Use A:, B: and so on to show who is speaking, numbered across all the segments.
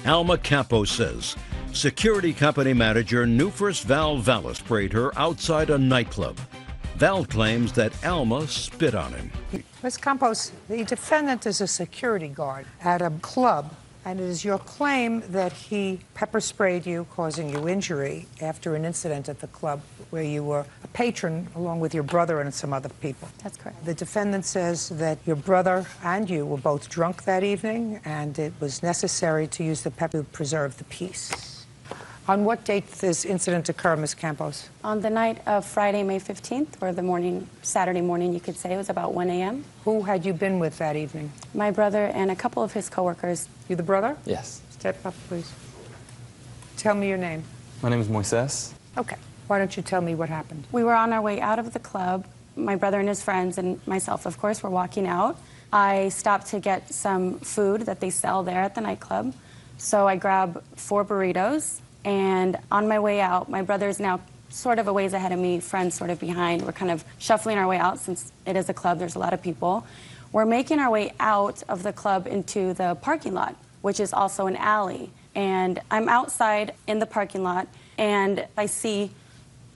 A: Alma Campos says security company manager Nufris Val Vallis sprayed her outside a nightclub. Val claims that Alma spit on him.
B: Ms. Campos, the defendant is a security guard at a club, and it is your claim that he pepper sprayed you, causing you injury after an incident at the club where you were a patron along with your brother and some other people.
C: That's correct. The
B: defendant says that your brother and you were both drunk that evening, and it was necessary to use the pepper to preserve the peace. On what date did this incident occur, Ms. Campos?
C: On the night of Friday, May 15th, or the morning, Saturday morning, you could say. It was about 1 a.m.
B: Who had you been with that evening?
C: My brother and a couple of his coworkers.
B: You the brother?
D: Yes.
B: Step up, please. Tell me your name.
D: My name is Moises.
B: Okay. Why don't you tell me what happened?
C: We were on our way out of the club. My brother and his friends and myself, of course, were walking out. I stopped to get some food that they sell there at the nightclub. So I grabbed 4 burritos. And on my way out, my brother's now sort of a ways ahead of me, friends sort of behind. We're kind of shuffling our way out since it is a club, there's a lot of people. We're making our way out of the club into the parking lot, which is also an alley. And I'm outside in the parking lot, and I see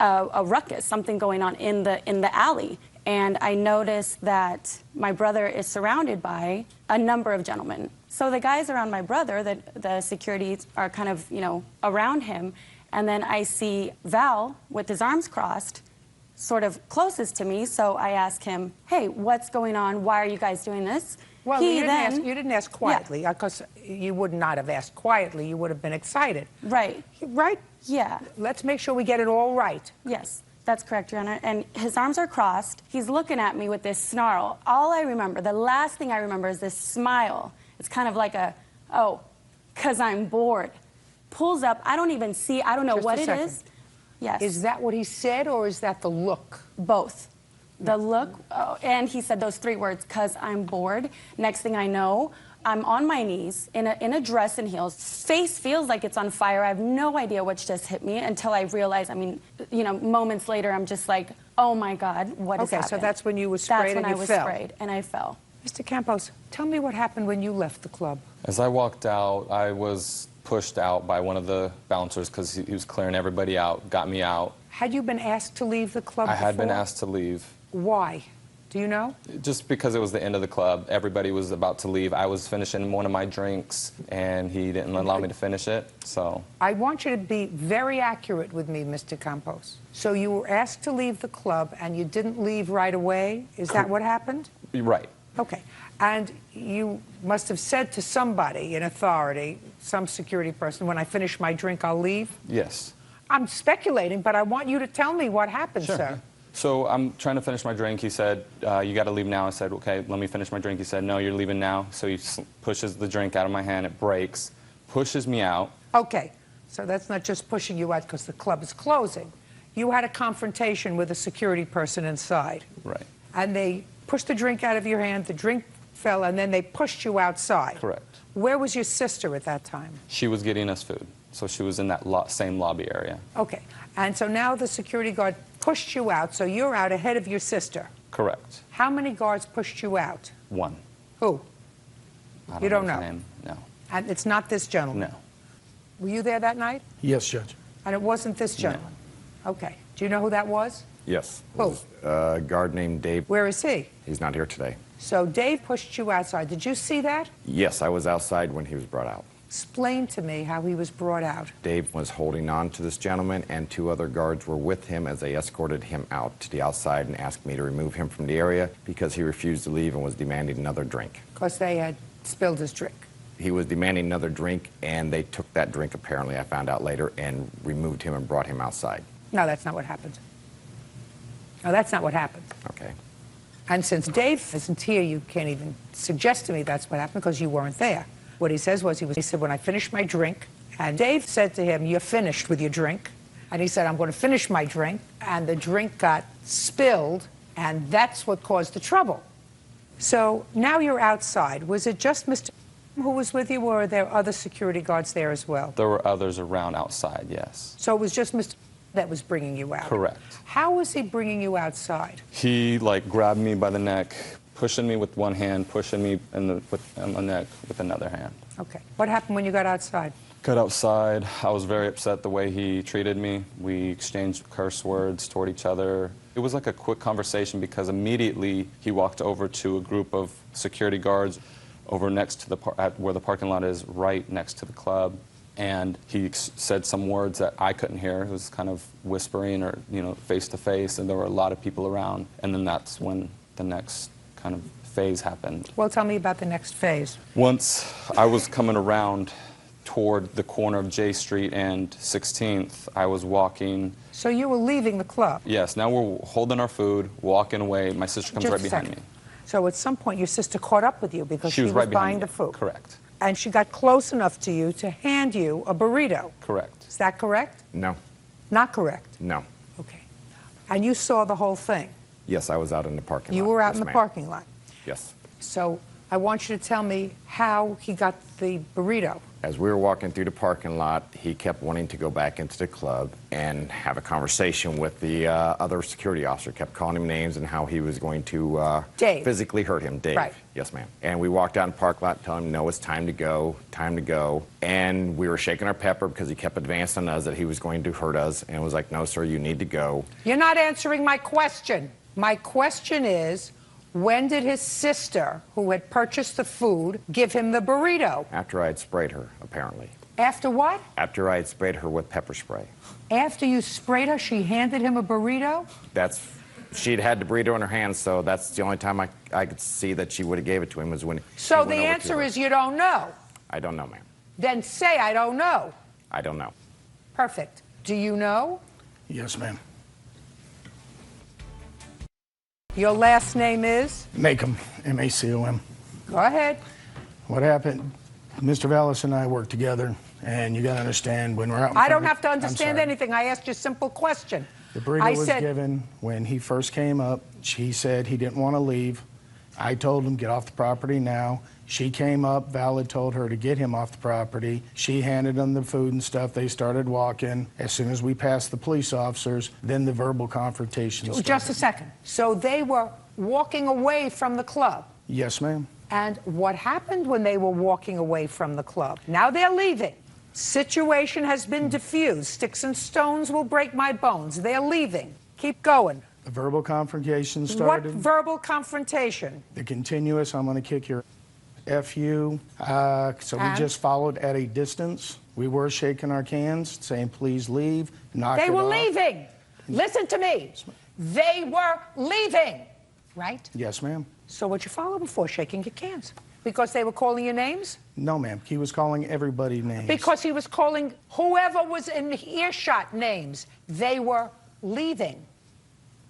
C: a ruckus, something going on in the alley. And I notice that my brother is surrounded by a number of gentlemen. So the guys around my brother, the security are kind of, around him. And then I see Val with his arms crossed, sort of closest to me. So I ask him, hey, what's going on? Why are you guys doing this?
B: Well, you didn't ask quietly, because you would not have asked quietly. You would have been excited.
C: Right.
B: Right?
C: Yeah.
B: Let's make sure we get it all right.
C: Yes. That's correct, Your Honor. And his arms are crossed. He's looking at me with this snarl. All I remember, the last thing I remember is this smile. It's kind of like a, oh, 'cause I'm bored. Pulls up. I don't even see. I don't know what it is. Yes.
B: Is that what he said, or is that the look?
C: Both. The look, and he said those 3 words, 'cause I'm bored. Next thing I know, I'm on my knees in a dress and heels. Face feels like it's on fire. I have no idea what just hit me until I realize, moments later, I'm just like, oh my God, what has happened?
B: Okay, so that's when you were sprayed and you fell.
C: That's when I was sprayed and I fell.
B: Mr. Campos, tell me what happened when you left the club.
D: As I walked out, I was pushed out by one of the bouncers because he was clearing everybody out, got me out.
B: Had you been asked to leave the club
D: I
B: before?
D: had been asked to leave.
B: Why? Do you know?
D: Just because it was the end of the club. Everybody was about to leave. I was finishing one of my drinks, and he didn't allow me to finish it, so.
B: I want you to be very accurate with me, Mr. Campos. So you were asked to leave the club, and you didn't leave right away? Is that what happened?
D: Right.
B: Okay. And you must have said to somebody in authority, some security person, when I finish my drink, I'll leave?
D: Yes.
B: I'm speculating, but I want you to tell me what happened,
D: Sure.
B: sir.
D: So I'm trying to finish my drink. He said, you got to leave now. I said, okay, let me finish my drink. He said, no, you're leaving now. So he pushes the drink out of my hand. It breaks, pushes me out.
B: Okay. So that's not just pushing you out because the club is closing. You had a confrontation with a security person inside.
D: Right.
B: And they pushed the drink out of your hand. The drink fell, and then they pushed you outside.
D: Correct.
B: Where was your sister at that time?
D: She was getting us food. So she was in that same lobby area.
B: Okay. And so now the security guard pushed you out, so you're out ahead of your sister.
D: Correct.
B: How many guards pushed you out?
D: 1.
B: Who? You don't know?
D: His name. No.
B: And it's not this gentleman?
D: No.
B: Were you there that night?
E: Yes, Judge.
B: And it wasn't this gentleman?
D: No.
B: Okay. Do you know who that was?
F: Yes.
B: Who?
F: A guard named Dave.
B: Where is he?
F: He's not here today.
B: So Dave pushed you outside. Did you see that?
F: Yes, I was outside when he was brought out.
B: Explain to me how he was brought out.
F: Dave was holding on to this gentleman, and 2 other guards were with him as they escorted him out to the outside and asked me to remove him from the area because he refused to leave and was demanding another drink.
B: Because they had spilled his drink.
F: He was demanding another drink, and they took that drink, apparently, I found out later, and removed him and brought him outside.
B: No, that's not what happened. No, that's not what happened.
F: Okay.
B: And since Dave isn't here, you can't even suggest to me that's what happened because you weren't there. What he says was, he said, when I finish my drink, and Dave said to him, you're finished with your drink. And he said, I'm going to finish my drink. And the drink got spilled, and that's what caused the trouble. So now you're outside. Was it just Mr. who was with you, or are there other security guards there as well?
D: There were others around outside, yes.
B: So it was just Mr. that was bringing you out?
D: Correct.
B: How was he bringing you outside?
D: He, grabbed me by the neck, pushing me with one hand, pushing me on the neck with another hand.
B: Okay. What happened when you got outside?
D: Got outside. I was very upset the way he treated me. We exchanged curse words toward each other. It was like a quick conversation because immediately he walked over to a group of security guards over next to where the parking lot is, right next to the club. And he said some words that I couldn't hear. It was kind of whispering or, face to face, and there were a lot of people around. And then that's when the next kind of phase happened.
B: Well, tell me about the next phase.
D: Once I was coming around toward the corner of J Street and 16th, I was walking.
B: So you were leaving the club?
D: Yes, now we're holding our food, walking away. My sister comes right behind me.
B: So at some point your sister caught up with you because she was
D: right
B: buying
D: behind
B: the
D: me.
B: food.
D: Correct.
B: And she got close enough to you to hand you a burrito.
D: Correct.
B: Is that correct?
F: No.
B: Not correct?
F: No.
B: Okay. And you saw the whole thing?
F: Yes, I was out in the parking lot.
B: You were out
F: Yes,
B: in the
F: ma'am.
B: parking lot?
F: Yes.
B: So I want you to tell me how he got the burrito.
F: As we were walking through the parking lot, he kept wanting to go back into the club and have a conversation with the other security officer. Kept calling him names and how he was going to
B: Dave.
F: physically hurt him. Dave.
B: Right.
F: Yes, ma'am. And we walked down the parking lot, telling him, no, it's time to go, time to go. And we were shaking our pepper because he kept advancing us that he was going to hurt us. And it was like, no, sir, you need to go.
B: You're not answering my question. My question is, when did his sister, who had purchased the food, give him the burrito?
F: After I had sprayed her, apparently.
B: After what?
F: After I had sprayed her with pepper spray.
B: After you sprayed her, she handed him a burrito?
F: She'd had the burrito in her hands, so that's the only time I could see that she would have gave it to him was when
B: So
F: he went
B: the
F: over to
B: answer
F: her.
B: is you don't know.
F: I don't know, ma'am.
B: Then say, I don't know.
F: I don't know.
B: Perfect. Do you know?
E: Yes, ma'am.
B: Your last name is?
E: Macom, M-A-C-O-M.
B: Go ahead.
E: What happened, Mr. Vallis and I work together, and you got to understand when we're out in
B: I
E: front
B: don't
E: of-
B: have to
E: I'm
B: understand
E: sorry.
B: anything. I asked you a simple question.
E: The burrito was given when he first came up. He said he didn't want to leave. I told him, get off the property now. She came up. Val had told her to get him off the property. She handed him the food and stuff. They started walking. As soon as we passed the police officers, then the verbal confrontation started.
B: Just a second. So they were walking away from the club.
E: Yes, ma'am.
B: And what happened when they were walking away from the club? Now they're leaving. Situation has been diffused. Sticks and stones will break my bones. They're leaving. Keep going.
E: The verbal confrontation
B: What
E: started.
B: verbal confrontation?
E: The continuous, I'm going to kick your F you. So we
B: And?
E: just followed at a distance. We were shaking our cans, saying, please leave, knock
B: They
E: it
B: were
E: off.
B: leaving. Listen to me. They were leaving, right?
E: Yes, ma'am.
B: So what you follow them for, shaking your cans? Because they were calling your names?
E: No, ma'am. He was calling everybody names.
B: Because he was calling whoever was in earshot names. They were leaving,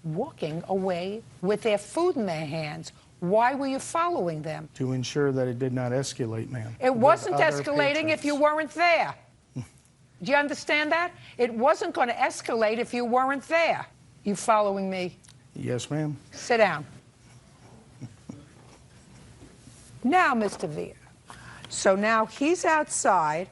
B: walking away with their food in their hands. Why were you following them?
E: To ensure that it did not escalate, ma'am.
B: It
E: with
B: wasn't
E: other
B: escalating if you
E: patrons.
B: weren't there. Do you understand that? It wasn't going to escalate if you weren't there. You following me?
E: Yes, ma'am.
B: Sit down. Now, Mr. Villa. So now he's outside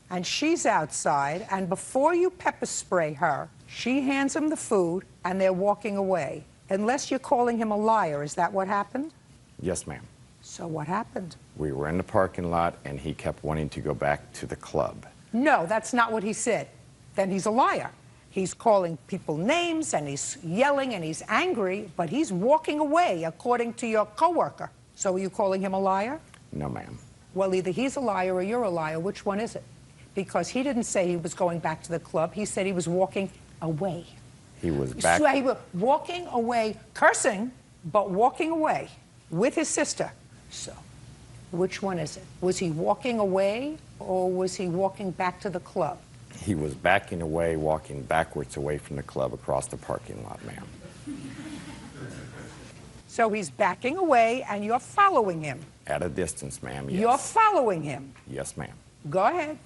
B: and she's outside, and before you pepper spray her, she hands him the food and they're walking away. Unless you're calling him a liar, is that what happened?
F: Yes, ma'am.
B: So what happened?
F: We were in the parking lot, and he kept wanting to go back to the club.
B: No, that's not what he said. Then he's a liar. He's calling people names and he's yelling and he's angry, but he's walking away according to your coworker. So are you calling him a liar?
F: No, ma'am.
B: Well, either he's a liar or you're a liar. Which one is it? Because he didn't say he was going back to the club. He said he was walking away.
F: He was back.
B: So he was walking away, cursing, but walking away with his sister. So which one is it? Was he walking away or was he walking back to the club?
F: He was backing away, walking backwards away from the club across the parking lot, ma'am.
B: So he's backing away and you're following him.
F: At a distance, ma'am, yes.
B: You're following him.
F: Yes, ma'am.
B: Go ahead.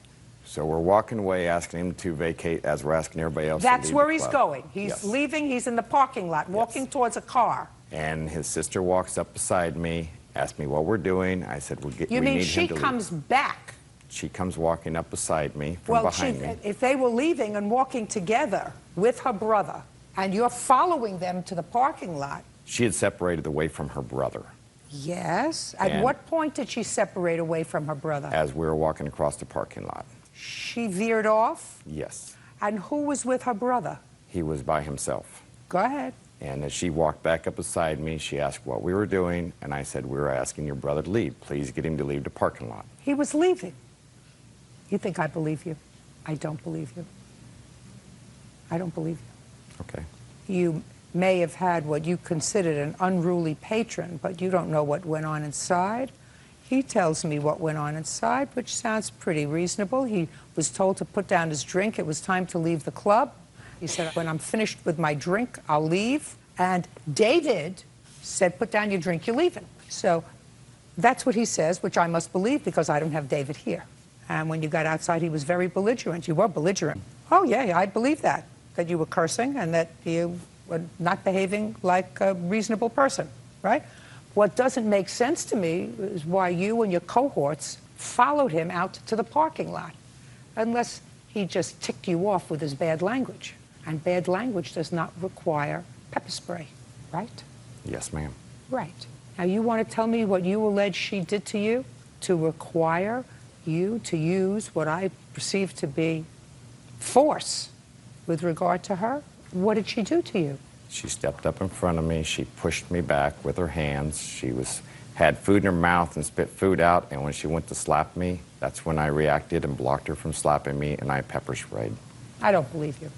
F: So we're walking away, asking him to vacate as we're asking everybody else to
B: That's
F: leave
B: where
F: the
B: he's
F: club.
B: going. He's
F: Yes.
B: leaving. He's in the parking lot, walking towards a car.
F: And his sister walks up beside me, asked me what we're doing. I said, we
B: You mean
F: need
B: she
F: him to
B: comes
F: leave.
B: back?
F: She comes walking up beside me from
B: Well,
F: behind me.
B: if they were leaving and walking together with her brother, and you're following them to the parking lot.
F: She had separated away from her brother.
B: Yes. At
F: And-
B: what point did she separate away from her brother?
F: As we were walking across the parking lot.
B: She veered off?
F: Yes.
B: And who was with her brother?
F: He was by himself.
B: Go ahead.
F: And as she walked back up beside me, she asked what we were doing, and I said, we were asking your brother to leave. Please get him to leave the parking lot.
B: He was leaving. You think I believe you? I don't believe you. I don't believe you.
F: Okay.
B: You may have had what you considered an unruly patron, but you don't know what went on inside. He tells me what went on inside, which sounds pretty reasonable. He was told to put down his drink. It was time to leave the club. He said, when I'm finished with my drink, I'll leave. And David said, put down your drink, you're leaving. So that's what he says, which I must believe because I don't have David here. And when you got outside, he was very belligerent. You were belligerent. Oh, yeah, I believe that you were cursing and that you were not behaving like a reasonable person, right? What doesn't make sense to me is why you and your cohorts followed him out to the parking lot, unless he just ticked you off with his bad language. And bad language does not require pepper spray, right?
F: Yes, ma'am.
B: Right. Now, you want to tell me what you allege she did to you to require you to use what I perceive to be force with regard to her? What did she do to you?
F: She stepped up in front of me. She pushed me back with her hands. She had food in her mouth and spit food out, and when she went to slap me, that's when I reacted and blocked her from slapping me, and I pepper sprayed.
B: I don't believe you.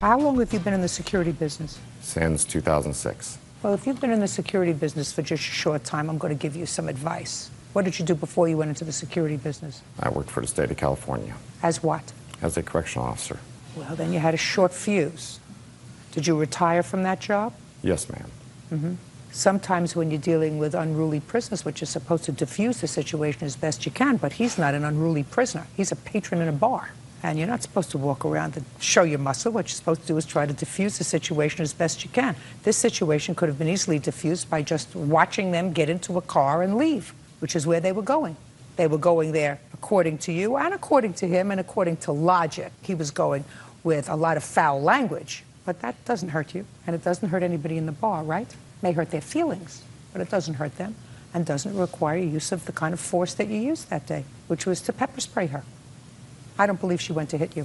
B: How long have you been in the security business?
F: Since 2006.
B: Well, if you've been in the security business for just a short time, I'm going to give you some advice. What did you do before you went into the security business?
F: I worked for the state of California.
B: As what?
F: As a correctional officer.
B: Well, then you had a short fuse. Did you retire from that job?
F: Yes, ma'am.
B: Sometimes when you're dealing with unruly prisoners, which is supposed to diffuse the situation as best you can, but he's not an unruly prisoner. He's a patron in a bar. And you're not supposed to walk around and show your muscle. What you're supposed to do is try to diffuse the situation as best you can. This situation could have been easily diffused by just watching them get into a car and leave, which is where they were going. They were going there, according to you, and according to him, and according to logic. He was going with a lot of foul language. But that doesn't hurt you, and it doesn't hurt anybody in the bar, right? It may hurt their feelings, but it doesn't hurt them, and doesn't require use of the kind of force that you used that day, which was to pepper spray her. I don't believe she went to hit you.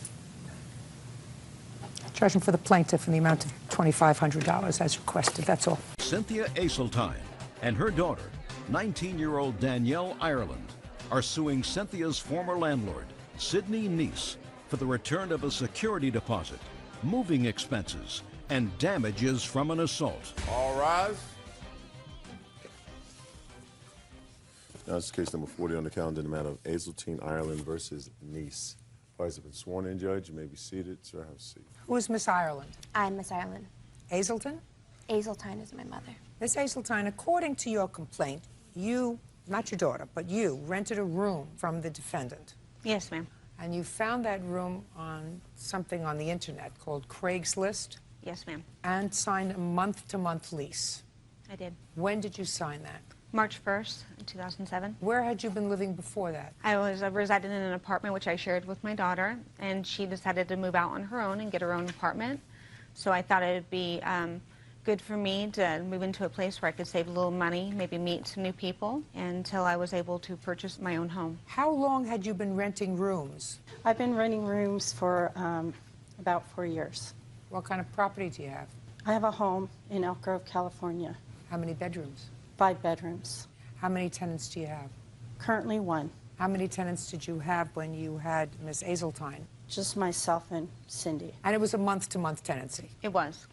B: Charging for the plaintiff in the amount of $2,500 as requested, that's all.
A: Cynthia Aseltine and her daughter, 19-year-old Danielle Ireland, are suing Cynthia's former landlord, Sidney Neese, for the return of a security deposit, moving expenses, and damages from an assault.
G: All rise. Now it's case number 40 on the calendar in the matter of Aseltine Ireland versus Nice. Parties have been sworn in, Judge. You may be seated. Sir, have a seat.
B: Who is Miss Ireland?
H: I'm Miss Ireland.
B: Aselton?
H: Aseltine is my mother.
B: Miss Aseltine, according to your complaint, you, not your daughter, but you, rented a room from the defendant.
I: Yes, ma'am.
B: And you found that room on something on the internet called Craigslist?
I: Yes, ma'am.
B: And signed a month-to-month lease.
I: I did.
B: When did you sign that?
I: March 1st, 2007.
B: Where had you been living before that?
I: I resided in an apartment which I shared with my daughter, and she decided to move out on her own and get her own apartment. So I thought it would be good for me to move into a place where I could save a little money, maybe meet some new people, until I was able to purchase my own home.
B: How long had you been renting rooms?
J: I've been renting rooms for about 4 years.
B: What kind of property do you have?
J: I have a home in Elk Grove, California.
B: How many bedrooms?
J: 5 bedrooms.
B: How many tenants do you have?
J: Currently 1.
B: How many tenants did you have when you had Miss Aseltine?
J: Just myself and Cindy.
B: And it was a month-to-month tenancy?
I: It was.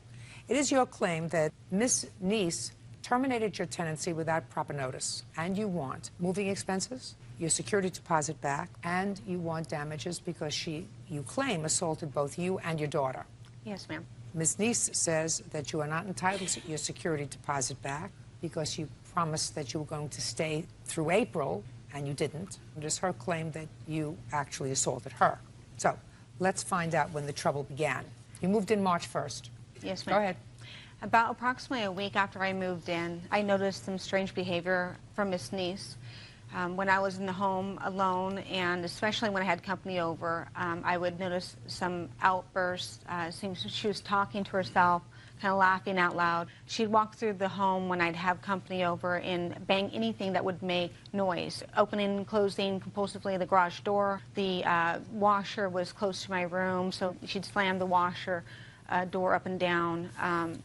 B: It is your claim that Miss Neese terminated your tenancy without proper notice, and you want moving expenses, your security deposit back, and you want damages because she, you claim, assaulted both you and your daughter.
I: Yes, ma'am.
B: Ms. Neese says that you are not entitled to your security deposit back because you promised that you were going to stay through April, and you didn't. It is her claim that you actually assaulted her. So let's find out when the trouble began. You moved in March 1st.
I: Yes, ma'am.
B: Go ahead.
I: About approximately a week after I moved in, I noticed some strange behavior from Miss Neese. When I was in the home alone, and especially when I had company over, I would notice some outbursts. It seems she was talking to herself, kind of laughing out loud. She'd walk through the home when I'd have company over and bang anything that would make noise, opening and closing compulsively the garage door. The washer was close to my room, so she'd slam the washer door up and down.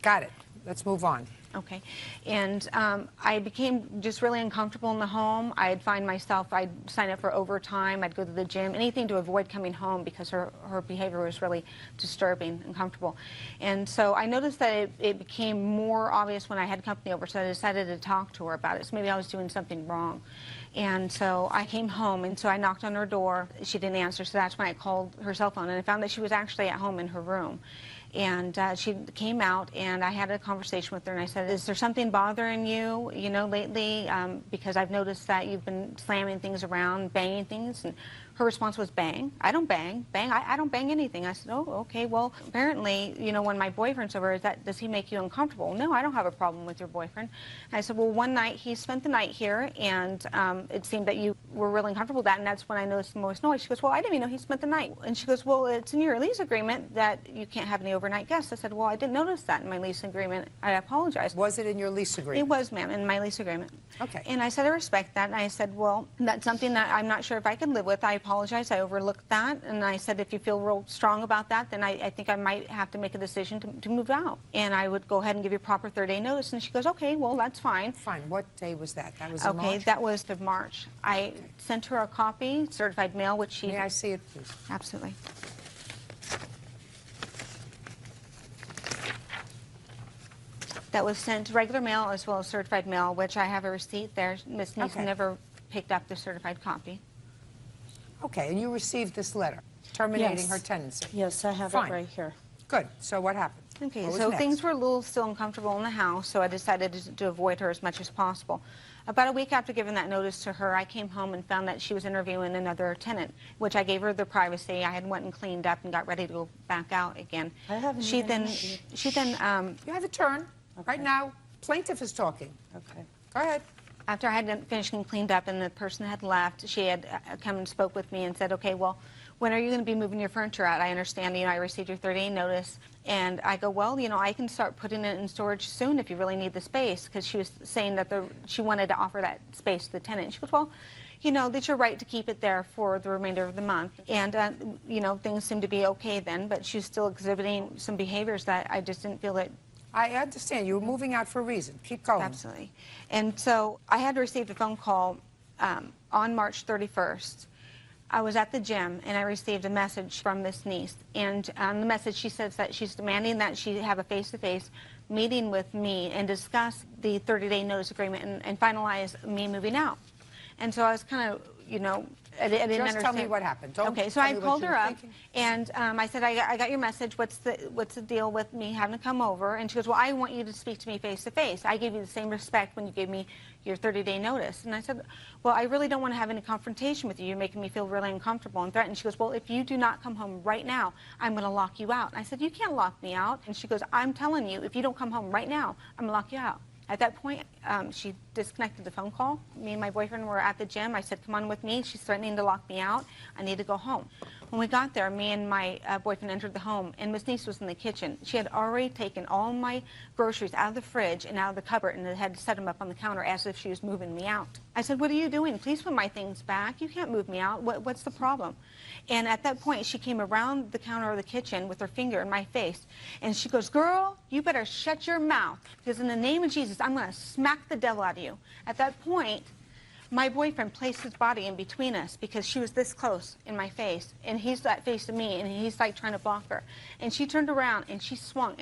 B: Got it. Let's move on.
I: Okay. And I became just really uncomfortable in the home. I'd find myself, I'd sign up for overtime, I'd go to the gym, anything to avoid coming home because her behavior was really disturbing, uncomfortable. And so I noticed that it became more obvious when I had company over, so I decided to talk to her about it. So maybe I was doing something wrong. And so I came home, and so I knocked on her door. She didn't answer, so that's when I called her cell phone, and I found that she was actually at home in her room. And she came out, and I had a conversation with her, and I said, is there something bothering you, lately? Because I've noticed that you've been slamming things around, banging things. And her response was, bang? I don't bang. Bang? I don't bang anything. I said, oh, okay. Well, apparently, when my boyfriend's over, does he make you uncomfortable? No, I don't have a problem with your boyfriend. And I said, well, one night he spent the night here, and it seemed that you were really uncomfortable with that, and that's when I noticed the most noise. She goes, well, I didn't even know he spent the night. And she goes, well, it's in your lease agreement that you can't have any overnight guests. I said, well, I didn't notice that in my lease agreement. I apologize.
B: Was it in your lease agreement?
I: It was, ma'am, in my lease agreement.
B: Okay.
I: And I said, I respect that. And I said, well, that's something that I'm not sure if I can live with. I apologize. I overlooked that. And I said, if you feel real strong about that, then I think I might have to make a decision to move out. And I would go ahead and give you a proper 30-day notice. And she goes, okay, well, that's fine.
B: Fine. What day was that? That was in March?
I: Okay, that was of March. I sent her a copy, certified mail, which she...
B: May I see it, please?
I: Absolutely. That was sent regular mail as well as certified mail, which I have a receipt there. Ms. Neese never picked up the certified copy.
B: Okay, and you received this letter terminating her tenancy?
J: Yes, I have
B: Fine.
J: it right here.
B: Good. So what happened?
I: Okay,
B: What was
I: so
B: next?
I: things were a little still uncomfortable in the house, so I decided to avoid her as much as possible. About a week after giving that notice to her, I came home and found that she was interviewing another tenant, which I gave her the privacy. I had went and cleaned up and got ready to go back out again.
J: I haven't
I: She
J: even
I: then,
J: met you.
I: she then,
B: You have a turn. Right now, plaintiff is talking.
J: Okay.
I: Go ahead. After I had finished and cleaned up and the person had left, she had come and spoke with me and said, okay, well, when are you going to be moving your furniture out? I understand, I received your 30-day notice. And I go, well, I can start putting it in storage soon if you really need the space, because she was saying that she wanted to offer that space to the tenant. She goes, well, that's your right to keep it there for the remainder of the month. And, things seemed to be okay then, but she was still exhibiting some behaviors that I just didn't feel that.
B: I understand. You were moving out for a reason. Keep going.
I: Absolutely. And so I had received a phone call on March 31st. I was at the gym, and I received a message from Miss Neese. And on the message, she says that she's demanding that she have a face-to-face meeting with me and discuss the 30-day notice agreement and finalize me moving out. And so I was kind of, I didn't
B: Just
I: understand.
B: tell me what happened.
I: Okay, so I called her up, and I said, I got your message. What's the deal with me having to come over? And she goes, well, I want you to speak to me face-to-face. I gave you the same respect when you gave me your 30-day notice. And I said, well, I really don't want to have any confrontation with you. You're making me feel really uncomfortable and threatened. She goes, well, if you do not come home right now, I'm going to lock you out. And I said, you can't lock me out. And she goes, I'm telling you, if you don't come home right now, I'm going to lock you out. At that point, she disconnected the phone call. Me and my boyfriend were at the gym. I said, come on with me. She's threatening to lock me out. I need to go home. When we got there, me and my boyfriend entered the home, and Miss Neese was in the kitchen. She had already taken all my groceries out of the fridge and out of the cupboard and had set them up on the counter as if she was moving me out. I said, what are you doing? Please put my things back. You can't move me out. What's the problem? And at that point, she came around the counter of the kitchen with her finger in my face, and she goes, girl, you better shut your mouth, because in the name of Jesus, I'm going to smack the devil out of you. At that point, my boyfriend placed his body in between us because she was this close in my face, and he's that face to me, and he's like trying to block her. And she turned around, and she swung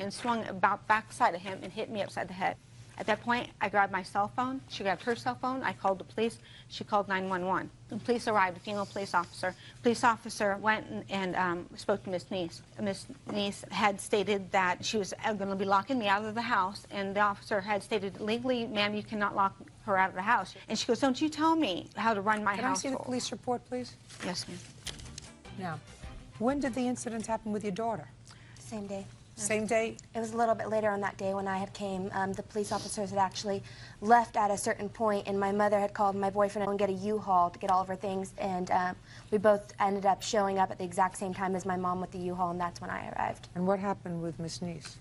I: about backside of him and hit me upside the head. At that point, I grabbed my cell phone. She grabbed her cell phone. I called the police. She called 911. The police arrived, a female police officer. Police officer went and spoke to Miss Neese. Miss Neese had stated that she was going to be locking me out of the house, and the officer had stated, legally, ma'am, you cannot lock her out of the house. And she goes, don't you tell me how to run my household.
B: Can I see the police report, please?
I: Yes, ma'am.
B: Now, when did the incident happen with your daughter?
H: Same day.
B: Same day?
H: It was a little bit later on that day when I had came. The police officers had actually left at a certain point, and my mother had called my boyfriend and get a U-Haul to get all of her things, and we both ended up showing up at the exact same time as my mom with the U-Haul, and that's when I arrived.
B: And what happened with Miss Neese?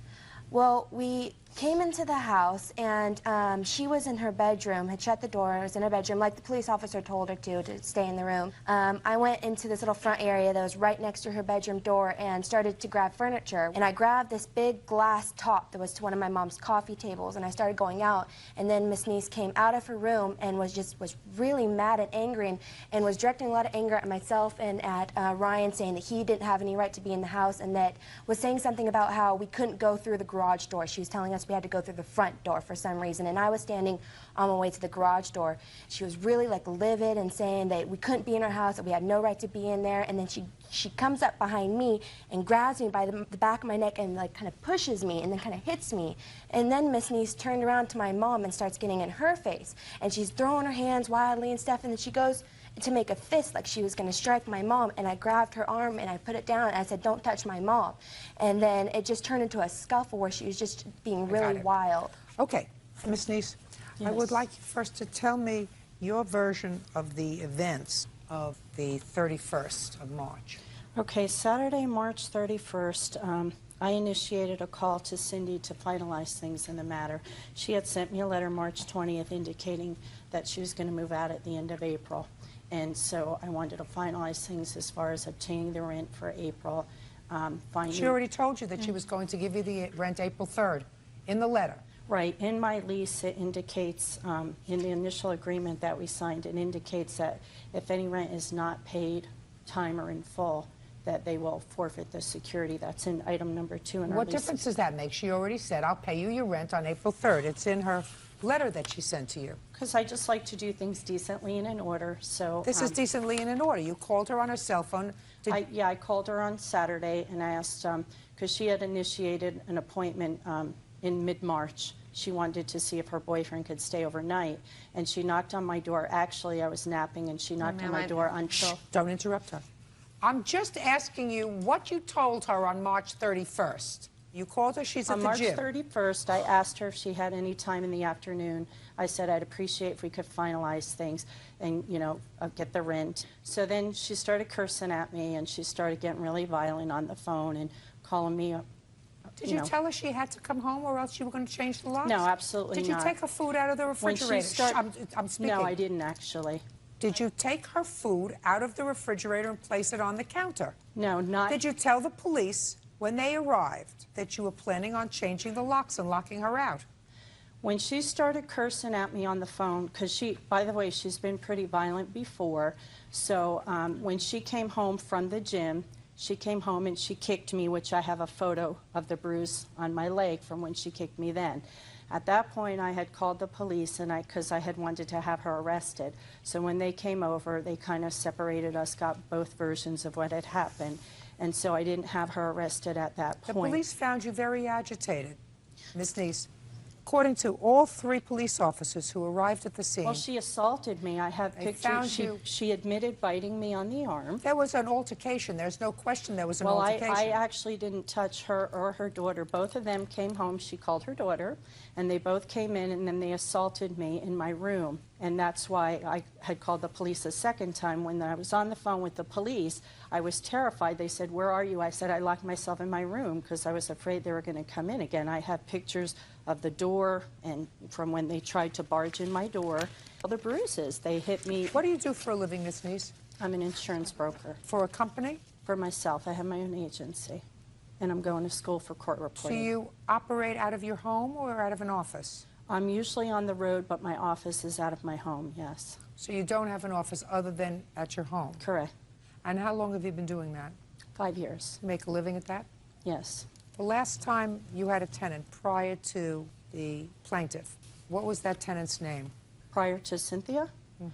H: Well, we came into the house, and she was in her bedroom, had shut the door, was in her bedroom, like the police officer told her to stay in the room. I went into this little front area that was right next to her bedroom door and started to grab furniture. And I grabbed this big glass top that was to one of my mom's coffee tables, and I started going out. And then Miss Niece came out of her room and was really mad and angry, and was directing a lot of anger at myself and at Ryan, saying that he didn't have any right to be in the house, and that was saying something about how we couldn't go through the garage door. She was telling us we had to go through the front door for some reason, and I was standing on my way to the garage door. She was really like livid and saying that we couldn't be in our house, that we had no right to be in there, and then she comes up behind me and grabs me by the back of my neck and like kind of pushes me and then kind of hits me. And then Miss Niece turned around to my mom and starts getting in her face, and she's throwing her hands wildly and stuff, and then she goes to make a fist like she was going to strike my mom, and I grabbed her arm and I put it down and I said, "Don't touch my mom." And then it just turned into a scuffle where she was just being really wild.
B: Okay, Miss Niece, I would
J: Yes.
B: like you first to tell me your version of the events of the 31st of March.
J: Okay, Saturday, March 31st, I initiated a call to Cindy to finalize things in the matter. She had sent me a letter March 20th indicating that she was going to move out at the end of April. And so I wanted to finalize things as far as obtaining the rent for April.
B: She already told you that she was going to give you the rent April 3rd in the letter.
J: Right. In my lease, it indicates, in the initial agreement that we signed, it indicates that if any rent is not paid time or in full, that they will forfeit the security. That's in item number 2 in our
B: What
J: lease.
B: difference does that make? She already said, "I'll pay you your rent on April 3rd. It's in her letter that she sent to you.
J: Because I just like to do things decently and in order, so...
B: This is decently and in order. You called her on her cell phone.
J: I called her on Saturday and asked, because she had initiated an appointment in mid-March. She wanted to see if her boyfriend could stay overnight, and she knocked on my door. Actually, I was napping, and she knocked on my door until...
B: Don't interrupt her. I'm just asking you what you told her on March 31st. You called her, she's at the gym.
J: On March 31st, I asked her if she had any time in the afternoon. I said I'd appreciate if we could finalize things and, you know, get the rent. So then she started cursing at me, and she started getting really violent on the phone and calling me up.
B: Did you tell her she had to come home or else you were going to change the locks?
J: No, absolutely not.
B: Did you take her food out of the refrigerator? I'm speaking.
J: No, I didn't actually.
B: Did you take her food out of the refrigerator and place it on the counter?
J: No, not...
B: Did you tell the police when they arrived that you were planning on changing the locks and locking her out?
J: When she started cursing at me on the phone, because she, by the way, she's been pretty violent before, so when she came home from the gym, she came home and she kicked me, which I have a photo of the bruise on my leg from when she kicked me then. At that point, I had called the police, and because I had wanted to have her arrested. So when they came over, they kind of separated us, got both versions of what had happened, and so I didn't have her arrested at that point.
B: The police found you very agitated, Ms. Niece. According to all 3 police officers who arrived at the scene...
J: Well, she assaulted me. I have pictures. She admitted biting me on the arm.
B: There was an altercation. There's no question there was an altercation.
J: Well, I actually didn't touch her or her daughter. Both of them came home. She called her daughter, and they both came in, and then they assaulted me in my room. And that's why I had called the police a second time. When I was on the phone with the police, I was terrified. They said, "Where are you?" I said, "I locked myself in my room because I was afraid they were going to come in again." I have pictures of the door and from when they tried to barge in my door. All the bruises, they hit me.
B: What do you do for a living, Ms. Niece?
J: I'm an insurance broker.
B: For a company?
J: For myself. I have my own agency, and I'm going to school for court reporting.
B: So you operate out of your home or out of an office?
J: I'm usually on the road, but my office is out of my home, yes.
B: So you don't have an office other than at your home?
J: Correct.
B: And how long have you been doing that?
J: 5 years.
B: You make a living at that?
J: Yes.
B: The last time you had a tenant prior to the plaintiff, what was that tenant's name?
J: Prior to Cynthia?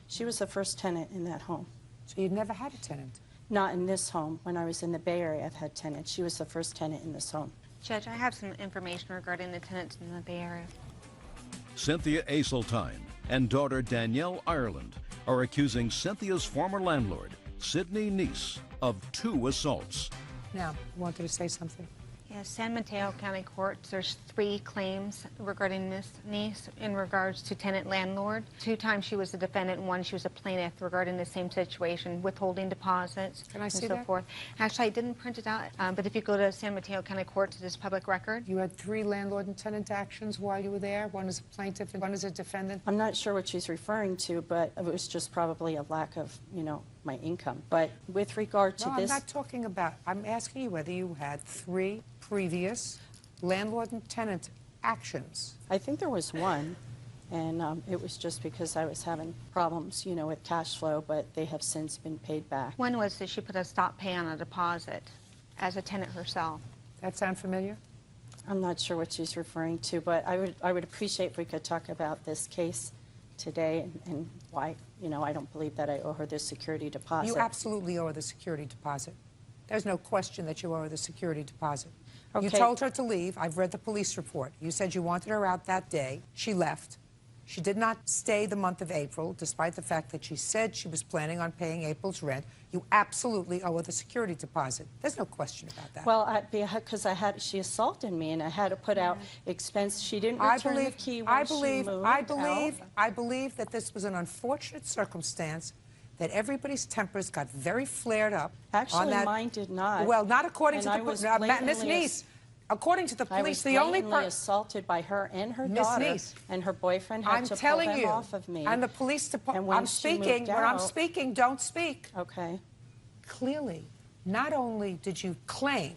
J: She was the first tenant in that home.
B: So you'd never had a tenant?
J: Not in this home. When I was in the Bay Area, I've had tenants. She was the first tenant in this home.
I: Judge, I have some information regarding the tenants in the Bay Area.
A: Cynthia Aseltine and daughter Danielle Ireland are accusing Cynthia's former landlord, Sidney Nice, of 2 assaults.
B: Now, you wanted to say something?
I: Yes, San Mateo County Courts, there's 3 claims regarding Ms. Niece in regards to tenant landlord. 2 times she was a defendant, and 1 she was a plaintiff regarding the same situation, withholding deposits
B: Can I
I: and
B: see
I: so
B: that?
I: forth. Actually, I didn't print it out, but if you go to San Mateo County Courts, it is public record.
B: You had 3 landlord and tenant actions while you were there. One is a plaintiff and one is a defendant.
J: I'm not sure what she's referring to, but it was just probably a lack of, you know, my income. But with regard to
B: No,
J: this...
B: I'm not talking about, I'm asking you whether you had 3 previous landlord and tenant actions.
J: I think there was one, and it was just because I was having problems, you know, with cash flow, but they have since been paid back.
I: One was that she put a stop pay on a deposit as a tenant herself.
B: That sound familiar?
J: I'm not sure what she's referring to, but I would appreciate if we could talk about this case today and why, you know, I don't believe that I owe her this security deposit.
B: You absolutely owe her the security deposit. There's no question that you owe her the security deposit. You
J: Okay.
B: told her to leave. I've read the police report. You said you wanted her out that day. She left. She did not stay the month of April, despite the fact that she said she was planning on paying April's rent. You absolutely owe her the security deposit. There's no question about that.
J: Well, because she assaulted me, and I had to put out expense. She didn't return the key when she moved out.
B: I believe that this was an unfortunate circumstance, that everybody's tempers got very flared up.
J: Actually,
B: on that.
J: mine did not.
B: Well, not according
J: And
B: to
J: I
B: the
J: was
B: Miss
J: blatantly
B: Niece. According to the
J: I
B: police,
J: was
B: the only
J: blatantly assaulted by her and her
B: Miss
J: daughter,
B: Niece,
J: and her boyfriend had
B: I'm
J: to pull
B: telling
J: them
B: you,
J: off of me.
B: and the police department.
J: And when
B: I'm
J: she moved
B: speaking. When I'm
J: out-
B: speaking, don't speak.
J: Okay.
B: Clearly, not only did you claim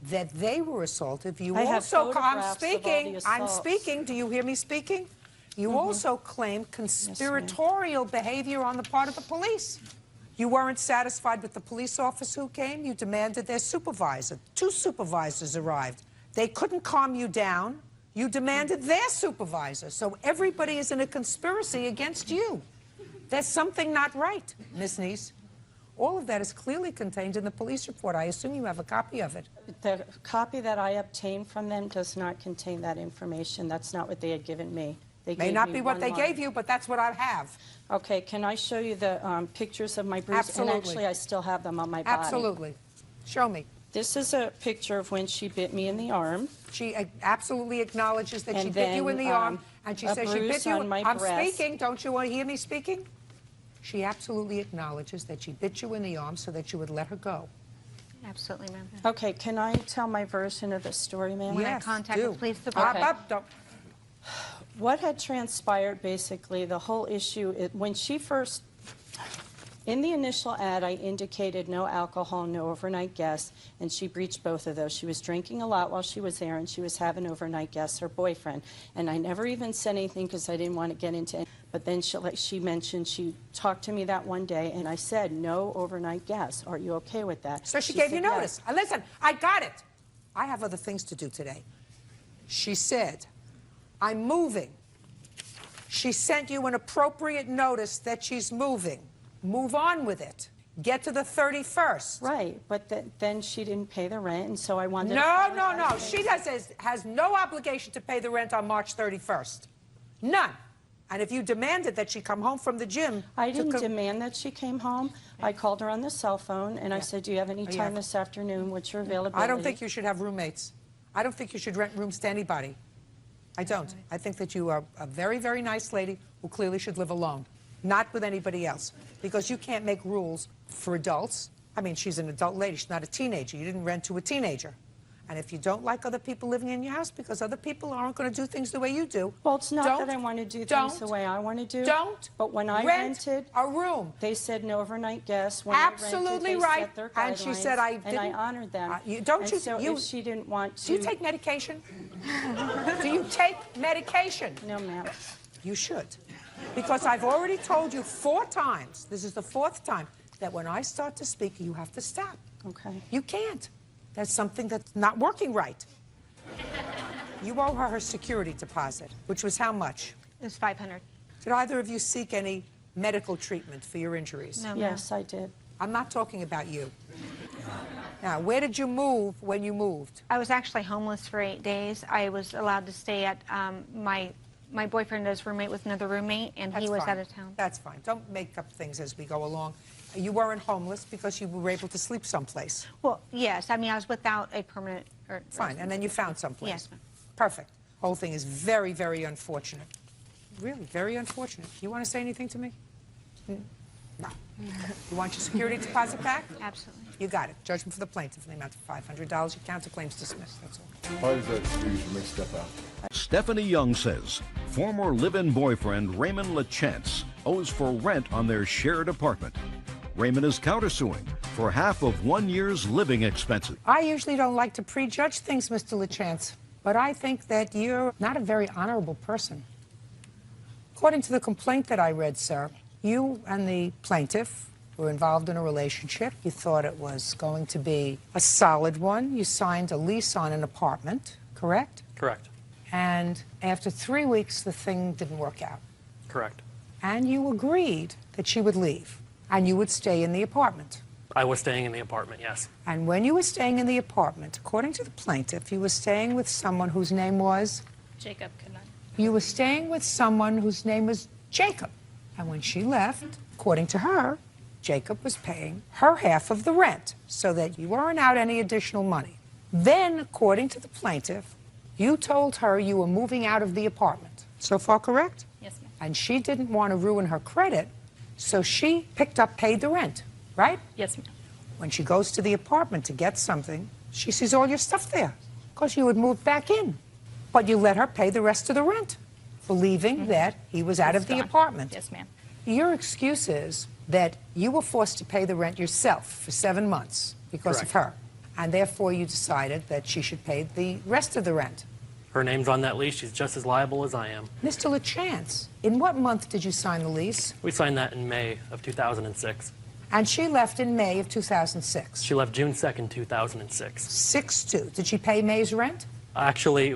B: that they were assaultive, you
J: I have
B: also. I'm
J: photographs of all
B: speaking.
J: the
B: I'm
J: assaults.
B: speaking. Do you hear me speaking? You also claim conspiratorial behavior on the part of the police. You weren't satisfied with the police officer who came. You demanded their supervisor. 2 supervisors arrived. They couldn't calm you down. You demanded their supervisor. So everybody is in a conspiracy against you. There's something not right, Miss Niece. All of that is clearly contained in the police report. I assume you have a copy of it.
J: The copy that I obtained from them does not contain that information. That's not what they had given me. They
B: May
J: gave
B: not
J: me
B: be what
J: one
B: they
J: line.
B: gave you, but that's what I have.
J: Okay, can I show you the pictures of my bruise?
B: Absolutely.
J: And actually, I still have them on my body.
B: Absolutely. Show me.
J: This is a picture of when she bit me in the arm.
B: She absolutely acknowledges that she
J: And
B: bit you in
J: then,
B: the arm, and she
J: a
B: says she bit
J: bruise
B: you.
J: on my
B: I'm
J: breast.
B: speaking. Don't you want to hear me speaking? She absolutely acknowledges that she bit you in the arm so that you would let her go.
I: Absolutely, ma'am.
J: Okay, can I tell my version of the story, ma'am?
I: When I
B: Yes,
I: contact
B: do.
I: the police department.
B: Up, don't.
J: What had transpired, basically, the whole issue, when she first, in the initial ad, I indicated no alcohol, no overnight guests, and she breached both of those. She was drinking a lot while she was there, and she was having overnight guests, her boyfriend. And I never even said anything because I didn't want to get into it. But then she mentioned, she talked to me that one day, and I said, no overnight guests. Are you okay with that?
B: So she gave you
J: said
B: notice.
J: yes.
B: Listen, I got it. I have other things to do today. She said, I'm moving. She sent you an appropriate notice that she's moving. Move on with it. Get to the 31st.
J: Right, but then she didn't pay the rent, and so I wanted to...
B: No. She has no obligation to pay the rent on March 31st. None. And if you demanded that she come home from the gym...
J: I didn't demand that she came home. I called her on the cell phone, and I said, do you have any
B: yeah.
J: time this afternoon? What's your availability?
B: I don't think you should have roommates. I don't think you should rent rooms to anybody. I don't. I think that you are a very, very nice lady who clearly should live alone, not with anybody else, because you can't make rules for adults. I mean, she's an adult lady. She's not a teenager. You didn't rent to a teenager. And if you don't like other people living in your house because other people aren't going to do things the way you do,
J: Well, it's not that I want to do things the way I want to do.
B: Don't.
J: But when I
B: rent
J: rented
B: a room.
J: they said no overnight guests. When
B: Absolutely
J: I rented,
B: right.
J: They set their
B: And she said I
J: guidelines, and I
B: didn't-
J: honored them.
B: So
J: if she didn't want to...
B: Do you take medication? Do you take medication?
J: No, ma'am.
B: You should. Because I've already told you 4 times, this is the 4th time, that when I start to speak, you have to stop.
J: Okay.
B: You can't. There's something that's not working right. You owe her security deposit, which was how much?
I: It was $500.
B: Did either of you seek any medical treatment for your injuries?
I: No, ma'am.
J: Yes, I did.
B: I'm not talking about you. Now, where did you move when you moved?
I: I was actually homeless for 8 days. I was allowed to stay at my My boyfriend does roommate with another roommate, and he was
B: fine.
I: out of town.
B: That's fine. Don't make up things as we go along. You weren't homeless because you were able to sleep someplace.
I: Well, yes. I mean, I was without a permanent.
B: Fine, and then you found someplace.
I: Yes, ma'am.
B: Perfect. Whole thing is very, very unfortunate. Really, very unfortunate. You want to say anything to me? No. You want your security deposit back?
I: Absolutely.
B: You got it. Judgment for the plaintiff in the amount of $500. You count the claims dismissed. That's all.
G: Why does that excuse you may step out?
A: Stephanie Young says former live-in boyfriend Raymond LaChance owes for rent on their shared apartment. Raymond is countersuing for half of 1 year's living expenses.
B: I usually don't like to prejudge things, Mr. LaChance, but I think that you're not a very honorable person. According to the complaint that I read, sir, you and the plaintiff were involved in a relationship. You thought it was going to be a solid one. You signed a lease on an apartment, correct?
K: Correct.
B: And after 3 weeks, the thing didn't work out.
K: Correct.
B: And you agreed that she would leave, and you would stay in the apartment.
K: I was staying in the apartment, yes.
B: And when you were staying in the apartment, according to the plaintiff, you were staying with someone whose name was?
L: Jacob Cannon.
B: You were staying with someone whose name was Jacob. And when she left, according to her, Jacob was paying her half of the rent so that you weren't out any additional money. Then, according to the plaintiff, you told her you were moving out of the apartment. So far correct?
L: Yes, ma'am.
B: And she didn't want to ruin her credit, so she paid the rent, right?
L: Yes, ma'am.
B: When she goes to the apartment to get something, she sees all your stuff there because you had moved back in. But you let her pay the rest of the rent, believing that he was out of the apartment.
L: Yes, ma'am.
B: Your excuse is that you were forced to pay the rent yourself for 7 months because of her, and therefore you decided that she should pay the rest of the rent.
K: Her name's on that lease. She's just as liable as I am.
B: Mr. LaChance, in what month did you sign the lease?
K: We signed that in May of 2006.
B: And she left in May of 2006.
K: She left June 2nd, 2006.
B: 6/2. Did she pay May's rent?
K: Actually,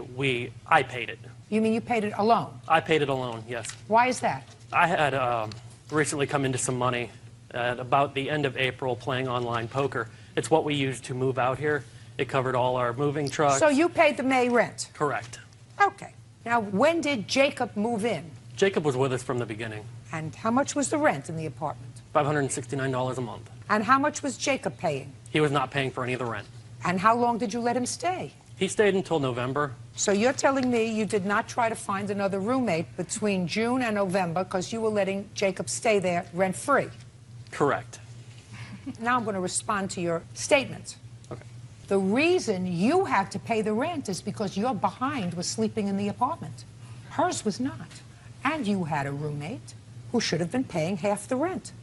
K: I paid it.
B: You mean you paid it alone?
K: I paid it alone, yes.
B: Why is that?
K: I had recently come into some money at about the end of April playing online poker. It's what we used to move out here. It covered all our moving trucks.
B: So you paid the May rent?
K: Correct.
B: Okay. Now, when did Jacob move in?
K: Jacob was with us from the beginning.
B: And how much was the rent in the apartment?
K: $569 a month.
B: And how much was Jacob paying?
K: He was not paying for any of the rent.
B: And how long did you let him stay?
K: He stayed until November.
B: So you're telling me you did not try to find another roommate between June and November because you were letting Jacob stay there rent-free?
K: Correct.
B: Now I'm going to respond to your statement.
K: Okay.
B: The reason you had to pay the rent is because your behind was sleeping in the apartment. Hers was not. And you had a roommate who should have been paying half the rent.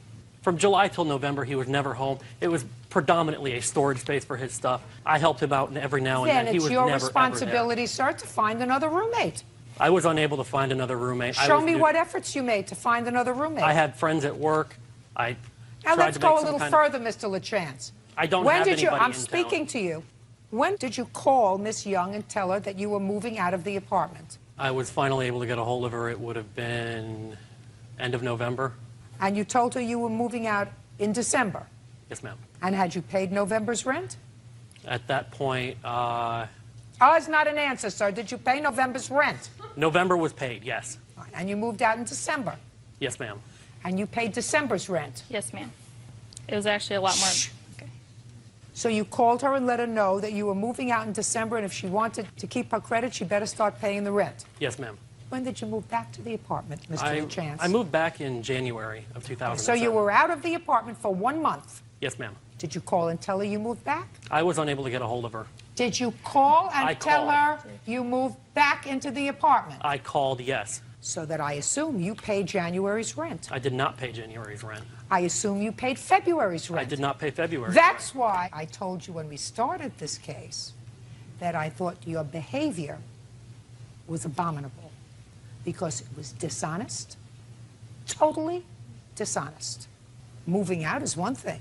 K: From July till November, he was never home. It was predominantly a storage space for his stuff. I helped him out every now and then.
B: Then
K: He
B: it's
K: was
B: your
K: never,
B: responsibility, sir, to find another roommate.
K: I was unable to find another roommate.
B: Show me what efforts you made to find another roommate.
K: I had friends at work.
B: Now
K: tried
B: let's
K: to
B: go
K: make
B: a little
K: some
B: further, Mr. LaChance.
K: I don't
B: When
K: have
B: did you?
K: anybody
B: I'm
K: in
B: speaking
K: town.
B: to you. When did you call Miss Young and tell her that you were moving out of the apartment?
K: I was finally able to get a hold of her. It would have been end of November.
B: And you told her you were moving out in December?
K: Yes, ma'am.
B: And had you paid November's rent?
K: At that point,
B: Oh, it's not an answer, sir. Did you pay November's rent?
K: November was paid, yes.
B: Fine. And you moved out in December?
K: Yes, ma'am.
B: And you paid December's rent?
L: Yes, ma'am. It was actually a lot more.
B: Shh.
L: Okay.
B: So you called her and let her know that you were moving out in December, and if she wanted to keep her credit, she better start paying the rent.
K: Yes, ma'am.
B: When did you move back to the apartment, Mr. LaChance?
K: I moved back in January of 2007.
B: So you were out of the apartment for 1 month.
K: Yes, ma'am.
B: Did you call and tell her you moved back?
K: I was unable to get a hold of her.
B: Did you call and
K: I
B: tell
K: called.
B: her you moved back into the apartment?
K: I called, yes.
B: So that I assume you paid January's rent.
K: I did not pay January's rent.
B: I assume you paid February's rent.
K: I did not pay February's
B: That's why I told you when we started this case that I thought your behavior was abominable because it was dishonest, totally dishonest. Moving out is one thing.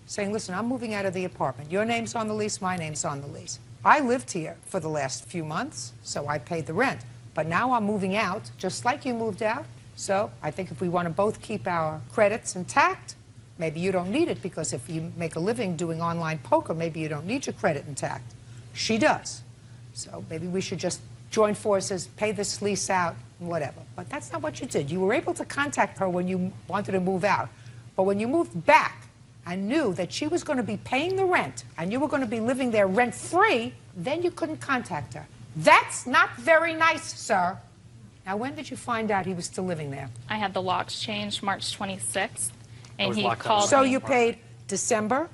B: Saying, listen, I'm moving out of the apartment. Your name's on the lease, my name's on the lease. I lived here for the last few months, so I paid the rent. But now I'm moving out, just like you moved out. So I think if we want to both keep our credits intact, maybe you don't need it, because if you make a living doing online poker, maybe you don't need your credit intact. She does. So maybe we should just join forces, pay this lease out, whatever. But that's not what you did. You were able to contact her when you wanted to move out. But when you moved back and knew that she was going to be paying the rent and you were going to be living there rent-free, then you couldn't contact her. That's not very nice, sir. Now, when did you find out he was still living there?
L: I had the locks changed March 26th, and he
K: locked up.
L: called
B: So
L: me.
B: you paid December,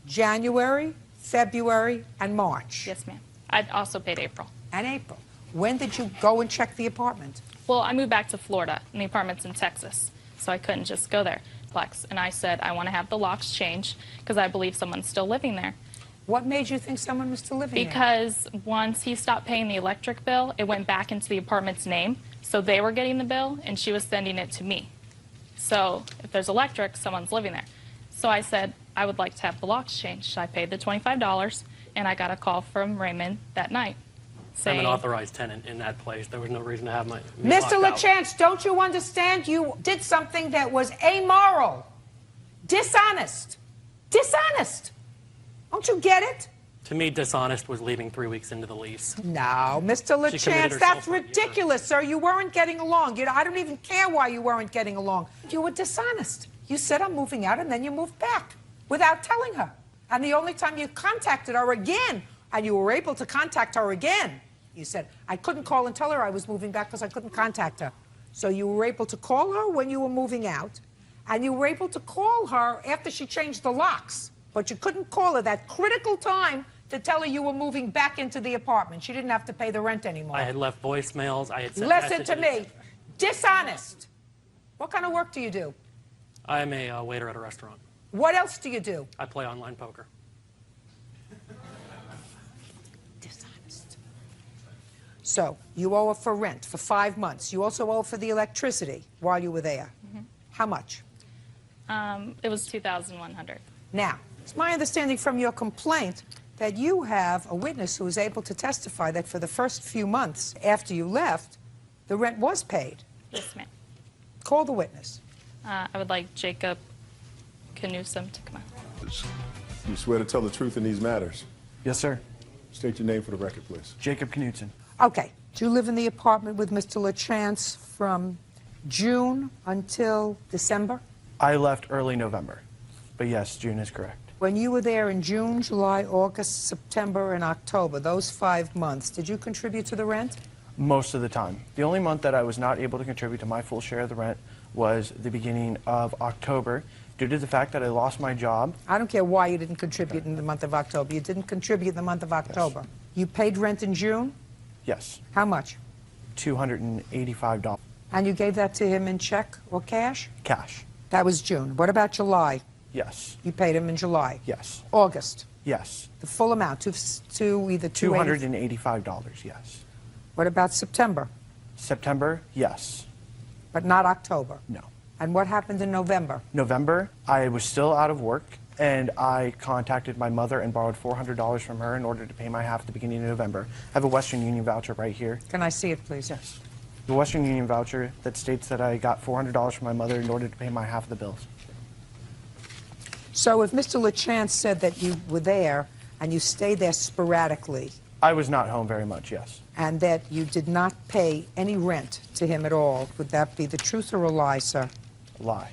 B: January, February, and March.
L: Yes, ma'am. I also paid April.
B: And April. When did you go and check the apartment?
L: Well, I moved back to Florida, and the apartment's in Texas, so I couldn't just go there. And I said, I want to have the locks changed because I believe someone's still living there.
B: What made you think someone was still living there?
L: Because once he stopped paying the electric bill, it went back into the apartment's name. So they were getting the bill, and she was sending it to me. So if there's electric, someone's living there. So I said, I would like to have the locks changed. I paid the $25, and I got a call from Raymond that night saying...
K: I'm an authorized tenant in that place. There was no reason to have me
B: Mr.
K: locked out.
B: LaChance, don't you understand? You did something that was amoral, dishonest. Dishonest. Don't you get it?
K: To me, dishonest was leaving 3 weeks into the lease.
B: No, Mr.
K: She committed
B: LaChance,
K: herself
B: that's
K: for a year.
B: ridiculous, sir. You weren't getting along. I don't even care why you weren't getting along. You were dishonest. You said, I'm moving out, and then you moved back without telling her. And the only time you contacted her again, and you were able to contact her again, you said, I couldn't call and tell her I was moving back because I couldn't contact her. So you were able to call her when you were moving out, and you were able to call her after she changed the locks. But you couldn't call her that critical time to tell her you were moving back into the apartment. She didn't have to pay the rent anymore.
K: I had left voicemails. I had sent
B: Listen to
K: messages.
B: me. Dishonest. What kind of work do you do?
K: I'm a waiter at a restaurant.
B: What else do you do?
K: I play online poker.
B: Dishonest. So you owe her for rent for 5 months. You also owe for the electricity while you were there. How much?
L: It was $2,100.
B: Now, it's my understanding from your complaint that you have a witness who was able to testify that for the first few months after you left, the rent was paid.
L: Yes, ma'am.
B: Call the witness.
L: I would like Jacob Knudsen to come out.
G: You swear to tell the truth in these matters?
M: Yes, sir.
G: State your name for the record, please.
M: Jacob Knudsen.
B: Okay. Do you live in the apartment with Mr. LaChance from June until December?
M: I left early November, but yes, June is correct.
B: When you were there in June, July, August, September, and October, those 5 months, did you contribute to the rent?
M: Most of the time. The only month that I was not able to contribute to my full share of the rent was the beginning of October, due to the fact that I lost my job.
B: I don't care why you didn't contribute in the month of October. You didn't contribute in the month of October. Yes. You paid rent in June?
M: Yes.
B: How much?
M: $285.
B: And you gave that to him in check or cash?
M: Cash.
B: That was June. What about July?
M: Yes.
B: You paid him in July?
M: Yes.
B: August?
M: Yes.
B: The full amount, to either
M: $285, yes.
B: What about September?
M: September, yes.
B: But not October?
M: No.
B: And what happened in November?
M: November, I was still out of work, and I contacted my mother and borrowed $400 from her in order to pay my half at the beginning of November. I have a Western Union voucher right here.
B: Can I see it, please?
M: Yes. The Western Union voucher that states that I got $400 from my mother in order to pay my half of the bills.
B: So if Mr. LaChance said that you were there and you stayed there sporadically,
M: I was not home very much, yes.
B: And that you did not pay any rent to him at all, would that be the truth or a lie, sir?
M: A lie.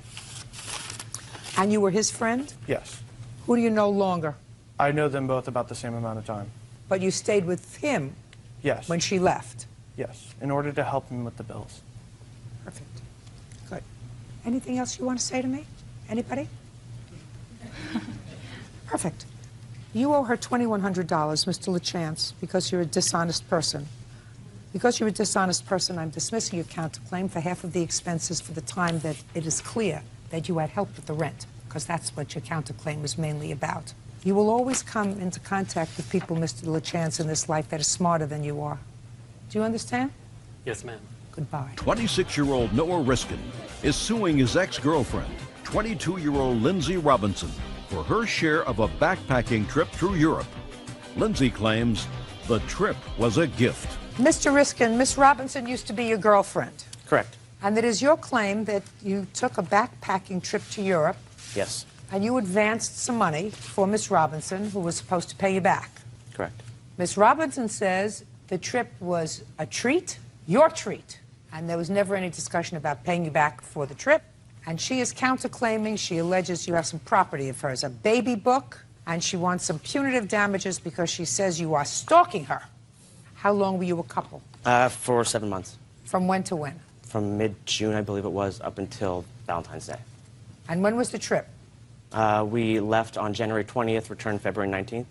B: And you were his friend?
M: Yes.
B: Who do you know longer?
M: I know them both about the same amount of time.
B: But you stayed with him?
M: Yes.
B: When she left?
M: Yes, in order to help him with the bills.
B: Perfect. Good. Anything else you want to say to me? Anybody? Perfect. You owe her $2,100, Mr. LaChance, because you're a dishonest person. Because you're a dishonest person, I'm dismissing your counterclaim for half of the expenses for the time that it is clear that you had help with the rent, because that's what your counterclaim is mainly about. You will always come into contact with people, Mr. LaChance, in this life that are smarter than you are. Do you understand?
K: Yes, ma'am.
B: Goodbye.
A: 26-year-old Noah Riskin is suing his ex-girlfriend, 22-year-old Lindsay Robinson, for her share of a backpacking trip through Europe. Lindsay claims the trip was a gift.
B: Mr. Riskin, Miss Robinson used to be your girlfriend.
N: Correct.
B: And it is your claim that you took a backpacking trip to Europe.
N: Yes.
B: And you advanced some money for Miss Robinson, who was supposed to pay you back.
N: Correct.
B: Miss Robinson says the trip was a treat, your treat, and there was never any discussion about paying you back for the trip. And she is counterclaiming. She alleges you have some property of hers, a baby book, and she wants some punitive damages because she says you are stalking her. How long were you a couple?
N: For 7 months.
B: From when to when?
N: From mid-June, I believe it was, up until Valentine's Day.
B: And when was the trip?
N: We left on January 20th, returned February 19th.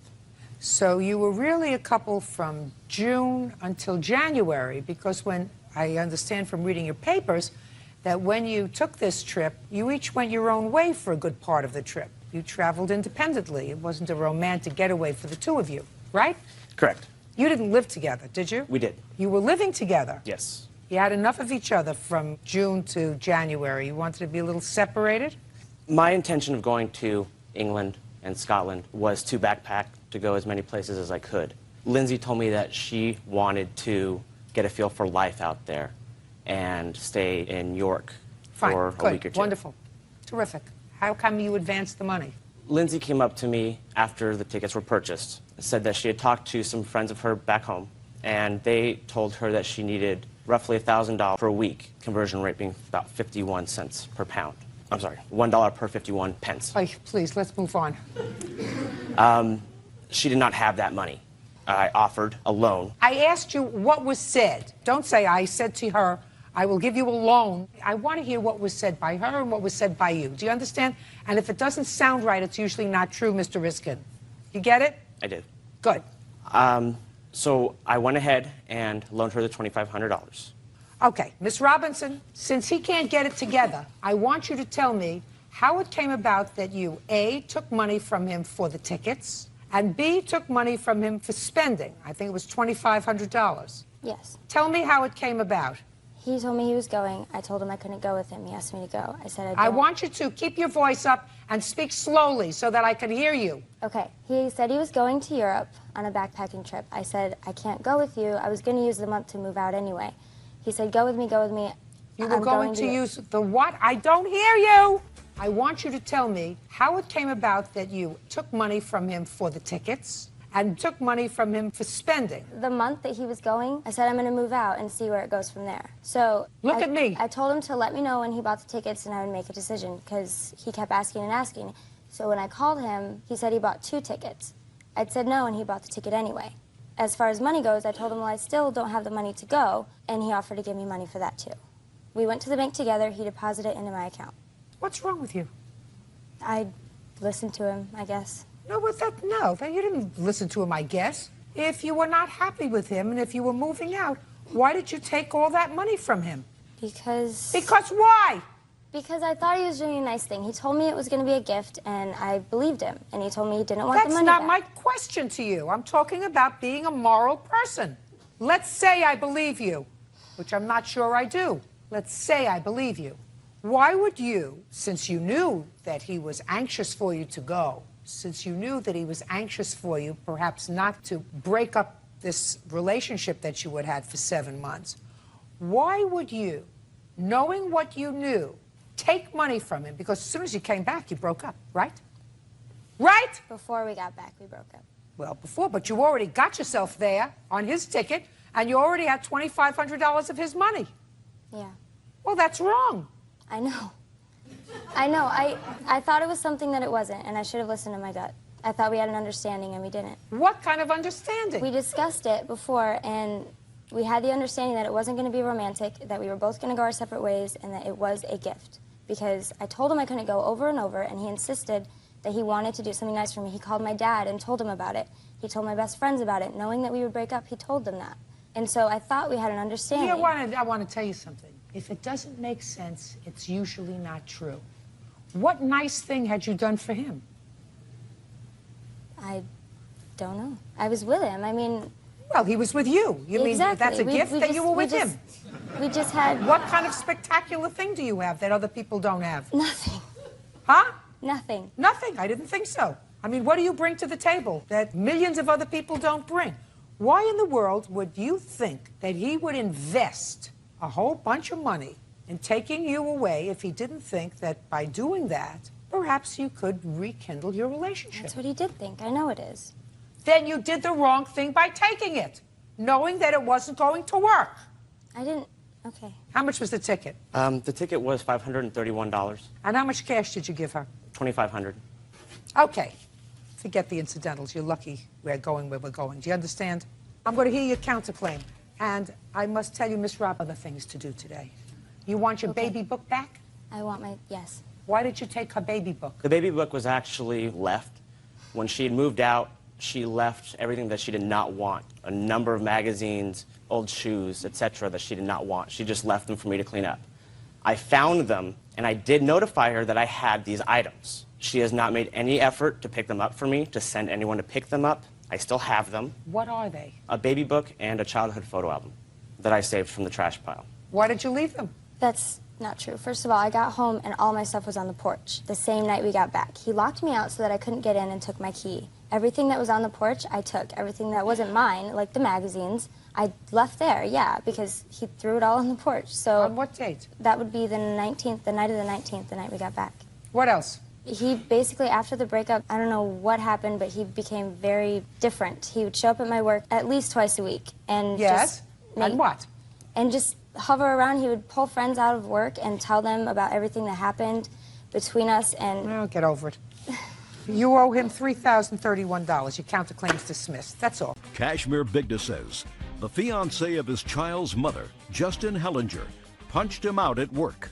B: So you were really a couple from June until January, because when I understand from reading your papers that when you took this trip, you each went your own way for a good part of the trip. You traveled independently. It wasn't a romantic getaway for the two of you, right?
N: Correct.
B: You didn't live together, did you?
N: We did.
B: You were living together.
N: Yes.
B: You had enough of each other from June to January. You wanted to be a little separated?
N: My intention of going to England and Scotland was to backpack, to go as many places as I could. Lindsay told me that she wanted to get a feel for life out there and stay in York for a week or two.
B: Wonderful. Terrific. How come you advanced the money?
N: Lindsay came up to me after the tickets were purchased, said that she had talked to some friends of her back home, and they told her that she needed roughly $1,000 per week, conversion rate being about 51 cents per pound. I'm sorry, $1 per 51 pence.
B: Oh, please, let's move on.
N: She did not have that money. I offered a loan.
B: I asked you what was said. Don't say I said to her, I will give you a loan. I want to hear what was said by her and what was said by you. Do you understand? And if it doesn't sound right, it's usually not true, Mr. Riskin. You get it?
N: I did.
B: Good.
N: So I went ahead and loaned her the $2,500.
B: Okay, Miss Robinson, since he can't get it together, I want you to tell me how it came about that you, A, took money from him for the tickets, and B, took money from him for spending. I think it was $2,500.
H: Yes.
B: Tell me how it came about.
H: He told me he was going. I told him I couldn't go with him. He asked me to go. I said
B: I want you to keep your voice up and speak slowly so that I can hear you.
H: Okay. He said he was going to Europe on a backpacking trip. I said, I can't go with you. I was going to use the month to move out anyway. He said, go with me, go with me.
B: You were going to use the what? I don't hear you. I want you to tell me how it came about that you took money from him for the tickets and took money from him for spending.
H: The month that he was going, I said I'm going to move out and see where it goes from there. So
B: look at me.
H: I told him to let me know when he bought the tickets and I would make a decision because he kept asking and asking. So when I called him, he said he bought 2 tickets. I'd said no, and he bought the ticket anyway. As far as money goes, I told him, well, I still don't have the money to go, and he offered to give me money for that too. We went to the bank together. He deposited it into my account.
B: What's wrong with you?
H: I listened to him, I guess.
B: No, you didn't listen to him, I guess. If you were not happy with him and if you were moving out, why did you take all that money from him?
H: Because...
B: Because why?
H: Because I thought he was doing a nice thing. He told me it was going to be a gift, and I believed him. And he told me he didn't want the money back.
B: That's not my question to you. I'm talking about being a moral person. Let's say I believe you, which I'm not sure I do. Let's say I believe you. Why would you, since you knew that he was anxious for you to go, since you knew that he was anxious for you perhaps not to break up this relationship that you had had for 7 months, why would you, knowing what you knew, take money from him? Because as soon as you came back, you broke up, right? Right?
H: Before we got back, we broke up.
B: Well, before, but you already got yourself there on his ticket, and you already had $2,500 of his money.
H: Yeah.
B: Well, that's wrong.
H: I know. I know. I thought it was something that it wasn't, and I should have listened to my gut. I thought we had an understanding, and we didn't.
B: What kind of understanding?
H: We discussed it before, and we had the understanding that it wasn't going to be romantic, that we were both going to go our separate ways, and that it was a gift. Because I told him I couldn't go over and over, and he insisted that he wanted to do something nice for me. He called my dad and told him about it. He told my best friends about it. Knowing that we would break up, he told them that. And so I thought we had an understanding.
B: I want to tell you something. If it doesn't make sense, it's usually not true. What nice thing had you done for him?
H: I don't know. I was with him. I mean...
B: Well, he was with you. You mean that's a gift that you were with him?
H: We just had...
B: What kind of spectacular thing do you have that other people don't have?
H: Nothing.
B: Huh?
H: Nothing.
B: Nothing. I didn't think so. I mean, what do you bring to the table that millions of other people don't bring? Why in the world would you think that he would invest a whole bunch of money in taking you away if he didn't think that by doing that, perhaps you could rekindle your relationship?
H: That's what he did think. I know it is.
B: Then you did the wrong thing by taking it, knowing that it wasn't going to work.
H: I didn't Okay.
B: How much was the ticket?
N: The ticket was $531.
B: And how much cash did you give her?
N: $2,500.
B: Okay. Forget the incidentals. You're lucky we're going where we're going. Do you understand? I'm going to hear your counterclaim. And I must tell you, Miss Robb, other things to do today. You want your baby book back?
H: I want my, yes.
B: Why did you take her baby book?
N: The baby book was actually left. When she had moved out, she left everything that she did not want. A number of magazines, old shoes, etc. that she did not want. She just left them for me to clean up. I found them, and I did notify her that I had these items. She has not made any effort to pick them up for me, to send anyone to pick them up. I still have them.
B: What are they?
N: A baby book and a childhood photo album that I saved from the trash pile.
B: Why did you leave them?
H: That's not true. First of all, I got home and all my stuff was on the porch the same night we got back. He locked me out so that I couldn't get in and took my key. Everything that was on the porch, I took. Everything that wasn't mine, like the magazines, I left there, yeah, because he threw it all on the porch. So
B: on what date?
H: That would be the 19th, the night of the 19th, the night we got back.
B: What else?
H: He basically, after the breakup, I don't know what happened, but he became very different. He would show up at my work at least twice a week. And
B: yes? And what?
H: And just hover around. He would pull friends out of work and tell them about everything that happened between us. And
B: I'll get over it. You owe him $3,031. Your counterclaim's dismissed. That's all.
A: Kashmir Bigda says the fiancé of his child's mother, Justin Hellinger, punched him out at work.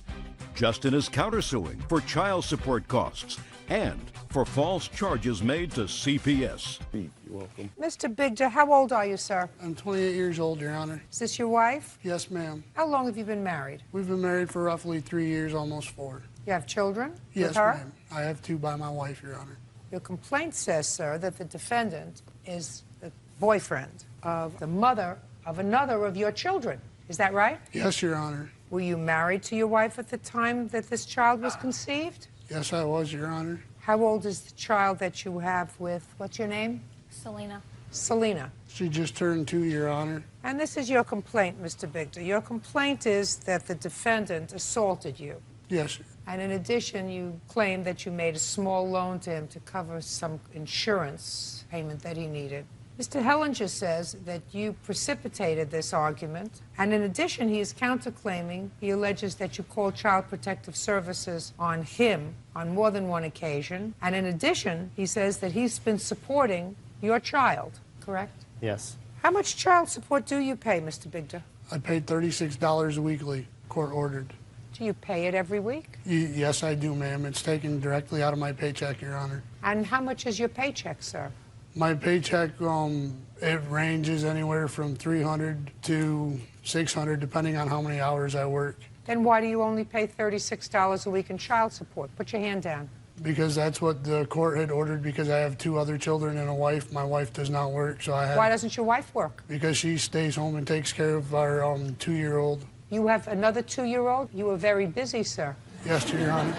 A: Justin is countersuing for child support costs and for false charges made to CPS.
G: You're welcome.
B: Mr. Bigda, how old are you, sir?
O: I'm 28 years old, Your Honor.
B: Is this your wife?
O: Yes, ma'am.
B: How long have you been married?
O: We've been married for roughly 3 years, almost 4.
B: You have children
O: Yes,
B: with her?
O: ma'am. I have 2 by my wife, Your Honor.
B: Your complaint says, sir, that the defendant is the boyfriend of the mother of another of your children. Is that right?
O: Yes, Your Honor.
B: Were you married to your wife at the time that this child was conceived?
O: Yes, I was, Your Honor.
B: How old is the child that you have with, what's your name?
L: Selena.
B: Selena.
O: She just turned 2, Your Honor.
B: And this is your complaint, Mr. Bigda. Your complaint is that the defendant assaulted you.
O: Yes, sir.
B: And in addition, you claim that you made a small loan to him to cover some insurance payment that he needed. Mr. Hellinger says that you precipitated this argument, and in addition, he is counterclaiming. He alleges that you called Child Protective Services on him on more than one occasion, and in addition, he says that he's been supporting your child, correct?
M: Yes.
B: How much child support do you pay, Mr. Bigda?
O: I paid $36 weekly, court ordered.
B: Do you pay it every week?
O: Yes, I do, ma'am. It's taken directly out of my paycheck, Your Honor.
B: And how much is your paycheck, sir?
O: My paycheck, it ranges anywhere from $300 to $600, depending on how many hours I work.
B: Then why do you only pay $36 a week in child support? Put your hand down.
O: Because that's what the court had ordered, because I have 2 other children and a wife. My wife does not work, so I have...
B: Why doesn't your wife work?
O: Because she stays home and takes care of our 2-year-old.
B: You have another 2-year-old? You are very busy, sir.
O: Yes, Your Honor.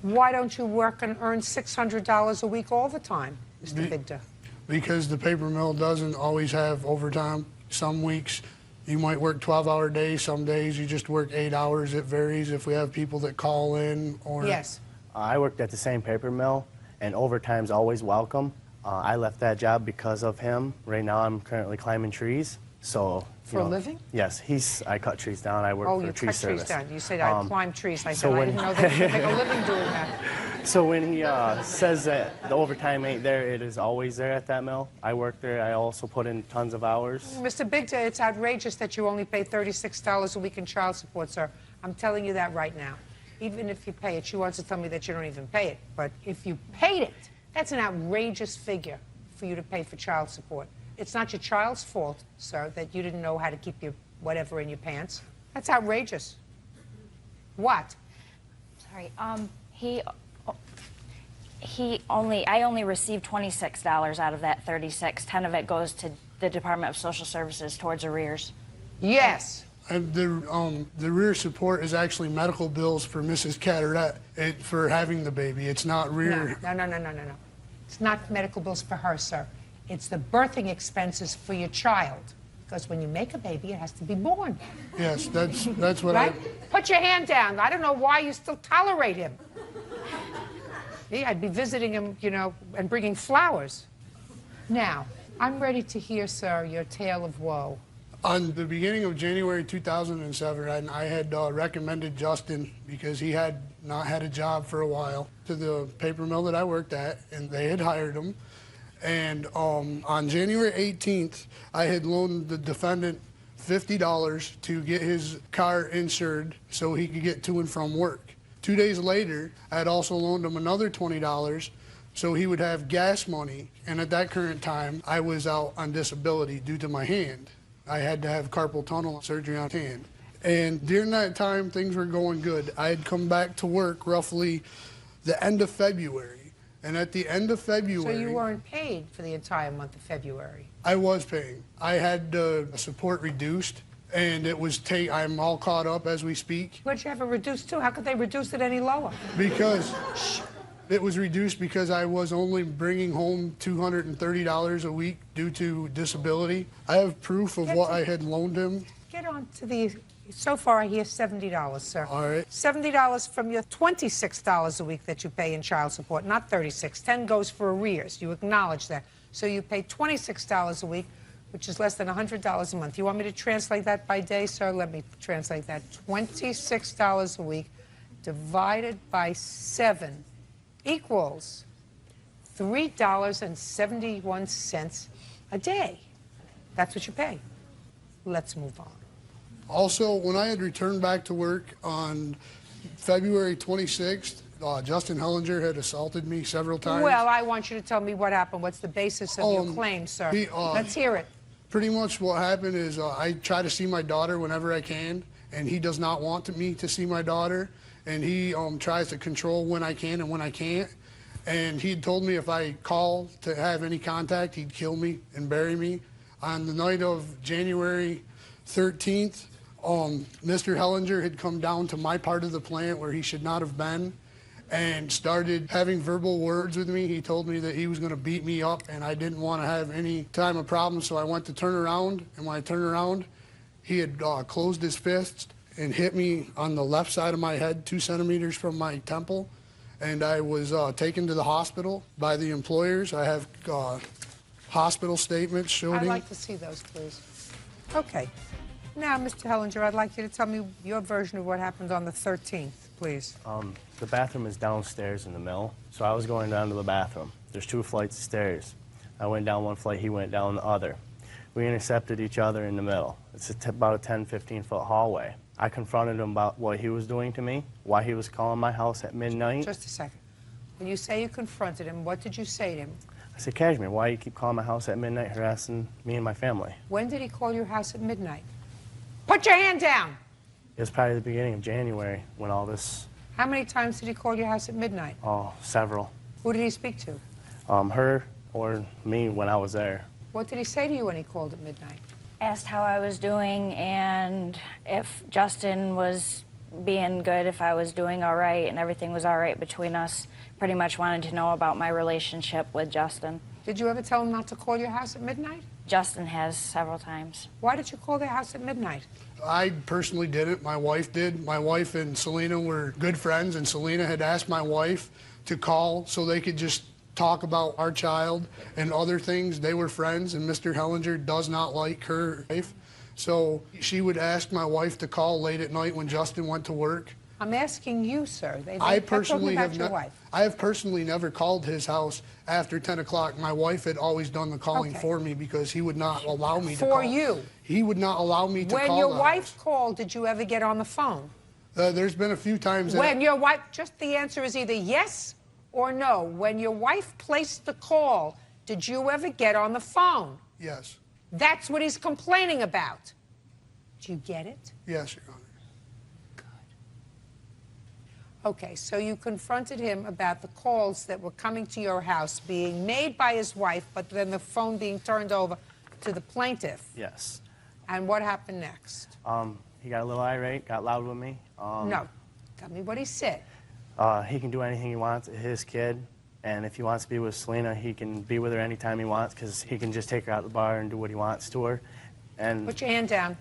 B: Why don't you work and earn $600 a week all the time, Mr. Bigda?
O: Because the paper mill doesn't always have overtime. Some weeks you might work 12-hour days. Some days you just work 8 hours. It varies if we have people that call in or...
B: Yes.
M: I worked at the same paper mill, and overtime's always welcome. I left that job because of him. Right now I'm currently climbing trees. So,
B: For a living?
M: Yes, I cut trees down. I work for tree service.
B: Oh, you cut trees down. You said I climb trees. I
M: so
B: said I didn't know that you could make a living doing that.
M: So when he says that the overtime ain't there, it is always there at that mill. I work there. I also put in tons of hours.
B: Mr. Bigda, it's outrageous that you only pay $36 a week in child support, sir. I'm telling you that right now. Even if you pay it, she wants to tell me that you don't even pay it. But if you paid it, that's an outrageous figure for you to pay for child support. It's not your child's fault, sir, that you didn't know how to keep your whatever in your pants. That's outrageous. What?
P: Sorry. I only received $26 out of that 36. 10 of it goes to the Department of Social Services towards arrears.
B: Yes.
O: And the rear support is actually medical bills for Mrs. Catterette for having the baby. It's not rear.
B: No. It's not medical bills for her, sir. It's the birthing expenses for your child. Because when you make a baby, it has to be born.
O: Yes, that's what
B: right? Put your hand down. I don't know why you still tolerate him. Yeah, I'd be visiting him, and bringing flowers. Now, I'm ready to hear, sir, your tale of woe.
O: On the beginning of January 2007, I had recommended Justin because he had not had a job for a while to the paper mill that I worked at, and they had hired him. And on January 18th, I had loaned the defendant $50 to get his car insured so he could get to and from work. 2 days later, I had also loaned him another $20 so he would have gas money. And at that current time, I was out on disability due to my hand. I had to have carpal tunnel surgery on hand. And during that time, things were going good. I had come back to work roughly the end of February. And at the end of February...
B: So you weren't paid for the entire month of February?
O: I was paying. I had support reduced, and it was I'm all caught up as we speak.
B: What'd you have it reduced to? How could they reduce it any lower?
O: Because it was reduced because I was only bringing home $230 a week due to disability. I have proof of what I had loaned him.
B: Get on to the... So far, I hear $70, sir.
O: All right.
B: $70 from your $26 a week that you pay in child support, not $36. $10 goes for arrears. You acknowledge that. So you pay $26 a week, which is less than $100 a month. You want me to translate that by day, sir? Let me translate that. $26 a week divided by 7 equals $3.71 a day. That's what you pay. Let's move on.
O: Also, when I had returned back to work on February 26th, Justin Hellinger had assaulted me several times.
B: Well, I want you to tell me what happened. What's the basis of your claim, sir? Let's hear it.
O: Pretty much what happened is I try to see my daughter whenever I can, and he does not want me to see my daughter, and he tries to control when I can and when I can't. And he had told me if I call to have any contact, he'd kill me and bury me. On the night of January 13th, Mr. Hellinger had come down to my part of the plant where he should not have been and started having verbal words with me. He told me that he was going to beat me up, and I didn't want to have any time of problems, so I went to turn around, and when I turned around, he had closed his fist and hit me on the left side of my head, 2 centimeters from my temple, and I was taken to the hospital by the employers. I have hospital statements showing...
B: I'd like to see those, please. Okay. Now, Mr. Hellinger, I'd like you to tell me your version of what happened on the 13th, please.
Q: The bathroom is downstairs in the mill, so I was going down to the bathroom. There's 2 flights of stairs. I went down one flight, he went down the other. We intercepted each other in the middle. It's about a 10, 15-foot hallway. I confronted him about what he was doing to me, why he was calling my house at midnight.
B: Just a second. When you say you confronted him, what did you say to him?
Q: I said, Cashmere, why do you keep calling my house at midnight, harassing me and my family?
B: When did he call your house at midnight? Put your hand down!
Q: It was probably the beginning of January when all this...
B: How many times did he call your house at midnight?
Q: Oh, several.
B: Who did he speak to?
Q: Her or me when I was there.
B: What did he say to you when he called at midnight?
P: Asked how I was doing and if Justin was being good, if I was doing all right and everything was all right between us. Pretty much wanted to know about my relationship with Justin.
B: Did you ever tell him not to call your house at midnight?
P: Justin has several times.
B: Why did you call their house at midnight?
O: I personally didn't. My wife did. My wife and Selena were good friends, and Selena had asked my wife to call so they could just talk about our child and other things. They were friends, and Mr. Hellinger does not like her wife. So she would ask my wife to call late at night when Justin went to work.
B: I'm asking you, sir.
O: I personally have never called his house after 10 o'clock. My wife had always done the calling for me because he would not allow me to call.
B: For you?
O: He would not allow me to call.
B: When your wife called, did you ever get on the phone?
O: There's been a few times that...
B: When your wife, just the answer is either yes or no. When your wife placed the call, did you ever get on the phone?
O: Yes.
B: That's what he's complaining about. Do you get it?
O: Yes, Your Honor.
B: Okay, so you confronted him about the calls that were coming to your house being made by his wife, but then the phone being turned over to the plaintiff.
Q: Yes.
B: And what happened next?
Q: He got a little irate, got loud with me.
B: No. Tell me what he said.
Q: He can do anything he wants. It's his kid. And if he wants to be with Selena, he can be with her anytime he wants because he can just take her out to the bar and do what he wants to her. And
B: put your hand down.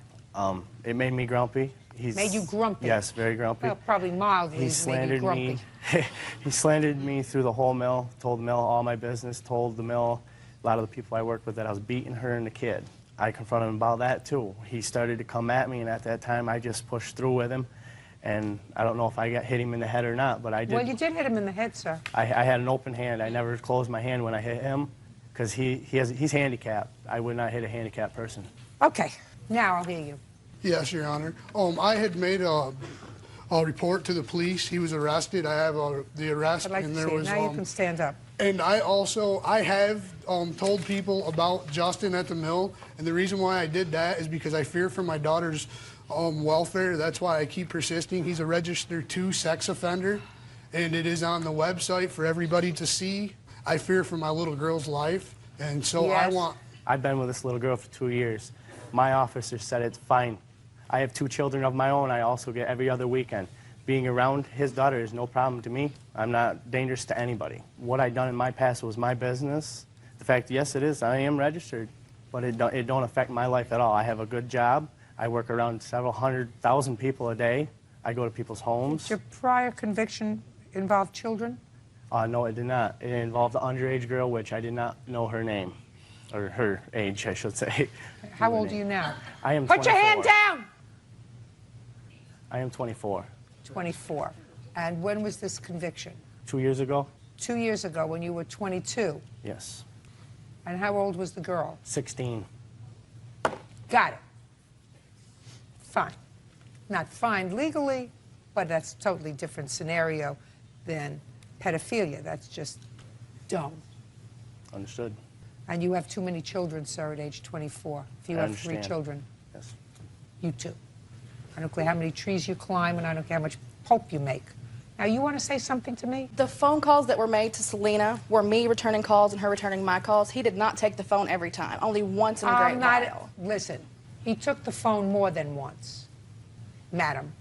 Q: It made me grumpy.
B: Made you grumpy?
Q: Yes, very grumpy.
B: Well, probably mildly.
Q: He slandered me. He slandered me through the whole mill, told the mill all my business, told the mill, a lot of the people I worked with, that I was beating her and the kid. I confronted him about that too. He started to come at me, and at that time I just pushed through with him. And I don't know if I hit him in the head or not, but I did.
B: Well, you did hit him in the head, sir.
Q: I had an open hand. I never closed my hand when I hit him because he's handicapped. I would not hit a handicapped person.
B: Okay, now I'll hear you.
O: Yes, Your Honor. I had made a report to the police. He was arrested. I have the arrest,
B: I'd like
O: and
B: to
O: there
B: see it.
O: was.
B: Now you can stand up.
O: And I have told people about Justin at the mill, and the reason why I did that is because I fear for my daughter's welfare. That's why I keep persisting. He's a registered 2 sex offender, and it is on the website for everybody to see. I fear for my little girl's life, and so
B: Yes.
Q: I've been with this little girl for 2 years. My officer said it's fine. I have 2 children of my own. I also get every other weekend. Being around his daughter is no problem to me. I'm not dangerous to anybody. What I've done in my past was my business. The fact, yes, it is. I am registered, but it don't affect my life at all. I have a good job. I work around several 100,000 people a day. I go to people's homes.
B: Did your prior conviction involve children?
Q: No, it did not. It involved an underage girl, which I did not know her name, or her age, I should say.
B: How old are you now?
Q: I am
B: Put
Q: 24.
B: your hand down!
Q: I am 24.
B: 24. And when was this conviction?
Q: 2 years ago?
B: 2 years ago when you were 22.
Q: Yes.
B: And how old was the girl?
Q: 16.
B: Got it. Fine. Not fine legally, but that's a totally different scenario than pedophilia. That's just dumb.
Q: Understood.
B: And you have too many children, sir, at age 24. If you
Q: I
B: have
Q: understand.
B: 3 children.
Q: Yes.
B: You too. I don't care how many trees you climb, and I don't care how much pulp you make. Now, you want to say something to me?
R: The phone calls that were made to Selena were me returning calls and her returning my calls. He did not take the phone every time, only once in a great while.
B: Listen, he took the phone more than once. Madam,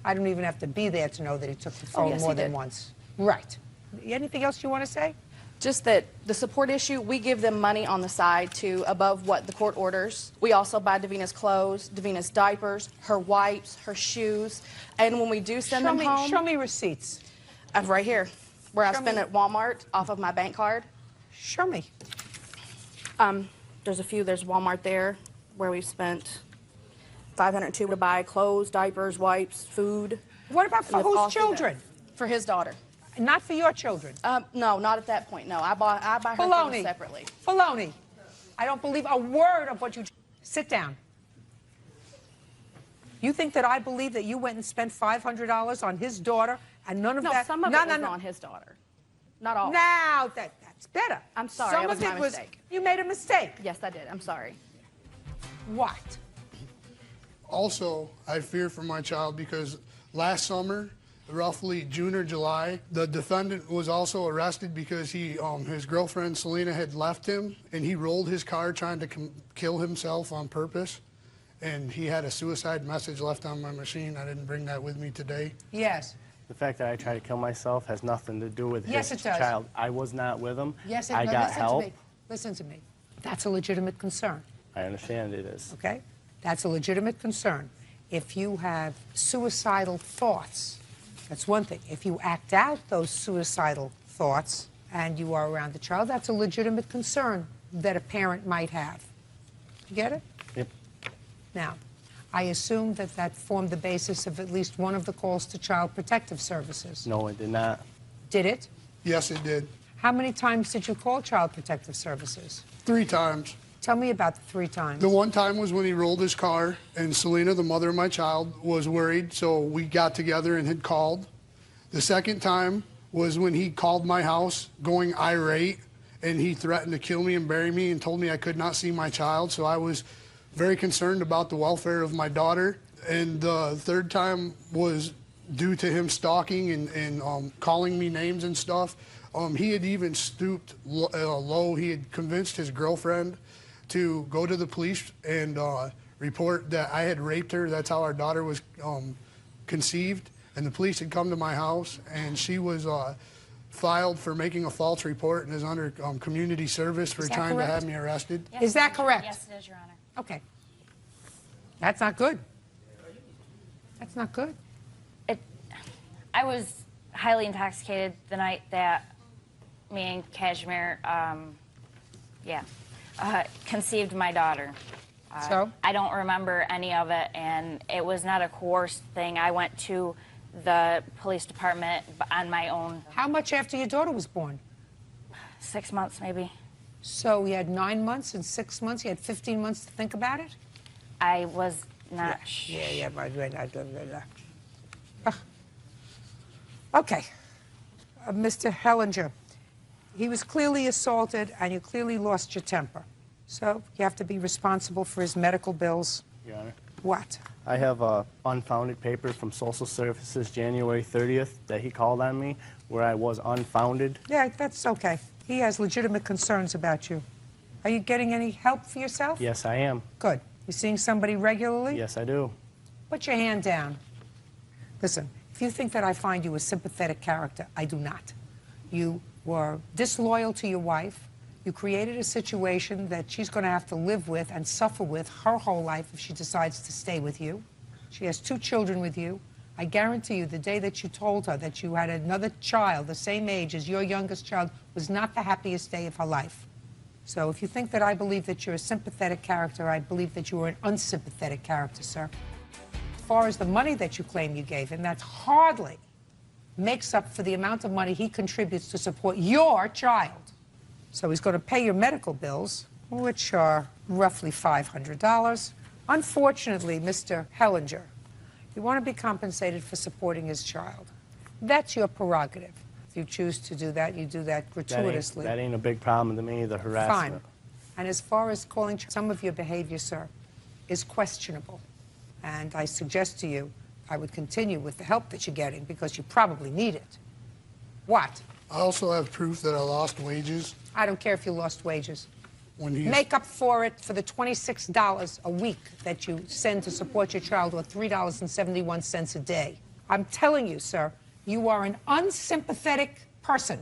B: I don't even have to be there to know that he took the phone
R: yes,
B: more
R: he
B: than
R: did.
B: once. Right. Anything else you want to say?
R: Just that the support issue, we give them money on the side to above what the court orders. We also buy Davina's clothes, Davina's diapers, her wipes, her shoes. And when we do send them home...
B: Show me receipts.
R: Right here, where I
B: Show
R: spend
B: me.
R: at Walmart off of my bank card.
B: Show me.
R: There's a few. There's Walmart there, where we've spent $502 to buy clothes, diapers, wipes, food.
B: What about for
R: And all
B: whose
R: through that.
B: children?
R: For his daughter.
B: Not for your children?
R: No, not at that point, no. I buy her
B: Baloney.
R: things separately.
B: Baloney. I don't believe a word of what you... Sit down. You think that I believe that you went and spent $500 on his daughter and none of
R: No,
B: that...
R: some of it was on his daughter. Not all.
B: Now, that's better.
R: I'm sorry,
B: Some
R: it was
B: of
R: my
B: it was...
R: mistake.
B: You made a mistake.
R: Yes, I did. I'm sorry.
B: What?
O: Also, I fear for my child because last summer, roughly June or July, the defendant was also arrested because his girlfriend Selena had left him, and he rolled his car trying to kill himself on purpose. And he had a suicide message left on my machine. I didn't bring that with me today.
B: Yes.
Q: The fact that I tried to kill myself has nothing to do with
B: Yes,
Q: his
B: it does.
Q: child. I was not with him.
B: Yes,
Q: I got help.
B: Listen to me. That's a legitimate concern.
Q: I understand it is.
B: Okay? That's a legitimate concern. If you have suicidal thoughts, that's one thing. If you act out those suicidal thoughts and you are around the child, that's a legitimate concern that a parent might have. You get it?
Q: Yep.
B: Now, I assume that that formed the basis of at least one of the calls to Child Protective Services.
Q: No, it did not.
B: Did it?
O: Yes, it did.
B: How many times did you call Child Protective Services?
O: 3 times.
B: Tell me about the 3 times.
O: The one time was when he rolled his car, and Selena, the mother of my child, was worried, so we got together and had called. The second time was when he called my house going irate, and he threatened to kill me and bury me and told me I could not see my child, so I was very concerned about the welfare of my daughter. And the third time was due to him stalking and calling me names and stuff. He had even stooped low. He had convinced his girlfriend to go to the police and report that I had raped her. That's how our daughter was conceived. And the police had come to my house, and she was filed for making a false report and is under community service for trying to have me arrested.
P: Yes,
B: Is that correct?
P: Yes, it is, Your Honor.
B: Okay. That's not good. That's not good.
P: I was highly intoxicated the night that me and Kashmir, conceived my daughter. I don't remember any of it, and it was not a coerced thing. I went to the police department on my own.
B: How much after your daughter was born?
P: 6 months, maybe.
B: So you had 9 months and 6 months? You had 15 months to think about it?
P: I was not
B: Okay. Mr. Hellinger, he was clearly assaulted, and you clearly lost your temper. So you have to be responsible for his medical bills.
Q: Your Honor.
B: What?
Q: I have a unfounded paper from Social Services January 30th that he called on me where I was unfounded.
B: Yeah, that's okay. He has legitimate concerns about you. Are you getting any help for yourself?
Q: Yes, I am.
B: Good. You seeing somebody regularly?
Q: Yes, I do.
B: Put your hand down. Listen, if you think that I find you a sympathetic character, I do not. You were disloyal to your wife. You created a situation that she's going to have to live with and suffer with her whole life if she decides to stay with you. She has 2 children with you. I guarantee you the day that you told her that you had another child the same age as your youngest child was not the happiest day of her life. So if you think that I believe that you're a sympathetic character, I believe that you are an unsympathetic character, sir. As far as the money that you claim you gave him, that hardly makes up for the amount of money he contributes to support your child. So he's going to pay your medical bills, which are roughly $500. Unfortunately, Mr. Hellinger, you want to be compensated for supporting his child. That's your prerogative. If you choose to do that, you do that gratuitously.
Q: That ain't a big problem to me, the harassment.
B: Fine. And as far as calling, some of your behavior, sir, is questionable. And I suggest to you, I would continue with the help that you're getting because you probably need it. What?
O: I also have proof that I lost wages.
B: I don't care if you lost wages.
O: When he
B: Make up for it for the $26 a week that you send to support your child, or $3.71 a day. I'm telling you, sir, you are an unsympathetic person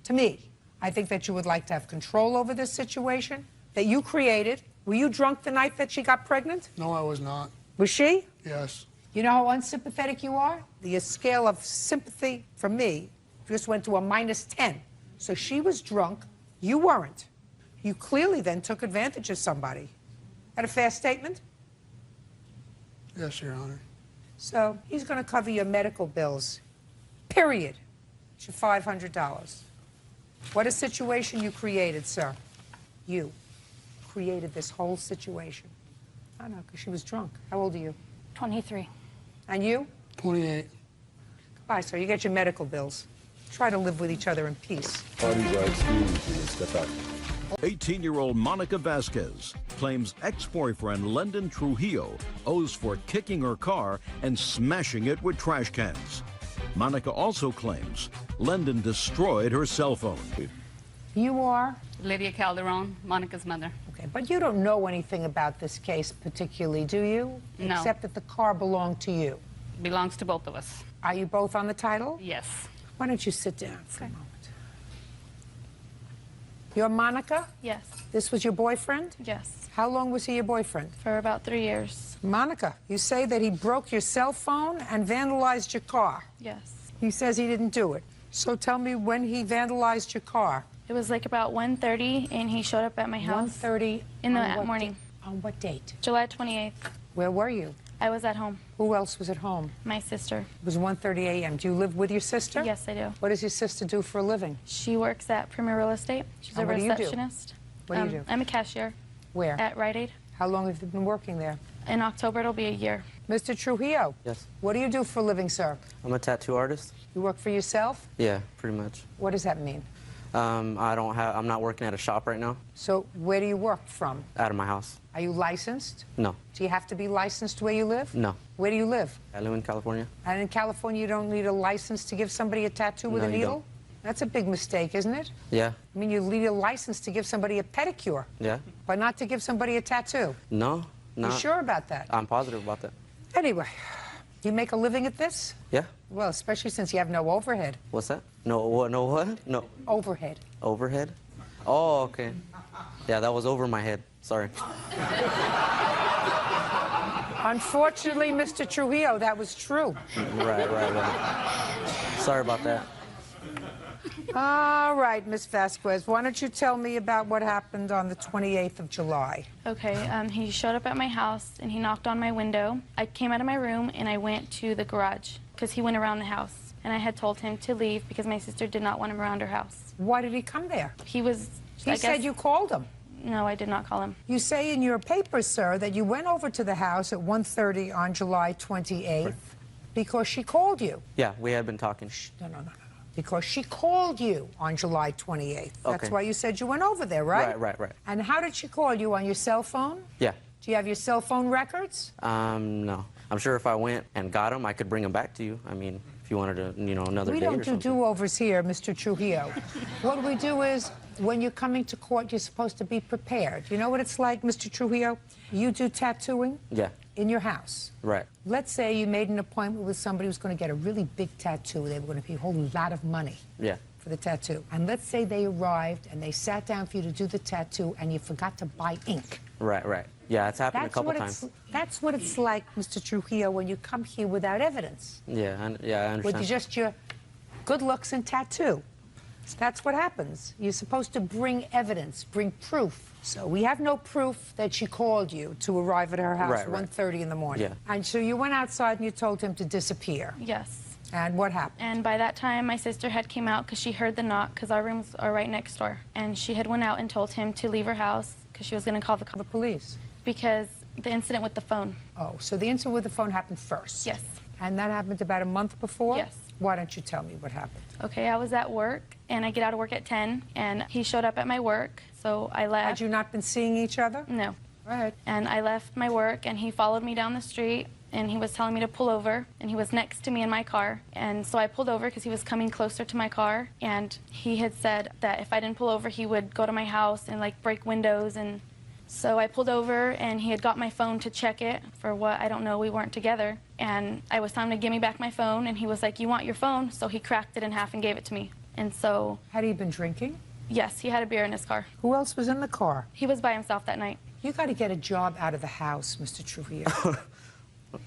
B: to me. I think that you would like to have control over this situation that you created. Were you drunk the night that she got pregnant?
O: No, I was not.
B: Was she?
O: Yes.
B: You know how unsympathetic you are? The scale of sympathy from me just went to a -10. So she was drunk, you weren't. You clearly then took advantage of somebody. That a fair statement?
O: Yes, Your Honor.
B: So he's going to cover your medical bills, period. It's your $500. What a situation you created, sir. You created this whole situation. I know, because she was drunk. How old are you?
P: 23.
B: And you?
O: 28.
B: Goodbye, sir. You get your medical bills. Try to live with each other in peace.
G: Parties are excused. Step out.
A: 18-year-old Monica Vasquez claims ex-boyfriend Lendon Trujillo owes for kicking her car and smashing it with trash cans. Monica also claims Lendon destroyed her cell phone.
B: You are?
S: Lydia Calderon, Monica's mother.
B: Okay, but you don't know anything about this case particularly, do you?
S: No.
B: Except that the car belonged to you.
S: Belongs to both of us.
B: Are you both on the title?
S: Yes.
B: Why don't you sit down for a moment? You're Monica?
L: Yes.
B: This was your boyfriend?
L: Yes.
B: How long was he your boyfriend?
L: For about 3 years.
B: Monica, you say that he broke your cell phone and vandalized your car.
L: Yes.
B: He says he didn't do it. So tell me when he vandalized your car.
L: It was like about 1:30, and he showed up at my house.
B: 1:30
L: in the
B: on what
L: morning.
B: On what date?
L: July 28th.
B: Where were you?
L: I was at home.
B: Who else was at home?
L: My sister.
B: It was 1:30 a.m. Do you live with your sister?
L: Yes, I do.
B: What does your sister do for a living?
L: She works at Premier Real Estate. She's
B: And
L: a
B: what do you do?
L: receptionist.
B: What do you do?
L: I'm a cashier.
B: Where?
L: At Rite Aid.
B: How long have you been working there?
L: In October, it'll be a year.
B: Mr. Trujillo,
N: Yes.
B: what do you do for a living, sir?
N: I'm a tattoo artist.
B: You work for yourself?
N: Yeah, pretty much.
B: What does that mean?
N: I'm not working at a shop right now.
B: So where do you work from?
N: Out of my house.
B: Are you licensed?
N: No.
B: Do you have to be licensed where you live?
N: No.
B: Where do you live?
N: I live in California.
B: And in California, you don't need a license to give somebody a tattoo with
N: No,
B: a
N: you
B: needle?
N: don't.
B: That's a big mistake, isn't it?
N: Yeah.
B: I mean, you need a license to give somebody a pedicure,
N: Yeah.
B: but not to give somebody a tattoo.
N: No. Not.
B: You sure about that?
N: I'm positive about that.
B: Anyway, you make a living at this?
N: Yeah.
B: Well, especially since you have no overhead.
N: What's that? No. What? No. What? No.
B: Overhead.
N: Overhead? Oh, okay. Yeah, that was over my head. Sorry.
B: Unfortunately, Mr. Trujillo, that was true.
N: Right. Sorry about that.
B: All right, Miss Vasquez, why don't you tell me about what happened on the 28th of July?
L: Okay, he showed up at my house and he knocked on my window. I came out of my room and I went to the garage because he went around the house. And I had told him to leave because my sister did not want him around her house.
B: Why did he come there?
L: He was...
B: He said you called him.
L: No, I did not call him.
B: You say in your papers, sir, that you went over to the house at 1:30 on July 28th because she called you.
N: Yeah, we had been talking.
B: No. Because she called you on July 28th. That's why you said you went over there, right?
N: Right.
B: And how did she call you? On your cell phone?
N: Yeah.
B: Do you have your cell phone records?
N: No. I'm sure if I went and got them, I could bring them back to you. I mean, if you wanted to, another
B: We
N: day or
B: don't do
N: something.
B: do-overs here, Mr. Trujillo. What we do is, when you're coming to court, you're supposed to be prepared. You know what it's like, Mr. Trujillo? You do tattooing
N: Yeah.
B: in your house.
N: Right.
B: Let's say you made an appointment with somebody who's going to get a really big tattoo. They were going to pay a whole lot of money
N: Yeah.
B: for the tattoo. And let's say they arrived and they sat down for you to do the tattoo and you forgot to buy ink.
N: Right. Yeah, it's happened a couple times.
B: That's what it's like, Mr. Trujillo, when you come here without evidence.
N: Yeah, I understand.
B: With just your good looks and tattoo. That's what happens. You're supposed to bring evidence, bring proof. So we have no proof that she called you to arrive at her house at 1:30 in the morning.
N: Yeah.
B: And so you went outside and you told him to disappear.
L: Yes.
B: And what happened?
L: And by that time, my sister had came out because she heard the knock because our rooms are right next door. And she had went out and told him to leave her house because she was going to call the
B: police.
L: Because the incident with the phone.
B: Oh, so the incident with the phone happened first?
L: Yes.
B: And that happened about a month before?
L: Yes.
B: Why don't you tell me what happened?
L: Okay, I was at work, and I get out of work at 10, and he showed up at my work, so I left.
B: Had you not been seeing each other?
L: No.
B: Right.
L: And I left my work, and he followed me down the street, and he was telling me to pull over, and he was next to me in my car. And so I pulled over because he was coming closer to my car, and he had said that if I didn't pull over, he would go to my house and, like, break windows. And so I pulled over, and he had got my phone to check it for what, I don't know, we weren't together. And I was telling him to give me back my phone, and he was like, "You want your phone?" So he cracked it in half and gave it to me. And so...
B: Had he been drinking?
L: Yes, he had a beer in his car.
B: Who else was in the car?
L: He was by himself that night.
B: You got to get a job out of the house, Mr. Trujillo.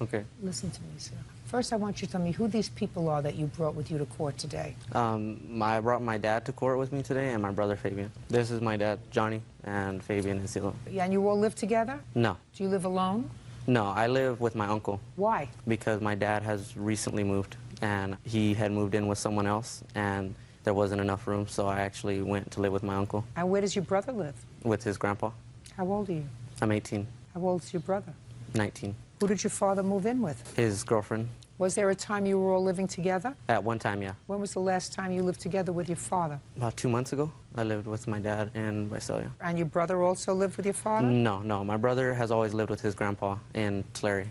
N: Okay.
B: Listen to me, sir. First, I want you to tell me who these people are that you brought with you to court today.
N: I brought my dad to court with me today and my brother Fabian. This is my dad, Johnny, and Fabian is Silo.
B: Yeah, and you all live together?
N: No.
B: Do you live alone?
N: No, I live with my uncle.
B: Why?
N: Because my dad has recently moved, and he had moved in with someone else, and there wasn't enough room, so I actually went to live with my uncle.
B: And where does your brother live?
N: With his grandpa.
B: How old are you?
N: I'm 18.
B: How old is your brother?
N: 19.
B: Who did your father move in with?
N: His girlfriend.
B: Was there a time you were all living together?
N: At one time, yeah.
B: When was the last time you lived together with your father?
N: About 2 months ago, I lived with my dad in Visalia.
B: And your brother also lived with your father?
N: No. My brother has always lived with his grandpa in Tulare.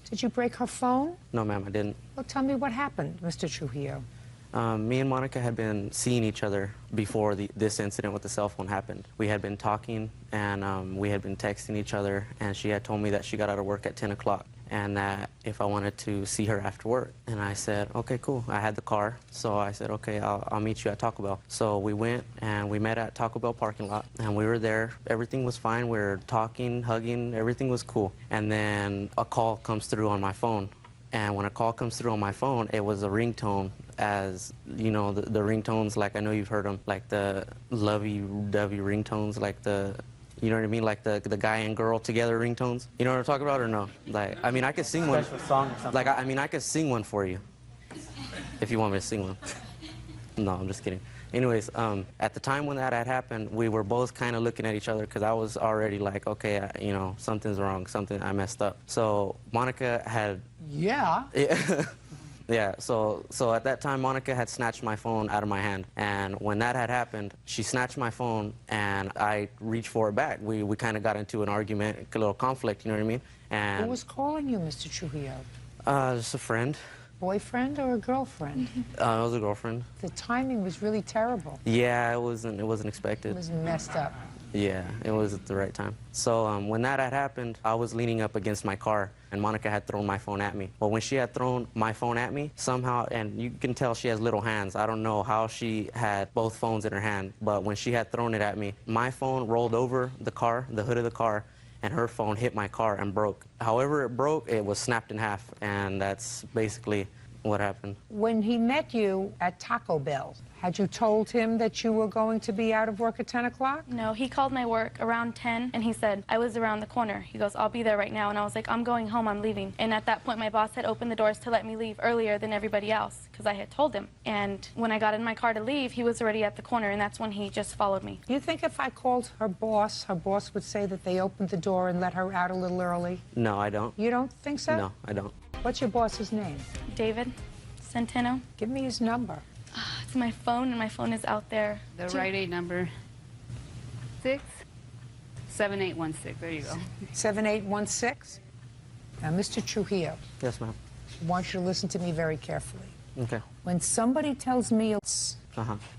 B: Did you break her phone?
N: No, ma'am, I didn't.
B: Well, tell me what happened, Mr. Trujillo.
N: Me and Monica had been seeing each other before this incident with the cell phone happened. We had been talking, and we had been texting each other, and she had told me that she got out of work at 10 o'clock. And that if I wanted to see her after work. And I said, okay, cool. I had the car, so I said, okay, I'll meet you at Taco Bell. So we went and we met at Taco Bell parking lot, and we were there. Everything was fine. We were talking, hugging, everything was cool. And then a call comes through on my phone. And when a call comes through on my phone, it was a ringtone, as, you know, the ringtones, like I know you've heard them, like the lovey-dovey ringtones, like the... You know what I mean? Like the guy and girl together ringtones. You know what I'm talking about or no? Like, I mean, I could sing one. Like, I mean, I could sing one for you. If you want me to sing one. No, I'm just kidding. Anyways, at the time when that had happened, we were both kind of looking at each other because I was already like, okay, you know, something's wrong, I messed up. So Monica had...
B: Yeah.
N: Yeah, so at that time, Monica had snatched my phone out of my hand. And when that had happened, she snatched my phone, and I reached for it back. We kind of got into an argument, a little conflict, you know what I mean? And
B: who was calling you, Mr. Trujillo?
N: Just a friend.
B: Boyfriend or a girlfriend?
N: It was a girlfriend.
B: The timing was really terrible.
N: Yeah, it wasn't expected.
B: It was messed up.
N: Yeah, it was at the right time. So when that had happened, I was leaning up against my car, and Monica had thrown my phone at me. Well, when she had thrown my phone at me, somehow, and you can tell she has little hands. I don't know how she had both phones in her hand, but when she had thrown it at me, my phone rolled over the car, the hood of the car, and her phone hit my car and broke. However it broke, it was snapped in half, and that's basically What happened?
B: When he met you at Taco Bell, had you told him that you were going to be out of work at 10 o'clock?
C: No, he called my work around 10 and he said, I was around the corner. He goes, I'll be there right now. And I was like, I'm going home, I'm leaving. And at that point, my boss had opened the doors to let me leave earlier than everybody else because I had told him. And when I got in my car to leave, he was already at the corner and that's when he just followed me.
B: You think if I called her boss would say that they opened the door and let her out a little early?
N: No, I don't.
B: You don't think so?
N: No, I don't.
B: What's your boss's name?
C: David Centeno.
B: Give me his number.
C: It's my phone, and my phone is out there.
S: The Rite Aid number, 67816. There you go.
B: 7816? Now, Mr. Trujillo,
N: Yes, ma'am.
B: I want you to listen to me very carefully.
N: Okay.
B: When somebody tells me it's,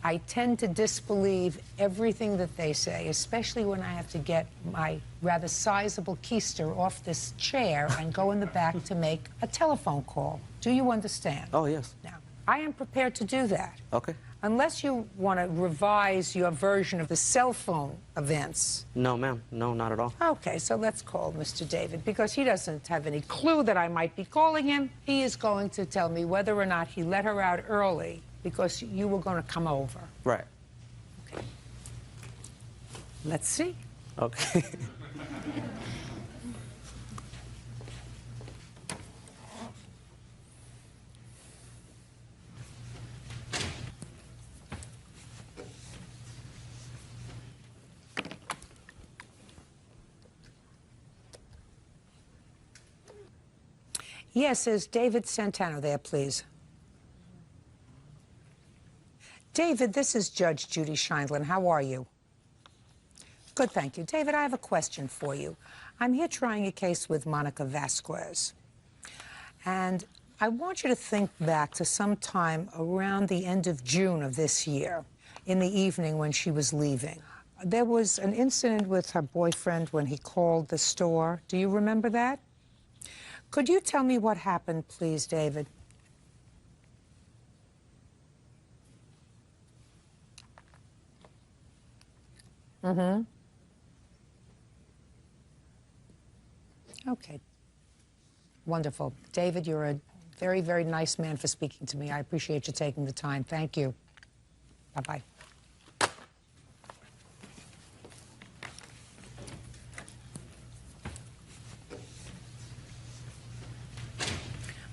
B: I tend to disbelieve everything that they say, especially when I have to get my rather sizable keister off this chair and go in the back to make a telephone call. Do you understand?
N: Oh, yes.
B: Now, I am prepared to do that.
N: Okay.
B: Unless you want to revise your version of the cell phone events.
N: No, ma'am. No, not at all.
B: Okay, so let's call Mr. David, because he doesn't have any clue that I might be calling him. He is going to tell me whether or not he let her out early because you were going to come over.
N: Right.
B: Okay. Let's see.
N: Okay.
B: Yes, is David Centeno there, please? David, this is Judge Judy Scheindlin. How are you? Good, thank you. David, I have a question for you. I'm here trying a case with Monica Vasquez. And I want you to think back to sometime around the end of June of this year, in the evening when she was leaving. There was an incident with her boyfriend when he called the store. Do you remember that? Could you tell me what happened, please, David? Mm-hmm. Okay. Wonderful. David, you're a very, very nice man for speaking to me. I appreciate you taking the time. Thank you. Bye-bye.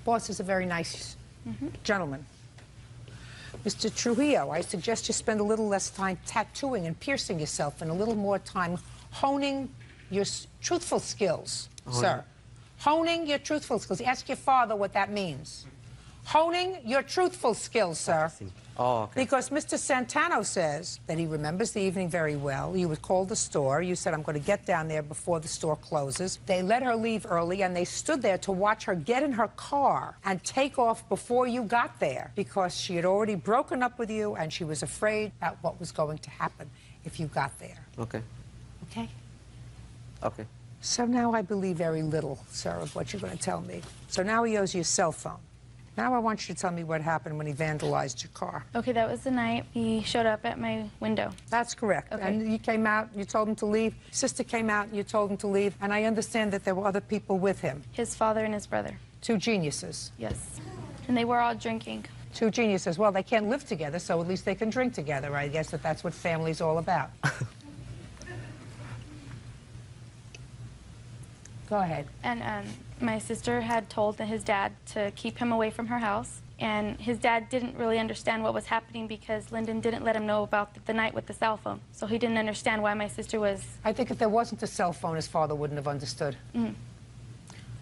B: Boss is a very nice gentleman. Mr. Trujillo, I suggest you spend a little less time tattooing and piercing yourself and a little more time honing your truthful skills, sir. Honing your truthful skills. Ask your father what that means. Honing your truthful skills, sir.
N: Oh, okay.
B: Because Mr. Centeno says that he remembers the evening very well. You would call the store. You said, I'm going to get down there before the store closes. They let her leave early, and they stood there to watch her get in her car and take off before you got there because she had already broken up with you, and she was afraid about what was going to happen if you got there.
N: Okay.
B: Okay?
N: Okay.
B: So now I believe very little, sir, of what you're going to tell me. So now he owes you a cell phone. Now I want you to tell me what happened when he vandalized your car.
C: Okay, that was the night he showed up at my window.
B: That's correct.
C: Okay.
B: And you came out, you told him to leave. Sister came out, and you told him to leave. And I understand that there were other people with him.
C: His father and his brother.
B: Two geniuses.
C: Yes. And they were all drinking.
B: Two geniuses. Well, they can't live together, so at least they can drink together. I guess that's what family's all about. Go ahead.
C: And my sister had told his dad to keep him away from her house. And his dad didn't really understand what was happening because Lyndon didn't let him know about the night with the cell phone. So he didn't understand why my sister was...
B: I think if there wasn't a cell phone, his father wouldn't have understood.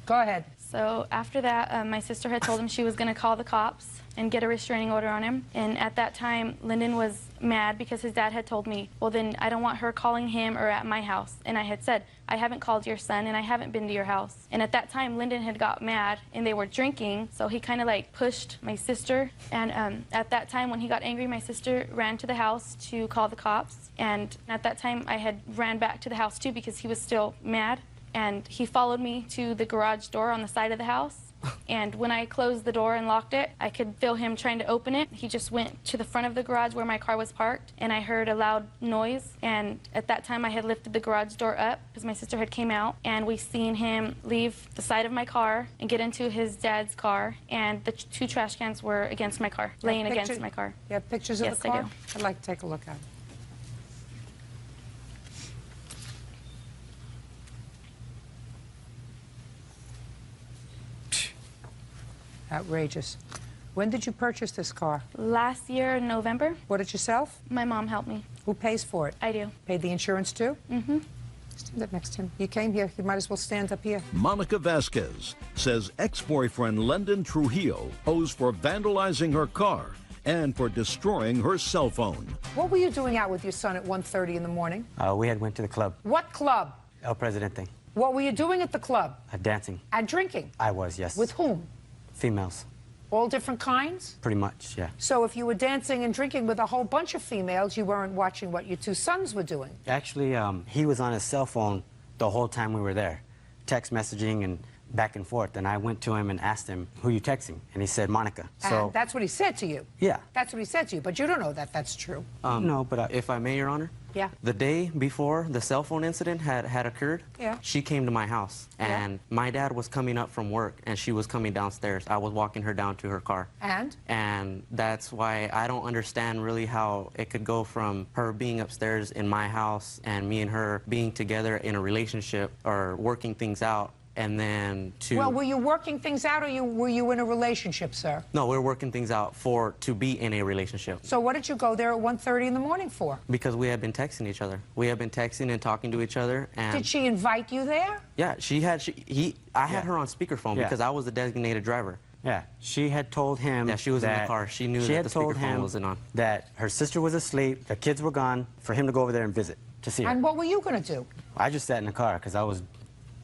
B: Go ahead.
C: So after that, my sister had told him she was going to call the cops and get a restraining order on him. And at that time, Lyndon was mad because his dad had told me, well, then I don't want her calling him or at my house. And I had said, I haven't called your son and I haven't been to your house. And at that time, Lyndon had got mad and they were drinking. So he kind of like pushed my sister. And at that time, when he got angry, my sister ran to the house to call the cops. And at that time, I had ran back to the house too because he was still mad. And he followed me to the garage door on the side of the house.
L: And when I closed the door and locked it, I could feel him trying to open it. He just went to the front of the garage where my car was parked, and I heard a loud noise. And at that time, I had lifted the garage door up because my sister had came out, and we seen him leave the side of my car and get into his dad's car, and the two trash cans were against my car, laying against my car.
B: You have pictures of
L: Yes,
B: the
L: I
B: car?
L: do.
B: I'd like to take a look at it. Outrageous. When did you purchase this car?
L: Last year in November.
B: Bought it yourself?
L: My mom helped me.
B: Who pays for it?
L: I do.
B: Paid the insurance too?
L: Mm-hmm.
B: Stand up next to him. You came here, you might as well stand up here.
A: Monica Vasquez says ex-boyfriend Lendon Trujillo owes for vandalizing her car and for destroying her cell phone.
B: What were you doing out with your son at 1:30 in the morning?
T: We had went to the club,
B: What club?
T: El Presidente,
B: What were you doing at the club?
T: dancing.
B: And drinking?
T: I was, yes.
B: With whom?
T: Females,
B: All different kinds?
T: pretty much, yeah.
B: So if you were dancing and drinking with a whole bunch of females, you weren't watching what your two sons were doing.
T: Actually, he was on his cell phone the whole time we were there, text messaging and back and forth. And I went to him and asked him, "Who you texting?" And he said, "Monica." So
B: And that's what he said to you.
T: yeah.
B: That's what he said to you, but you don't know that that's true.
D: No, but if I may, Your Honor,
B: Yeah.
D: the day before the cell phone incident had occurred,
B: Yeah.
D: she came to my house, and my dad was coming up from work, and she was coming downstairs. I was walking her down to her car. And that's why I don't understand really how it could go from her being upstairs in my house and me and her being together in a relationship or working things out, and then to...
B: Well, were you working things out or were you in a relationship, sir?
D: No, we're working things out to be in a relationship.
B: So what did you go there at 1:30 in the morning for?
D: Because we had been texting each other. We had been texting and talking to each other, and...
B: Did she invite you there?
D: Yeah, I had her on speakerphone
T: Yeah.
D: because I was the designated driver.
T: Yeah, she had told him.
D: Yeah, she was in the
T: that-
D: car. She knew
T: she
D: that
T: had
D: the
T: told
D: speakerphone
T: him
D: wasn't on.
T: That her sister was asleep, the kids were gone, for him to go over there and visit to see her.
B: And what were you going to do?
T: I just sat in the car because I was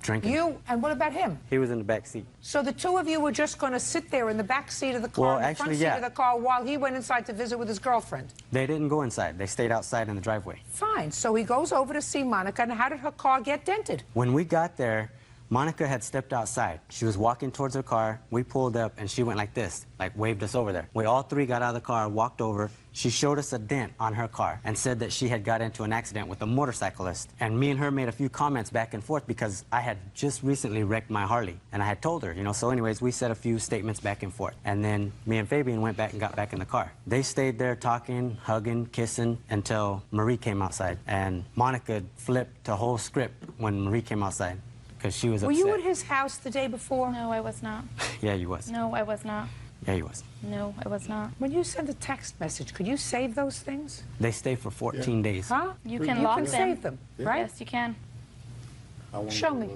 T: drinking.
B: And what about him?
T: He was in the back seat.
B: So the two of you were just going to sit there in the back seat of the car,
T: Well,
B: in the
T: actually,
B: front seat
T: yeah.
B: of the car, while he went inside to visit with his girlfriend?
T: They didn't go inside. They stayed outside in the driveway.
B: Fine. So he goes over to see Monica, and how did her car get dented?
T: When we got there, Monica had stepped outside. She was walking towards her car. We pulled up, and she went like this, like waved us over there. We all three got out of the car, walked over. She showed us a dent on her car and said that she had got into an accident with a motorcyclist. And me and her made a few comments back and forth because I had just recently wrecked my Harley. And I had told her, you know, so anyways, we said a few statements back and forth. And then me and Fabian went back and got back in the car. They stayed there talking, hugging, kissing until Marie came outside. And Monica flipped the whole script when Marie came outside because she was
B: Were
T: upset.
B: you at his house the day before?
L: No, I was not.
T: Yeah, you was.
L: No, I was not.
T: Yeah, you was.
L: No, I was not.
B: When you send a text message, could you save those things?
T: They stay for 14 days.
B: Huh?
L: You can lock them.
B: Save them, right?
L: Yes, you can.
B: Show me.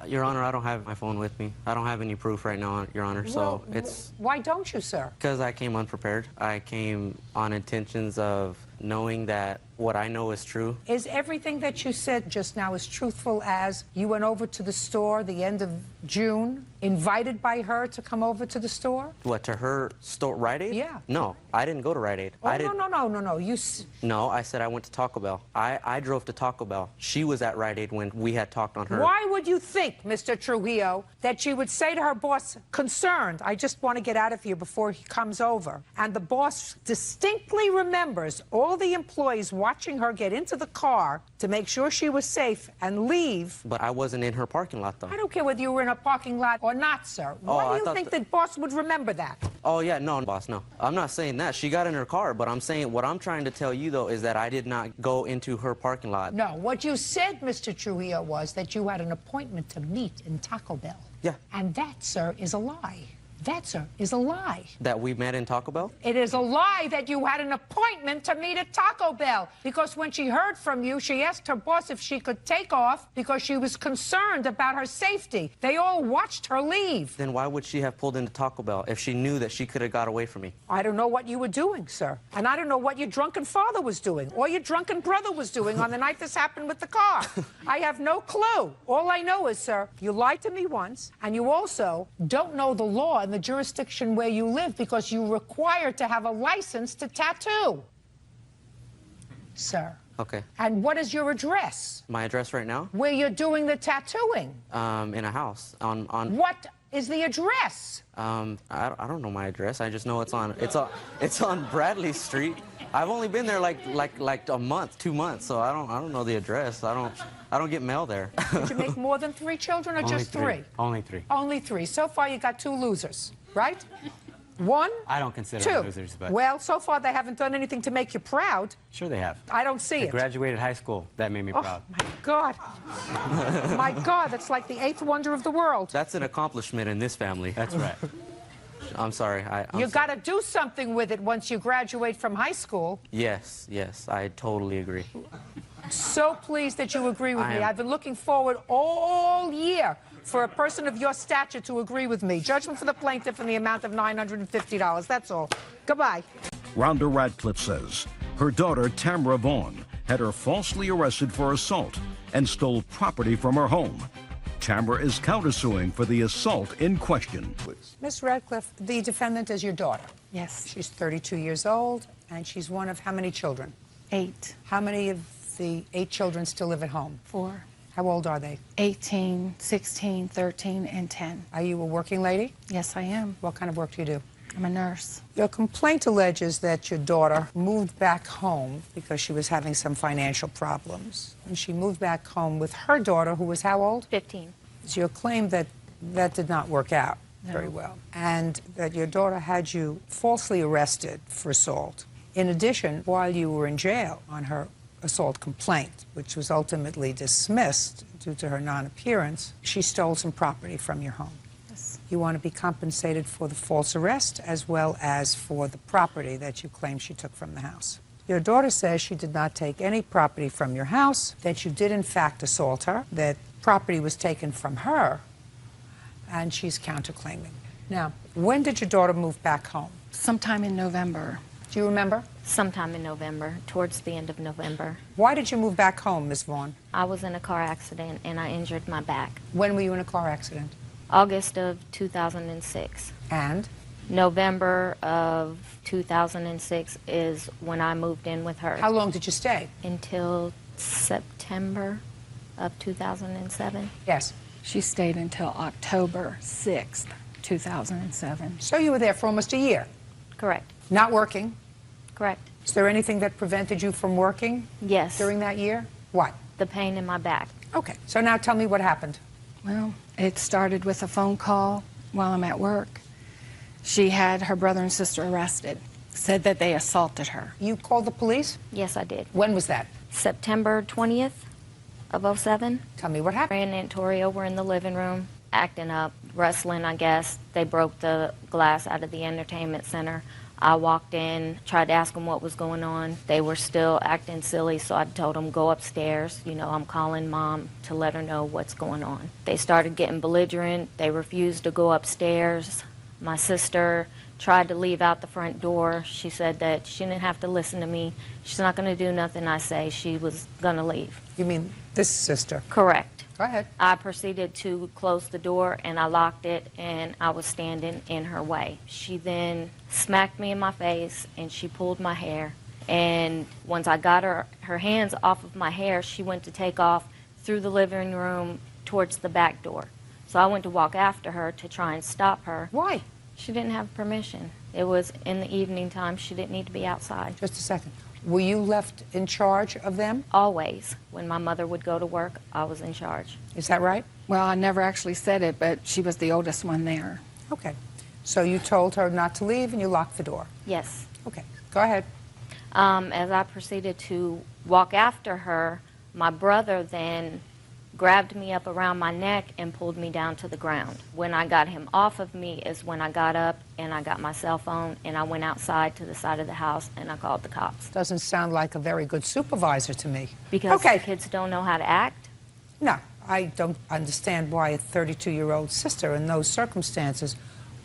D: Your Honor, I don't have my phone with me. I don't have any proof right now, Your Honor, so
B: Well,
D: it's...
B: Why don't you, sir?
D: Because I came unprepared. I came on intentions of knowing that what I know is true.
B: Is everything that you said just now as truthful as you went over to the store the end of June, invited by her to come over to the store?
D: What, to her store, Rite Aid?
B: Yeah.
D: No, I didn't go to Rite Aid.
B: Oh,
D: I didn't...
B: no.
D: No, I said I went to Taco Bell. I drove to Taco Bell. She was at Rite Aid when we had talked on her.
B: Why would you think, Mr. Trujillo, that she would say to her boss, concerned, I just want to get out of here before he comes over, and the boss distinctly remembers all the employees watching her get into the car to make sure she was safe and leave?
D: But I wasn't in her parking lot, though.
B: I don't care whether you were in a parking lot or not, sir. Why
D: I
B: do you
D: thought
B: think
D: that-
B: the boss would remember that?
D: Oh, yeah, no, boss, no. I'm not saying that. She got in her car, but I'm saying what I'm trying to tell you, though, is that I did not go into her parking lot.
B: No, what you said, Mr. Trujillo, was that you had an appointment to meet in Taco Bell.
D: Yeah.
B: And that, sir, is a lie. That, sir, is a lie.
D: That we met in Taco Bell?
B: It is a lie that you had an appointment to meet at Taco Bell, because when she heard from you, she asked her boss if she could take off because she was concerned about her safety. They all watched her leave.
D: Then why would she have pulled into Taco Bell if she knew that she could have got away from me?
B: I don't know what you were doing, sir. And I don't know what your drunken father was doing or your drunken brother was doing on the night this happened with the car. I have no clue. All I know is, sir, you lied to me once, and you also don't know the law in the jurisdiction where you live because you're required to have a license to tattoo. Sir.
D: Okay.
B: And what is your address?
D: My address right now?
B: Where you're doing the tattooing?
D: In a house. On
B: What is the address?
T: I don't know my address. I just know it's on Bradley Street. I've only been there like a month, 2 months, so I don't know the address. I don't get mail there.
B: Did you make more than 3 children or
T: Only
B: just 3?
T: Only 3.
B: Only 3. So far you got 2 losers, right? 1,
T: I don't consider
B: 2.
T: them losers, but
B: Well, so far they haven't done anything to make you proud.
T: sure they have.
B: I don't see
T: I
B: it.
T: graduated high school. That made me
B: Oh,
T: proud.
B: my God. My God, that's like the 8th wonder of the world.
T: That's an accomplishment in this family. That's right. I'm sorry.
B: You got to do something with it once you graduate from high school.
T: Yes, I totally agree.
B: So pleased that you agree with
T: I
B: me.
T: am.
B: I've been looking forward all year for a person of your stature to agree with me. Judgment for the plaintiff in the amount of $950. That's all. Goodbye.
A: Rhonda Radcliffe says her daughter, Tamara Vaughn, had her falsely arrested for assault and stole property from her home. Tamara is countersuing for the assault in question.
B: Miss Radcliffe, the defendant is your daughter.
U: Yes.
B: She's 32 years old, and she's one of how many children?
U: 8.
B: How many of the 8 children still live at home?
U: 4.
B: How old are they?
U: 18, 16, 13, and 10.
B: Are you a working lady?
U: Yes, I am.
B: What kind of work do you do?
U: I'm a nurse.
B: Your complaint alleges that your daughter moved back home because she was having some financial problems. And she moved back home with her daughter, who was how old?
I: 15.
B: It's your claim that that did not work out
U: No.
B: very well, and that your daughter had you falsely arrested for assault. In addition, while you were in jail on her assault complaint, which was ultimately dismissed due to her non-appearance, she stole some property from your home.
U: Yes.
B: You want to be compensated for the false arrest as well as for the property that you claim she took from the house. Your daughter says she did not take any property from your house, that you did in fact assault her, that property was taken from her, and she's counterclaiming. Now, when did your daughter move back home?
U: Sometime in November.
B: Do you remember?
I: Sometime in November, towards the end of November.
B: Why did you move back home, Ms. Vaughn?
I: I was in a car accident and I injured my back.
B: When were you in a car accident?
I: August of 2006.
B: And?
I: November of 2006 is when I moved in with her.
B: How long did you stay?
I: Until September of 2007.
B: Yes.
U: She stayed until October 6th, 2007.
B: So you were there for almost a year?
I: Correct.
B: Not working?
I: Correct.
B: Is there anything that prevented you from working?
I: Yes.
B: During that year? What?
I: The pain in my back.
B: Okay, so now tell me what happened.
U: Well, it started with a phone call while I'm at work. She had her brother and sister arrested, said that they assaulted her.
B: You called the police?
I: Yes, I did.
B: When was that?
I: September 20th of 07.
B: Tell me what happened.
I: Ray and Aunt Toria were in the living room, acting up, wrestling, I guess. They broke the glass out of the entertainment center. I walked in, tried to ask them what was going on. They were still acting silly, so I told them, go upstairs. You know, I'm calling Mom to let her know what's going on. They started getting belligerent. They refused to go upstairs. My sister tried to leave out the front door. She said that she didn't have to listen to me. She's not going to do nothing I say. She was going to leave.
B: You mean this sister?
I: Correct.
B: Go ahead.
I: I proceeded to close the door and I locked it and I was standing in her way. She then smacked me in my face and she pulled my hair. And once I got her hands off of my hair, she went to take off through the living room towards the back door. So I went to walk after her to try and stop her.
B: Why?
I: She didn't have permission. It was in the evening time. She didn't need to be outside.
B: Just a second. Were you left in charge of them?
I: Always. When my mother would go to work, I was in charge.
B: Is that right?
U: Well, I never actually said it, but she was the oldest one there.
B: Okay. So you told her not to leave and you locked the door?
I: Yes.
B: Okay. Go ahead.
I: As I proceeded to walk after her, my brother then grabbed me up around my neck and pulled me down to the ground. When I got him off of me is when I got up and I got my cell phone and I went outside to the side of the house and I called the cops.
B: Doesn't sound like a very good supervisor to me.
I: Because
B: okay.
I: the kids don't know how to act?
B: No, I don't understand why a 32-year-old sister in those circumstances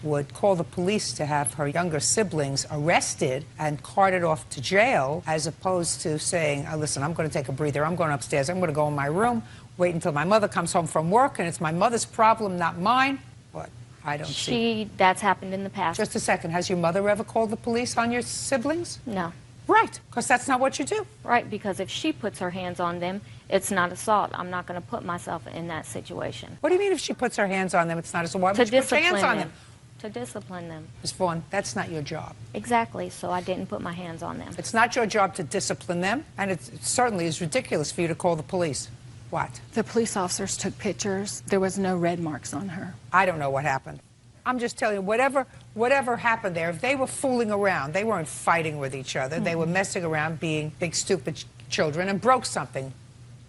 B: would call the police to have her younger siblings arrested and carted off to jail, as opposed to saying, oh, listen, I'm going to take a breather, I'm going upstairs, I'm going to go in my room, wait until my mother comes home from work, and it's my mother's problem, not mine. But I don't see.
I: That's happened in the past.
B: Just a second. Has your mother ever called the police on your siblings?
I: No.
B: Right, because that's not what you do.
I: Right, because if she puts her hands on them
E: It's not assault. I'm not going to put myself in that situation.
B: What do you mean if she puts her hands on them, it's not assault? Why
E: To
B: would you put your
E: discipline
B: hands on
E: them.
B: them?
E: To discipline them.
B: Ms. Vaughn, that's not your job.
E: Exactly, so I didn't put my hands on them.
B: It's not your job to discipline them, and it certainly is ridiculous for you to call the police. What?
U: The police officers took pictures. There was no red marks on her.
B: I don't know what happened. I'm just telling you, whatever happened there, if they were fooling around, they weren't fighting with each other. They were messing around, being big, stupid children, and broke something.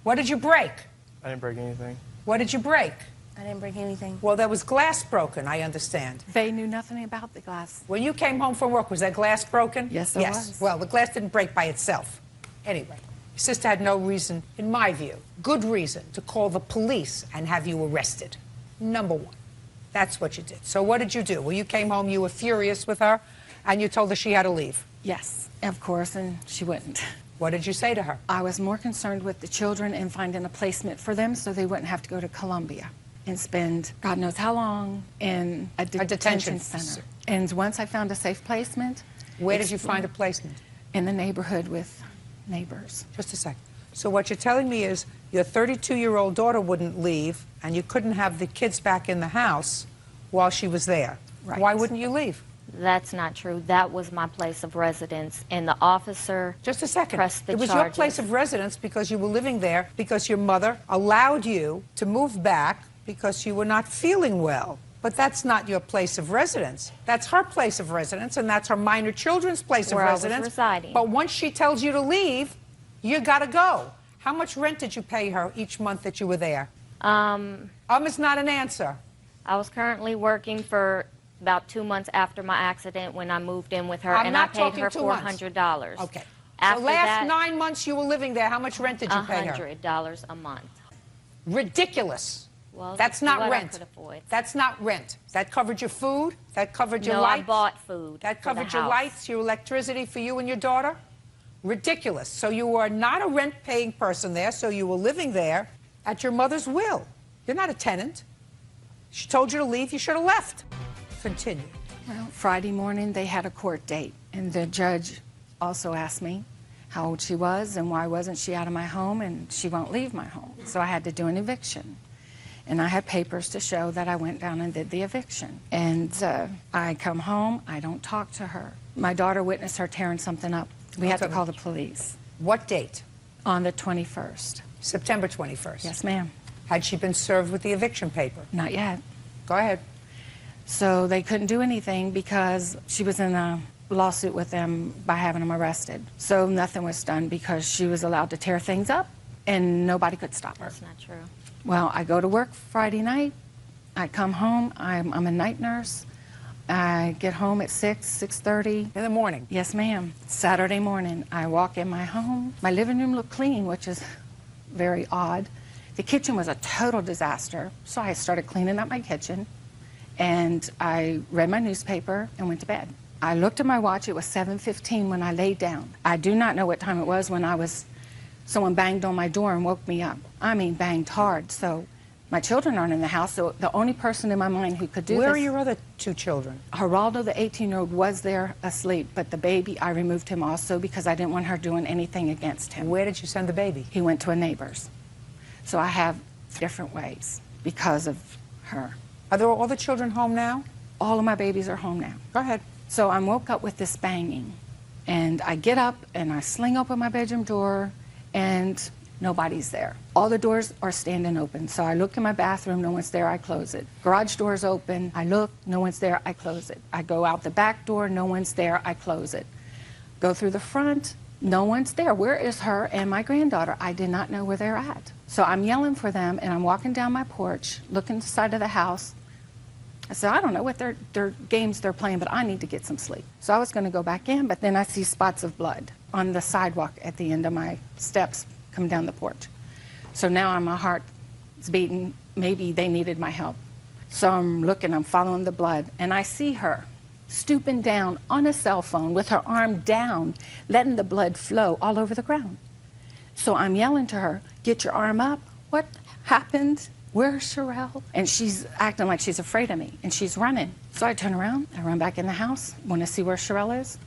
B: What did you break?
M: I didn't break anything.
B: What did you break?
H: I didn't break anything.
B: Well, there was glass broken, I understand.
U: They knew nothing about the glass.
B: When you came home from work, was that glass broken?
U: Yes, it was.
B: Well, the glass didn't break by itself. Anyway, your sister had no reason, in my view, good reason, to call the police and have you arrested. Number one. That's what you did. So what did you do? Well, you came home, you were furious with her, and you told her she had to leave.
U: Yes, of course, and she wouldn't.
B: What did you say to her?
U: I was more concerned with the children and finding a placement for them so they wouldn't have to go to Columbia and spend God knows how long in a detention center. And once I found a safe placement...
B: Where did you find a placement?
U: In the neighborhood with neighbors.
B: Just a second. So what you're telling me is your 32-year-old daughter wouldn't leave, and you couldn't have the kids back in the house while she was there.
U: Right.
B: Why wouldn't you leave?
E: That's not true. That was my place of residence, and the officer
B: Just a second.
E: pressed the
B: It was
E: charges.
B: your place of residence because you were living there, because your mother allowed you to move back because you were not feeling well. But that's not your place of residence. That's her place of residence, and that's her minor children's place
E: Where
B: of
E: I was
B: residence.
E: residing.
B: But once she tells you to leave, you got to go. How much rent did you pay her each month that you were there? Is not an answer.
E: I was currently working for about 2 months after my accident when I moved in with her,
B: I'm
E: and I
B: not
E: paid
B: talking
E: her
B: 2 months.
E: $400.
B: Okay.
E: After
B: the last
E: that,
B: 9 months you were living there, how much rent did you pay her?
E: $100 a month.
B: Ridiculous.
E: Well,
B: That's not
E: what I
B: rent.
E: could afford.
B: That's not rent. That covered your food. That covered your
E: No,
B: lights.
E: I bought food.
B: That
E: for the
B: covered your
E: house.
B: lights, your electricity for you and your daughter. Ridiculous. So you were not a rent-paying person there, so you were living there at your mother's will. You're not a tenant. She told you to leave, you should have left. Continue.
U: Well, Friday morning they had a court date, and the judge also asked me how old she was and why wasn't she out of my home, and she won't leave my home. So I had to do an eviction. And I had papers to show that I went down and did the eviction. And I come home, I don't talk to her. My daughter witnessed her tearing something up. We had to call the police.
B: What date?
U: On the 21st.
B: September 21st?
U: Yes, ma'am.
B: Had she been served with the eviction paper?
U: Not yet.
B: Go ahead.
U: So they couldn't do anything because she was in a lawsuit with them by having them arrested. So nothing was done because she was allowed to tear things up and nobody could stop her.
E: That's not true.
U: Well, I go to work Friday night. I come home. I'm a night nurse. I get home at 6:30.
B: In the morning?
U: Yes, ma'am. Saturday morning, I walk in my home. My living room looked clean, which is very odd. The kitchen was a total disaster, so I started cleaning up my kitchen, and I read my newspaper and went to bed. I looked at my watch. It was 7:15 when I laid down. I do not know what time it was when someone banged on my door and woke me up. I mean, banged hard. So my children aren't in the house, so the only person in my mind who could do this...
B: Where are your other 2 children?
U: Geraldo, the 18-year-old, was there asleep, but the baby, I removed him also because I didn't want her doing anything against him.
B: Where did you send the baby?
U: He went to a neighbor's. So I have different ways because of her.
B: Are there all the children home now?
U: All of my babies are home now.
B: Go ahead.
U: So I woke up with this banging, and I get up and I sling open my bedroom door, and nobody's there. All the doors are standing open. So I look in my bathroom, no one's there, I close it. Garage door's open, I look, no one's there, I close it. I go out the back door, no one's there, I close it. Go through the front, no one's there. Where is her and my granddaughter? I did not know where they're at. So I'm yelling for them, and I'm walking down my porch, looking to the side of the house. I said, I don't know what their games they're playing, but I need to get some sleep. So I was going to go back in, but then I see spots of blood on the sidewalk at the end of my steps coming down the porch. So now my heart is beating. Maybe they needed my help. So I'm looking, I'm following the blood, and I see her stooping down on a cell phone with her arm down, letting the blood flow all over the ground. So I'm yelling to her, get your arm up. What happened? Where's Sherelle? And she's acting like she's afraid of me, and she's running. So I turn around, I run back in the house, want to see where Sherelle is.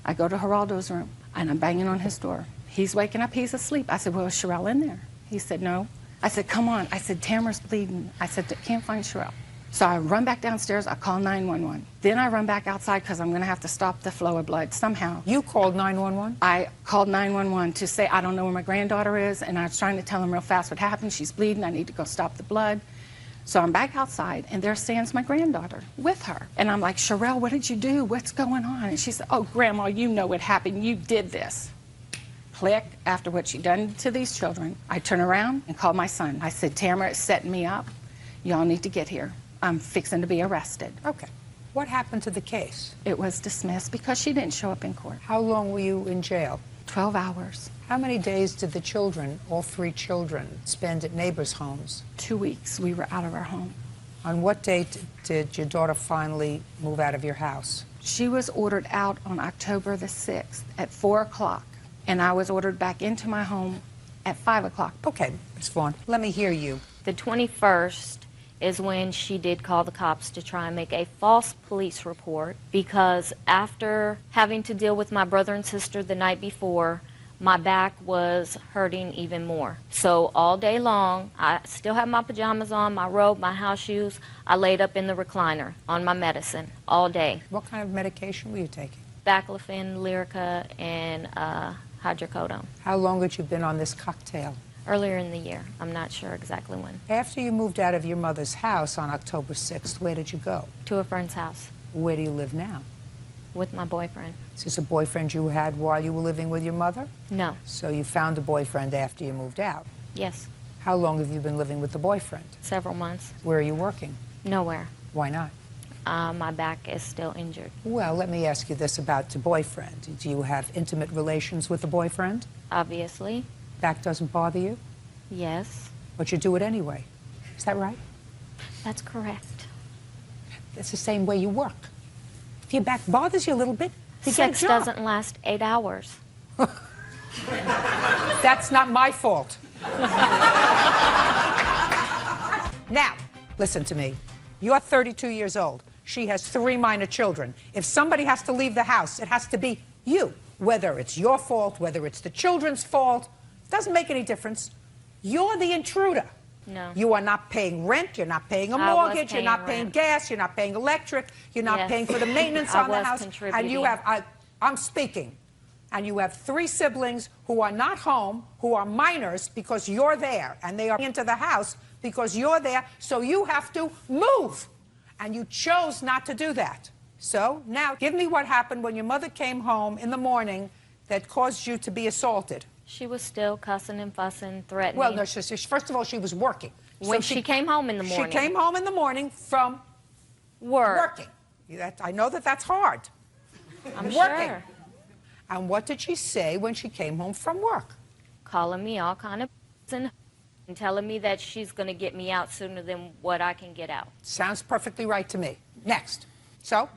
U: I go to Geraldo's room, and I'm banging on his door. He's waking up, he's asleep. I said, well, is Sherelle in there? He said, no. I said, come on. I said, Tamara's bleeding. I said, can't find Sherelle. So I run back downstairs, I call 911. Then I run back outside because I'm going to have to stop the flow of blood somehow.
B: You called 911?
U: I called 911 to say I don't know where my granddaughter is, and I was trying to tell them real fast what happened. She's bleeding, I need to go stop the blood. So I'm back outside, and there stands my granddaughter with her. And I'm like, Sherelle, what did you do? What's going on? And she said, oh, Grandma, you know what happened. You did this. Click, after what she done to these children, I turn around and call my son. I said, Tamara is setting me up. Y'all need to get here. I'm fixing to be arrested.
B: Okay. What happened to the case?
U: It was dismissed because she didn't show up in court.
B: How long were you in jail?
U: 12 hours.
B: How many days did the children, all 3 children, spend at neighbors' homes?
U: 2 weeks. We were out of our home.
B: On what date did your daughter finally move out of your house?
U: She was ordered out on October the 6th at 4 o'clock, and I was ordered back into my home at 5 o'clock.
B: Okay, Ms. Vaughn, let me hear you.
E: The 21st is when she did call the cops to try and make a false police report, because after having to deal with my brother and sister the night before, my back was hurting even more. So all day long, I still had my pajamas on, my robe, my house shoes. I laid up in the recliner on my medicine all day.
B: What kind of medication were you taking?
E: Baclofen, Lyrica, and hydrocodone.
B: How long had you been on this cocktail?
E: Earlier in the year. I'm not sure exactly when.
B: After you moved out of your mother's house on October 6th, where did you go?
E: To a friend's house.
B: Where do you live now?
E: With my boyfriend.
B: Is this a boyfriend you had while you were living with your mother?
E: No.
B: So you found a boyfriend after you moved out?
E: Yes.
B: How long have you been living with the boyfriend?
E: Several months.
B: Where are you working?
E: Nowhere.
B: Why not?
E: My back is still injured.
B: Well, let me ask you this about the boyfriend. Do you have intimate relations with the boyfriend?
E: Obviously.
B: Back doesn't bother you?
E: Yes.
B: But you do it anyway. Is that right?
E: That's correct.
B: It's the same way you work. If your back bothers you a little bit, you
E: Sex
B: get a job.
E: doesn't last 8 hours.
B: That's not my fault. Now, listen to me. You're 32 years old. She has 3 minor children. If somebody has to leave the house, it has to be you. Whether it's your fault, whether it's the children's fault, doesn't make any difference. You're the intruder.
E: No.
B: You are not paying rent, you're not paying a
E: I was
B: mortgage, you're
E: paying
B: not paying
E: rent.
B: gas, you're not paying electric, you're not
E: Yes.
B: paying for the maintenance
E: I
B: on the
E: was
B: house. And you
E: contributing.
B: have, I'm speaking, and you have 3 siblings who are not home, who are minors because you're there, and they are into the house because you're there, so you have to move. And you chose not to do that. So now give me what happened when your mother came home in the morning that caused you to be assaulted.
E: She was still cussing and fussing, threatening.
B: Well, no, first of all, she was working.
E: When she came home in the morning.
B: She came home in the morning from working. I know that that's hard.
E: I'm
B: working.
E: sure.
B: And what did she say when she came home from work?
E: Calling me all kind of and telling me that she's going to get me out sooner than what I can get out.
B: Sounds perfectly right to me. Next. So?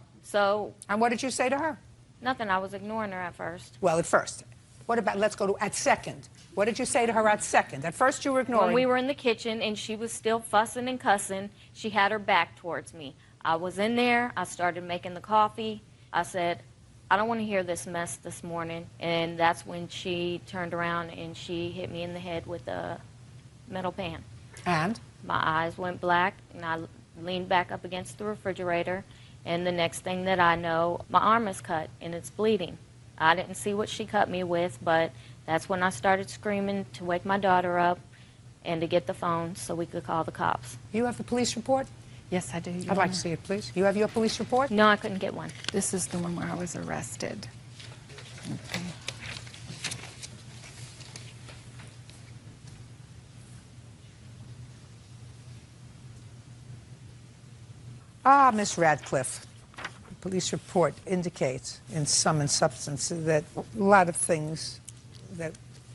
B: And what did you say to her?
E: Nothing. I was ignoring her at first.
B: Well, at first. What about, let's go to at second. What did you say to her at second? At first you were ignoring.
E: When we were in the kitchen and she was still fussing and cussing, she had her back towards me. I was in there. I started making the coffee. I said, I don't want to hear this mess this morning. And that's when she turned around and she hit me in the head with a metal pan.
B: And?
E: My eyes went black and I leaned back up against the refrigerator. And the next thing that I know, my arm is cut and it's bleeding. I didn't see what she cut me with, but that's when I started screaming to wake my daughter up and to get the phone so we could call the cops.
B: You have the police report?
U: Yes, I do.
B: I'd like to see it, please. You have your police report?
E: No, I couldn't get one.
U: This is the one where I was arrested. Okay.
B: Ah, Miss Radcliffe. The police report indicates in sum and substance that a lot of things that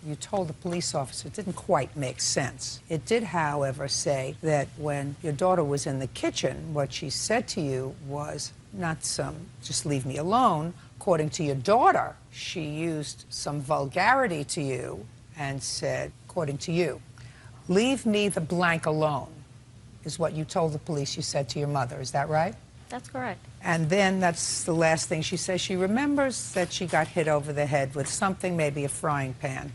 B: you told the police officer didn't quite make sense. It did, however, say that when your daughter was in the kitchen, what she said to you was not some, just leave me alone. According to your daughter, she used some vulgarity to you and said, according to you, leave me the blank alone, is what you told the police you said to your mother. Is that right?
E: That's correct.
B: And then that's the last thing she says. She remembers that she got hit over the head with something, maybe a frying pan.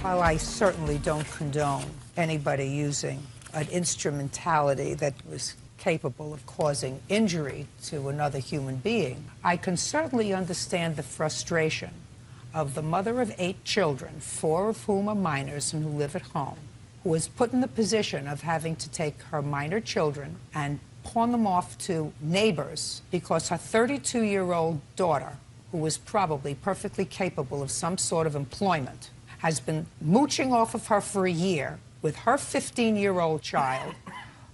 B: While I certainly don't condone anybody using an instrumentality that was capable of causing injury to another human being, I can certainly understand the frustration of the mother of 8 children, 4 of whom are minors and who live at home, who is put in the position of having to take her minor children and pawn them off to neighbors because her 32-year-old daughter, who was probably perfectly capable of some sort of employment, has been mooching off of her for a year with her 15-year-old child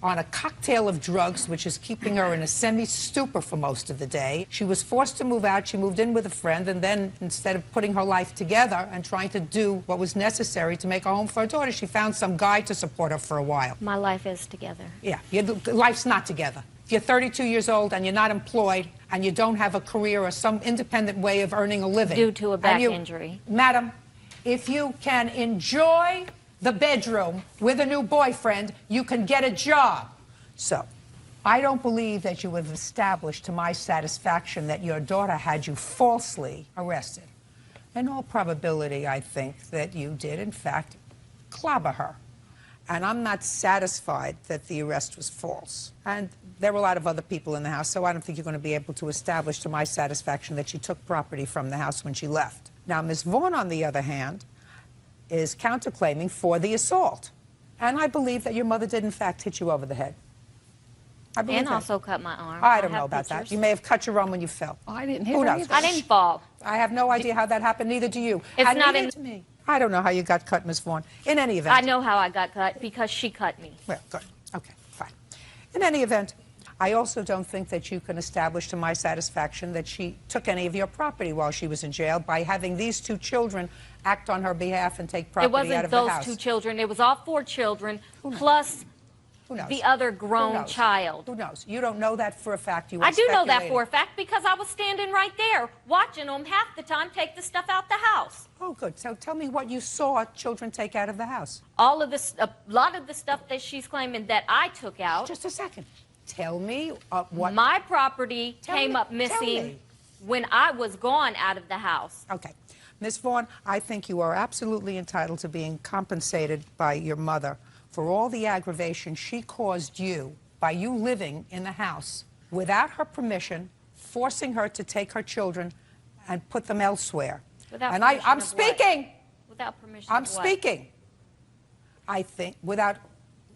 B: on a cocktail of drugs, which is keeping her in a semi-stupor for most of the day. She was forced to move out. She moved in with a friend, and then instead of putting her life together and trying to do what was necessary to make a home for her daughter, she found some guy to support her for a while.
E: My life is together.
B: Yeah, your life's not together. If you're 32 years old and you're not employed and you don't have a career or some independent way of earning a living.
E: Due to a back injury.
B: Madam, if you can enjoy the bedroom with a new boyfriend, you can get a job. So, I don't believe that you have established to my satisfaction that your daughter had you falsely arrested. In all probability, I think that you did, in fact, clobber her. And I'm not satisfied that the arrest was false. And there were a lot of other people in the house, so I don't think you're going to be able to establish to my satisfaction that she took property from the house when she left. Now, Ms. Vaughn, on the other hand, is counterclaiming for the assault. And I believe that your mother did, in fact, hit you over the head. I believe
E: And
B: that.
E: also cut my arm.
B: I don't know about that. You may have cut your arm when you fell.
U: I didn't hit
B: Who
U: her
B: knows?
U: either.
E: I didn't fall.
B: I have no idea how that happened, neither do you.
E: It's
B: And
E: not
B: neither
E: in-
B: to me. I don't know how you got cut, Ms. Vaughn. In any event.
E: I know how I got cut, because she cut me.
B: Well, good. Okay, fine. In any event, I also don't think that you can establish to my satisfaction that she took any of your property while she was in jail by having these 2 children act on her behalf and take property
E: It wasn't
B: out of the
E: those
B: house.
E: 2 children. It was all 4 children, plus
B: Who knows?
E: the other
B: Who
E: grown
B: knows?
E: child.
B: Who knows? You don't know that for a fact. You are
E: I do know that
B: speculating.
E: for a fact because I was standing right there watching them half the time take the stuff out the house.
B: Oh, good. So tell me what you saw children take out of the house.
E: All of this, a lot of the stuff that she's claiming that I took out.
B: Just a second. Tell me what...
E: My property
B: Tell
E: came
B: me-
E: up
B: tell
E: missing
B: me.
E: when I was gone out of the house.
B: Okay. Ms. Vaughn, I think you are absolutely entitled to being compensated by your mother for all the aggravation she caused you by you living in the house without her permission, forcing her to take her children and put them elsewhere.
E: Without
B: And
E: permission
B: I'm
E: of
B: speaking.
E: What? Without permission
B: I'm
E: of what?
B: speaking. I think without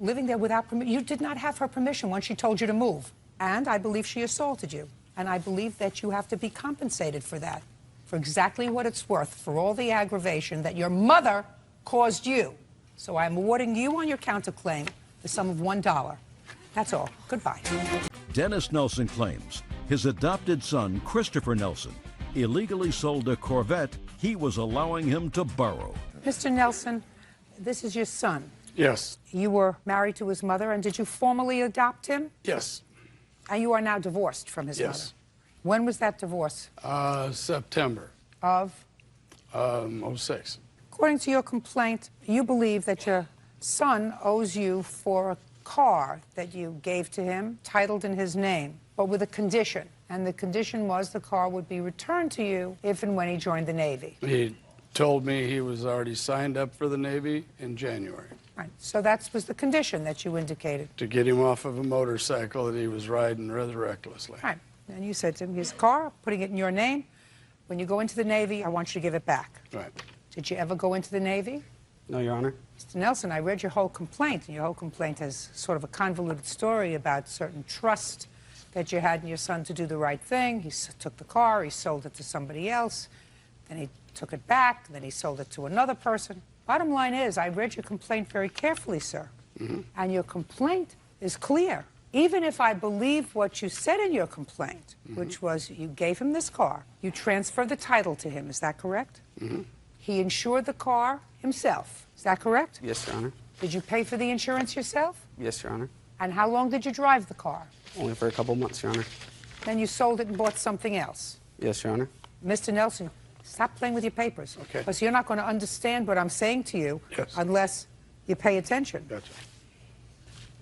B: living there without permission, you did not have her permission when she told you to move. And I believe she assaulted you. And I believe that you have to be compensated for that, for exactly what it's worth, for all the aggravation that your mother caused you. So I'm awarding you on your counterclaim the sum of $1. That's all. Goodbye.
A: Dennis Nelson claims his adopted son, Christopher Nelson, illegally sold a Corvette he was allowing him to borrow.
B: Mr. Nelson, this is your son.
F: Yes.
B: You were married to his mother, and did you formally adopt him?
F: Yes.
B: And you are now divorced from his mother?
F: Yes.
B: When was that divorce?
F: September
B: Of?
F: 06.
B: According to your complaint, you believe that your son owes you for a car that you gave to him, titled in his name, but with a condition. And the condition was the car would be returned to you if and when he joined the Navy.
F: He told me he was already signed up for the Navy in January
B: Right. So that was the condition that you indicated.
F: to get him off of a motorcycle that he was riding rather recklessly.
B: Right. And you said to him, here's a car, putting it in your name. When you go into the Navy, I want you to give it back.
F: Right.
B: Did you ever go into the Navy?
T: No, Your Honor.
B: Mr. Nelson, I read your whole complaint, and your whole complaint has sort of a convoluted story about certain trust that you had in your son to do the right thing. He took the car, he sold it to somebody else, then he took it back, then he sold it to another person. Bottom line is, I read your complaint very carefully, sir, and your complaint is clear. Even if I believe what you said in your complaint, which was you gave him this car, you transferred the title to him, is that correct? He insured the car himself, is that correct?
T: Yes, Your Honor.
B: Did you pay for the insurance yourself?
T: Yes, Your Honor.
B: And how long did you drive the car?
T: Only for a couple months, Your Honor.
B: Then you sold it and bought something else.
T: Yes, Your Honor.
B: Mr. Nelson, stop playing with your papers.
F: Okay.
B: Because you're not going to understand what I'm saying to you unless you pay attention.
F: Gotcha.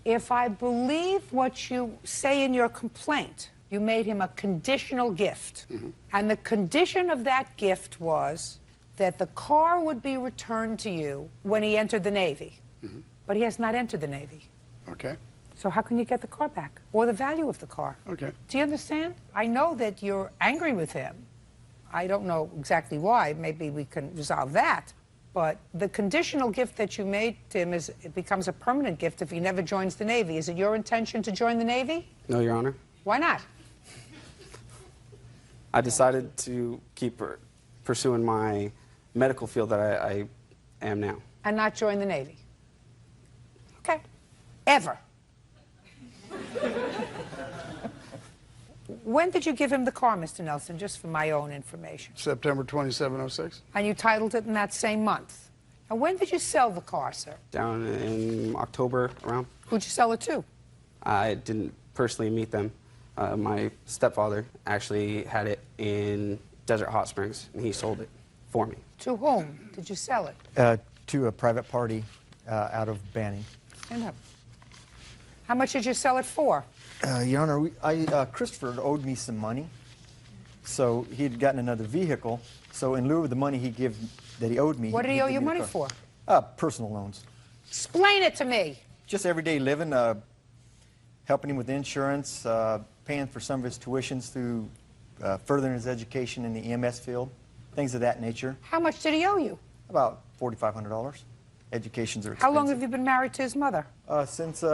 B: If I believe what you say in your complaint, you made him a conditional gift. And the condition of that gift was that the car would be returned to you when he entered the Navy. But he has not entered the Navy.
F: Okay.
B: So how can you get the car back? Or the value of the car?
F: Okay.
B: Do you understand? I know that you're angry with him. I don't know exactly why. Maybe we can resolve that. But the conditional gift that you made to him it becomes a permanent gift if he never joins the Navy. Is it your intention to join the Navy?
J: No, Your Honor.
B: Why not?
J: I decided to keep pursuing my medical field that I am now.
B: And not join the Navy? Okay. Ever? When did you give him the car, Mr. Nelson, just for my own information?
F: September 27, 06.
B: And you titled it in that same month. And when did you sell the car, sir?
J: Down in October, around.
B: Who'd you sell it to?
J: I didn't personally meet them. My stepfather actually had it in Desert Hot Springs, and he sold it for me.
B: To whom did you sell it?
V: To a private party out of Banning.
B: Stand up. How much did you sell it for?
V: Your Honor, Christopher owed me some money, so he had gotten another vehicle. So in lieu of the money that he owed me,
B: What did he owe you money for?
V: Personal loans.
B: Explain it to me.
V: Just everyday living, helping him with insurance, paying for some of his tuitions through furthering his education in the EMS field, things of that nature.
B: How much did he owe you?
V: About $4,500. Educations are expensive.
B: How long have you been married to his mother?
V: Since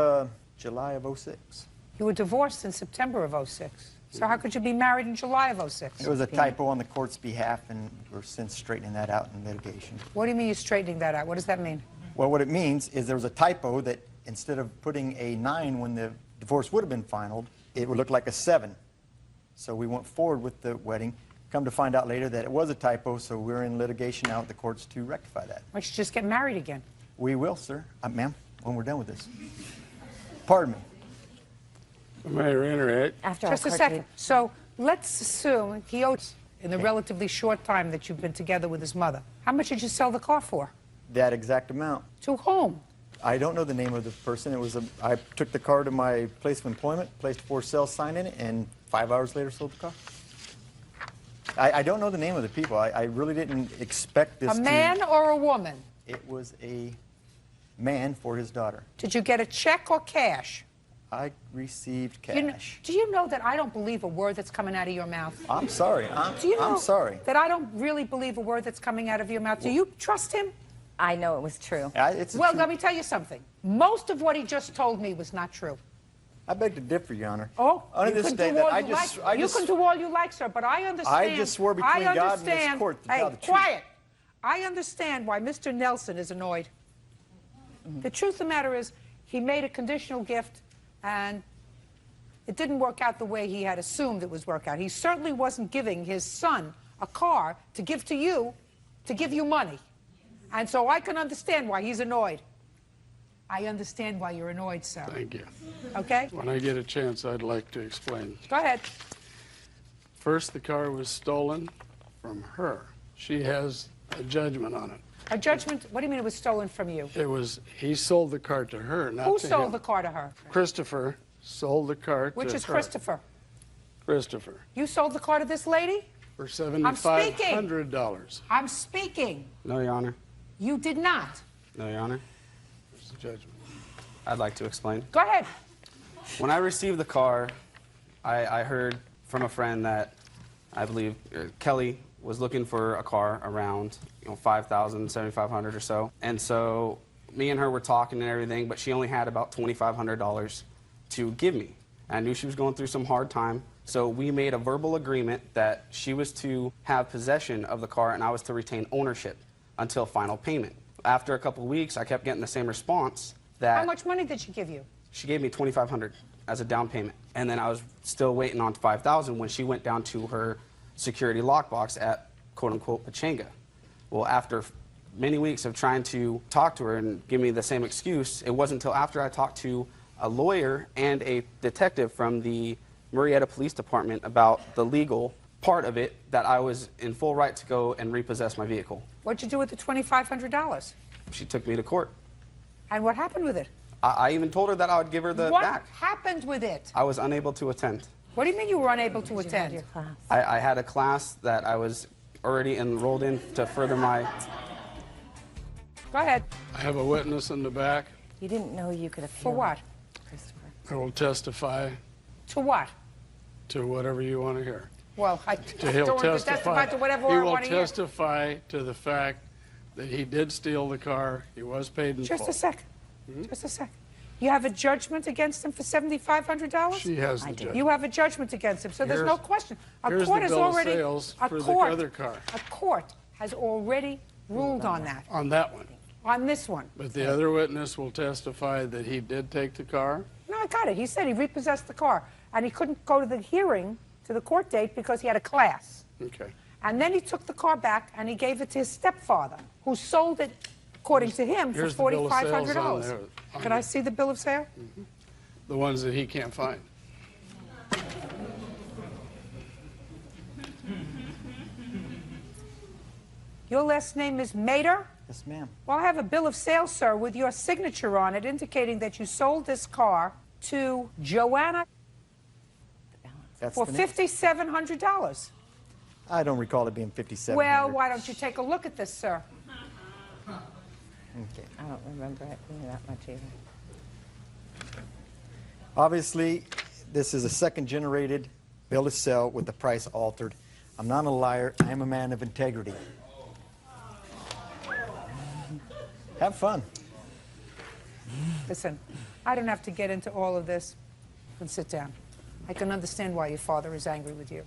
V: July of 06.
B: You were divorced in September of 06. So how could you be married in July of 06?
V: It was a typo on the court's behalf, and we're since straightening that out in litigation.
B: What do you mean you're straightening that out? What does that mean?
V: Well, what it means is there was a typo that instead of putting a 9 when the divorce would have been finalized, it would look like a 7. So we went forward with the wedding. Come to find out later that it was a typo, so we're in litigation now at the courts to rectify that.
B: Why don't you just get married again?
V: We will, sir. Ma'am, when we're done with this. Pardon me.
F: May I reiterate?
B: Just a second. So let's assume he owed in the relatively short time that you've been together with his mother. How much did you sell the car for?
V: That exact amount.
B: To whom?
V: I don't know the name of the person. I took the car to my place of employment, placed a for sale sign in it, and 5 hours later sold the car. I don't know the name of the people. I really didn't expect this
B: A man or a woman?
V: It was a man for his daughter.
B: Did you get a check or cash?
V: I received cash.
B: Do you know that I don't believe a word that's coming out of your mouth?
V: I'm sorry.
B: Do you know
V: I'm sorry.
B: that I don't really believe a word that's coming out of your mouth? Do you trust him?
W: I know it was true.
B: Well, let me tell you something. Most of what he just told me was not true.
V: I beg to differ, Your Honor.
B: Oh,
V: Under
B: you
V: this
B: can
V: day
B: do
V: that
B: all
V: I
B: you
V: just,
B: like.
V: I
B: You
V: just,
B: can do all you like, sir, but I understand.
V: I just swore between God and this court to tell the truth.
B: Quiet. I understand why Mr. Nelson is annoyed. The truth of the matter is, he made a conditional gift, and it didn't work out the way he had assumed it was work out. He certainly wasn't giving his son a car to give to you, to give you money. And so I can understand why he's annoyed. I understand why you're annoyed, sir.
F: Thank you.
B: Okay?
F: When I get a chance, I'd like to explain.
B: Go ahead.
F: First, the car was stolen from her. She has a judgment on it.
B: A judgment? What do you mean it was stolen from you?
F: He sold the car to her, not to him.
B: Who sold the car to her?
F: Christopher sold the car to her.
B: Which is Christopher?
F: Christopher.
B: You sold the car to this lady?
F: For $7,500.
B: I'm speaking.
J: No, Your Honor.
B: You did not.
J: No, Your Honor.
F: There's the judgment.
J: I'd like to explain.
B: Go ahead.
J: When I received the car, I heard from a friend that I believe Kelly was looking for a car around $5,000, $7,500 or so. And so me and her were talking and everything, but she only had about $2,500 to give me. I knew she was going through some hard time, so we made a verbal agreement that she was to have possession of the car and I was to retain ownership until final payment. After a couple of weeks, I kept getting the same response that...
B: How much money did she give you?
J: She gave me $2,500 as a down payment. And then I was still waiting on $5,000 when she went down to her security lockbox at quote-unquote Pachanga. Well, after many weeks of trying to talk to her and give me the same excuse, it wasn't until after I talked to a lawyer and a detective from the Murrieta Police Department about the legal part of it that I was in full right to go and repossess my vehicle.
B: What'd you do with the $2,500?
J: She took me to court.
B: And what happened with it?
J: I even told her that I would give her the
B: What
J: back.
B: happened with it?
J: I was unable to attend.
B: What do you mean you were unable to attend?
J: I had a class that I was already enrolled in to further my...
B: Go ahead.
F: I have a witness in the back
K: You didn't know you could appeal.
B: For what?
K: Christopher.
F: who will testify
B: To what?
F: to whatever you want to hear.
B: Well, I
F: He'll
B: don't want to testify to whatever
F: he
B: I
F: will
B: want to hear.
F: testify to the fact that he did steal the car. He was paid in
B: Just
F: full.
B: a second. Just a second. You have a judgment against him for $7,500?
F: She has the judgment.
B: You have a judgment against him, so there's no question. A
F: Here's
B: court
F: the
B: has
F: bill of
B: already
F: sales
B: a
F: for the
B: court,
F: other car.
B: A court has already ruled on that.
F: On that one.
B: On this one.
F: But the other witness will testify that he did take the car.
B: No, I got it. He said he repossessed the car, and he couldn't go to the hearing, to the court date, because he had a class.
F: Okay.
B: And then he took the car back, and he gave it to his stepfather, who sold it, according to him, for
F: Here's the bill of sales on
B: $4,500.
F: there, on
B: Could I see the bill of sale?
F: The ones that he can't find.
B: Your last name is Mater?
V: Yes, ma'am.
B: Well, I have a bill of sale, sir, with your signature on it, indicating that you sold this car to Joanna
V: That's
B: for
V: the name.
B: $5,700.
V: I don't recall it being 57.
B: Well, why don't you take a look at this, sir?
V: Okay.
K: I don't remember it being that much either.
V: Obviously, this is a second-generated bill of sale with the price altered. I'm not a liar. I am a man of integrity. Have fun.
B: Listen, I don't have to get into all of this. You can sit down. I can understand why your father is angry with you.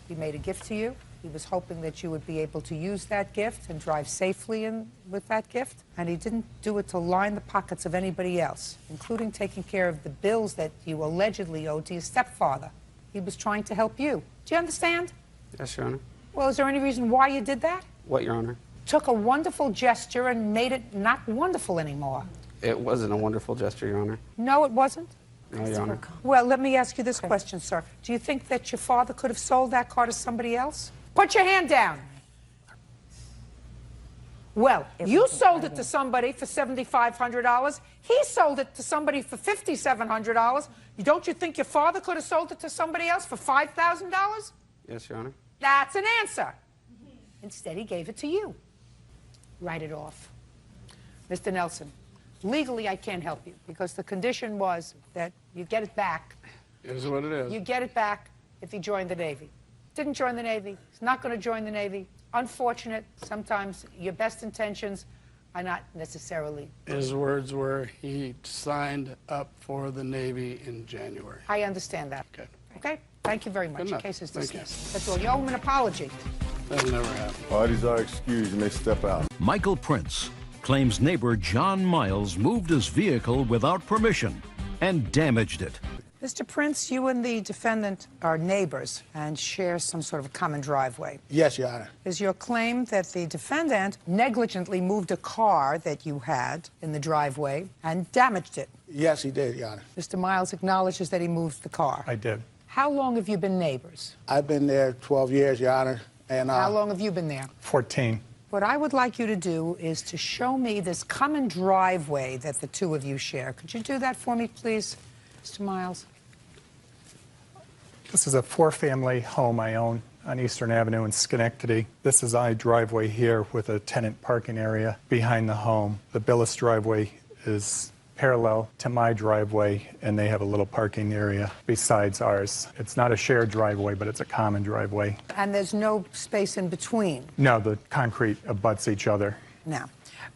B: He made a gift to you. He was hoping that you would be able to use that gift and drive safely with that gift. And he didn't do it to line the pockets of anybody else, including taking care of the bills that you allegedly owed to your stepfather. He was trying to help you. Do you understand?
J: Yes, Your Honor.
B: Well, is there any reason why you did that?
J: What, Your Honor?
B: Took a wonderful gesture and made it not wonderful anymore.
J: It wasn't a wonderful gesture, Your Honor.
B: No, it wasn't?
J: No, Your Honor.
B: Well, let me ask you this question, sir. Do you think that your father could have sold that car to somebody else? Put your hand down. Well, you sold it to somebody for $7,500. He sold it to somebody for $5,700. Don't you think your father could have sold it to somebody else for $5,000?
J: Yes, Your Honor.
B: That's an answer. Instead, he gave it to you. Write it off. Mr. Nelson, legally, I can't help you because the condition was that you get it back.
F: It is what it is.
B: You get it back if he joined the Navy. Didn't join the Navy. He's not going to join the Navy. Unfortunate. Sometimes your best intentions are not necessarily.
F: His words were he signed up for the Navy in January.
B: I understand that.
F: Okay.
B: Okay? Thank you very much.
F: Good
B: Your
F: enough.
B: case is
F: Thank you.
B: dismissed. That's all. You owe him an apology.
F: That'll never happen.
G: Parties are excused. You may step out.
A: Michael Prince claims neighbor John Miles moved his vehicle without permission and damaged it.
B: Mr. Prince, you and the defendant are neighbors and share some sort of a common driveway.
R: Yes, Your Honor.
B: Is your claim that the defendant negligently moved a car that you had in the driveway and damaged it?
R: Yes, he did, Your Honor.
B: Mr. Miles acknowledges that he moved the car.
R: I did.
B: How long have you been neighbors?
R: I've been there 12 years, Your Honor. And
B: How long have you been there?
R: 14.
B: What I would like you to do is to show me this common driveway that the two of you share. Could you do that for me, please, Mr. Miles?
R: This is a four-family home I own on Eastern Avenue in Schenectady. This is my driveway here with a tenant parking area behind the home. The Billis driveway is parallel to my driveway, and they have a little parking area besides ours. It's not a shared driveway, but it's a common driveway.
B: And there's no space in between.
R: No, the concrete abuts each other.
B: Now,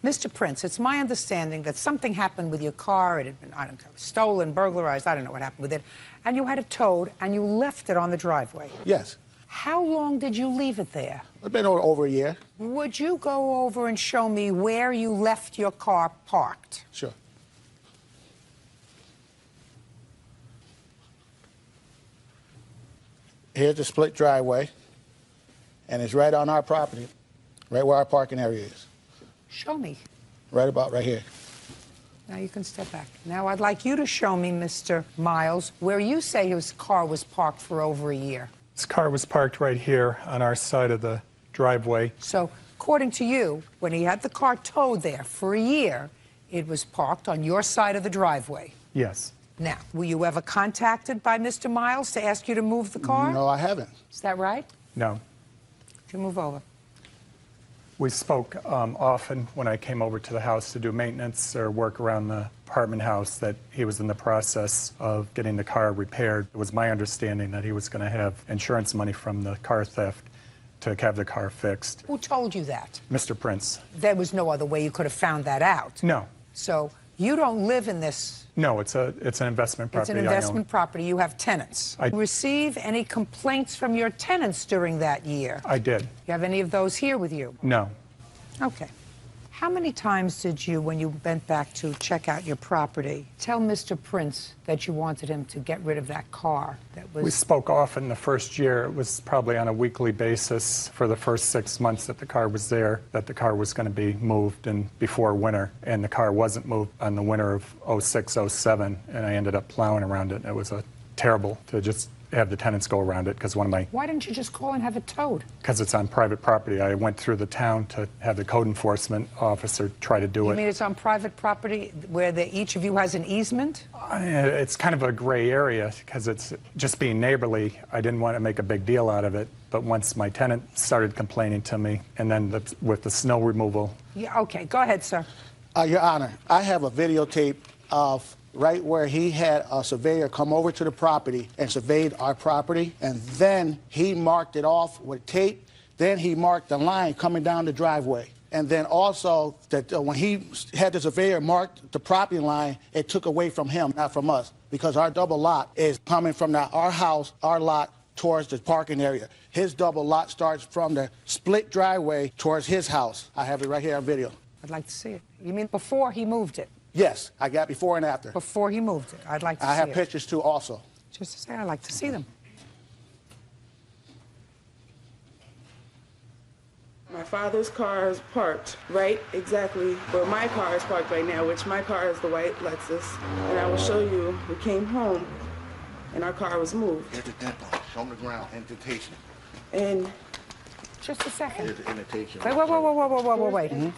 B: Mr. Prince, it's my understanding that something happened with your car. It had been, I don't know, stolen, burglarized, I don't know what happened with it. And you had it towed, and you left it on the driveway.
R: Yes.
B: How long did you leave it there?
R: It's been over a year.
B: Would you go over and show me where you left your car parked?
R: Sure. Here's the split driveway, and it's right on our property, right where our parking area is.
B: Show me.
R: Right about right here.
B: Now you can step back. Now I'd like you to show me, Mr. Miles, where you say his car was parked for over a year.
R: This car was parked right here on our side of the driveway.
B: So, according to you, when he had the car towed there for a year, it was parked on your side of the driveway.
R: Yes.
B: Now, were you ever contacted by Mr. Miles to ask you to move the car?
R: No, I haven't.
B: Is that right?
R: No.
B: You move over.
R: We spoke often when I came over to the house to do maintenance or work around the apartment house that he was in the process of getting the car repaired. It was my understanding that he was going to have insurance money from the car theft to have the car fixed.
B: Who told you that?
R: Mr. Prince.
B: There was no other way you could have found that out.
R: No.
B: So you don't live in this.
R: No, it's an investment property.
B: It's an investment property. You have tenants.
R: I
B: receive any complaints from your tenants during that year?
R: I did.
B: You have any of those here with you?
R: No.
B: Okay. How many times did you, when you went back to check out your property, tell Mr. Prince that you wanted him to get rid of that car that was...
R: We spoke often the first year. It was probably on a weekly basis for the first 6 months that the car was there, that the car was going to be moved and before winter. And the car wasn't moved on the winter of 06, 07, and I ended up plowing around it. It was terrible to just have the tenants go around it because one of my...
B: Why didn't you just call and have it towed?
R: Because it's on private property. I went through the town to have the code enforcement officer try to do it.
B: You mean it's on private property where each of you has an easement?
R: It's kind of a gray area because it's just being neighborly. I didn't want to make a big deal out of it. But once my tenant started complaining to me, and then with the snow removal...
B: Yeah, okay. Go ahead, sir.
P: Your Honor, I have a videotape of right where he had a surveyor come over to the property and surveyed our property, and then he marked it off with tape. Then he marked the line coming down the driveway. And then also that when he had the surveyor mark the property line, it took away from him, not from us, because our double lot is coming from our house, our lot, towards the parking area. His double lot starts from the split driveway towards his house. I have it right here on video.
B: I'd like to see it. You mean before he moved it?
P: Yes, I got before and after.
B: Before he moved it. I'd like to see it.
P: I have pictures too also.
B: Just to say, I'd like to see them.
Q: My father's car is parked right exactly where my car is parked right now, which my car is the white Lexus. And I will show you, we came home and our car was moved.
W: Here's the dent on it. Show them the ground, indentation.
Q: And
B: just a second.
W: Here's the indentation.
B: Wait.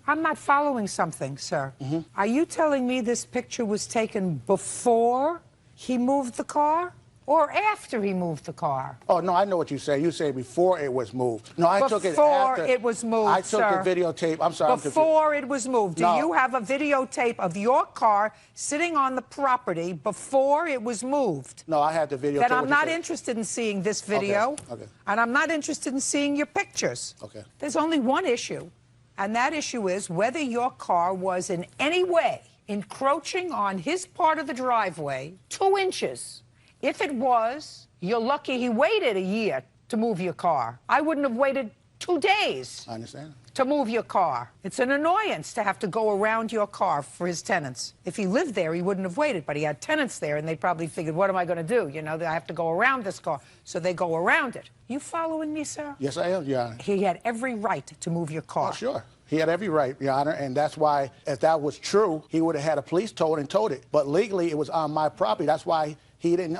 B: I'm not following something, sir. Are you telling me this picture was taken before he moved the car or after he moved the car?
P: Oh, no, I know what you say. You say before it was moved. No, I took it after.
B: Before it was moved,
P: I took
B: sir.
P: the videotape. I'm sorry.
B: Before it was moved.
P: No.
B: Do you have a videotape of your car sitting on the property before it was moved?
P: No, I had the videotape.
B: Then I'm not interested in seeing this video.
P: Okay.
B: And I'm not interested in seeing your pictures.
P: Okay.
B: There's only one issue. And that issue is whether your car was in any way encroaching on his part of the driveway 2 inches. If it was, you're lucky he waited a year to move your car. I wouldn't have waited 2 days.
P: I understand.
B: To move your car. It's an annoyance to have to go around your car for his tenants. If he lived there, he wouldn't have waited, but he had tenants there, and they probably figured, what am I going to do? You know, I have to go around this car. So they go around it. You following me, sir?
P: Yes, I am, Your Honor.
B: He had every right to move your car.
P: Oh, sure. He had every right, Your Honor, and that's why, if that was true, he would have had a police tow and towed it. But legally, it was on my property. That's why he didn't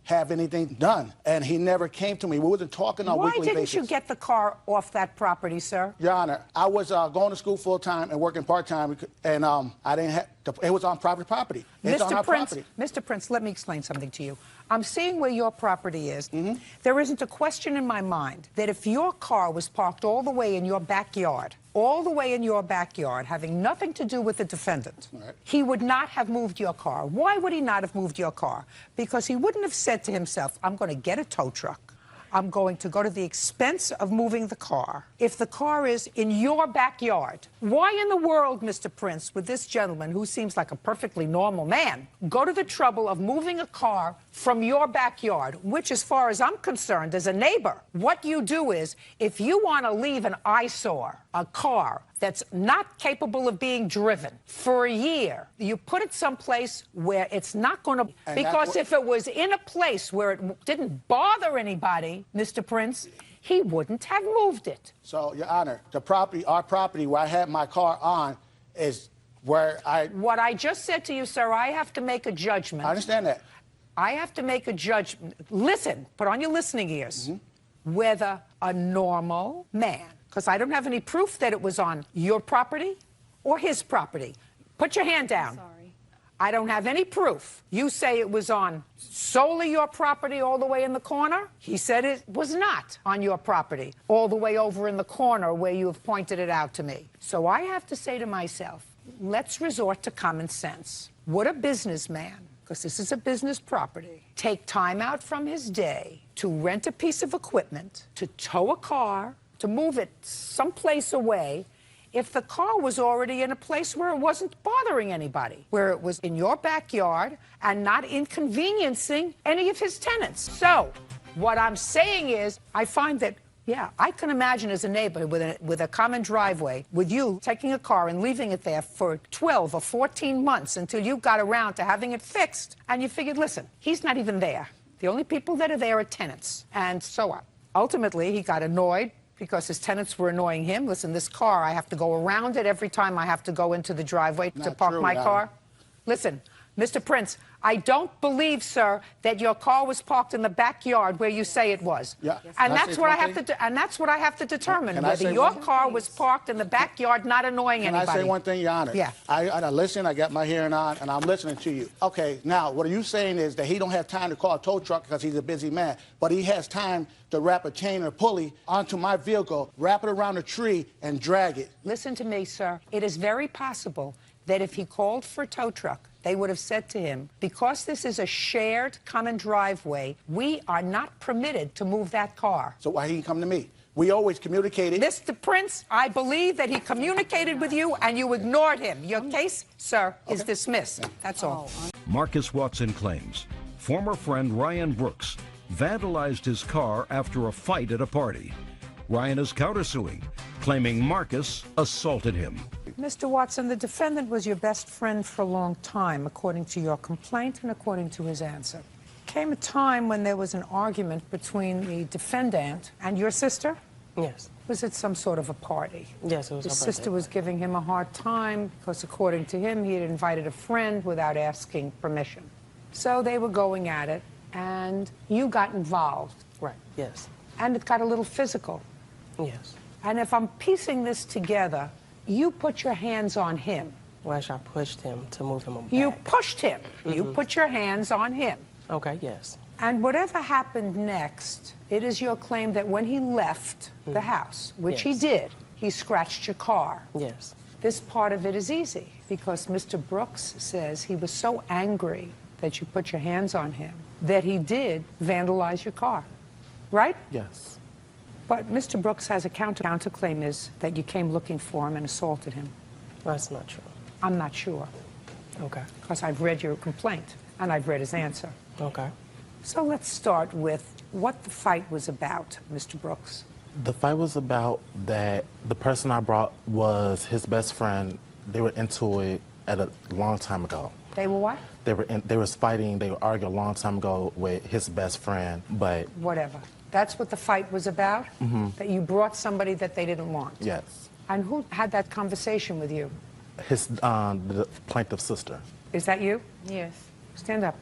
P: have anything done. And he never came to me. We wasn't talking on a weekly basis.
B: Why didn't you get the car off that property, sir?
P: Your Honor, I was going to school full-time and working part-time, and I didn't have it was on private property. It's on our property.
B: Mr. Prince, let me explain something to you. I'm seeing where your property is. There isn't a question in my mind that if your car was parked all the way in your backyard, having nothing to do with the defendant, he would not have moved your car. Why would he not have moved your car? Because he wouldn't have said to himself, I'm going to get a tow truck. I'm going to go to the expense of moving the car. If the car is in your backyard, why in the world, Mr. Prince, would this gentleman, who seems like a perfectly normal man, go to the trouble of moving a car from your backyard, which, as far as I'm concerned, as a neighbor, what you do is, if you want to leave an eyesore, a car that's not capable of being driven for a year, you put it someplace where it's not going to... Because if it was in a place where it didn't bother anybody, Mr. Prince, he wouldn't have moved it.
P: So, Your Honor, the property, our property where I had my car on is where I...
B: What I just said to you, sir, I have to make a judgment.
P: I understand that.
B: I have to make a judgment. Listen, put on your listening ears. Whether a normal man, because I don't have any proof that it was on your property or his property. Put your hand down.
L: Sorry.
B: I don't have any proof. You say it was on solely your property all the way in the corner. He said it was not on your property all the way over in the corner where you have pointed it out to me. So I have to say to myself, let's resort to common sense. Would a businessman, because this is a business property, take time out from his day to rent a piece of equipment, to tow a car, to move it someplace away, if the car was already in a place where it wasn't bothering anybody, where it was in your backyard and not inconveniencing any of his tenants? So what I'm saying is, I find that, yeah, I can imagine as a neighbor with a common driveway, with you taking a car and leaving it there for 12 or 14 months until you got around to having it fixed, and you figured, listen, he's not even there. The only people that are there are tenants, and so on. Ultimately, he got annoyed because his tenants were annoying him. Listen, this car, I have to go around it every time I have to go into the driveway to park my car. Listen, Mr. Prince, I don't believe, sir, that your car was parked in the backyard where you say it was.
P: Yeah.
B: And that's what I have to and that's what I have to determine, whether your car was parked in the backyard, not annoying anybody.
P: Can I say one thing, Your Honor?
B: Yeah.
P: I listen, I got my hearing on, and I'm listening to you. Okay, now, what are you saying is that he don't have time to call a tow truck because he's a busy man, but he has time to wrap a chain or pulley onto my vehicle, wrap it around a tree, and drag it.
B: Listen to me, sir. It is very possible that if he called for a tow truck, they would have said to him, because this is a shared common driveway, we are not permitted to move that car.
P: So why he didn't come to me? We always communicated.
B: Mr. Prince, I believe that he communicated with you and you ignored him. Your case, sir, is dismissed. That's all.
A: Marcus Watson claims former friend Ryan Brooks vandalized his car after a fight at a party. Ryan is countersuing, claiming Marcus assaulted him.
B: Mr. Watson, the defendant was your best friend for a long time, according to your complaint and according to his answer. Came a time when there was an argument between the defendant and your sister?
N: Yes.
B: Was it some sort of a party?
N: Yes, it was.
B: His sister was giving him a hard time because, according to him, he had invited a friend without asking permission. So they were going at it, and you got involved.
N: Right, yes.
B: And it got a little physical.
N: Yes.
B: And if I'm piecing this together, you put your hands on him.
N: Well, actually, I pushed him to move him back.
B: You pushed him. You put your hands on him.
N: Okay, yes.
B: And whatever happened next, it is your claim that when he left the house, which he did, he scratched your car.
N: Yes.
B: This part of it is easy because Mr. Brooks says he was so angry that you put your hands on him that he did vandalize your car, right?
N: Yes.
B: But Mr. Brooks has a counterclaim is that you came looking for him and assaulted him.
N: That's not true.
B: I'm not sure.
N: Okay.
B: Because I've read your complaint and I've read his answer.
N: Okay.
B: So let's start with what the fight was about, Mr. Brooks.
O: The fight was about that the person I brought was his best friend. They were into it at a long time ago.
B: They were what?
O: They were fighting, they were arguing a long time ago with his best friend, but...
B: Whatever. That's what the fight was about? That you brought somebody that they didn't want?
O: Yes.
B: And who had that conversation with you?
O: The plaintiff's sister.
B: Is that you?
K: Yes.
B: Stand up.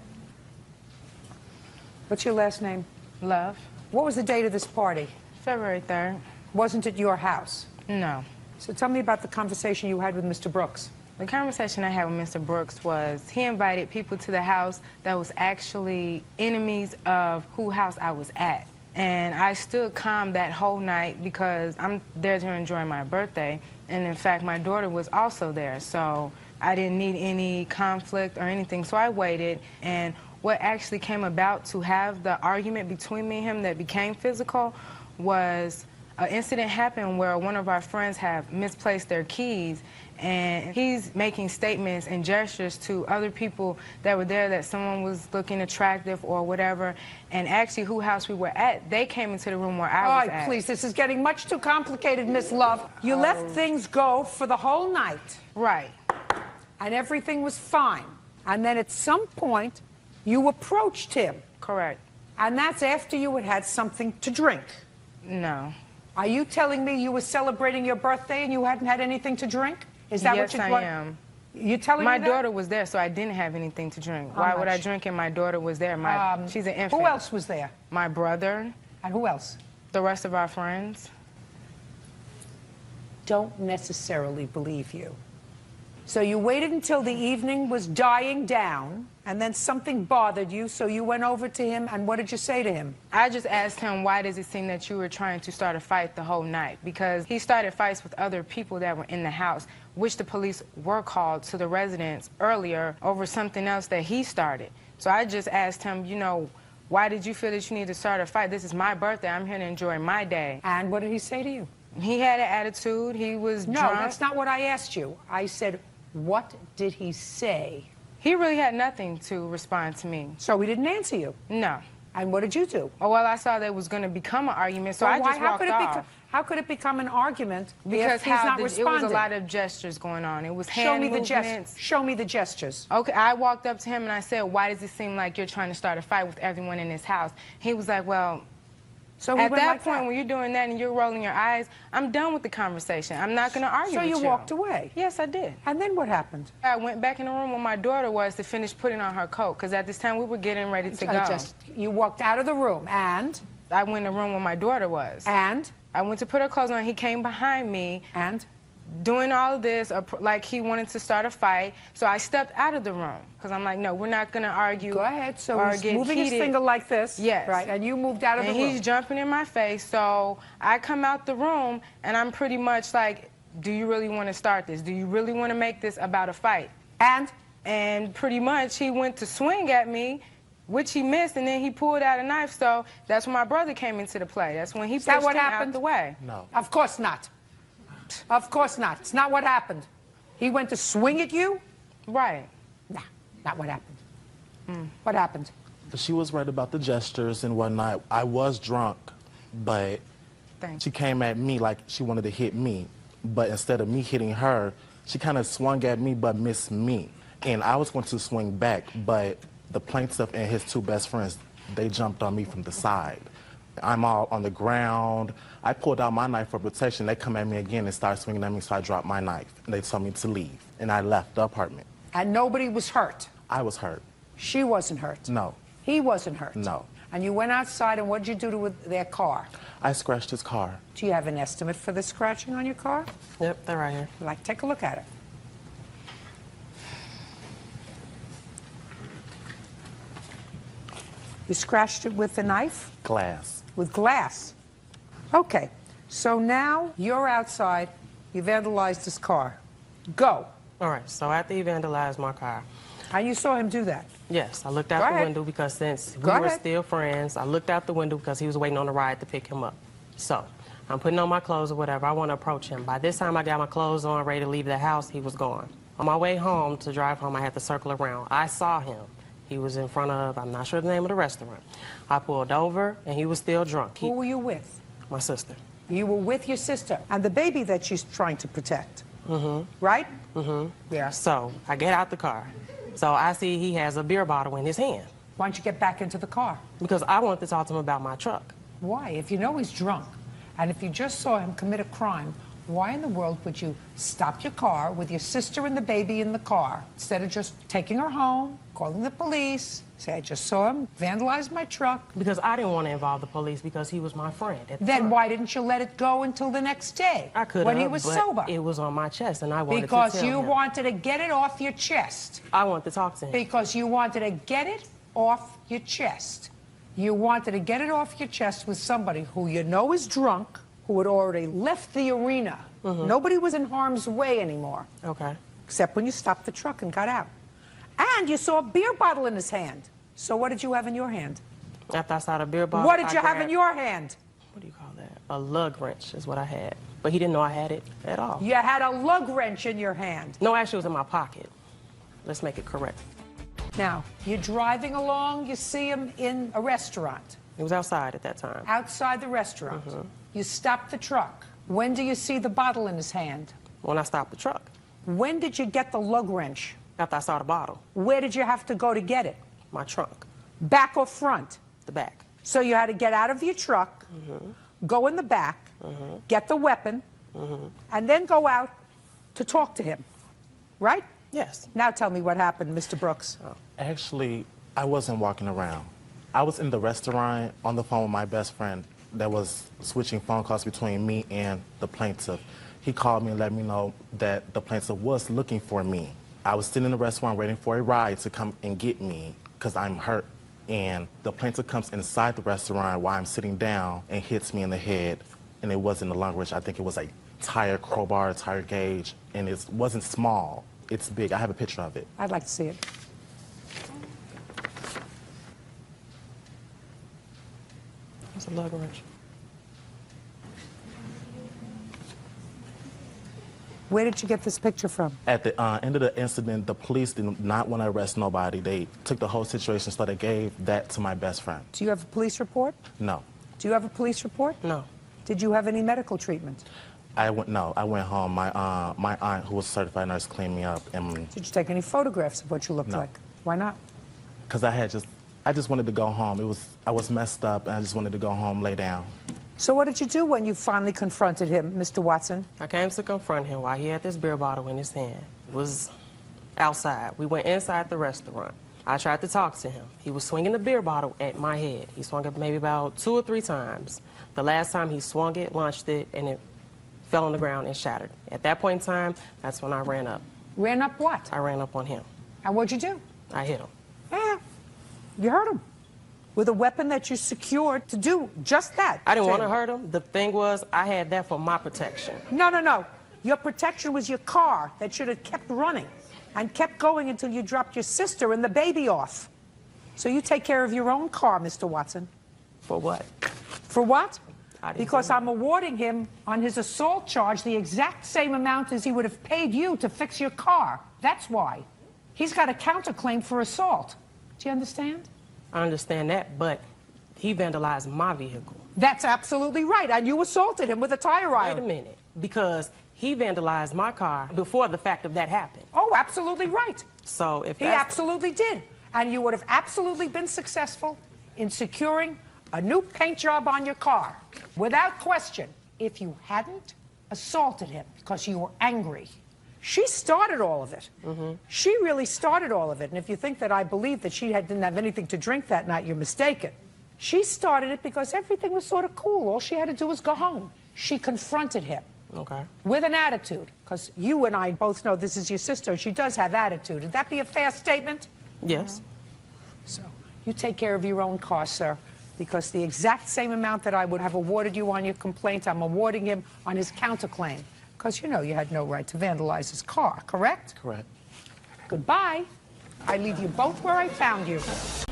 B: What's your last name?
K: Love.
B: What was the date of this party?
K: February 3rd.
B: Wasn't it your house?
K: No.
B: So tell me about the conversation you had with Mr. Brooks.
K: The conversation I had with Mr. Brooks was he invited people to the house that was actually enemies of whose house I was at. And I stood calm that whole night because I'm there to enjoy my birthday. And in fact, my daughter was also there. So I didn't need any conflict or anything. So I waited. And what actually came about to have the argument between me and him that became physical was an incident happened where one of our friends have misplaced their keys, and he's making statements and gestures to other people that were there that someone was looking attractive or whatever, and actually whose house we were at, they came into the room where I was at.
B: Please, this is getting much too complicated, Miss Love. You let things go for the whole night.
K: Right.
B: And everything was fine. And then at some point, you approached him.
K: Correct.
B: And that's after you had had something to drink.
K: No.
B: Are you telling me you were celebrating your birthday and you hadn't had anything to drink? Is that
K: yes,
B: what
K: I am.
B: You telling
K: my
B: me that?
K: daughter was there, so I didn't have anything to drink. Why would I drink and my daughter was there? She's an infant.
B: Who else was there?
K: My brother.
B: And who else?
K: The rest of our friends.
B: Don't necessarily believe you. So you waited until the evening was dying down, and then something bothered you, so you went over to him, and what did you say to him?
K: I just asked him, why does it seem that you were trying to start a fight the whole night? Because he started fights with other people that were in the house, which the police were called to the residence earlier over something else that he started. So I just asked him, you know, why did you feel that you need to start a fight? This is my birthday. I'm here to enjoy my day.
B: And what did he say to you?
K: He had an attitude. He was drunk.
B: No, that's not what I asked you. I said, what did he say?
K: He really had nothing to respond to me.
B: So he didn't answer you?
K: No.
B: And what did you do?
K: Oh, well, I saw there was going to become an argument, so I just walked off.
B: How could it become an argument
K: because
B: if he's not responding?
K: It was a lot of gestures going on. It was hand
B: Show me
K: movements.
B: the gestures. Show me the gestures.
K: Okay, I walked up to him and I said, why does it seem like you're trying to start a fight with everyone in this house? He was like, well,
B: so
K: at that point, when you're doing that and you're rolling your eyes, I'm done with the conversation. I'm not going to argue with you.
B: So you walked away?
K: Yes, I did.
B: And then what happened?
K: I went back in the room where my daughter was to finish putting on her coat, because at this time we were getting ready to go.
B: You walked out of the room, and?
K: I went in the room where my daughter was.
B: And?
K: I went to put her clothes on. He came behind me.
B: And?
K: Doing all of this, like he wanted to start a fight. So I stepped out of the room, because I'm like, no, we're not going to argue.
B: Go ahead. So
K: or
B: he's
K: get
B: moving
K: heated.
B: his finger like this.
K: Yes.
B: Right, and you moved out of the room.
K: And he's jumping in my face, so I come out the room, and I'm pretty much like, do you really want to start this? Do you really want to make this about a fight? And pretty much he went to swing at me, which he missed, and then he pulled out a knife, so that's when my brother came into the play. That's when he pushed him out the way.
B: No. Of course not. Of course not. It's not what happened. He went to swing at you?
K: Right.
B: Nah, not what happened. What happened?
O: She was right about the gestures and whatnot. I was drunk, but she came at me like she wanted to hit me. But instead of me hitting her, she kind of swung at me but missed me. And I was going to swing back, but the plaintiff and his two best friends, they jumped on me from the side. I'm all on the ground. I pulled out my knife for protection. They come at me again and start swinging at me, so I dropped my knife. And they told me to leave, and I left the apartment.
B: And nobody was hurt?
O: I was hurt.
B: She wasn't hurt?
O: No.
B: He wasn't hurt?
O: No.
B: And you went outside, and what did you do to their car?
O: I scratched his car.
B: Do you have an estimate for the scratching on your car?
N: Yep, they're right here.
B: Like, take a look at it. You scratched it with a knife?
O: Glass.
B: With glass. Okay. So now you're outside. You vandalized his car. Go.
N: All right, so after he vandalized my car.
B: And you saw him do that?
N: Yes, I looked out the window because since we were still friends, I looked out the window because he was waiting on the ride to pick him up. So I'm putting on my clothes or whatever. I want to approach him. By this time I got my clothes on, ready to leave the house, he was gone. On my way home to drive home, I had to circle around. I saw him. He was in front of, I'm not sure the name of the restaurant. I pulled over, and he was still drunk.
B: Who were you with?
N: My sister.
B: You were with your sister and the baby that she's trying to protect.
N: Mm-hmm.
B: Right?
N: Mm-hmm.
B: Yeah.
N: So I get out the car. So I see he has a beer bottle in his hand.
B: Why don't you get back into the car?
N: Because I want to talk to him about my truck.
B: Why? If you know he's drunk, and if you just saw him commit a crime, why in the world would you stop your car with your sister and the baby in the car instead of just taking her home, calling the police, say, I just saw him vandalize my truck?
N: Because I didn't want to involve the police because he was my friend at the
B: Then
N: time.
B: why didn't you let it go until the next day?
N: I could
B: when
N: have,
B: he was
N: but
B: sober.
N: It was on my chest, and I wanted
B: because
N: to tell
B: you
N: him.
B: wanted to get it off your chest.
N: I wanted to talk to him.
B: Because you wanted to get it off your chest. You wanted to get it off your chest with somebody who you know is drunk, who had already left the arena.
N: Mm-hmm.
B: Nobody was in harm's way anymore.
N: Okay.
B: Except when you stopped the truck and got out. And you saw a beer bottle in his hand. So what did you have in your hand?
N: After I saw the beer bottle,
B: What did you have in your hand?
N: What do you call that? A lug wrench is what I had. But he didn't know I had it at all.
B: You had a lug wrench in your hand.
N: No, actually it was in my pocket. Let's make it correct.
B: Now, you're driving along, you see him in a restaurant.
N: It was outside at that time.
B: Outside the restaurant.
N: Mm-hmm.
B: You stop the truck. When do you see the bottle in his hand?
N: When I stopped the truck.
B: When did you get the lug wrench?
N: After I saw the bottle.
B: Where did you have to go to get it?
N: My trunk.
B: Back or front?
N: The back.
B: So you had to get out of your truck, go in the back, get the weapon, and then go out to talk to him, right?
N: Yes.
B: Now tell me what happened, Mr. Brooks.
O: Actually, I wasn't walking around. I was in the restaurant on the phone with my best friend that was switching phone calls between me and the plaintiff. He called me and let me know that the plaintiff was looking for me. I was sitting in the restaurant waiting for a ride to come and get me because I'm hurt. And the plaintiff comes inside the restaurant while I'm sitting down and hits me in the head. And it wasn't a lung wrench. I think it was a tire crowbar, tire gauge, and it wasn't small. It's big. I have a picture of it.
B: I'd like to see it.
N: It's a lung wrench.
B: Where did you get this picture from?
O: At the end of the incident, the police did not want to arrest nobody. They took the whole situation, so they gave that to my best friend.
B: Do you have a police report?
O: No.
B: Do you have a police report?
N: No.
B: Did you have any medical treatment?
O: I went home. My aunt, who was a certified nurse, cleaned me up. And
B: Did you take any photographs of what you looked
O: No.
B: like? Why not?
O: because I just wanted to go home. I was messed up, and I just wanted to go home, lay down.
B: So what did you do when you finally confronted him, Mr. Watson?
N: I came to confront him while he had this beer bottle in his hand. It was outside. We went inside the restaurant. I tried to talk to him. He was swinging the beer bottle at my head. He swung it maybe about 2 or 3 times. The last time he swung it, launched it, and it fell on the ground and shattered. At that point in time, that's when I ran up.
B: Ran up what?
N: I ran up on him.
B: And what'd you do?
N: I hit him.
B: Yeah, you hurt him. With a weapon that you secured to do just that.
N: I didn't want to hurt him. The thing was, I had that for my protection.
B: No, no, no. Your protection was your car that should have kept running and kept going until you dropped your sister and the baby off. So you take care of your own car, Mr. Watson.
N: For what?
B: For what?
N: Because
B: I'm awarding him on his assault charge the exact same amount as he would have paid you to fix your car. That's why. He's got a counterclaim for assault. Do you understand?
N: I understand that, but he vandalized my vehicle.
B: That's absolutely right, and you assaulted him with a tire iron.
N: Wait a minute, because he vandalized my car before the fact of that happened.
B: Oh, absolutely right.
N: So if
B: He absolutely did, and you would have absolutely been successful in securing a new paint job on your car, without question, if you hadn't assaulted him because you were angry. She started all of it. She really started all of it. And if you think that I believe that she didn't have anything to drink that night, you're mistaken. She started it because everything was sort of cool. All she had to do was go home. She confronted him.
N: Okay.
B: With an attitude, because you and I both know this is your sister. She does have attitude. Would that be a fair statement?
N: Yes.
B: So you take care of your own car, sir, because the exact same amount that I would have awarded you on your complaint, I'm awarding him on his counterclaim. Because you know you had no right to vandalize his car, correct?
O: Correct.
B: Goodbye. I leave you both where I found you.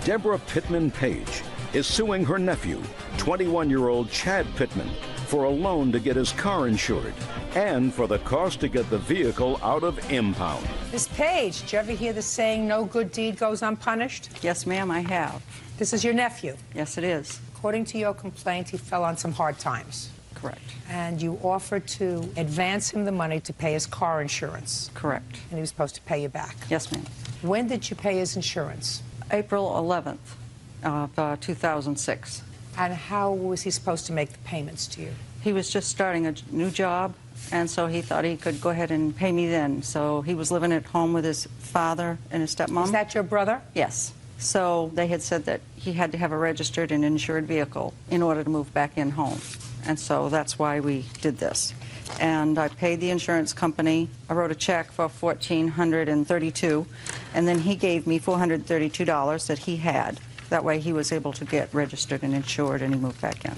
A: Deborah Pittman Page is suing her nephew, 21-year-old Chad Pittman, for a loan to get his car insured and for the cost to get the vehicle out of impound.
B: Miss Page, did you ever hear the saying, no good deed goes unpunished?
C: Yes, ma'am, I have.
B: This is your nephew?
C: Yes, it is.
B: According to your complaint, he fell on some hard times.
C: Correct.
B: And you offered to advance him the money to pay his car insurance.
C: Correct.
B: And he was supposed to pay you back.
C: Yes, ma'am.
B: When did you pay his insurance?
C: April 11th of 2006.
B: And how was he supposed to make the payments to you?
C: He was just starting a new job, and so he thought he could go ahead and pay me then. So he was living at home with his father and his stepmom.
B: Is that your brother?
C: Yes. So they had said that he had to have a registered and insured vehicle in order to move back in home. And so that's why we did this. And I paid the insurance company. I wrote a check for $1,432, and then he gave me $432 that he had. That way he was able to get registered and insured, and he moved back in.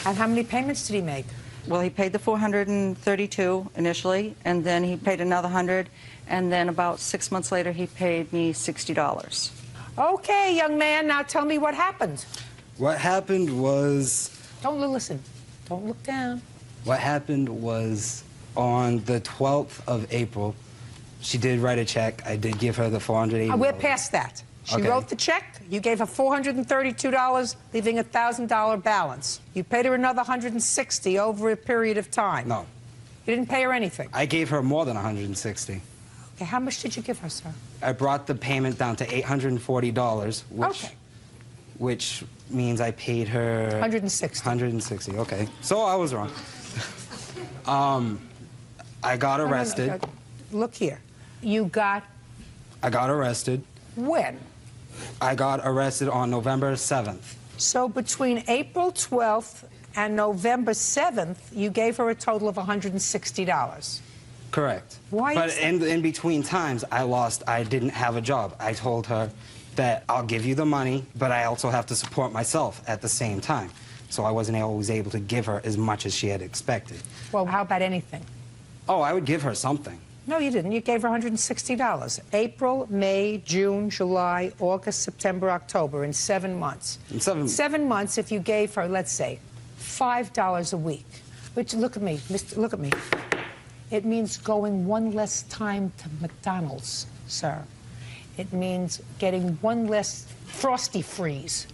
B: And how many payments did he make?
C: Well, he paid the $432 initially, and then he paid another $100, and then about 6 months later he paid me $60.
B: Okay, young man, now tell me what happened.
D: What happened was...
B: Don't listen. Don't look down.
D: What happened was on the 12th of April, she did write a check. I did give her the $480.
B: We're past that. She
D: Okay.
B: wrote the check. You gave her $432, leaving a $1,000 balance. You paid her another $160 over a period of time.
D: No.
B: You didn't pay her anything.
D: I gave her more than $160.
B: Okay, how much did you give her, sir?
D: I brought the payment down to $840, which means I paid her...
B: 160.
D: 160, okay. So I was wrong. I got arrested.
B: No. Look here. You got...
D: I got arrested.
B: When?
D: I got arrested on November 7th.
B: So between April 12th And November 7th, you gave her a total of $160.
J: Correct.
B: Why
J: But
B: is that?
J: in between times, I didn't have a job. I told her that I'll give you the money, but I also have to support myself at the same time. So I wasn't always able to give her as much as she had expected.
B: Well, how about anything?
J: Oh, I would give her something.
B: No, you didn't. You gave her $160. April, May, June, July, August, September, October, in 7 months.
J: In 7
B: months, if you gave her, let's say, $5 a week, which, look at me, look at me. It means going one less time to McDonald's, sir. It means getting one less Frosty Freeze.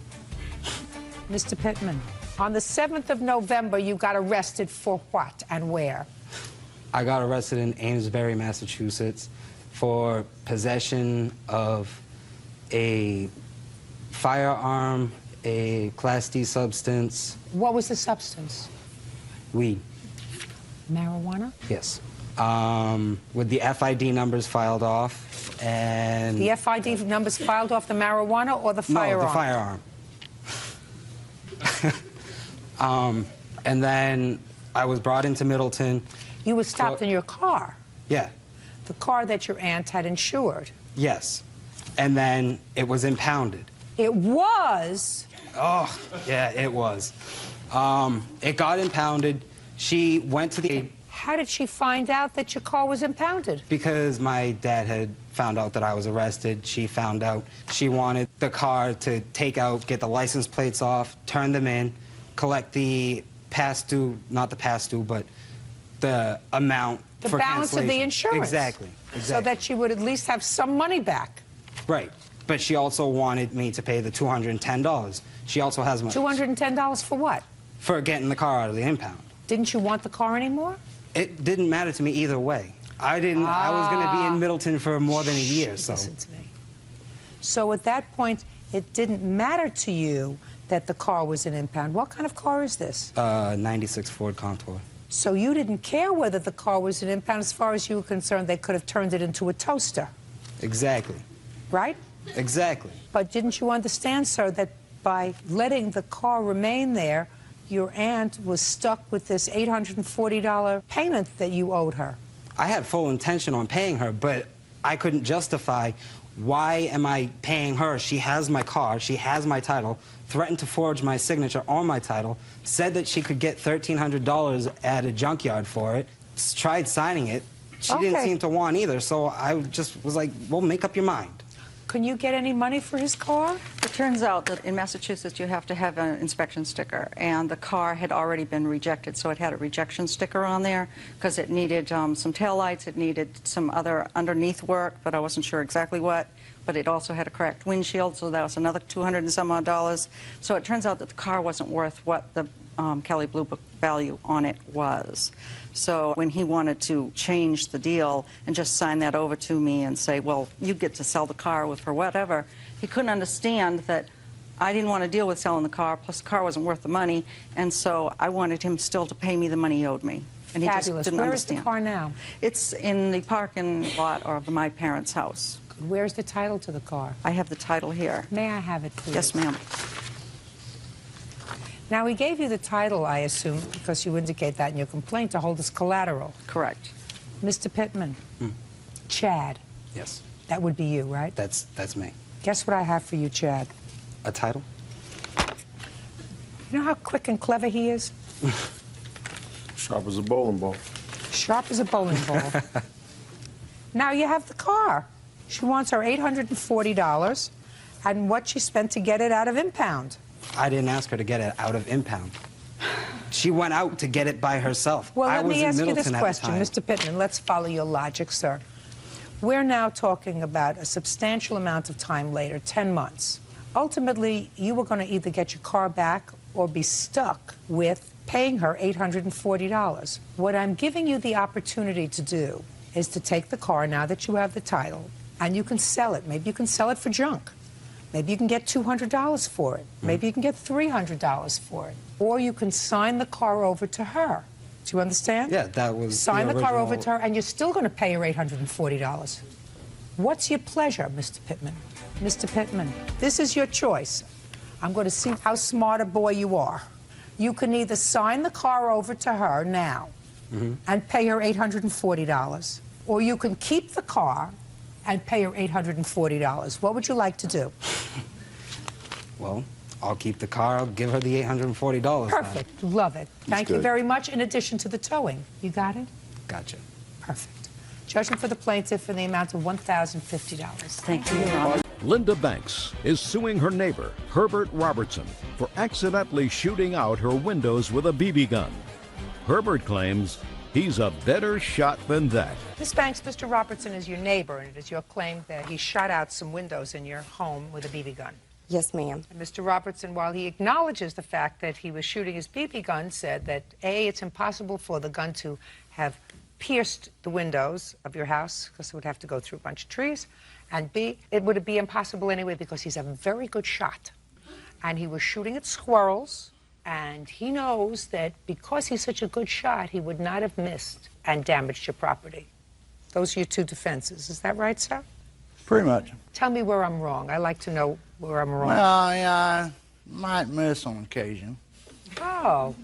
B: Mr. Pittman, on the 7th of November, you got arrested for what and where?
J: I got arrested in Amesbury, Massachusetts for possession of a firearm, a Class D substance.
B: What was the substance?
J: Weed.
B: Marijuana?
J: Yes. With the FID numbers filed off, and...
B: The FID numbers filed off the marijuana or the firearm?
J: No, the firearm. And then I was brought into Middleton.
B: You were stopped in your car?
J: Yeah.
B: The car that your aunt had insured?
J: Yes. And then it was impounded.
B: It was?
J: Oh, yeah, it was. It got impounded. She went to the...
B: How did she find out that your car was impounded?
J: Because my dad had found out that I was arrested. She found out. She wanted the car to take out, get the license plates off, turn them in, collect the past due, not the past due, but the amount
B: the
J: for
B: balance of the insurance.
J: Exactly.
B: So that she would at least have some money back.
J: Right. But she also wanted me to pay the $210. She also has money.
B: $210 for what?
J: For getting the car out of the impound.
B: Didn't you want the car anymore?
J: It didn't matter to me either way. I was going to be in Middleton for more than a year, so.
B: Listen to me. So at that point, it didn't matter to you that the car was an impound. What kind of car is this?
J: 96 Ford Contour.
B: So you didn't care whether the car was an impound. As far as you were concerned, they could have turned it into a toaster.
J: Exactly.
B: Right?
J: Exactly.
B: But didn't you understand, sir, that by letting the car remain there, your aunt was stuck with this $840 payment that you owed her?
J: I had full intention on paying her, but I couldn't justify why am I paying her? She has my car, she has my title, threatened to forge my signature on my title, said that she could get $1,300 at a junkyard for it, tried signing it. She didn't seem to want either, so I just was like, well, make up your mind.
B: Can you get any money for his car?
C: It turns out that in Massachusetts you have to have an inspection sticker, and the car had already been rejected, so it had a rejection sticker on there because it needed some taillights, it needed some other underneath work, but I wasn't sure exactly what. But it also had a cracked windshield, so that was another $200 and some odd. So it turns out that the car wasn't worth what the Kelley Blue Book value on it was. So when he wanted to change the deal and just sign that over to me and say, well, you get to sell the car with for whatever, he couldn't understand that I didn't want to deal with selling the car, plus the car wasn't worth the money, and so I wanted him still to pay me the money he owed me. And he
B: Fabulous.
C: just didn't
B: Where
C: understand.
B: is the car now?
C: It's in the parking lot of my parents' house.
B: Where's the title to the car?
C: I have the title here.
B: May I have it, please?
C: Yes, ma'am.
B: Now, he gave you the title, I assume, because you indicate that in your complaint, to hold as collateral.
C: Correct.
B: Mr. Pittman, Chad.
J: Yes.
B: That would be you, right?
J: That's me.
B: Guess what I have for you, Chad?
J: A title?
B: You know how quick and clever he is?
G: Sharp as a bowling ball.
B: Sharp as a bowling ball. Now you have the car. She wants her $840 and what she spent to get it out of impound.
J: I didn't ask her to get it out of impound. She went out to get it by herself.
B: Well, let me ask you this
J: Middleton
B: question, Mr. Pittman. Let's follow your logic, sir. We're now talking about a substantial amount of time later, 10 months. Ultimately, you were going to either get your car back or be stuck with paying her $840. What I'm giving you the opportunity to do is to take the car now that you have the title, and you can sell it. Maybe you can sell it for junk. Maybe you can get $200 for it. Maybe you can get $300 for it. Or you can sign the car over to her. Do you understand?
J: Yeah, that was
B: Sign the car over
J: original-
B: to her, and you're still going to pay her $840. What's your pleasure, Mr. Pittman? Mr. Pittman, this is your choice. I'm going to see how smart a boy you are. You can either sign the car over to her now and pay her $840, or you can keep the car and pay her $840. What would you like to do?
D: Well, I'll keep the car. I'll give her the $840.
B: Perfect. Love it. Thank you very much, in addition to the towing. You got it?
D: Gotcha.
B: Perfect. Judgment for the plaintiff in the amount of $1,050.
C: Thank you, Your Honor.
A: Linda Banks is suing her neighbor, Herbert Robertson, for accidentally shooting out her windows with a BB gun. Herbert claims he's a better shot than that.
B: Ms. Banks, Mr. Robertson is your neighbor, and it is your claim that he shot out some windows in your home with a BB gun.
I: Yes, ma'am.
B: And Mr. Robertson, while he acknowledges the fact that he was shooting his BB gun, said that A, it's impossible for the gun to have pierced the windows of your house because it would have to go through a bunch of trees, and B, it would be impossible anyway because he's a very good shot. And he was shooting at squirrels, and he knows that because he's such a good shot, he would not have missed and damaged your property. Those are your two defenses. Is that right, sir?
M: Pretty much.
B: Tell me where I'm wrong. I like to know where I'm wrong.
M: Well, yeah, I might miss on occasion.
B: Oh.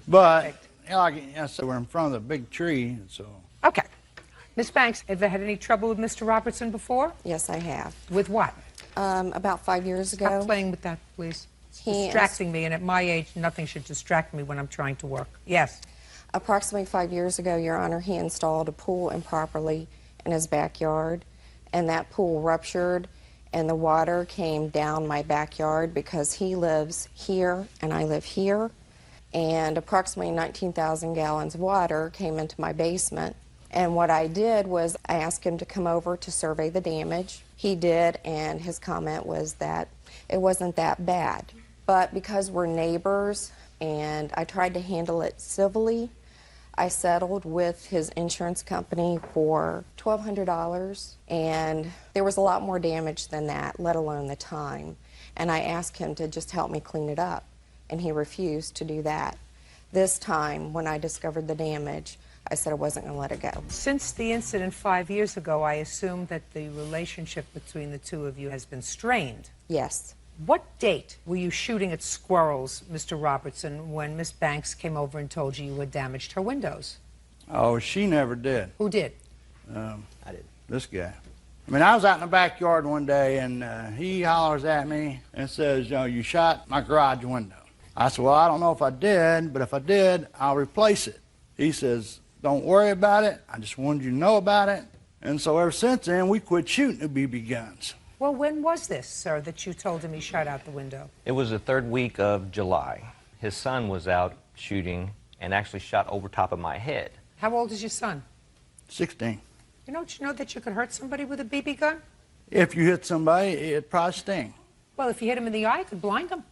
M: But, you know, like I said, we're in front of the big tree, so.
B: Okay. Miss Banks, have you had any trouble with Mr. Robertson before?
I: Yes, I have.
B: With what?
I: About 5 years ago.
B: Stop playing with that, please. It's distracting me, and at my age, nothing should distract me when I'm trying to work. Yes.
I: Approximately 5 years ago, Your Honor, he installed a pool improperly in his backyard, and that pool ruptured, and the water came down my backyard because he lives here and I live here, and approximately 19,000 gallons of water came into my basement. And what I did was I asked him to come over to survey the damage. He did, and his comment was that it wasn't that bad. But because we're neighbors and I tried to handle it civilly, I settled with his insurance company for $1,200, and there was a lot more damage than that, let alone the time. And I asked him to just help me clean it up, and he refused to do that. This time, when I discovered the damage, I said I wasn't going to let it go.
B: Since the incident 5 years ago, I assume that the relationship between the two of you has been strained.
I: Yes.
B: What date were you shooting at squirrels, Mr. Robertson, when Miss Banks came over and told you had damaged her windows?
M: Oh, she never did.
B: Who did?
M: I did. This guy. I mean, I was out in the backyard one day, and he hollers at me and says, you know, you shot my garage window. I said, well, I don't know if I did, but if I did, I'll replace it. He says, don't worry about it. I just wanted you to know about it. And so ever since then, we quit shooting the BB guns.
B: Well, when was this, sir, that you told him he shot out the window?
S: It was the third week of July. His son was out shooting and actually shot over top of my head.
B: How old is your son?
M: 16.
B: You know that you could hurt somebody with a BB gun?
M: If you hit somebody, it'd probably sting.
B: Well, if you hit him in the eye, it could blind him.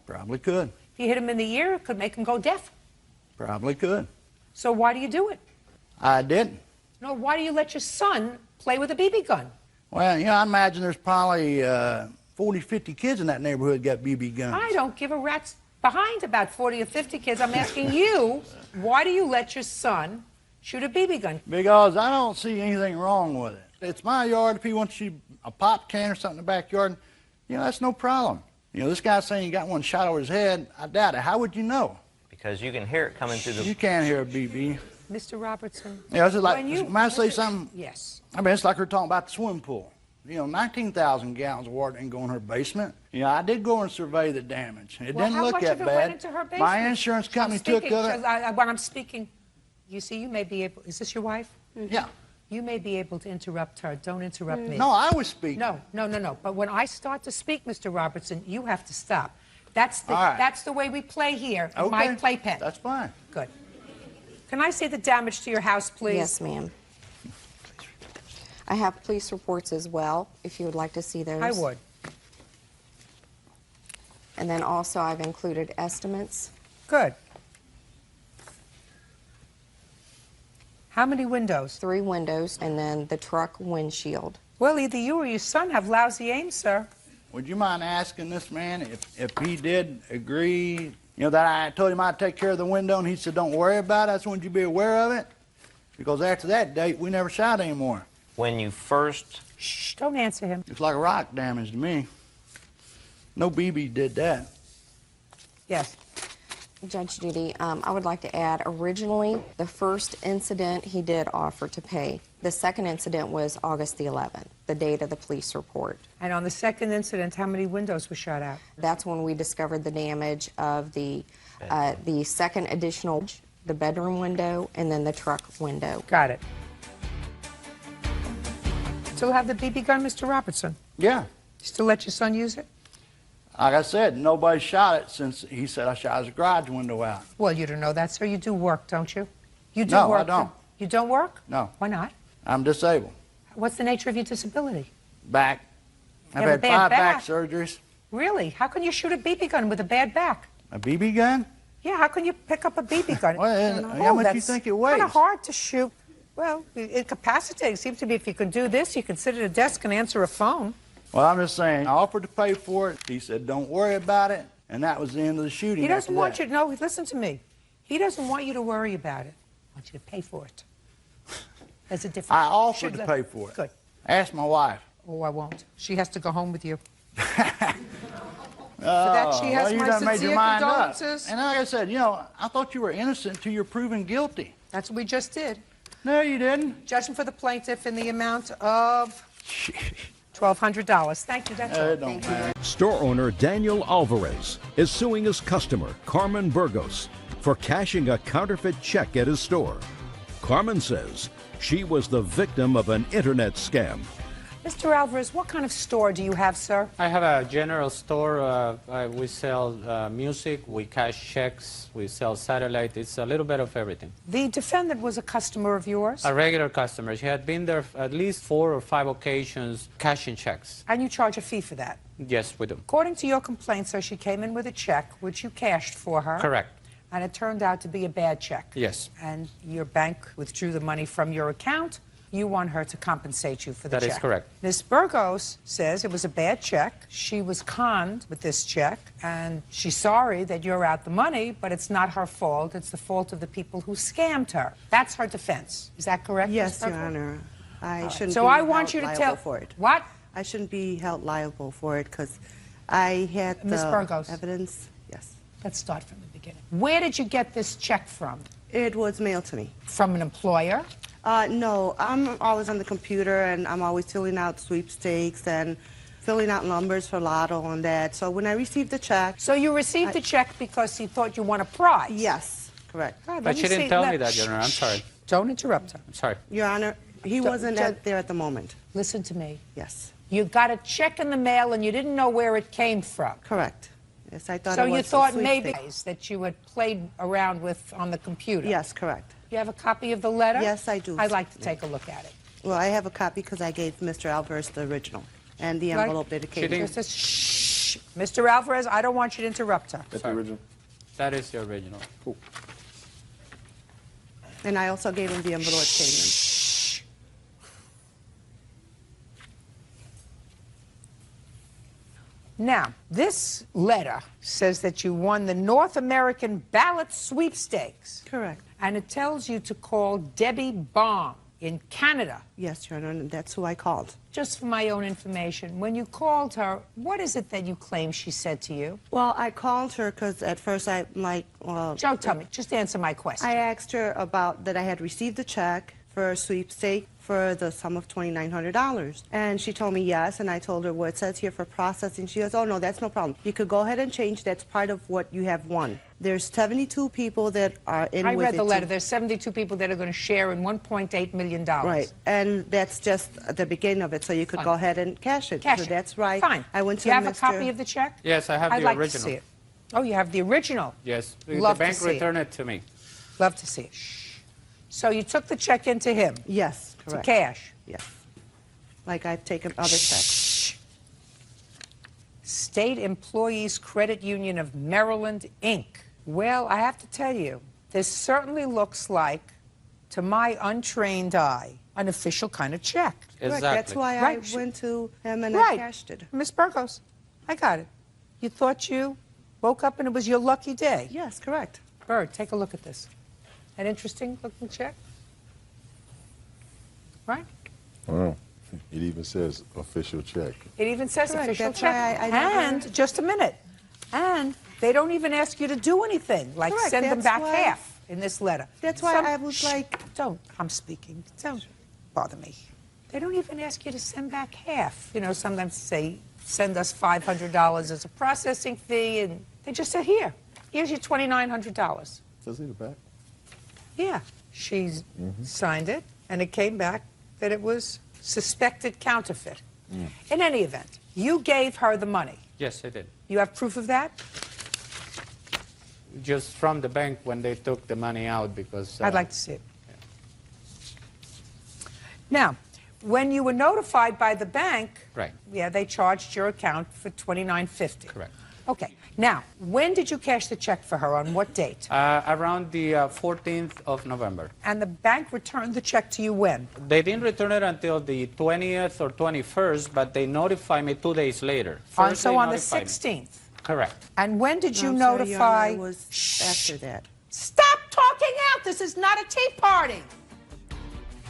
M: Probably could.
B: If you hit him in the ear, it could make him go deaf.
M: Probably could.
B: So why do you do it?
M: I didn't.
B: No, why do you let your son play with a BB gun?
M: Well, you know, I imagine there's probably 40, 50 kids in that neighborhood got BB guns.
B: I don't give a rat's behind about 40 or 50 kids. I'm asking you, why do you let your son shoot a BB gun?
M: Because I don't see anything wrong with it. It's my yard. If he wants to shoot a pop can or something in the backyard, you know, that's no problem. You know, this guy's saying he got one shot over his head. I doubt it. How would you know?
S: Because you can hear it coming through the...
M: You can't hear a BB.
B: Mr. Robertson.
M: Yeah, this is like, may I say something?
B: Yes.
M: I mean, it's like we're talking about the swimming pool. You know, 19,000 gallons of water didn't go in her basement. You know, I did go and survey the damage. It didn't look that bad.
B: Went into her basement?
M: My insurance company took of it.
B: When I'm speaking, you see, you may be able, is this your wife?
M: Yeah.
B: You may be able to interrupt her. Don't interrupt me.
M: No, I was speaking.
B: No. But when I start to speak, Mr. Robertson, you have to stop. That's the,
M: All right.
B: that's the way we play here in
M: Okay.
B: my playpen.
M: That's fine.
B: Good. Can I see the damage to your house, please?
I: Yes, ma'am. I have police reports as well, if you would like to see those.
B: I would.
I: And then also I've included estimates.
B: Good. How many windows?
I: 3 windows, and then the truck windshield.
B: Well, either you or your son have lousy aim, sir.
M: Would you mind asking this man if he did agree, you know, that I told him I'd take care of the window, and he said, don't worry about it, I just wanted you to be aware of it? Because after that date, we never shot anymore.
S: When you first...
B: Shh, don't answer him.
M: It's like rock damage to me. No BB did that.
B: Yes.
I: Judge Judy, I would like to add, originally, the first incident he did offer to pay. The second incident was August the 11th, the date of the police report.
B: And on the second incident, how many windows were shot out?
I: That's when we discovered the damage of the second additional, the bedroom window, and then the truck window.
B: Got it. Still have the BB gun, Mr. Robertson?
M: Yeah.
B: Still let your son use it?
M: Like I said, nobody shot it since he said I shot his garage window out.
B: Well, you don't know that, sir. You do work, don't you? You do
M: No,
B: work.
M: I don't.
B: You don't work?
M: No.
B: Why not?
M: I'm disabled.
B: What's the nature of your disability?
M: Back. I've
B: have a
M: had
B: bad
M: 5 back
B: back.
M: surgeries.
B: Really? How can you shoot a BB gun with a bad back?
M: A BB gun?
B: Yeah, how can you pick up a BB gun?
M: Well, how much do you think it weighs?
B: Kind of hard to shoot. Well, incapacitating. Seems to be if you can do this, you can sit at a desk and answer a phone.
M: Well, I'm just saying, I offered to pay for it. He said, don't worry about it. And that was the end of the shooting.
B: He doesn't
M: after
B: want
M: that.
B: you to know. Listen to me. He doesn't want you to worry about it. He wants you to pay for it. There's a difference.
M: I offered to pay for it.
B: Good.
M: Ask my wife.
B: Oh, I won't. She has to go home with you.
M: For
B: that, she has
M: you
B: my
M: done made
B: sincere
M: your mind up.
B: condolences.
M: And like I said, you know, I thought you were innocent until you're proven guilty.
B: That's what we just did.
M: No, you didn't.
B: Judgment for the plaintiff in the amount of $1,200. Thank you. That's all.
M: It don't matter.
A: Store owner Daniel Alvarez is suing his customer, Carmen Burgos, for cashing a counterfeit check at his store. Carmen says she was the victim of an internet scam.
B: Mr. Alvarez, what kind of store do you have, sir?
E: I have a general store. We sell music, we cash checks, we sell satellite. It's a little bit of everything.
B: The defendant was a customer of yours?
E: A regular customer. She had been there at least 4 or 5 occasions cashing checks.
B: And you charge a fee for that?
E: Yes, we do.
B: According to your complaint, sir, she came in with a check, which you cashed for her.
E: Correct.
B: And it turned out to be a bad check.
E: Yes.
B: And your bank withdrew the money from your account. You want her to compensate you for the check.
E: That is correct.
B: Ms. Burgos says it was a bad check. She was conned with this check, and she's sorry that you're out the money, but it's not her fault. It's the fault of the people who scammed her. That's her defense. Is that correct,
H: Yes,
B: Ms.
H: Your
B: Burgos?
H: Honor. I shouldn't
B: So
H: be
B: I want you to
H: held
B: tell
H: liable for it.
B: What?
H: I shouldn't be held liable for it because I had
B: Ms.
H: the
B: Burgos.
H: evidence. Yes.
B: Let's start from the beginning. Where did you get this check from?
H: It was mailed to me.
B: From an employer?
H: No, I'm always on the computer and I'm always filling out sweepstakes and filling out numbers for lotto and that. So when I received the check...
B: So you received the check because you thought you won a prize?
H: Yes, correct.
E: But she didn't tell me that, Your Honor. I'm sorry.
B: Don't interrupt her.
E: I'm sorry.
H: Your Honor, he wasn't there at the moment.
B: Listen to me.
H: Yes.
B: You got a check in the mail and you didn't know where it came from.
H: Correct. Yes, I thought
B: so
H: it was
B: you thought
H: a
B: maybe
H: sweepstakes.
B: that you had played around with on the computer?
H: Yes, correct.
B: You have a copy of the letter?
H: Yes, I do.
B: I'd like to take a look at it.
H: Well, I have a copy because I gave Mr. Alvarez the original and the envelope that it came in.
B: Shh. Mr. Alvarez, I don't want you to interrupt her.
E: That's the original. That is the original. Cool.
H: And I also gave him the envelope it came in.
B: Now, this letter says that you won the North American Ballot Sweepstakes.
H: Correct.
B: And it tells you to call Debbie Baum in Canada.
H: Yes, Your Honor, and that's who I called.
B: Just for my own information, when you called her, what is it that you claim she said to you?
H: Well, I called her because at first I like...
B: Joe, tell me. Just answer my question.
H: I asked her about that I had received a check for a sweepstake for the sum of $2,900. And she told me yes, and I told her what it says here for processing. She goes, oh, no, that's no problem. You could go ahead and change. That's part of what you have won. There's 72 people that are in with it.
B: I read the letter. There's 72 people that are going to share in $1.8 million.
H: Right, and that's just the beginning of it, so you could go ahead and cash it.
B: Cash
H: So
B: it.
H: that's right.
B: Fine.
H: I went to
B: you have
H: Mr.
B: a copy of the check?
E: Yes, I have
B: I'd
E: the
B: like
E: original.
B: To see it. Oh, you have the original?
E: Yes.
B: Love
E: the bank
B: to see
E: returned it to me.
B: Love to see it. So you took the check into him?
H: Yes, correct.
B: To cash?
H: Yes. Like I've taken other checks.
B: State Employees Credit Union of Maryland, Inc. Well, I have to tell you, this certainly looks like, to my untrained eye, an official kind of check.
H: Correct. That's why I went to him and I cashed it.
B: Miss Burgos, I got it. You thought you woke up and it was your lucky day?
H: Yes, correct.
B: Bird, take a look at this. An interesting looking check? Right?
G: Wow. It even says official check.
B: It even says
H: Correct.
B: official
H: That's
B: check.
H: why I never-
B: And, just a minute, and They don't even ask you to do anything, like
H: Correct,
B: send them
H: that's
B: back
H: why-
B: half in this letter.
H: That's why I was like...
B: Don't, I'm speaking. Don't bother me. They don't even ask you to send back half. You know, sometimes say, send us $500 as a processing fee, and they just say, here's your $2,900.
G: Does it need it back?
B: Yeah, she signed it, and it came back that it was suspected counterfeit. In any event, you gave her the money.
E: Yes, I did.
B: You have proof of that?
E: Just from the bank when they took the money out because...
B: I'd like to see it. Now, when you were notified by the bank,
E: Right.
B: yeah, they charged your account for $29.50.
E: Correct.
B: Okay. Now, when did you cash the check for her? On what date?
E: Around the 14th of November.
B: And the bank returned the check to you when?
E: They didn't return it until the 20th or 21st, but they notified me 2 days later. First
B: So
E: they
B: on the
E: notified me.
B: 16th.
E: Correct.
B: And when did you
H: I'm sorry, Your Honor,
B: notify?
H: it was after that.
B: Stop talking out. This is not a tea party.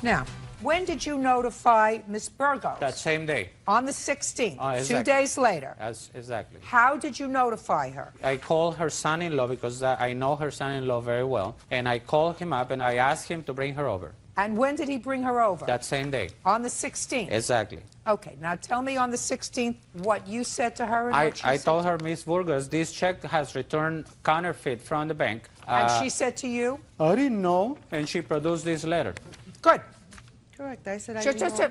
B: Now, when did you notify Miss Burgos?
E: That same day.
B: On the 16th, 2
E: Exactly.
B: days later.
E: Exactly.
B: How did you notify her?
E: I called her son-in-law because I know her son-in-law very well, and I called him up and I asked him to bring her over.
B: And when did he bring her over?
E: That same day.
B: On the 16th?
E: Exactly.
B: Okay, now tell me on the 16th what you said to her and what she
E: I
B: said
E: told
B: to
E: her, Miss Burgos, this check has returned counterfeit from the bank.
B: And she said to you?
E: I didn't know. And she produced this letter.
B: Good.
H: Correct. I said I
B: Just-
H: didn't
B: just-
H: know.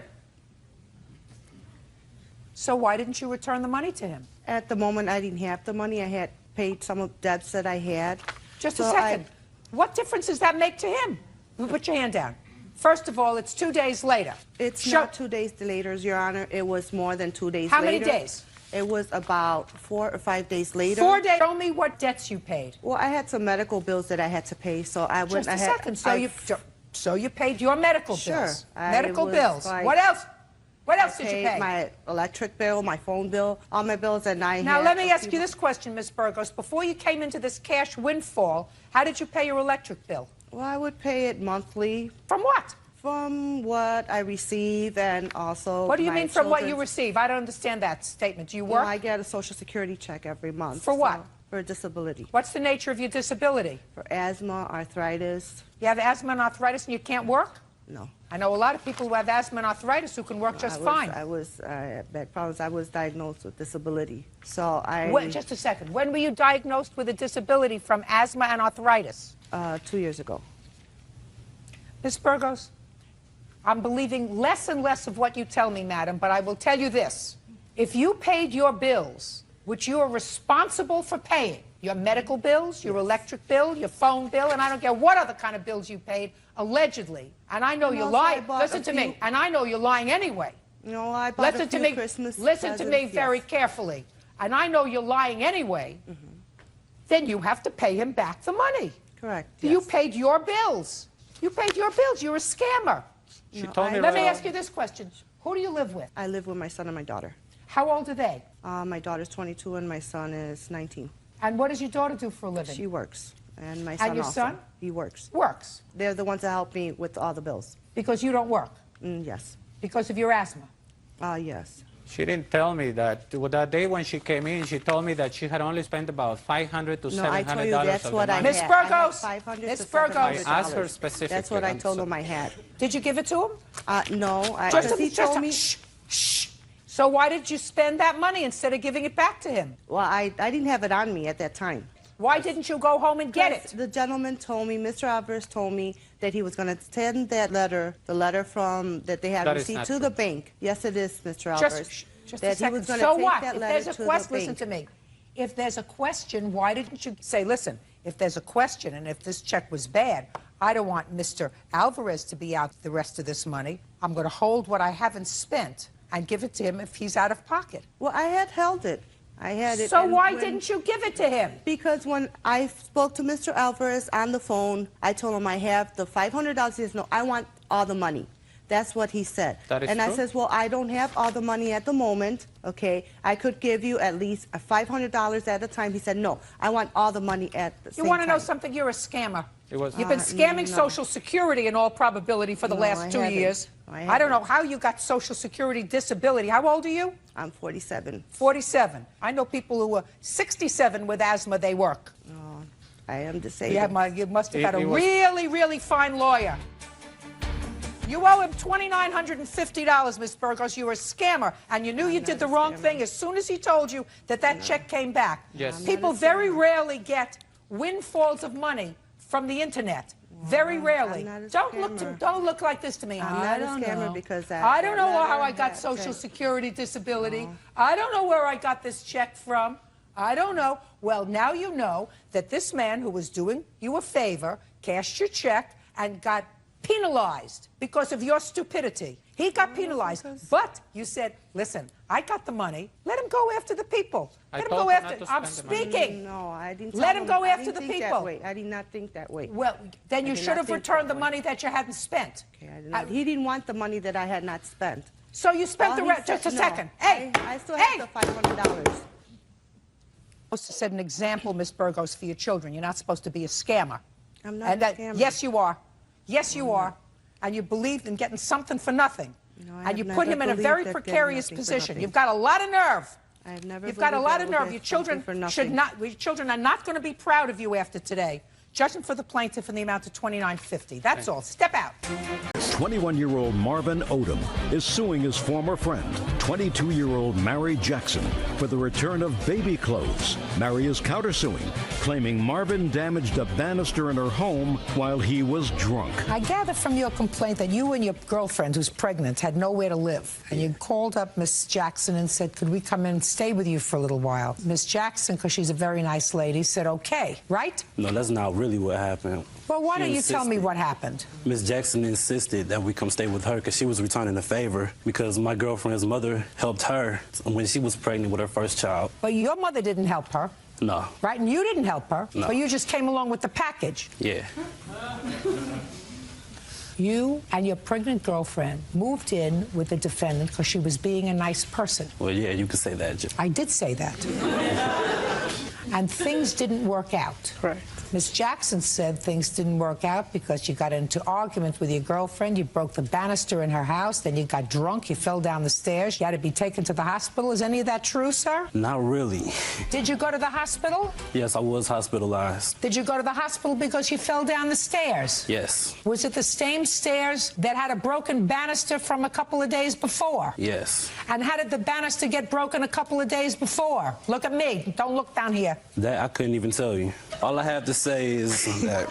B: So why didn't you return the money to him?
H: At the moment, I didn't have the money. I had paid some of debts that I had.
B: Just
H: So
B: a second. What difference does that make to him? Put your hand down. First of all, it's 2 days later.
H: It's not 2 days later, Your Honor. It was more than 2 days
B: How
H: later.
B: many days?
H: It was about 4 or 5 days later.
B: 4 days. Show me what debts you paid.
H: Well, I had some medical bills that I had to pay, so I went
B: Just a
H: ahead.
B: second. So you paid your medical
H: Sure.
B: bills. Medical
H: was
B: bills.
H: like-
B: What else? What else
H: I
B: did you
H: paid
B: pay?
H: my electric bill, my phone bill, all my bills, and I
B: Now,
H: had
B: let me
H: a
B: ask
H: few-
B: you this question, Ms. Burgos. Before you came into this cash windfall, how did you pay your electric bill?
H: Well, I would pay it monthly.
B: From what?
H: From what I receive and also
B: What do you
H: my
B: mean from what you
H: children's-
B: receive? I don't understand that statement. Do you
H: Well,
B: work?
H: I get a Social Security check every month.
B: For what?
H: For disability.
B: What's the nature of your disability?
H: For asthma, arthritis.
B: You have asthma and arthritis and you can't work?
H: No.
B: I know a lot of people who have asthma and arthritis who can work just fine.
H: I had bad problems. I was diagnosed with disability. So I...
B: Wait, just a second. When were you diagnosed with a disability from asthma and arthritis?
H: 2 years ago.
B: Ms. Burgos, I'm believing less and less of what you tell me, madam, but I will tell you this. If you paid your bills, which you are responsible for paying, your medical bills, your electric bill, your phone bill, and I don't care what other kind of bills you paid, allegedly, and I know
H: And
B: you're
H: also I
B: lying.
H: bought
B: Listen
H: a
B: to
H: few-
B: me, and I know you're lying anyway.
H: No, I bought
B: Listen
H: a few
B: to me.
H: Christmas
B: Listen to me
H: presents,
B: very
H: yes.
B: carefully, and I know you're lying anyway. Then you have to pay him back the money.
H: Correct.
B: You paid your bills. You paid your bills. You're a scammer.
H: She told me
B: Let me
H: right-
B: ask you this question. Who do you live with?
H: I live with my son and my daughter.
B: How old are they?
H: My daughter's 22 and my son is 19.
B: And what does your daughter do for a living?
H: She works. And my
B: And
H: son
B: your
H: also.
B: son?
H: He works.
B: Works.
H: They're the ones that help me with all the bills.
B: Because you don't work?
H: Yes.
B: Because of your asthma?
H: Yes.
E: She didn't tell me that. That day when she came in, she told me that she had only spent about $500 to $700
H: No, I told you that's
E: of
H: what
E: the
H: I
E: money.
H: had.
B: Miss Burgos!
H: I had $500
B: Miss
H: to
B: Burgos!
E: I
H: $700.
E: asked her specifically.
H: That's what I
E: I'm
H: told
E: so-
H: him I had.
B: Did you give it to him?
H: No.
B: Just
H: He told me...
B: Shh. So why did you spend that money instead of giving it back to him?
H: Well, I didn't have it on me at that time.
B: Why didn't you go home and get it?
H: The gentleman told me, Mr. Alvarez told me that he was going to send that letter, the letter from that they had
E: That is
H: received
E: not
H: to
E: true.
H: the bank. Yes, it is, Mr. Alvarez.
B: Just
H: that
B: a second.
H: he was going
B: So
H: to take
B: what?
H: that
B: If
H: letter
B: there's a
H: to the
B: question,
H: bank.
B: listen to me. If there's a question, why didn't you say, listen, if there's a question and if this check was bad, I don't want Mr. Alvarez to be out the rest of this money. I'm going to hold what I haven't spent and give it to him if he's out of pocket.
H: Well, I had held it. I had it.
B: So
H: and
B: why
H: when-
B: didn't you give it to him?
H: Because when I spoke to Mr. Alvarez on the phone, I told him I have the $500. He says, no, I want all the money. That's what he said.
E: That is
H: and I
E: true?
H: says, well, I don't have all the money at the moment, okay? I could give you at least $500 at a time. He said, no, I want all the money at the same
B: You want to know
H: time.
B: something? You're a scammer.
E: It was.
B: You've been scamming
H: no.
B: Social Security in all probability for the
H: No,
B: last
H: I
B: 2
H: haven't.
B: years.
H: I
B: don't know
H: haven't.
B: how you got Social Security disability. How old are you?
H: I'm 47.
B: 47. I know people who are 67 with asthma, they work.
H: No, I am disabled.
B: You must have had a
E: It was-
B: really, really fine lawyer. You owe him $2,950, Miss Burgos. You were a scammer, and you knew you did the wrong thing as soon as he told you that check came back.
E: Yes.
B: People very rarely get windfalls of money from the internet. Very rarely. Don't look like this to me.
H: I'm
B: I
H: not a
B: don't
H: scammer
B: know.
H: because that.
B: I don't know
H: that
B: how I
H: letter,
B: got
H: that
B: Social
H: check.
B: Security disability. I don't know where I got this check from. I don't know. Well, now you know that this man who was doing you a favor cashed your check and got penalized because of your stupidity. He got penalized. But you said, listen, I got the money. Let him go after the people.
E: I
B: Let him
E: told
B: go
E: him
B: after.
E: not to
B: I'm
E: spend the money.
B: speaking.
H: No, I didn't.
B: Let
H: tell
B: him go
H: I
B: after
H: didn't
B: the
H: think
B: people.
H: That way. I did not think that way.
B: Well, then you
H: did
B: should
H: not
B: have
H: think
B: returned
H: that
B: the
H: way.
B: money that you hadn't spent.
H: Okay, I did not. He didn't want the money that I had not spent.
B: So you spent
H: All
B: the
H: he
B: rest.
H: said-
B: Just a
H: no,
B: second. Hey,
H: I still have the $500.
B: supposed to set an example, Miss Burgos, for your children. You're not supposed to be a scammer.
H: I'm not
B: And
H: a scammer.
B: yes, you are. Yes, you are. And you believed in getting something for nothing.
H: No, I
B: And
H: have
B: you put
H: never
B: him in a
H: believed
B: very
H: that getting
B: precarious
H: nothing for
B: position.
H: nothing.
B: You've got a lot of nerve.
H: I have never.
B: You've got a
H: believed
B: lot
H: I
B: of
H: would
B: nerve.
H: get
B: Your
H: something
B: children
H: for
B: should
H: nothing.
B: not. Your children are not going to be proud of you after today. Judging for the plaintiff in the amount of $29.50. That's all. Step out.
A: 21-year-old Marvin Odom is suing his former friend, 22-year-old Mary Jackson, for the return of baby clothes. Mary is countersuing, claiming Marvin damaged a banister in her home while he was drunk.
B: I gather from your complaint that you and your girlfriend, who's pregnant, had nowhere to live. And you called up Miss Jackson and said, could we come in and stay with you for a little while? Miss Jackson, because she's a very nice lady, said, okay, right?
T: No, that's not really what happened.
B: Well, why
T: She
B: don't you tell me
T: insisted.
B: what happened?
T: Miss Jackson insisted that we come stay with her because she was returning a favor because my girlfriend's mother helped her when she was pregnant with her first child.
B: But your mother didn't help her,
T: No.
B: right? And you didn't help her.
T: No.
B: But you just came along with the package.
T: Yeah.
B: You and your pregnant girlfriend moved in with the defendant because she was being a nice person.
T: Well, yeah, you could say that. Jim.
B: I did say that. And things didn't work out.
T: Right.
B: Miss Jackson said things didn't work out because you got into argument with your girlfriend, you broke the banister in her house, then you got drunk, you fell down the stairs, you had to be taken to the hospital. Is any of that true, sir?
T: Not really.
B: Did you go to the hospital?
T: Yes, I was hospitalized.
B: Did you go to the hospital because you fell down the stairs?
T: Yes.
B: Was it the same stairs that had a broken banister from a couple of days before?
T: Yes.
B: And how did the banister get broken a couple of days before? Look at me. Don't look down here.
T: That I couldn't even tell you. All I have to say is that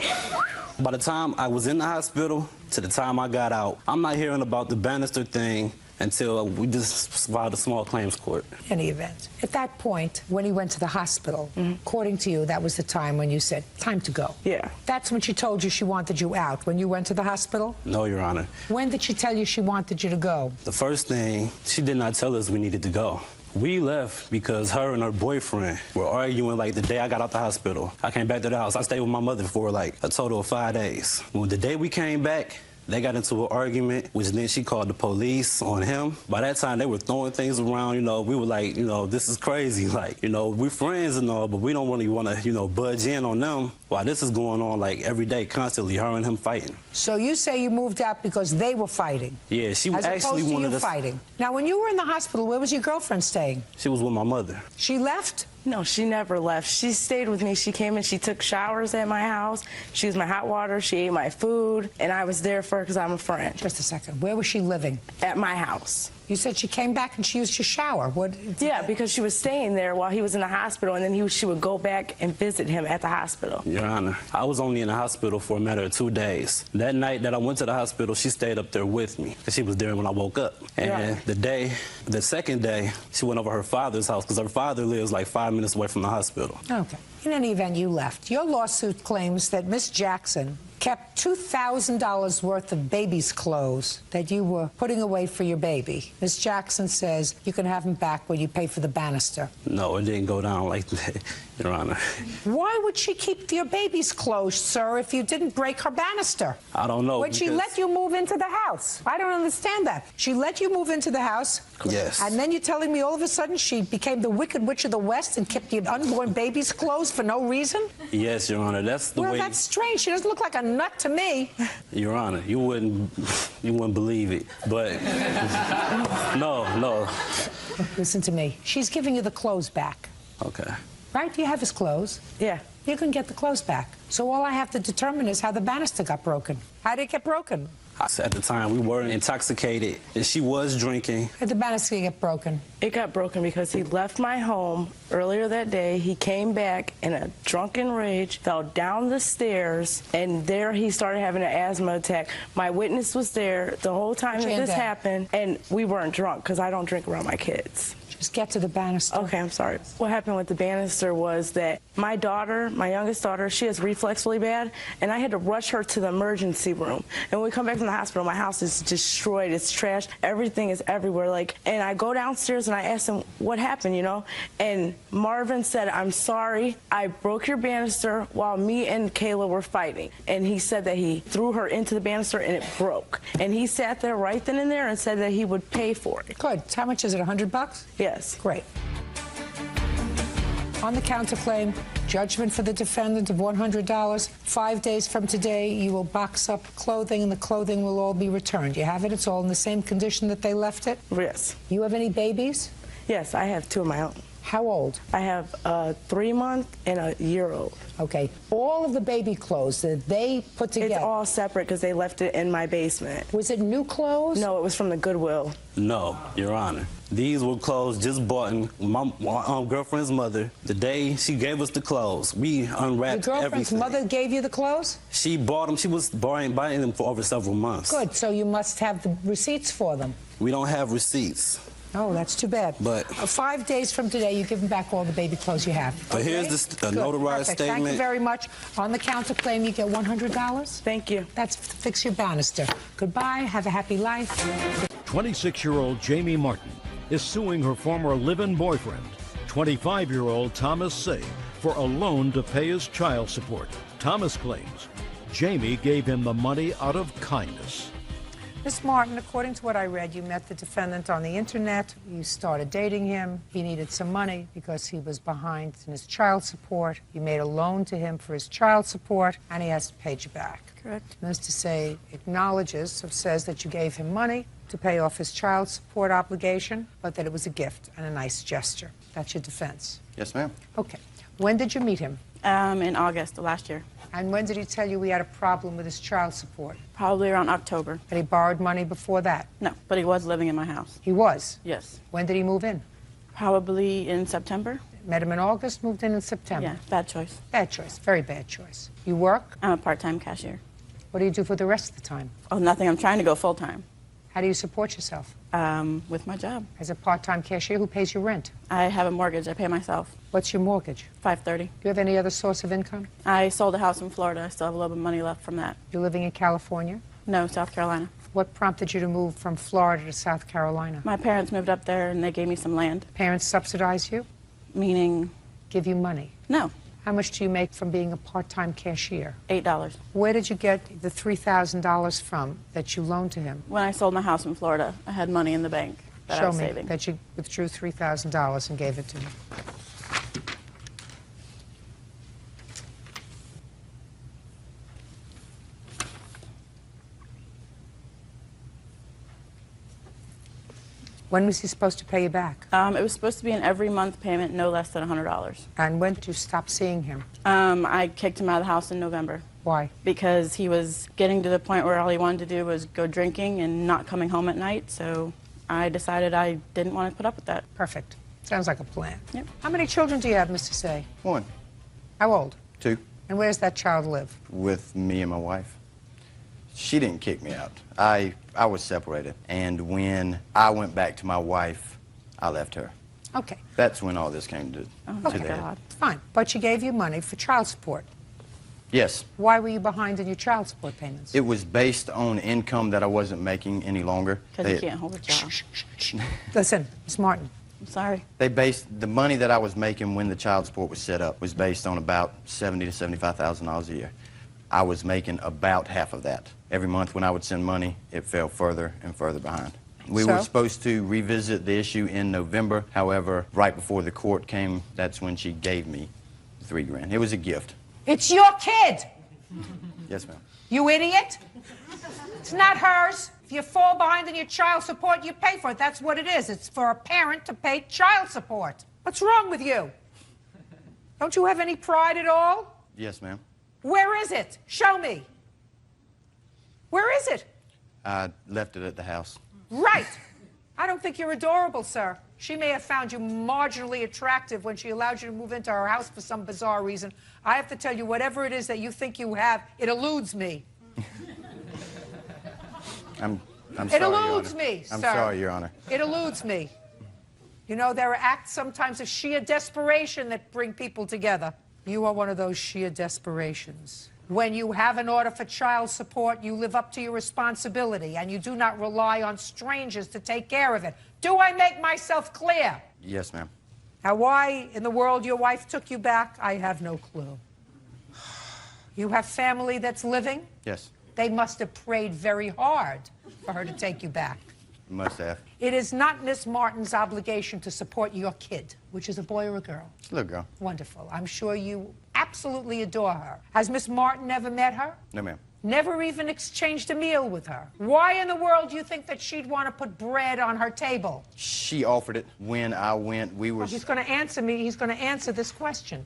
T: by the time I was in the hospital to the time I got out, I'm not hearing about the banister thing until we just filed a small claims court.
B: In any event, at that point, when he went to the hospital, according to you, that was the time when you said, time to go.
T: Yeah.
B: That's when she told you she wanted you out, when you went to the hospital?
T: No, Your Honor.
B: When did she tell you she wanted you to go?
T: The first thing, she did not tell us we needed to go. We left because her and her boyfriend were arguing like the day I got out the hospital. I came back to the house. I stayed with my mother for like a total of 5 days. Well, the day we came back, they got into an argument, which then she called the police on him. By that time, they were throwing things around, you know. We were like, you know, this is crazy. Like, you know, we're friends and all, but we don't really want to, you know, budge in on them while this is going on, like, every day, constantly, her and him fighting.
B: So you say you moved out because they were fighting?
T: Yeah, she
B: as
T: actually
B: opposed to
T: wanted
B: you
T: us.
B: fighting. Now, when you were in the hospital, where was your girlfriend staying?
T: She was with my mother.
B: She left?
K: No, she never left. She stayed with me. She came and she took showers at my house. She used my hot water. She ate my food. And I was there for her because I'm a friend.
B: Just a second. Where was she living?
K: At my house.
B: You said she came back and she used your shower. What?
K: Yeah, because she was staying there while he was in the hospital, and then she would go back and visit him at the hospital.
T: Your Honor, I was only in the hospital for a matter of 2 days. That night that I went to the hospital, she stayed up there with me, because she was there when I woke up. And the second day, she went over to her father's house, because her father lives like 5 minutes away from the hospital.
B: Okay. In any event, you left. Your lawsuit claims that Miss Jackson kept $2,000 worth of baby's clothes that you were putting away for your baby. Miss Jackson says you can have them back when you pay for the banister.
T: No, it didn't go down like that, Your Honor.
B: Why would she keep your baby's clothes, sir, if you didn't break her banister?
T: I don't know.
B: When she let you move into the house. I don't understand that. She let you move into the house
T: Yes.
B: And then you're telling me all of a sudden she became the Wicked Witch of the West and kept the unborn babies closed for no reason?
T: Yes, Your Honor. That's the way.
B: Well, that's strange. She doesn't look like a nut to me.
T: Your Honor, you wouldn't believe it, but no.
B: Listen to me. She's giving you the clothes back.
T: Okay.
B: Right? You have his clothes.
K: Yeah.
B: You can get the clothes back. So all I have to determine is how the banister got broken. How did it get broken?
T: At the time, we were intoxicated, and she was drinking.
B: How did the banister get broken?
K: It got broken because he left my home earlier that day. He came back in a drunken rage, fell down the stairs, and there he started having an asthma attack. My witness was there the whole time that this happened, and we weren't drunk because I don't drink around my kids.
B: Just get to the banister.
K: Okay, I'm sorry. What happened with the banister was that my daughter, my youngest daughter, she has reflux really bad, and I had to rush her to the emergency room. And when we come back from the hospital, my house is destroyed. It's trashed. Everything is everywhere. And I go downstairs and I ask him what happened, And Marvin said, "I'm sorry. I broke your banister while me and Kayla were fighting." And he said that he threw her into the banister and it broke. And he sat there right then and there and said that he would pay for it.
B: Good. How much is it? $100?
K: Yes.
B: Great. On the counterclaim, judgment for the defendant of $100. 5 days from today, you will box up clothing, and the clothing will all be returned. You have it? It's all in the same condition that they left it?
K: Yes.
B: You have any babies?
K: Yes, I have 2 of my own.
B: How old?
K: I have a 3-month and a year-old.
B: Okay. All of the baby clothes that they put together?
K: It's all separate because they left it in my basement.
B: Was it new clothes?
K: No, it was from the Goodwill.
T: No, Your Honor. These were clothes just bought in my girlfriend's mother. The day she gave us the clothes, we unwrapped
B: Your girlfriend's
T: everything.
B: mother gave you the clothes?
T: She bought them. She was buying them for over several months.
B: Good. So you must have the receipts for them.
T: We don't have receipts.
B: Oh, that's too bad.
T: But
B: 5 days from today, you give them back all the baby clothes you have.
T: But
B: okay?
T: here's a notarized
B: Perfect.
T: statement.
B: Thank you very much. On the counterclaim, you get $100.
K: Thank you.
B: That's to fix your banister. Goodbye. Have a happy life.
A: 26-year-old Jamie Martin is suing her former live-in boyfriend, 25-year-old Thomas Say, for a loan to pay his child support. Thomas claims Jamie gave him the money out of kindness.
B: Miss Martin, according to what I read, you met the defendant on the internet. You started dating him. He needed some money because he was behind in his child support. You made a loan to him for his child support, and he has to pay you back.
C: Correct.
B: Mr. Say acknowledges or says that you gave him money to pay off his child support obligation, but that it was a gift and a nice gesture. That's your defense.
F: Yes, ma'am.
B: Okay. When did you meet him?
C: In August of last year.
B: And when did he tell you he had a problem with his child support?
C: Probably around October.
B: Had he borrowed money before that?
C: No, but he was living in my house.
B: He was?
C: Yes.
B: When did he move in?
C: Probably in September.
B: Met him in August, moved in September.
C: Yeah, bad choice.
B: Bad choice, very bad choice. You work?
C: I'm a part-time cashier.
B: What do you do for the rest of the time?
C: Oh, nothing. I'm trying to go full-time.
B: How do you support yourself?
C: With my job.
B: As a part-time cashier, who pays your rent?
C: I have a mortgage. I pay myself.
B: What's your mortgage?
C: $530.
B: Do you have any other source of income?
C: I sold a house in Florida. I still have a little bit of money left from that.
B: You're living in California?
C: No, South Carolina.
B: What prompted you to move from Florida to South Carolina?
C: My parents moved up there and they gave me some land.
B: Parents subsidize you?
C: Meaning?
B: Give you money?
C: No.
B: How much do you make from being a part-time cashier?
C: $8.
B: Where did you get the $3,000 from that you loaned to him?
C: When I sold my house in Florida, I had money in the bank that I was
B: Show me
C: saving.
B: that you withdrew $3,000 and gave it to me. When was he supposed to pay you back?
C: It was supposed to be an every month payment, no less than $100.
B: And when did you stop seeing him?
C: I kicked him out of the house in November.
B: Why?
C: Because he was getting to the point where all he wanted to do was go drinking and not coming home at night, so I decided I didn't want to put up with that.
B: Perfect. Sounds like a plan.
C: Yep.
B: How many children do you have, Mr. Say?
F: 1.
B: How old?
F: 2.
B: And where does that child live?
F: With me and my wife. She didn't kick me out. I was separated. And when I went back to my wife, I left her.
B: Okay.
F: That's when all this came to
B: Okay.
F: the head.
B: Fine. But she gave you money for child support.
F: Yes.
B: Why were you behind in your child support payments?
F: It was based on income that I wasn't making any longer.
C: Because you can't hold a job.
B: Listen, Ms. Martin.
C: I'm sorry.
F: They based the money that I was making when the child support was set up was based on about $70,000 to $75,000 a year. I was making about half of that. Every month when I would send money, it fell further and further behind. We were supposed to revisit the issue in November. However, right before the court came, that's when she gave me $3 grand. It was a gift.
B: It's your kid.
F: Yes, ma'am.
B: You idiot. It's not hers. If you fall behind on your child support, you pay for it. That's what it is. It's for a parent to pay child support. What's wrong with you? Don't you have any pride at all?
F: Yes, ma'am.
B: Where is it? Show me. Where is it?
F: I left it at the house.
B: Right. I don't think you're adorable, sir. She may have found you marginally attractive when she allowed you to move into her house for some bizarre reason. I have to tell you, whatever it is that you think you have, it eludes me.
F: I'm
B: It
F: sorry, Your
B: eludes
F: Honor.
B: me,
F: I'm
B: sir.
F: sorry, Your Honor.
B: It eludes me. You know, there are acts sometimes of sheer desperation that bring people together. You are one of those sheer desperations. When you have an order for child support, you live up to your responsibility, and you do not rely on strangers to take care of it. Do I make myself clear?
F: Yes, ma'am.
B: Now, why in the world your wife took you back, I have no clue. You have family that's living?
F: Yes,
B: They must have prayed very hard for her to take you back.
F: must have.
B: It is not Miss Martin's obligation to support your kid, which is a boy or a girl.
F: Little girl.
B: Wonderful. I'm sure you absolutely adore her. Has Miss Martin ever met her?
F: No, ma'am.
B: Never even exchanged a meal with her. Why in the world do you think that she'd want to put bread on her table?
F: She offered it when I went. We were.
B: Well, he's going to answer me. He's going to answer this question.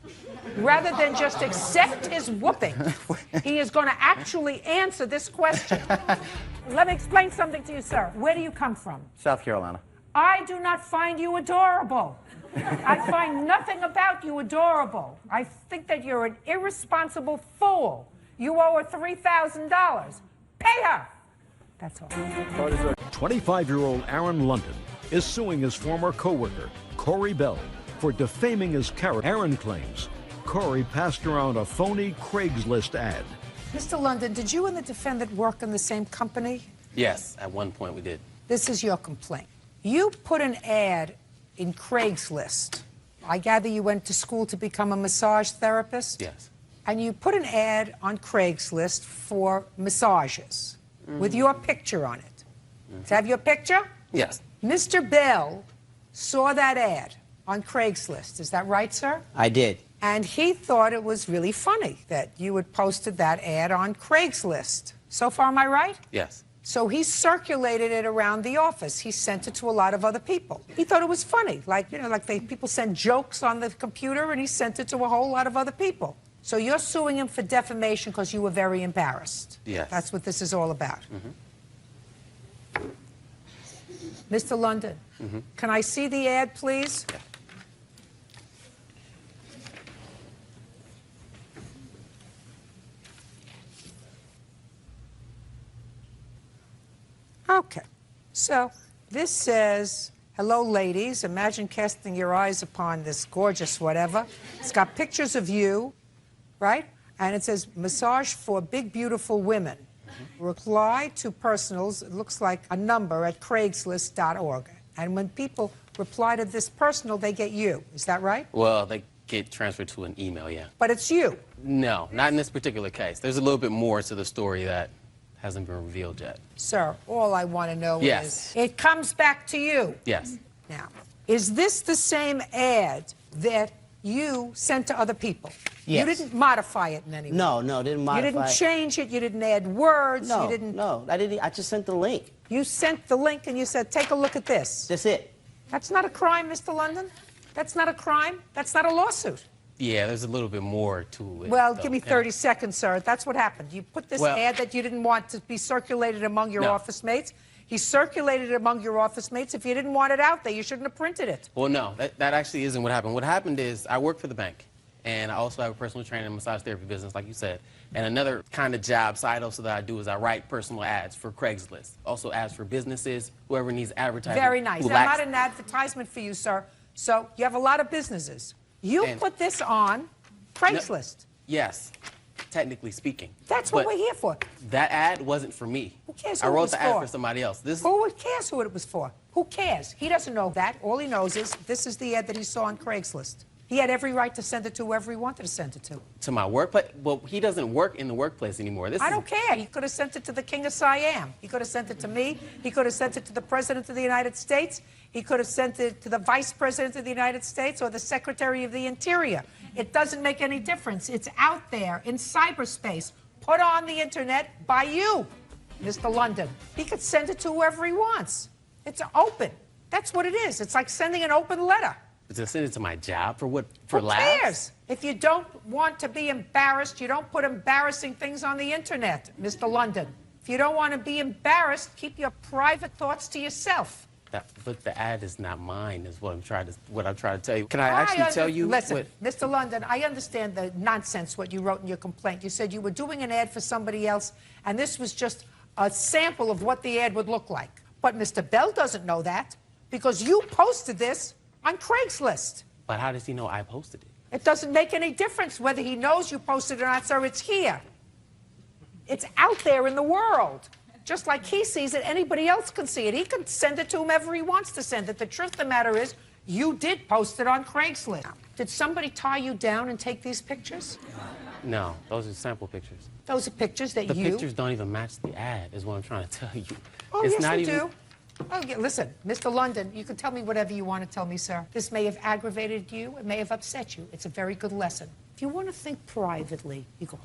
B: Rather than just accept his whooping, he is going to actually answer this question. Let me explain something to you, sir. Where do you come from?
F: South Carolina.
B: I do not find you adorable. I find nothing about you adorable. I think that you're an irresponsible fool. You owe her $3,000. Pay her. That's all.
A: 25-year-old Aaron London is suing his former co-worker, Corey Bell, for defaming his character. Aaron claims Corey passed around a phony Craigslist ad.
B: Mr. London, did you and the defendant work in the same company?
R: Yes, at one point we did.
B: This is your complaint. You put an ad in Craigslist. I gather you went to school to become a massage therapist?
R: Yes.
B: And you put an ad on Craigslist for massages with your picture on it. Does it have your picture?
R: Yes.
B: Mr. Bell saw that ad on Craigslist. Is that right, sir?
R: I did.
B: And he thought it was really funny that you had posted that ad on Craigslist. So far, am I right?
R: Yes.
B: So he circulated it around the office. He sent it to a lot of other people. He thought it was funny, like, you know, like people send jokes on the computer, and he sent it to a whole lot of other people. So you're suing him for defamation because you were very embarrassed.
R: Yes.
B: That's what this is all about. Mr. London, can I see the ad, please?
R: Yeah.
B: Okay. So this says, hello, ladies. Imagine casting your eyes upon this gorgeous whatever. It's got pictures of you, right? And it says, massage for big, beautiful women. Reply to personals, it looks like a number at Craigslist.org. And when people reply to this personal, they get you. Is that right?
R: Well, they get transferred to an email, yeah.
B: But it's you.
R: No, not in this particular case. There's a little bit more to the story that hasn't been revealed yet.
B: Sir, all I want to know
R: Yes.
B: is, it comes back to you.
R: Yes.
B: Now, is this the same ad that you sent to other people?
U: Yes.
B: You didn't modify it in any way?
U: No, didn't modify
B: You didn't
U: it.
B: change it, you didn't add words,
U: No,
B: you didn't...
U: no, I didn't. I just sent the link.
B: You sent the link and you said, take a look at this.
U: That's it.
B: That's not a crime, Mr. London. That's not a crime. That's not a lawsuit.
R: Yeah, there's a little bit more to it.
B: Well,
R: though.
B: give me 30 seconds, sir. That's what happened. You put this
R: Well-
B: ad that you didn't want to be circulated among your
R: No.
B: office mates. He circulated it among your office mates. If you didn't want it out there, you shouldn't have printed it.
R: Well, no, that actually isn't what happened. What happened is I work for the bank, and I also have a personal training and massage therapy business, like you said. And another kind of job side also that I do is I write personal ads for Craigslist. Also ads for businesses, whoever needs advertising.
B: Very nice.
R: who
B: I'm
R: lacks-
B: not an advertisement for you, sir. So you have a lot of businesses. You
R: And-
B: put this on Craigslist.
R: Yes, technically speaking.
B: That's what
R: But
B: we're here for.
R: that ad wasn't for me.
B: Who cares
R: I
B: who it
R: wrote
B: was
R: the ad
B: for?
R: for somebody else. This
B: Who cares who it was for? Who cares? He doesn't know that. All he knows is this is the ad that he saw on Craigslist. He had every right to send it to whoever he wanted to send it to.
R: To my workplace? Well, he doesn't work in the workplace anymore.
B: I don't care. He could have sent it to the King of Siam. He could have sent it to me. He could have sent it to the President of the United States. He could have sent it to the Vice President of the United States or the Secretary of the Interior. It doesn't make any difference. It's out there in cyberspace, put on the internet by you, Mr. London. He could send it to whoever he wants. It's open. That's what it is. It's like sending an open letter.
R: To send it to my job? For what? For
B: Who
R: laughs?
B: cares? If you don't want to be embarrassed, you don't put embarrassing things on the internet, Mr. London. If you don't want to be embarrassed, keep your private thoughts to yourself.
R: But the ad is not mine, is what I'm trying to tell you. Can I actually tell you?
B: Listen, Mr. London, I understand the nonsense what you wrote in your complaint. You said you were doing an ad for somebody else, and this was just a sample of what the ad would look like. But Mr. Bell doesn't know that because you posted this on Craigslist.
R: But how does he know I posted it?
B: It doesn't make any difference whether he knows you posted it or not, sir. It's here. It's out there in the world. Just like he sees it, anybody else can see it. He can send it to whomever he wants to send it. The truth of the matter is, you did post it on Craigslist. Did somebody tie you down and take these pictures?
R: No, those are sample pictures.
B: Those are pictures that
R: The pictures don't even match the ad, is what I'm trying to tell you.
B: Oh,
R: it's
B: yes,
R: not
B: they
R: even...
B: do. Oh, yeah, listen, Mr. London, you can tell me whatever you want to tell me, sir. This may have aggravated you. It may have upset you. It's a very good lesson. If you want to think privately, you go,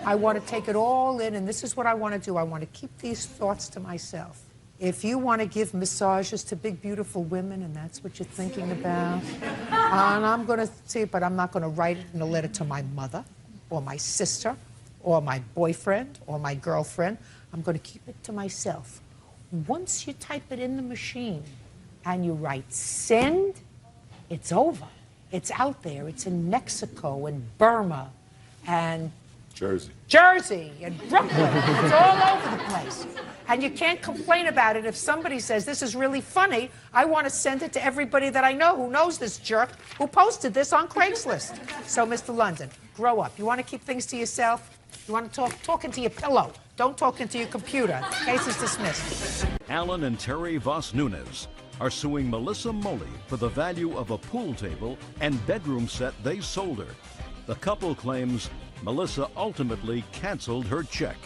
B: I want to take it all in, and this is what I want to do. I want to keep these thoughts to myself. If you want to give massages to big, beautiful women, and that's what you're thinking about, and I'm going to see it, but I'm not going to write it in a letter to my mother or my sister or my boyfriend or my girlfriend. I'm going to keep it to myself. Once you type it in the machine and you write send, it's over. It's out there. It's in Mexico and Burma and Jersey and Brooklyn. It's all over the place. And you can't complain about it if somebody says, this is really funny. I want to send it to everybody that I know who knows this jerk who posted this on Craigslist. So, Mr. London, grow up. You want to keep things to yourself? You want to talk into your pillow. Don't talk into your computer. Case is dismissed.
A: Alan and Terry Voss Nunez are suing Melissa Moley for the value of a pool table and bedroom set they sold her. The couple claims Melissa ultimately canceled her check.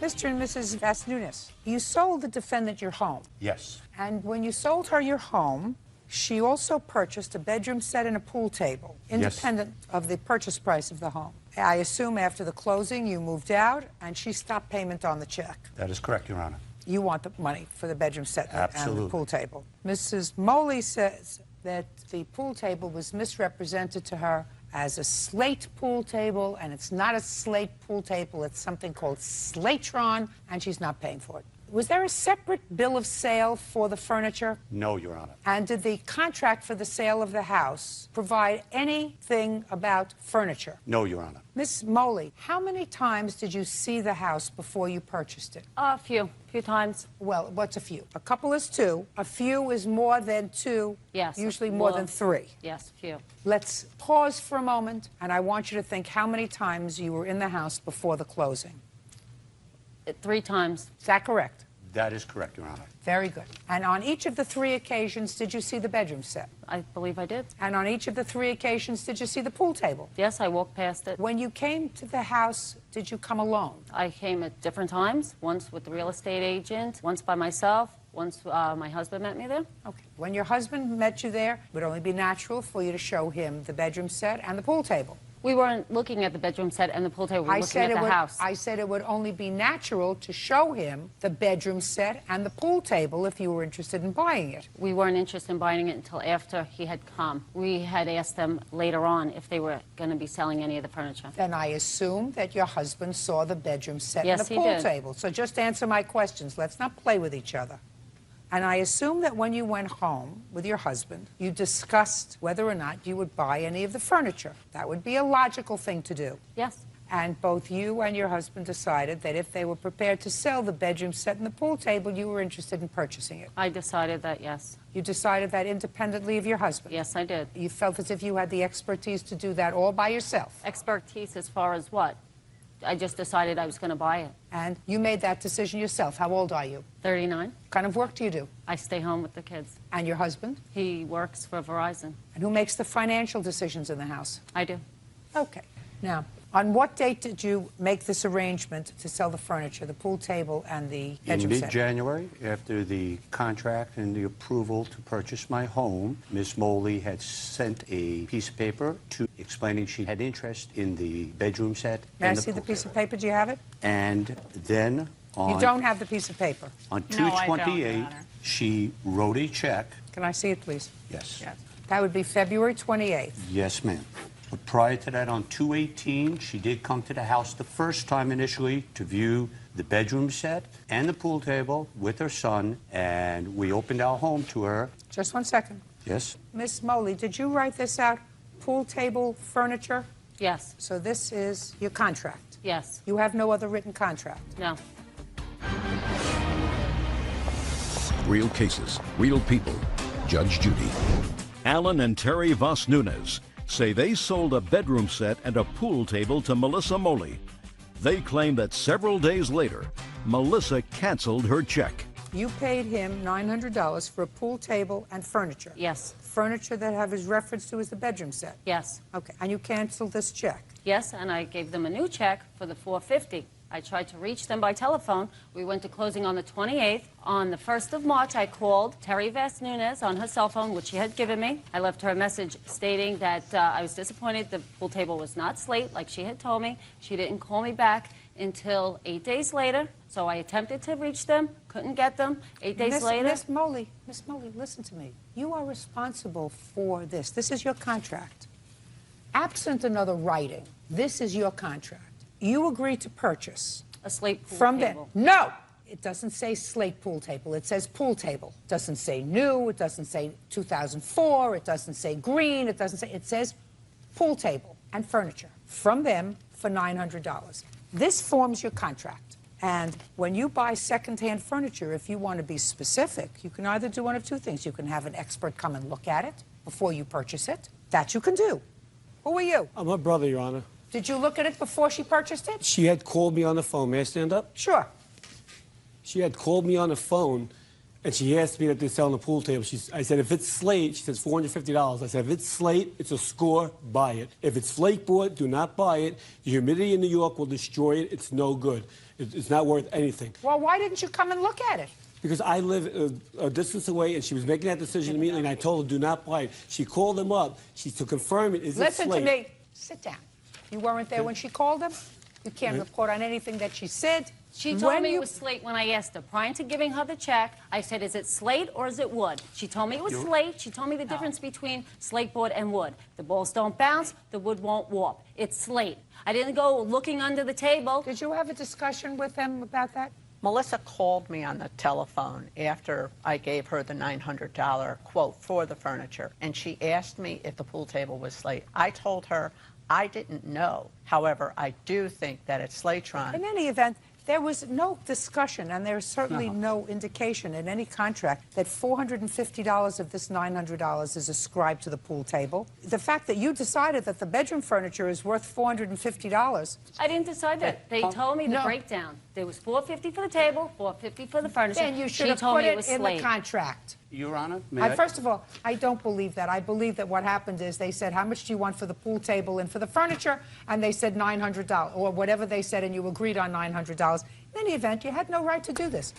B: Mr. and Mrs. Voss Nunez, you sold the defendant your home.
Q: Yes.
B: And when you sold her your home, she also purchased a bedroom set and a pool table, independent of the purchase price of the home. I assume after the closing you moved out and she stopped payment on the check.
Q: That is correct, Your Honor.
B: You want the money for the bedroom set
Q: Absolutely.
B: and the pool table. Mrs. Moley says that the pool table was misrepresented to her as a slate pool table, and it's not a slate pool table. It's something called Slatron, and she's not paying for it. Was there a separate bill of sale for the furniture?
Q: No, Your Honor.
B: And did the contract for the sale of the house provide anything about furniture?
Q: No, Your Honor.
B: Miss Moley, how many times did you see the house before you purchased it?
C: A few times.
B: Well, what's a few? A couple is two. A few is more than two.
C: Yes.
B: Usually more than three.
C: Yes, few.
B: Let's pause for a moment, and I want you to think how many times you were in the house before the closing.
C: 3 times.
B: Is that correct?
Q: That is correct, Your Honor.
B: Very good. And on each of the 3 occasions, did you see the bedroom set?
C: I believe I did.
B: And on each of the 3 occasions, did you see the pool table?
C: Yes, I walked past it.
B: When you came to the house, did you come alone?
C: I came at different times, once with the real estate agent, once by myself, once my husband met me there.
B: Okay. When your husband met you there, it would only be natural for you to show him the bedroom set and the pool table.
C: We weren't looking at the bedroom set and the pool table. We were looking at the house.
B: I said it would only be natural to show him the bedroom set and the pool table if you were interested in buying it.
C: We weren't interested in buying it until after he had come. We had asked them later on if they were going to be selling any of the furniture.
B: Then I assume that your husband saw the bedroom set and
C: Yes,
B: the
C: he
B: pool
C: did.
B: table. So just answer my questions. Let's not play with each other. And I assume that when you went home with your husband, you discussed whether or not you would buy any of the furniture. That would be a logical thing to do.
C: Yes.
B: And both you and your husband decided that if they were prepared to sell the bedroom set and the pool table, you were interested in purchasing it.
C: I decided that, yes.
B: You decided that independently of your husband?
C: Yes, I did.
B: You felt as if you had the expertise to do that all by yourself?
C: Expertise as far as what?
L: I just decided I was going to buy it.
B: And you made that decision yourself. How old are you?
L: 39.
B: What kind of work do you do?
L: I stay home with the kids.
B: And your husband?
L: He works for Verizon.
B: And who makes the financial decisions in the house?
L: I do.
B: Okay. Now, on what date did you make this arrangement to sell the furniture, the pool table and the bedroom
Q: In
B: set?
Q: mid-January, after the contract and the approval to purchase my home, Ms. Moley had sent a piece of paper explaining she had interest in the bedroom set.
B: May I
Q: and the
B: see the
Q: pool
B: piece of
Q: table.
B: paper? Do you have it?
Q: And then on...
B: You don't have the piece of paper.
Q: On
B: No, I don't, Your
Q: 2/28,
B: Honor.
Q: she wrote a check.
B: Can I see it, please?
Q: Yes.
B: That would be February 28th.
Q: Yes, ma'am. But prior to that, on 2/18, she did come to the house the first time initially to view the bedroom set and the pool table with her son, and we opened our home to her.
B: Just one second.
Q: Yes?
B: Miss Moley, did you write this out? Pool table, furniture?
L: Yes.
B: So this is your contract?
L: Yes.
B: You have no other written contract?
L: No.
A: Real cases, real people. Judge Judy. Alan and Terry Voss Nunez say they sold a bedroom set and a pool table to Melissa Moley. They claim that several days later, Melissa canceled her check.
B: You paid him $900 for a pool table and furniture?
L: Yes.
B: Furniture that have his reference to as the bedroom set?
L: Yes.
B: Okay, and you canceled this check?
L: Yes, and I gave them a new check for the $450. I tried to reach them by telephone. We went to closing on the 28th. On the 1st of March, I called Terry Voss Nunez on her cell phone, which she had given me. I left her a message stating that I was disappointed the pool table was not slate, like she had told me. She didn't call me back until 8 days later. So I attempted to reach them, couldn't get them. 8 days later.
B: Miss Moley, listen to me. You are responsible for this. This is your contract. Absent another writing, this is your contract. You agreed to purchase
L: a slate pool
B: from
L: table.
B: them. No, it doesn't say slate pool table. It says pool table. It doesn't say new. It doesn't say 2004. It doesn't say green. It doesn't say. It says pool table and furniture from them for $900. This forms your contract. And when you buy secondhand furniture, if you want to be specific, you can either do one of two things. You can have an expert come and look at it before you purchase it. That you can do. Who are you?
V: I'm her brother, Your Honor.
B: Did you look at it before she purchased it?
V: She had called me on the phone. May I stand up?
B: Sure.
V: She had called me on the phone, and she asked me that they're selling the pool table. I said, if it's slate, she says $450. I said, if it's slate, it's a score, buy it. If it's flake board, do not buy it. The humidity in New York will destroy it. It's no good. It's not worth anything.
B: Well, why didn't you come and look at it?
V: Because I live a distance away, and she was making that decision immediately, and I told her, do not buy it. She called them up. To confirm it, is it slate?
B: Listen to me. Sit down. You weren't there when she called them? You can't report on anything that she said.
L: She told me it was slate when I asked her. Prior to giving her the check, I said, is it slate or is it wood? She told me it was slate. She told me the difference between slate board and wood. The balls don't bounce, the wood won't warp. It's slate. I didn't go looking under the table.
B: Did you have a discussion with them about that?
W: Melissa called me on the telephone after I gave her the $900 quote for the furniture, and she asked me if the pool table was slate. I told her I didn't know. However, I do think that it's Slatron.
B: In any event, there was no discussion, and there's certainly no indication in any contract that $450 of this $900 is ascribed to the pool table. The fact that you decided that the bedroom furniture is worth $450.
L: I didn't decide that. They told me the breakdown. There was $450 for the table, $450 for the furniture.
B: Then you should
L: she
B: have
L: told
B: put
L: me
B: it
L: it was
B: in
L: slate.
B: the contract.
Q: Your Honor, may I?
B: First of all, I don't believe that. I believe that what happened is they said, how much do you want for the pool table and for the furniture? And they said $900, or whatever they said, and you agreed on $900. In any event, you had no right to do this.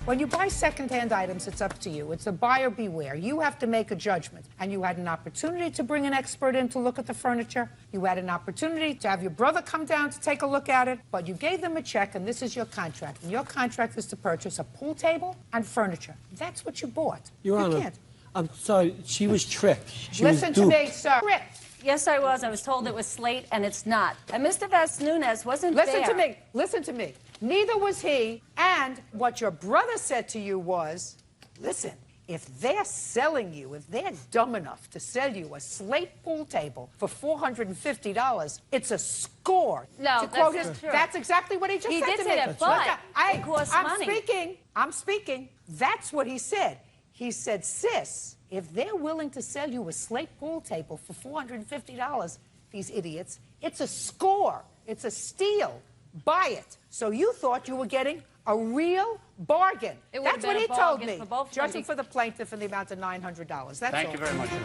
B: When you buy secondhand items, it's up to you. It's a buyer beware. You have to make a judgment. And you had an opportunity to bring an expert in to look at the furniture. You had an opportunity to have your brother come down to take a look at it. But you gave them a check, and this is your contract. And your contract is to purchase a pool table and furniture. That's what you bought.
V: Your
B: you
V: Honor,
B: can't.
V: I'm sorry. She was tricked. She
B: Listen
V: was
B: to
V: duped.
B: me, sir. Tricked.
L: Yes, I was. I was told it was slate, and it's not. And Mr. Voss Nunez wasn't there.
B: Listen to me. Listen to me. Neither was he. And what your brother said to you was, listen, if they're selling you, if they're dumb enough to sell you a slate pool table for $450, it's a score.
L: No,
B: to quote
L: that's
B: his,
L: true.
B: That's exactly what he just
L: He
B: said
L: did
B: to
L: say
B: me.
L: that, but it costs money.
B: I'm speaking. That's what he said. He said, sis, if they're willing to sell you a slate pool table for $450, these idiots. It's a score. It's a steal. Buy it. So you thought you were getting a real bargain.
L: It would have
B: That's what
L: been
B: he
L: a
B: told
L: bargain
B: me.
L: for both of them.
B: Judging for the plaintiff in the amount of $900. That's
Q: Thank
B: all.
Q: you very much, Your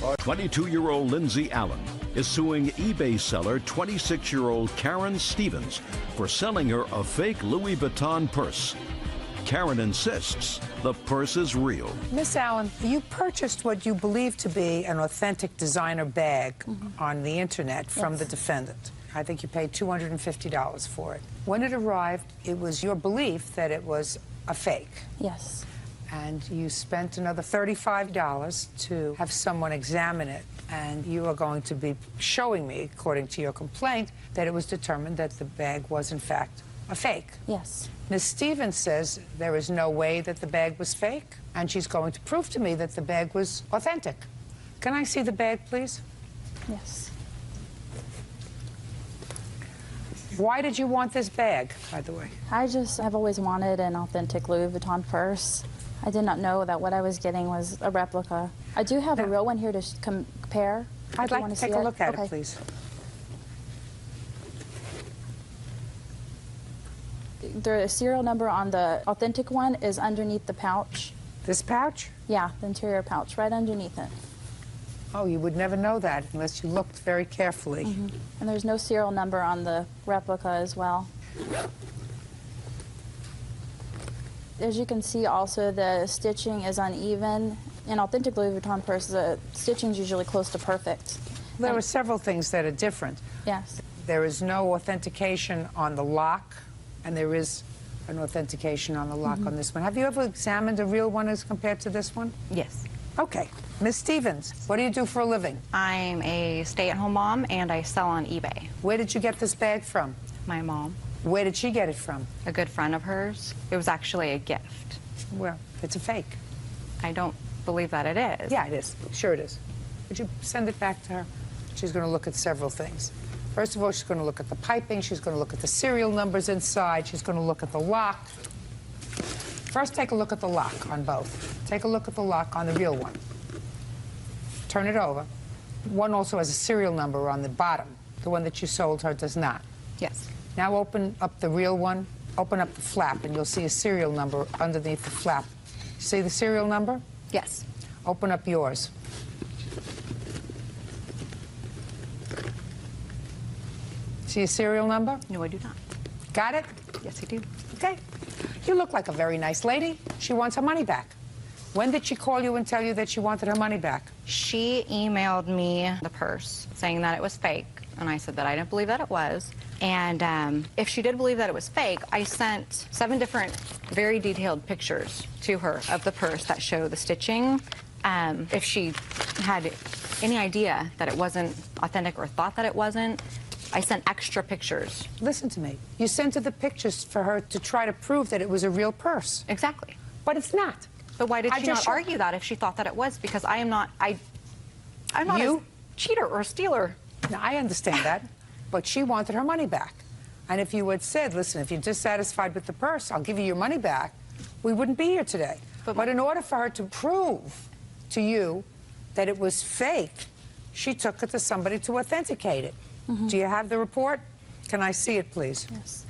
Q: Honor.
A: 22-year-old Lindsay Allen is suing eBay seller 26-year-old Karen Stevens for selling her a fake Louis Vuitton purse. Karen insists the purse is real.
B: Miss Allen, you purchased what you believe to be an authentic designer bag on the internet from the defendant. I think you paid $250 for it. When it arrived, it was your belief that it was a fake.
N: Yes.
B: And you spent another $35 to have someone examine it. And you are going to be showing me, according to your complaint, that it was determined that the bag was, in fact, a fake.
N: Yes.
B: Ms. Stevens says there is no way that the bag was fake, and she's going to prove to me that the bag was authentic. Can I see the bag, please?
N: Yes.
B: Why did you want this bag, by the way?
N: I just have always wanted an authentic Louis Vuitton purse. I did not know that what I was getting was a replica. I do have a real one here to compare.
B: I'd like to take a look at it, please.
N: The serial number on the authentic one is underneath the pouch.
B: This pouch?
N: Yeah, the interior pouch, right underneath it.
B: Oh, you would never know that unless you looked very carefully.
N: And there's no serial number on the replica as well. As you can see also, the stitching is uneven. In authentic Louis Vuitton purses, the stitching is usually close to perfect.
B: There are several things that are different.
N: Yes.
B: There is no authentication on the lock, and there is an authentication on the lock on this one. Have you ever examined a real one as compared to this one?
O: Yes.
B: Okay. Ms. Stevens, what do you do for a living?
O: I'm a stay-at-home mom, and I sell on eBay.
B: Where did you get this bag from?
O: My mom.
B: Where did she get it from?
O: A good friend of hers. It was actually a gift.
B: Well, it's a fake.
O: I don't believe that it is.
B: Yeah, it is. Sure it is. Would you send it back to her? She's going to look at several things. First of all, she's going to look at the piping. She's going to look at the serial numbers inside. She's going to look at the lock. First, take a look at the lock on both. Take a look at the lock on the real one. Turn it over. One also has a serial number on the bottom. The one that you sold her does not.
O: Yes.
B: Now open up the real one. Open up the flap, and you'll see a serial number underneath the flap. See the serial number?
O: Yes.
B: Open up yours. See a serial number?
O: No, I do not.
B: Got it?
O: Yes, I do.
B: Okay. You look like a very nice lady. She wants her money back. When did she call you and tell you that she wanted her money back?
O: She emailed me the purse saying that it was fake, and I said that I didn't believe that it was. And if she did believe that it was fake, I sent 7 different, very detailed pictures to her of the purse that show the stitching. If she had any idea that it wasn't authentic or thought that it wasn't, I sent extra pictures.
B: Listen to me. You sent her the pictures for her to try to prove that it was a real purse.
O: Exactly.
B: But it's not.
O: But why did she not argue that if she thought that it was? Because I'm not a cheater or a stealer.
B: Now, I understand that, but she wanted her money back. And if you had said, listen, if you're dissatisfied with the purse, I'll give you your money back, we wouldn't be here today. But in order for her to prove to you that it was fake, she took it to somebody to authenticate it. Do you have the report? Can I see it, please?
N: Yes.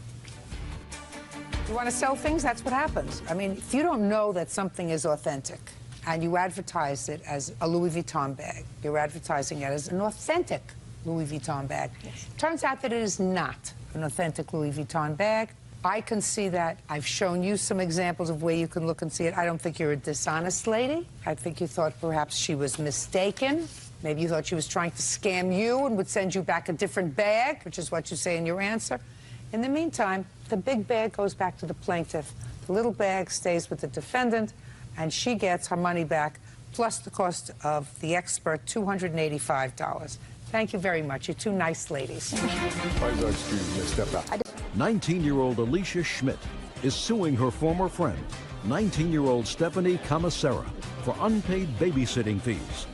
B: You want to sell things? That's what happens. I mean, if you don't know that something is authentic and you advertise it as a Louis Vuitton bag, you're advertising it as an authentic Louis Vuitton bag. Yes. Turns out that it is not an authentic Louis Vuitton bag. I can see that. I've shown you some examples of where you can look and see it. I don't think you're a dishonest lady. I think you thought perhaps she was mistaken. Maybe you thought she was trying to scam you and would send you back a different bag, which is what you say in your answer. In the meantime, the big bag goes back to the plaintiff. The little bag stays with the defendant, and she gets her money back, plus the cost of the expert, $285. Thank you very much. You're two nice ladies.
A: 19-year-old Alicia Schmidt is suing her former friend, 19-year-old Stephanie Camisera, for unpaid babysitting fees.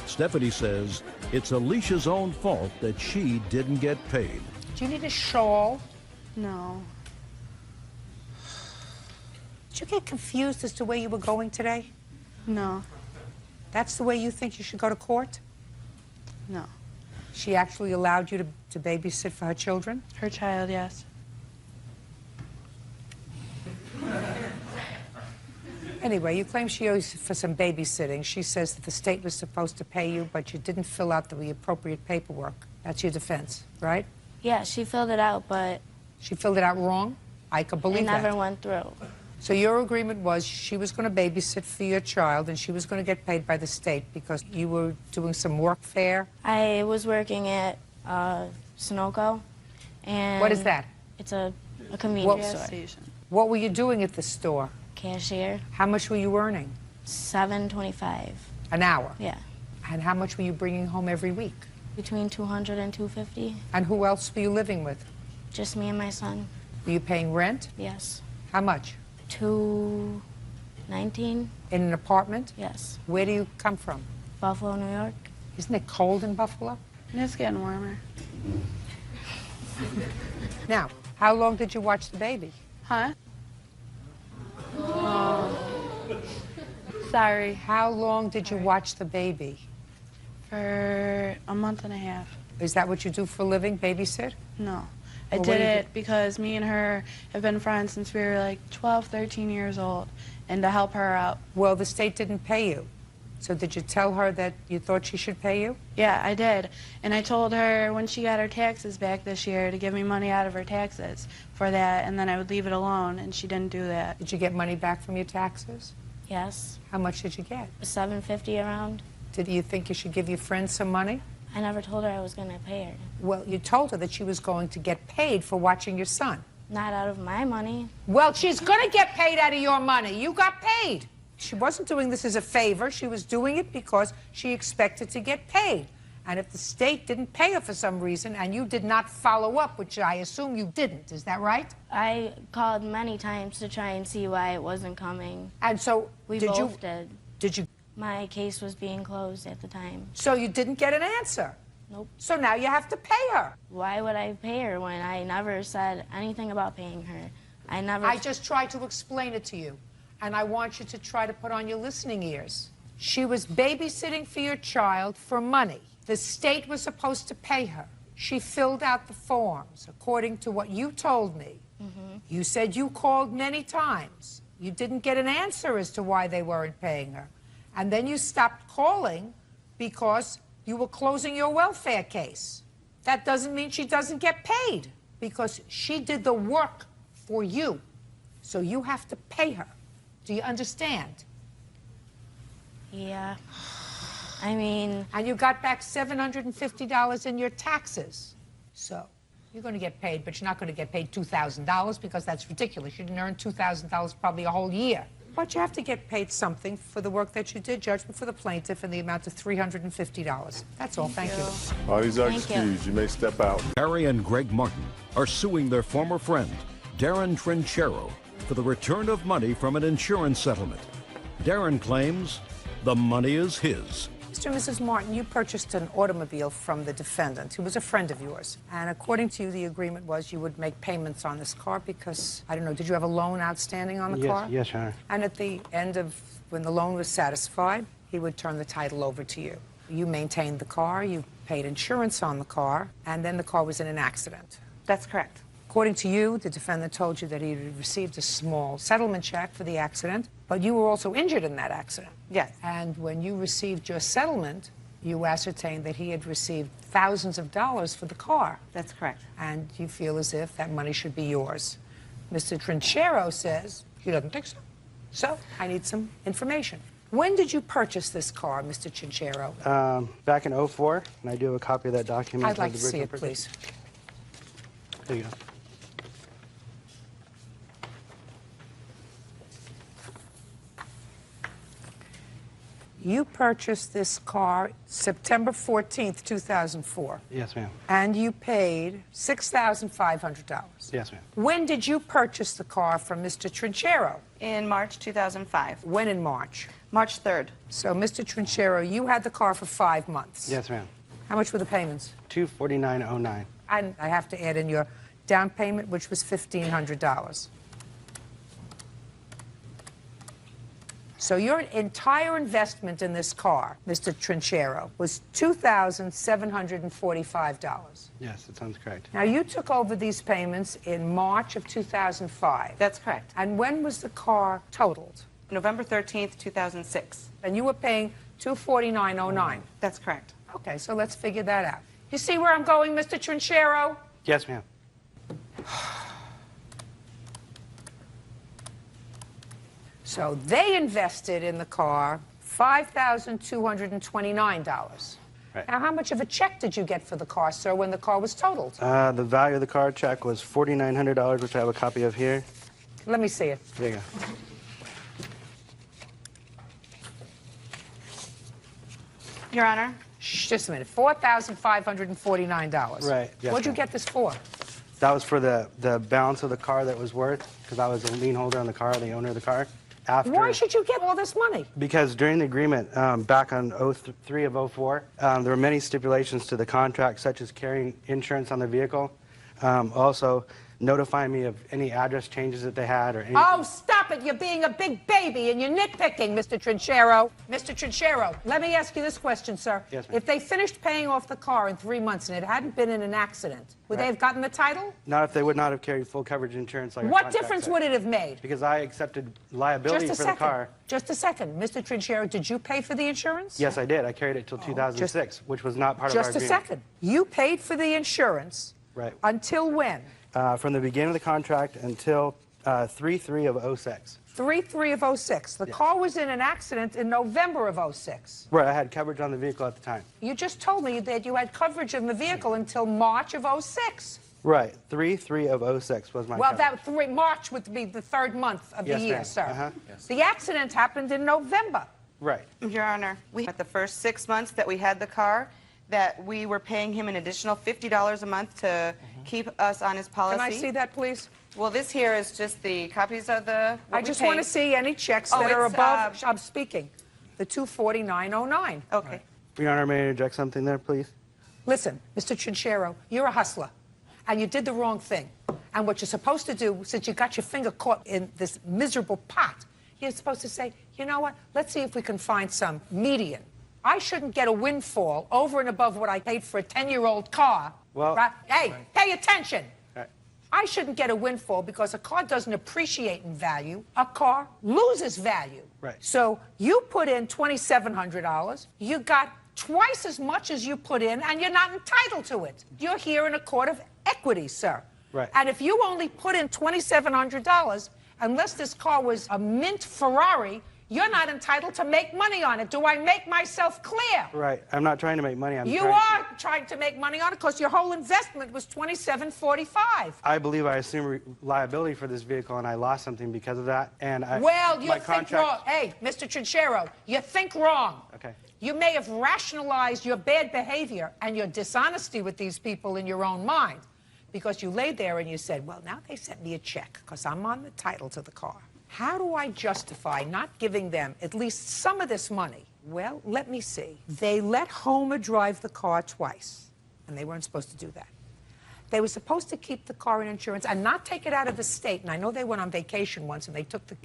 A: Stephanie says it's Alicia's own fault that she didn't get paid.
B: Do you need a shawl?
H: No.
B: Did you get confused as to where you were going today?
H: No.
B: That's the way you think you should go to court?
H: No.
B: She actually allowed you to babysit for her children?
D: Her child, yes.
B: Anyway, you claim she owes you for some babysitting. She says that the state was supposed to pay you, but you didn't fill out the appropriate paperwork. That's your defense, right?
D: Yeah, she filled it out, but
B: She filled it out wrong? I could believe
D: it
B: that.
D: never went through.
B: So your agreement was she was going to babysit for your child and she was going to get paid by the state because you were doing some work there?
D: I was working at Sunoco, and
B: What is that?
D: It's a convenience store.
B: What were you doing at the store?
D: Cashier.
B: How much were you earning?
D: $7.25
B: an hour?
D: Yeah.
B: And how much were you bringing home every week?
D: Between $200 and $250.
B: And who else were you living with?
D: Just me and my son.
B: Were you paying rent?
D: Yes.
B: How much?
D: $219.
B: In an apartment?
D: Yes.
B: Where do you come from?
D: Buffalo, New York.
B: Isn't it cold in Buffalo?
D: It's getting warmer.
B: Now, how long did you watch the baby?
D: Huh? Sorry.
B: How long did you watch the baby?
D: For a month and a half.
B: Is that what you do for a living, babysit?
D: No. I
B: Well, what
D: did
B: do you
D: it because me and her have been friends since we were like 12, 13 years old, and to help her out.
B: Well, the state didn't pay you. So did you tell her that you thought she should pay you?
D: Yeah, I did. And I told her when she got her taxes back this year to give me money out of her taxes for that, and then I would leave it alone, and she didn't do that.
B: Did you get money back from your taxes?
D: Yes.
B: How much did you get?
D: $750 around.
B: Did you think you should give your friend some money?
D: I never told her I was going to pay her.
B: Well, you told her that she was going to get paid for watching your son.
D: Not out of my money.
B: Well, she's going to get paid out of your money. You got paid. She wasn't doing this as a favor. She was doing it because she expected to get paid. And if the state didn't pay her for some reason and you did not follow up, which I assume you didn't, is that right?
D: I called many times to try and see why it wasn't coming.
B: And so
D: we
B: did you?
D: both did.
B: Did you?
D: My case was being closed at the time.
B: So you didn't get an answer?
D: Nope.
B: So now you have to pay her.
D: Why would I pay her when I never said anything about paying her?
B: I just tried to explain it to you, and I want you to try to put on your listening ears. She was babysitting for your child for money. The state was supposed to pay her. She filled out the forms, according to what you told me. You said you called many times. You didn't get an answer as to why they weren't paying her. And then you stopped calling because you were closing your welfare case. That doesn't mean she doesn't get paid because she did the work for you. So you have to pay her. Do you understand?
D: Yeah. I mean...
B: And you got back $750 in your taxes. So you're going to get paid, but you're not going to get paid $2,000 because that's ridiculous. You didn't earn $2,000 probably a whole year. But you have to get paid something for the work that you did. Judgment for the plaintiff in the amount of $350. That's all. Thank you.
G: Parties are excused. You may step out.
A: Harry and Greg Martin are suing their former friend, Darren Trinchero, for the return of money from an insurance settlement. Darren claims the money is his.
B: Mr. and Mrs. Martin, you purchased an automobile from the defendant, who was a friend of yours. And according to you, the agreement was you would make payments on this car because, I don't know, did you have a loan outstanding on the car?
J: Yes, Your Honor.
B: And at the end of, when the loan was satisfied, he would turn the title over to you. You maintained the car, you paid insurance on the car, and then the car was in an accident.
H: That's correct.
B: According to you, the defendant told you that he had received a small settlement check for the accident, but you were also injured in that accident.
H: Yes.
B: And when you received your settlement, you ascertained that he had received thousands of dollars for the car.
H: That's correct.
B: And you feel as if that money should be yours. Mr. Trinchero says he doesn't think so. So I need some information. When did you purchase this car, Mr. Trinchero?
J: Back in '04, and I do have a copy of that document.
B: I'd like to see it, please.
J: There you go.
B: You purchased this car September 14th, 2004.
J: Yes, ma'am.
B: And you paid $6,500.
J: Yes, ma'am.
B: When did you purchase the car from Mr. Trinchero?
H: In March 2005.
B: When in March?
H: March 3rd.
B: So, Mr. Trinchero, you had the car for 5 months.
J: Yes, ma'am.
B: How much were the payments?
J: $249.09.
B: And I have to add in your down payment, which was $1,500. So your entire investment in this car, Mr. Trinchero, was $2,745.
J: Yes, that sounds correct.
B: Now, you took over these payments in March of 2005.
I: That's correct.
B: And when was the car totaled?
I: November 13th, 2006.
B: And you were paying $249.09.
I: That's correct.
B: Okay, so let's figure that out. You see where I'm going, Mr. Trinchero?
J: Yes, ma'am.
B: So they invested in the car $5,229.
J: Right.
B: Now, how much of a check did you get for the car, sir, when the car was totaled?
J: The value of the car check was $4,900, which I have a copy of here.
B: Let me see it.
J: There you go.
I: Your Honor.
B: Shh, just a minute. $4,549.
J: Right. Yes,
B: What'd you
J: ma'am.
B: get this for?
J: That was for the balance of the car that was worth, because I was a lien holder on the car, the owner of the car. After,
B: Why should you get all this money?
J: Because during the agreement, back on 03 of 04, there were many stipulations to the contract, such as carrying insurance on the vehicle, also notifying me of any address changes that they had or anything.
B: Oh, stop it. You're being a big baby and you're nitpicking, Mr. Trinchero. Mr. Trinchero, let me ask you this question, sir.
J: Yes, ma'am.
B: If they finished paying off the car in 3 months and it hadn't been in an accident, would they have gotten the title?
J: Not if they would not have carried full coverage insurance like our
B: What
J: contract
B: difference
J: said.
B: would it have made?
J: Because I accepted liability
B: Just a
J: for
B: second.
J: the car.
B: Just a second. Mr. Trinchero, did you pay for the insurance?
J: Yes, I did. I carried it till 2006, which was not part of our
B: Just a
J: agreement.
B: second. You paid for the insurance
J: Right.
B: until when?
J: From the beginning of the contract until 3/3 of 06.
B: 3/3 of 06. The car was in an accident in November of 06.
J: Right, I had coverage on the vehicle at the time.
B: You just told me that you had coverage in the vehicle until March of 06.
J: Right, 3/3 of 06 was my
B: Well,
J: coverage.
B: March would be the third month of
J: Yes,
B: the year,
J: ma'am.
B: sir.
J: Uh-huh.
B: The accident happened in November.
J: Right.
I: Your Honor, we had the first 6 months that we had the car, that we were paying him an additional $50 a month to keep us on his policy.
B: Can I see that, please?
I: Well, this here is just the copies of the.
B: I just want to see any checks that are above. I'm speaking. The 249.09.
I: Okay.
J: Your Honor, may I interject something there, please?
B: Listen, Mr. Trinchero, you're a hustler, and you did the wrong thing. And what you're supposed to do, since you got your finger caught in this miserable pot, you're supposed to say, you know what? Let's see if we can find some median. I shouldn't get a windfall over and above what I paid for a 10-year-old car.
J: Well,
B: right? Hey, pay attention.
J: Right.
B: I shouldn't get a windfall because a car doesn't appreciate in value. A car loses value.
J: Right.
B: So you put in $2,700. You got twice as much as you put in, and you're not entitled to it. You're here in a court of equity, sir.
J: Right.
B: And if you only put in $2,700, unless this car was a mint Ferrari, you're not entitled to make money on it. Do I make myself clear?
J: Right. I'm not trying to make money.
B: You are trying to make money on it because your whole investment was $2,745.
J: I believe I assumed liability for this vehicle, and I lost something because of that. And
B: Well, you
J: my
B: think wrong. Hey, Mr. Trinchero, you think wrong.
J: Okay.
B: You may have rationalized your bad behavior and your dishonesty with these people in your own mind because you lay there and you said, well, now they sent me a check because I'm on the title to the car. How do I justify not giving them at least some of this money? Well, let me see. They let Homer drive the car twice, and they weren't supposed to do that. They were supposed to keep the car in insurance and not take it out of the state. And I know they went on vacation once, and they took the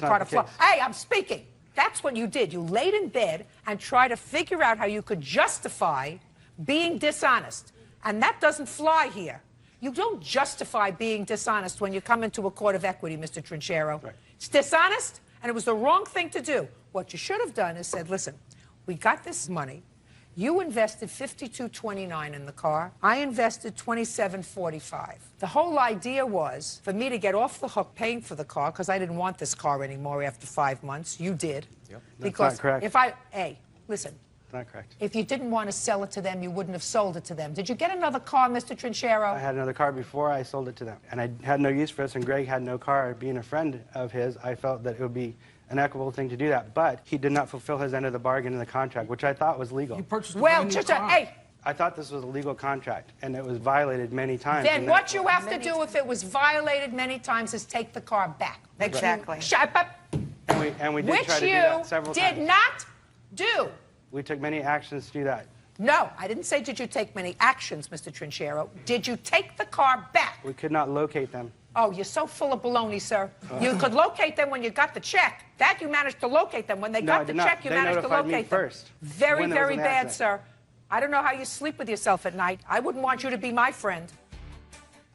B: car to Florida. Hey, I'm speaking. That's what you did. You laid in bed and tried to figure out how you could justify being dishonest. And that doesn't fly here. You don't justify being dishonest when you come into a court of equity, Mr. Trinchero. Right. It's dishonest, and it was the wrong thing to do. What you should have done is said, listen, we got this money. You invested $52.29 in the car. I invested $27.45. The whole idea was for me to get off the hook paying for the car because I didn't want this car anymore after 5 months. You did.
J: Yep.
B: Because
J: That's not correct.
B: if I, hey, listen.
J: Not correct.
B: If you didn't want to sell it to them, you wouldn't have sold it to them. Did you get another car, Mr. Trinchero?
J: I had another car before I sold it to them. And I had no use for this, and Greg had no car. Being a friend of his, I felt that it would be an equitable thing to do that. But he did not fulfill his end of the bargain in the contract, which I thought was legal.
B: You purchased a brand new car. Hey.
J: I thought this was a legal contract, and it was violated many times.
B: Then what you have to do if it was violated many times is take the car back.
I: Exactly.
B: Shut up.
J: And we did try to do that several times.
B: Which you did not do.
J: We took many actions to do that.
B: No, I didn't say did you take many actions, Mr. Trinchero. Did you take the car back?
J: We could not locate them.
B: Oh, you're so full of baloney, sir. You could locate them when you got the check. That you managed to locate them. When they got the check, you managed to locate them.
J: First.
B: Very, very bad, sir. I don't know how you sleep with yourself at night. I wouldn't want you to be my friend.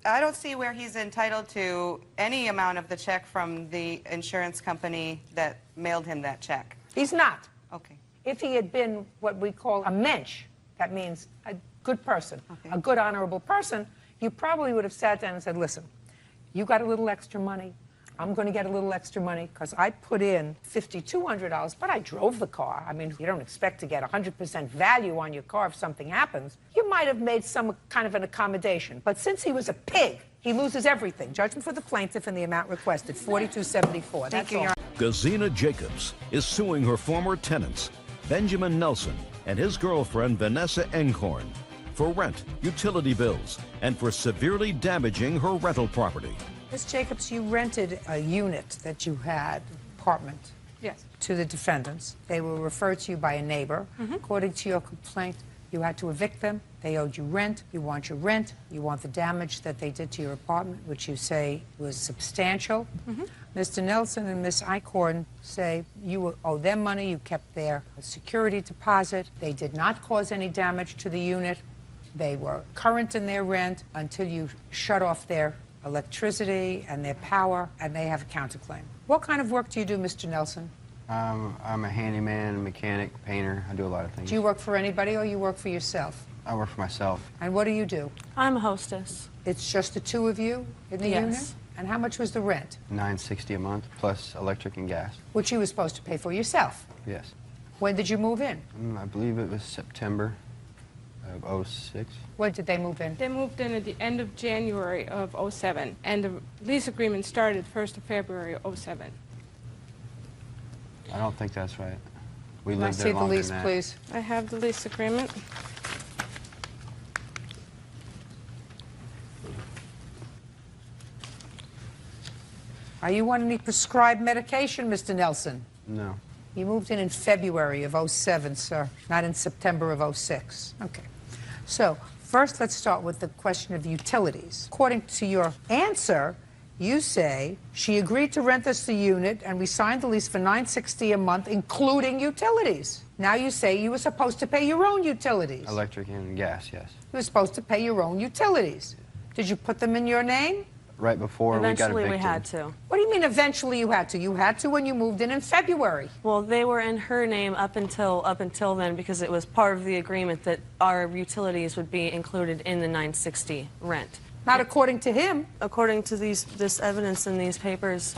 I: I don't see where he's entitled to any amount of the check from the insurance company that mailed him that check.
B: He's not.
I: Okay.
B: If he had been what we call a mensch, that means a good person, a good, honorable person, you probably would have sat down and said, listen, you got a little extra money. I'm going to get a little extra money because I put in $5,200, but I drove the car. I mean, you don't expect to get 100% value on your car if something happens. You might have made some kind of an accommodation. But since he was a pig, he loses everything. Judgment for the plaintiff and the amount requested, $4,274. That's all.
A: Gazina Jacobs is suing her former tenants, Benjamin Nelson and his girlfriend, Vanessa Enghorn, for rent, utility bills, and for severely damaging her rental property.
B: Ms. Jacobs, you rented a unit that you had, apartment,
M: Yes.
B: to the defendants. They were referred to you by a neighbor. According to your complaint, you had to evict them. They owed you rent. You want your rent. You want the damage that they did to your apartment, which you say was substantial. Mr. Nelson and Ms. Eichhorn say you owe them money. You kept their security deposit. They did not cause any damage to the unit. They were current in their rent until you shut off their electricity and their power, and they have a counterclaim. What kind of work do you do, Mr. Nelson?
P: I'm a handyman, mechanic, painter. I do a lot of things.
B: Do you work for anybody or you work for yourself?
P: I work for myself.
B: And what do you do?
M: I'm a hostess.
B: It's just the two of you in the unit? And how much was the rent?
P: $960 a month, plus electric and gas.
B: Which you were supposed to pay for yourself.
P: Yes.
B: When did you move in?
P: I believe it was September of '06.
B: When did they move in?
M: They moved in at the end of January of '07, and the lease agreement started 1st of February of '07.
P: I don't think that's right. We
B: Can I
P: lived
B: see
P: there
B: the
P: longer
B: lease,
P: than that.
B: please?
M: I have the lease agreement.
B: Are you on any prescribed medication, Mr. Nelson?
P: No.
B: You moved in February of '07, sir, not in September of '06. Okay. So, first let's start with the question of utilities. According to your answer, you say she agreed to rent us the unit and we signed the lease for $960 a month, including utilities. Now you say you were supposed to pay your own utilities.
P: Electric and gas, yes.
B: You were supposed to pay your own utilities. Did you put them in your name?
P: Right before we got evicted.
S: We had to.
B: What do you mean eventually you had to? You had to when you moved in February.
S: Well, they were in her name up until then because it was part of the agreement that our utilities would be included in the $960 rent.
B: Not according to him.
S: According to this evidence in these papers,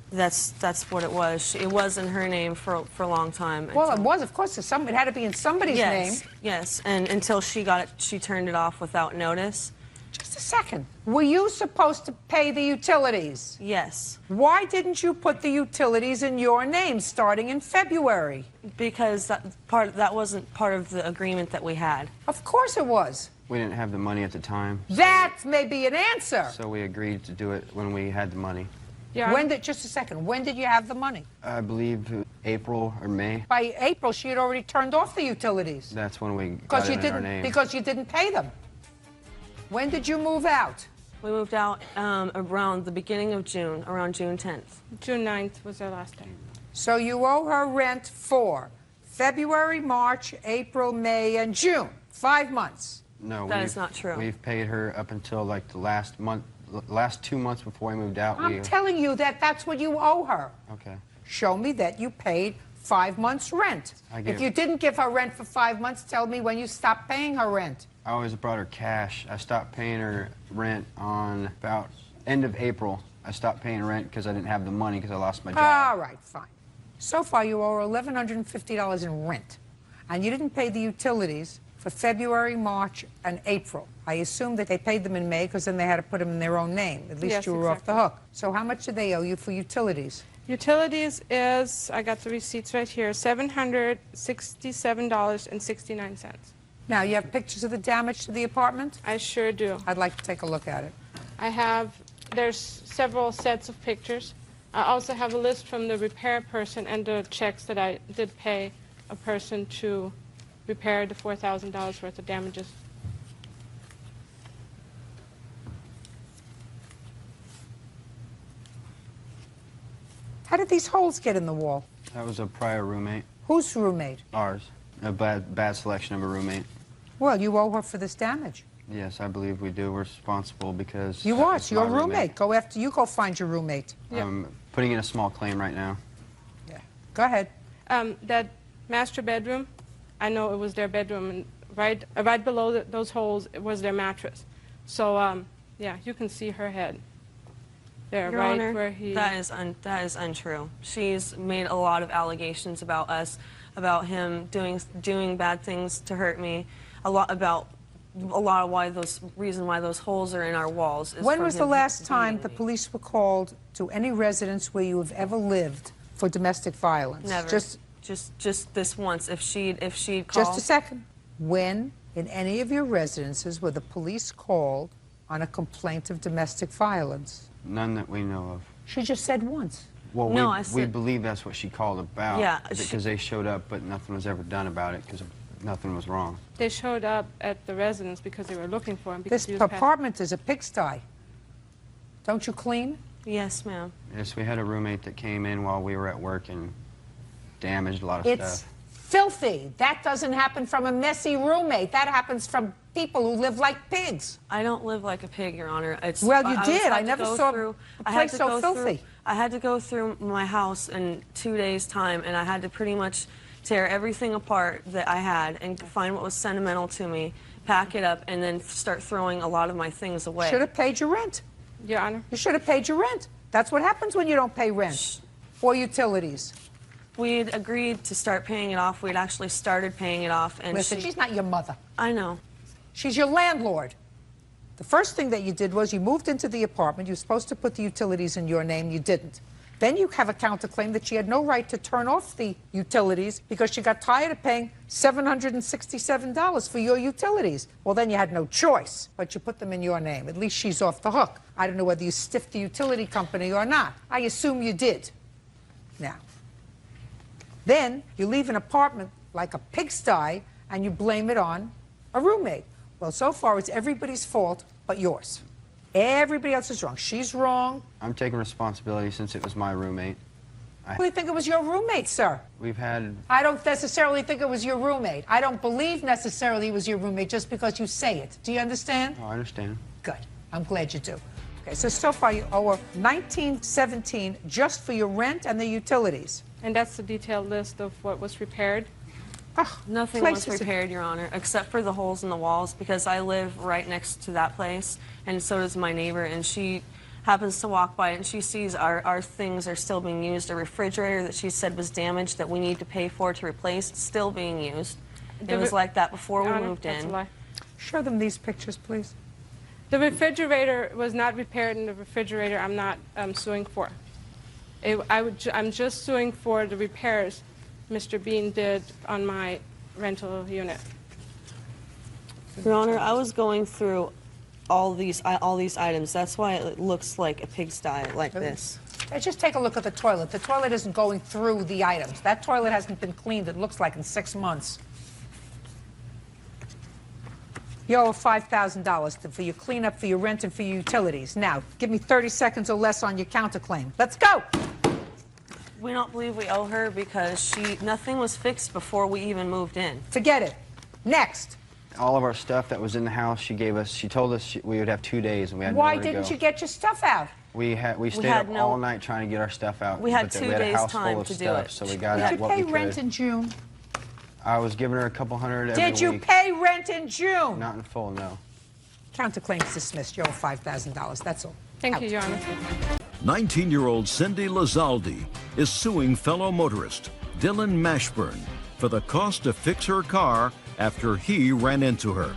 S: that's what it was. It was in her name for a long time.
B: Well, it was, of course. It had to be in somebody's name.
S: Yes, and until she got it, she turned it off without notice.
B: Just a second. Were you supposed to pay the utilities?
S: Yes.
B: Why didn't you put the utilities in your name starting in February?
S: Because that wasn't part of the agreement that we had.
B: Of course it was.
P: We didn't have the money at the time.
B: That may be an answer.
P: So we agreed to do it when we had the money.
B: Yeah. Just a second. When did you have the money?
P: I believe April or May.
B: By April, she had already turned off the utilities.
P: That's when we got it in our name.
B: Because you didn't pay them. When did you move out?
S: We moved out around the beginning of June, around June 10th.
M: June 9th was our last day.
B: So you owe her rent for February, March, April, May, and June. 5 months.
P: No,
S: that is not true.
P: We've paid her up until like the last 2 months before we moved out.
B: I'm telling you that's what you owe her.
P: Okay.
B: Show me that you paid 5 months' rent. If you didn't give her rent for 5 months, tell me when you stopped paying her rent.
P: I always brought her cash. I stopped paying her rent on about end of April. I stopped paying rent because I didn't have the money because I lost my job.
B: All right, fine. So far, you owe her $1,150 in rent, and you didn't pay the utilities for February, March, and April. I assume that they paid them in May because then they had to put them in their own name. At least you were off the hook. So how much did they owe you for utilities?
M: Utilities is, I got the receipts right here, $767.69.
B: Now, you have pictures of the damage to the apartment?
M: I sure do.
B: I'd like to take a look at it.
M: There's several sets of pictures. I also have a list from the repair person and the checks that I did pay a person to repair the $4,000 worth of damages.
B: How did these holes get in the wall?
P: That was a prior roommate.
B: Whose roommate?
P: Ours. A bad selection of a roommate.
B: Well, you owe her for this damage.
P: Yes, I believe we do. We're responsible because...
B: You are.
P: it's
B: It's your
P: my
B: roommate. Go after you. Go find your roommate.
P: I'm putting in a small claim right now.
B: Go ahead.
M: That master bedroom, I know it was their bedroom, and right below those holes was their mattress. So, yeah, you can see her head there,
S: Your
M: right
S: Honor,
M: where he...
S: that is untrue. She's made a lot of allegations about us, about him doing bad things to hurt me, a lot of why reason why those holes are in our walls. Is
B: When
S: from
B: was the
S: him
B: last time
S: beating
B: the
S: me.
B: police were called to any residence where you have ever lived for domestic violence?
S: Never. Just this once. If she'd called.
B: Just a second. When in any of your residences were the police called on a complaint of domestic violence?
P: None that we know of.
B: She just said once.
P: Well,
S: No,
P: we
S: I said-
P: believe that's what she called about.
S: Yeah,
P: Because they showed up, but nothing was ever done about it because nothing was wrong.
M: They showed up at the residence because they were looking for him. Because
B: This
M: he was passing.
B: apartment is a pigsty. Don't you clean?
S: Yes, ma'am.
P: Yes, we had a roommate that came in while we were at work and damaged a lot of
B: It's
P: stuff.
B: filthy. That doesn't happen from a messy roommate. That happens from people who live like pigs.
S: I don't live like a pig, Your Honor. It's,
B: Well, you did.
S: had
B: I
S: to
B: never
S: go
B: saw
S: through,
B: a
S: I had
B: place
S: to
B: so
S: go
B: filthy.
S: Through, I had to go through my house in 2 days' time, and I had to pretty much tear everything apart that I had and find what was sentimental to me, pack it up, and then start throwing a lot of my things away.
B: Should have paid your rent.
M: Your Honor.
B: You should have paid your rent. That's what happens when you don't pay rent or utilities.
S: We'd agreed to start paying it off. We'd actually started paying it off. And
B: Listen, she's not your mother.
S: I know.
B: She's your landlord. The first thing that you did was you moved into the apartment. You were supposed to put the utilities in your name. You didn't. Then you have a counterclaim that she had no right to turn off the utilities because she got tired of paying $767 for your utilities. Well, then you had no choice, but you put them in your name. At least she's off the hook. I don't know whether you stiffed the utility company or not. I assume you did. Now, then you leave an apartment like a pigsty and you blame it on a roommate. Well, so far it's everybody's fault but yours. Everybody else is wrong. She's wrong.
P: I'm taking responsibility since it was my roommate.
B: I really think it was your roommate, sir.
P: We've had...
B: I don't necessarily think it was your roommate. I don't believe necessarily it was your roommate just because you say it. Do you understand?
P: Oh, I understand.
B: Good. I'm glad you do. Okay, so far you owe her $19.17 just for your rent and the utilities.
M: And that's the detailed list of what was repaired.
S: Nothing was repaired, Your Honor, except for the holes in the walls, because I live right next to that place, and so does my neighbor, and she happens to walk by it, and she sees our things are still being used. A refrigerator that she said was damaged that we need to pay for to replace, still being used. It was like that before we moved
M: That's a
S: in.
M: lie.
B: Show them these pictures, please.
M: The refrigerator was not repaired, and the refrigerator I'm not suing for. I'm just suing for the repairs Mr. Bean did on my rental unit.
S: Your Honor, I was going through all these items. That's why it looks like a pigsty, like this.
B: Hey, just take a look at the toilet. The toilet isn't going through the items. That toilet hasn't been cleaned, it looks like, in 6 months. You owe $5,000 for your cleanup, for your rent, and for your utilities. Now, give me 30 seconds or less on your counterclaim. Let's go!
S: We don't believe we owe her because nothing was fixed before we even moved in.
B: Forget it. Next.
P: All of our stuff that was in the house, she told us we would have 2 days and we had
B: Why
P: nowhere to
B: didn't
P: go.
B: you get your stuff out?
P: We stayed up all night trying to get our stuff out.
S: We had
P: but
S: 2
P: we had a
S: days
P: house
S: time
P: full of
S: to do
P: stuff,
S: it.
P: so we got out
B: Did you
P: what
B: pay
P: we
B: rent
P: could.
B: in June?
P: I was giving her a couple hundred every
B: Did you
P: week.
B: pay rent in June?
P: Not in full, no.
B: Counterclaim's dismissed. You owe $5,000. That's all.
M: Thank you, Your Honor.
A: 19-year-old Cindy Lazaldi is suing fellow motorist Dylan Mashburn for the cost to fix her car after he ran into her.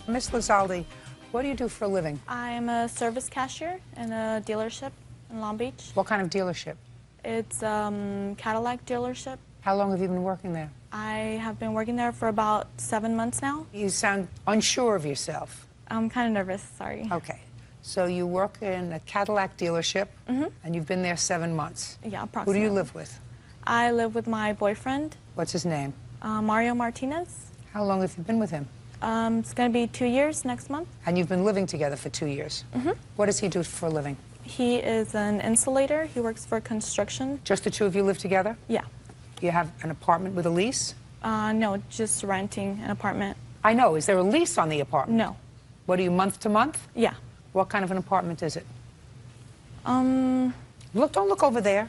B: Miss Lazaldi, what do you do for a living?
E: I'm a service cashier in a dealership in Long Beach.
B: What kind of dealership?
E: It's Cadillac dealership.
B: How long have you been working there?
E: I have been working there for about 7 months now.
B: You sound unsure of yourself.
E: I'm kind of nervous, sorry.
B: Okay. So you work in a Cadillac dealership, and you've been there 7 months.
E: Yeah,
B: Who
E: approximately.
B: do you live with?
E: I live with my boyfriend.
B: What's his name?
E: Mario Martinez.
B: How long have you been with him?
E: It's going to be 2 years next month.
B: And you've been living together for 2 years. What does he do for a living?
E: He is an insulator. He works for construction.
B: Just the two of you live together?
E: Yeah.
B: You have an apartment with a lease?
E: No, just renting an apartment.
B: I know. Is there a lease on the apartment?
E: No.
B: What are you, month to month?
E: Yeah.
B: What kind of an apartment is it? Look, don't look over there.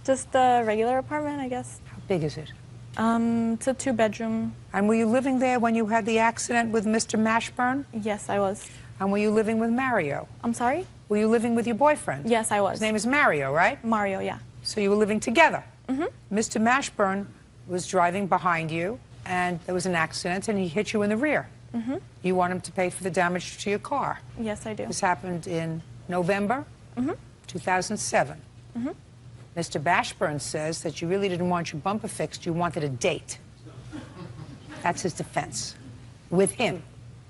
E: Just a regular apartment, I guess.
B: How big is it?
E: It's a 2-bedroom.
B: And were you living there when you had the accident with Mr. Mashburn?
E: Yes, I was.
B: And were you living with Mario?
E: I'm sorry?
B: Were you living with your boyfriend?
E: Yes, I was.
B: His name is Mario, right?
E: Mario, yeah.
B: So you were living together?
E: Mm-hmm.
B: Mr. Mashburn was driving behind you, and there was an accident, and he hit you in the rear.
E: Mm-hmm.
B: You want him to pay for the damage to your car.
E: Yes, I do.
B: This happened in November 2007.
E: Mm-hmm.
B: Mr. Bashburn says that you really didn't want your bumper fixed, you wanted a date. That's his defense. With him.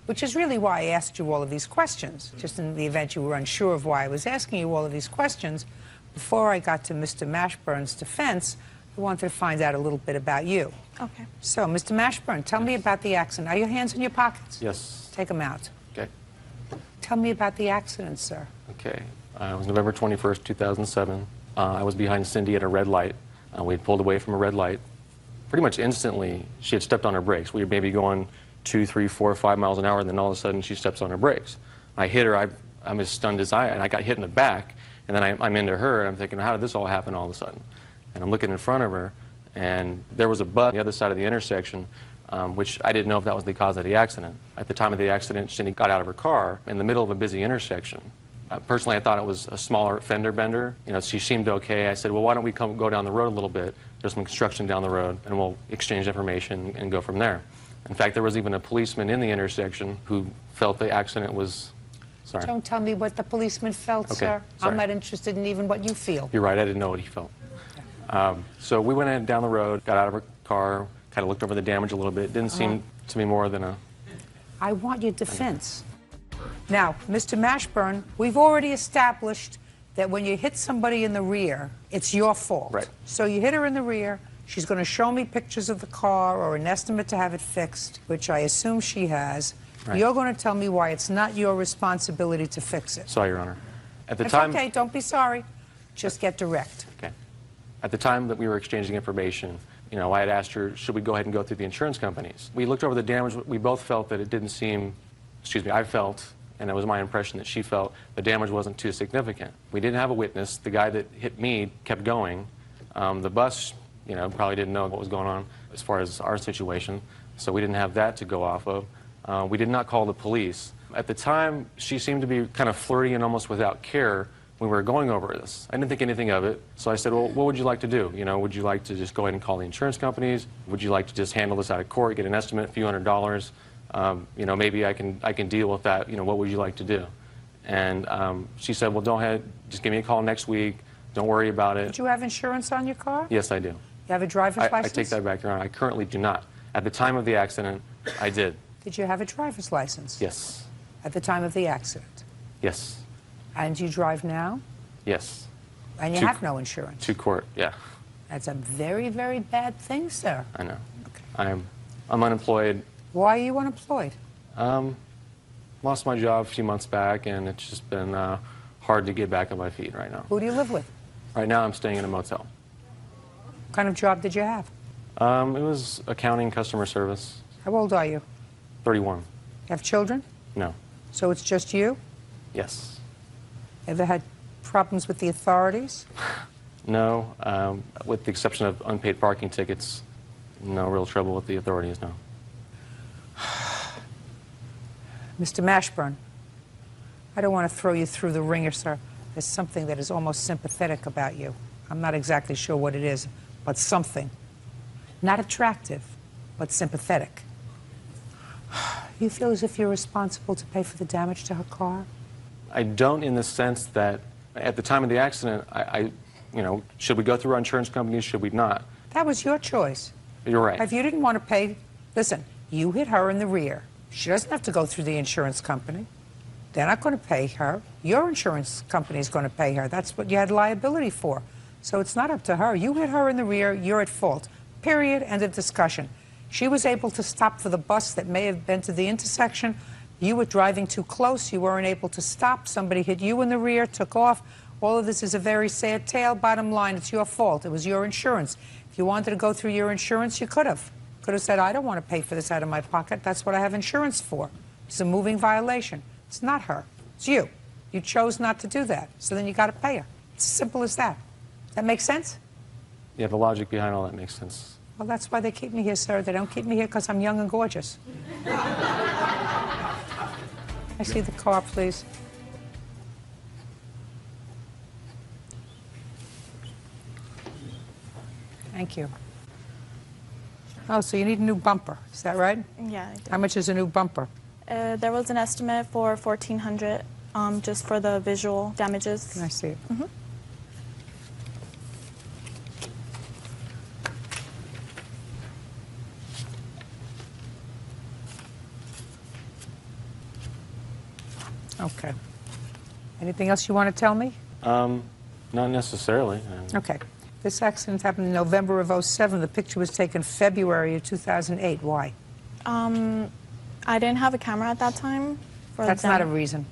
B: Which is really why I asked you all of these questions. Just in the event you were unsure of why I was asking you all of these questions, before I got to Mr. Mashburn's defense, I wanted to find out a little bit about you.
E: Okay.
B: So, Mr. Mashburn, tell me about the accident. Are your hands in your pockets?
F: Yes.
B: Take them out.
F: Okay.
B: Tell me about the accident, sir.
F: Okay. It was November 21st, 2007. I was behind Cindy at a red light. We had pulled away from a red light. Pretty much instantly, she had stepped on her brakes. We were maybe going 2, 3, 4, 5 miles an hour, and then all of a sudden she steps on her brakes. I hit her. I'm as stunned as and I got hit in the back, and then I'm into her, and I'm thinking, how did this all happen all of a sudden? And I'm looking in front of her, and there was a bus on the other side of the intersection, which I didn't know if that was the cause of the accident. At the time of the accident, Cindy got out of her car in the middle of a busy intersection. Personally, I thought it was a smaller fender bender. You know, she seemed okay. I said, well, why don't we go down the road a little bit? There's some construction down the road, and we'll exchange information and go from there. In fact, there was even a policeman in the intersection who felt the accident was... Sorry.
B: Don't tell me what the policeman felt,
F: Okay,
B: sir.
F: sorry.
B: I'm not interested in even what you feel.
F: You're right, I didn't know what he felt. So we went down the road, got out of her car, kind of looked over the damage a little bit. Didn't seem to me more than a...
B: I want your defense. Now, Mr. Mashburn, we've already established that when you hit somebody in the rear, it's your fault.
F: Right.
B: So you hit her in the rear. She's going to show me pictures of the car or an estimate to have it fixed, which I assume she has.
F: Right.
B: You're going to tell me why it's not your responsibility to fix it.
F: Sorry, Your Honor. At the
B: It's
F: time...
B: okay. Don't be sorry. Just get direct.
F: Okay. At the time that we were exchanging information, you know, I had asked her, should we go ahead and go through the insurance companies? We looked over the damage. We both felt that it didn't seem... Excuse me, I felt, and it was my impression that she felt, the damage wasn't too significant. We didn't have a witness. The guy that hit me kept going. The bus, you know, probably didn't know what was going on as far as our situation, so we didn't have that to go off of. We did not call the police. At the time, she seemed to be kind of flirty and almost without care when we were going over this. I didn't think anything of it, so I said, well, what would you like to do? You know, would you like to just go ahead and call the insurance companies? Would you like to just handle this out of court, get an estimate, a few $100s? You know, maybe I can deal with that. You know, what would you like to do? And she said, well, don't ahead, just give me a call next week. Don't worry about it.
B: Did you have insurance on your car?
F: Yes, I do.
B: You have a driver's
F: I
B: license?
F: take that back, Your Honor. I currently do not. At the time of the accident, I did.
B: Did you have a driver's license?
F: Yes.
B: At the time of the accident?
F: Yes.
B: And you drive now?
F: Yes.
B: And you
F: To-
B: have no insurance?
F: To court, yeah.
B: That's a very, very bad thing, sir.
F: I know. I'm unemployed.
B: Why are you unemployed?
F: Lost my job a few months back, and it's just been hard to get back on my feet right now.
B: Who do you live with?
F: Right now, I'm staying in a motel.
B: What kind of job did you have?
F: It was accounting, customer service.
B: How old are you?
F: 31.
B: You have children?
F: No.
B: So it's just you?
F: Yes.
B: Ever had problems with the authorities?
F: No. With the exception of unpaid parking tickets, no real trouble with the authorities, no.
B: Mr. Mashburn, I don't want to throw you through the ringer, sir. There's something that is almost sympathetic about you. I'm not exactly sure what it is, but something. Not attractive, but sympathetic. You feel as if you're responsible to pay for the damage to her car?
F: I don't, in the sense that at the time of the accident, you know, should we go through our insurance companies, should we not?
B: That was your choice.
F: You're right.
B: If you didn't want to pay, listen, you hit her in the rear. She doesn't have to go through the insurance company. They're not going to pay her. Your insurance company is going to pay her. That's what you had liability for. So it's not up to her. You hit her in the rear, you're at fault. Period. End of discussion. She was able to stop for the bus that may have been to the intersection. You were driving too close. You weren't able to stop. Somebody hit you in the rear, took off. All of this is a very sad tale. Bottom line, it's your fault. It was your insurance. If you wanted to go through your insurance, you could have. Could have said, I don't want to pay for this out of my pocket. That's what I have insurance for. It's a moving violation. It's not her. It's you. You chose not to do that. So then you got to pay her. It's as simple as that. That makes sense?
F: Yeah, the logic behind all that makes sense.
B: Well, that's why they keep me here, sir. They don't keep me here because I'm young and gorgeous. I see the car, please. Thank you. Oh, so you need a new bumper. Is that right?
E: Yeah, I do.
B: How much is a new bumper?
E: There was an estimate for $1,400 just for the visual damages.
B: Can I see it?
E: Mm-hmm.
B: Okay. Anything else you want to tell me?
F: Not necessarily.
B: Okay. This accident happened in November of '07. The picture was taken February of 2008. Why?
E: I didn't have a camera at that time.
B: That's not a reason.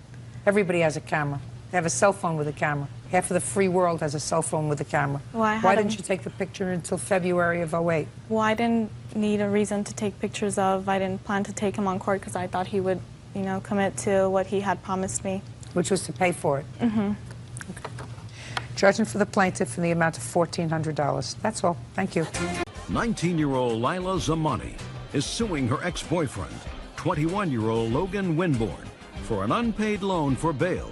B: Everybody has a camera. They have a cell phone with a camera. Half of the free world has a cell phone with a camera.
E: Well,
B: Why didn't you take the picture until February of '08?
E: Well, I didn't need a reason to take pictures of. I didn't plan to take him on court because I thought he would, you know, commit to what he had promised me.
B: Which was to pay for it.
E: Mm-hmm.
B: Judgment for the plaintiff in the amount of $1,400. That's all. Thank you.
A: 19-year-old Lila Zamani is suing her ex-boyfriend, 21-year-old Logan Winborn, for an unpaid loan for bail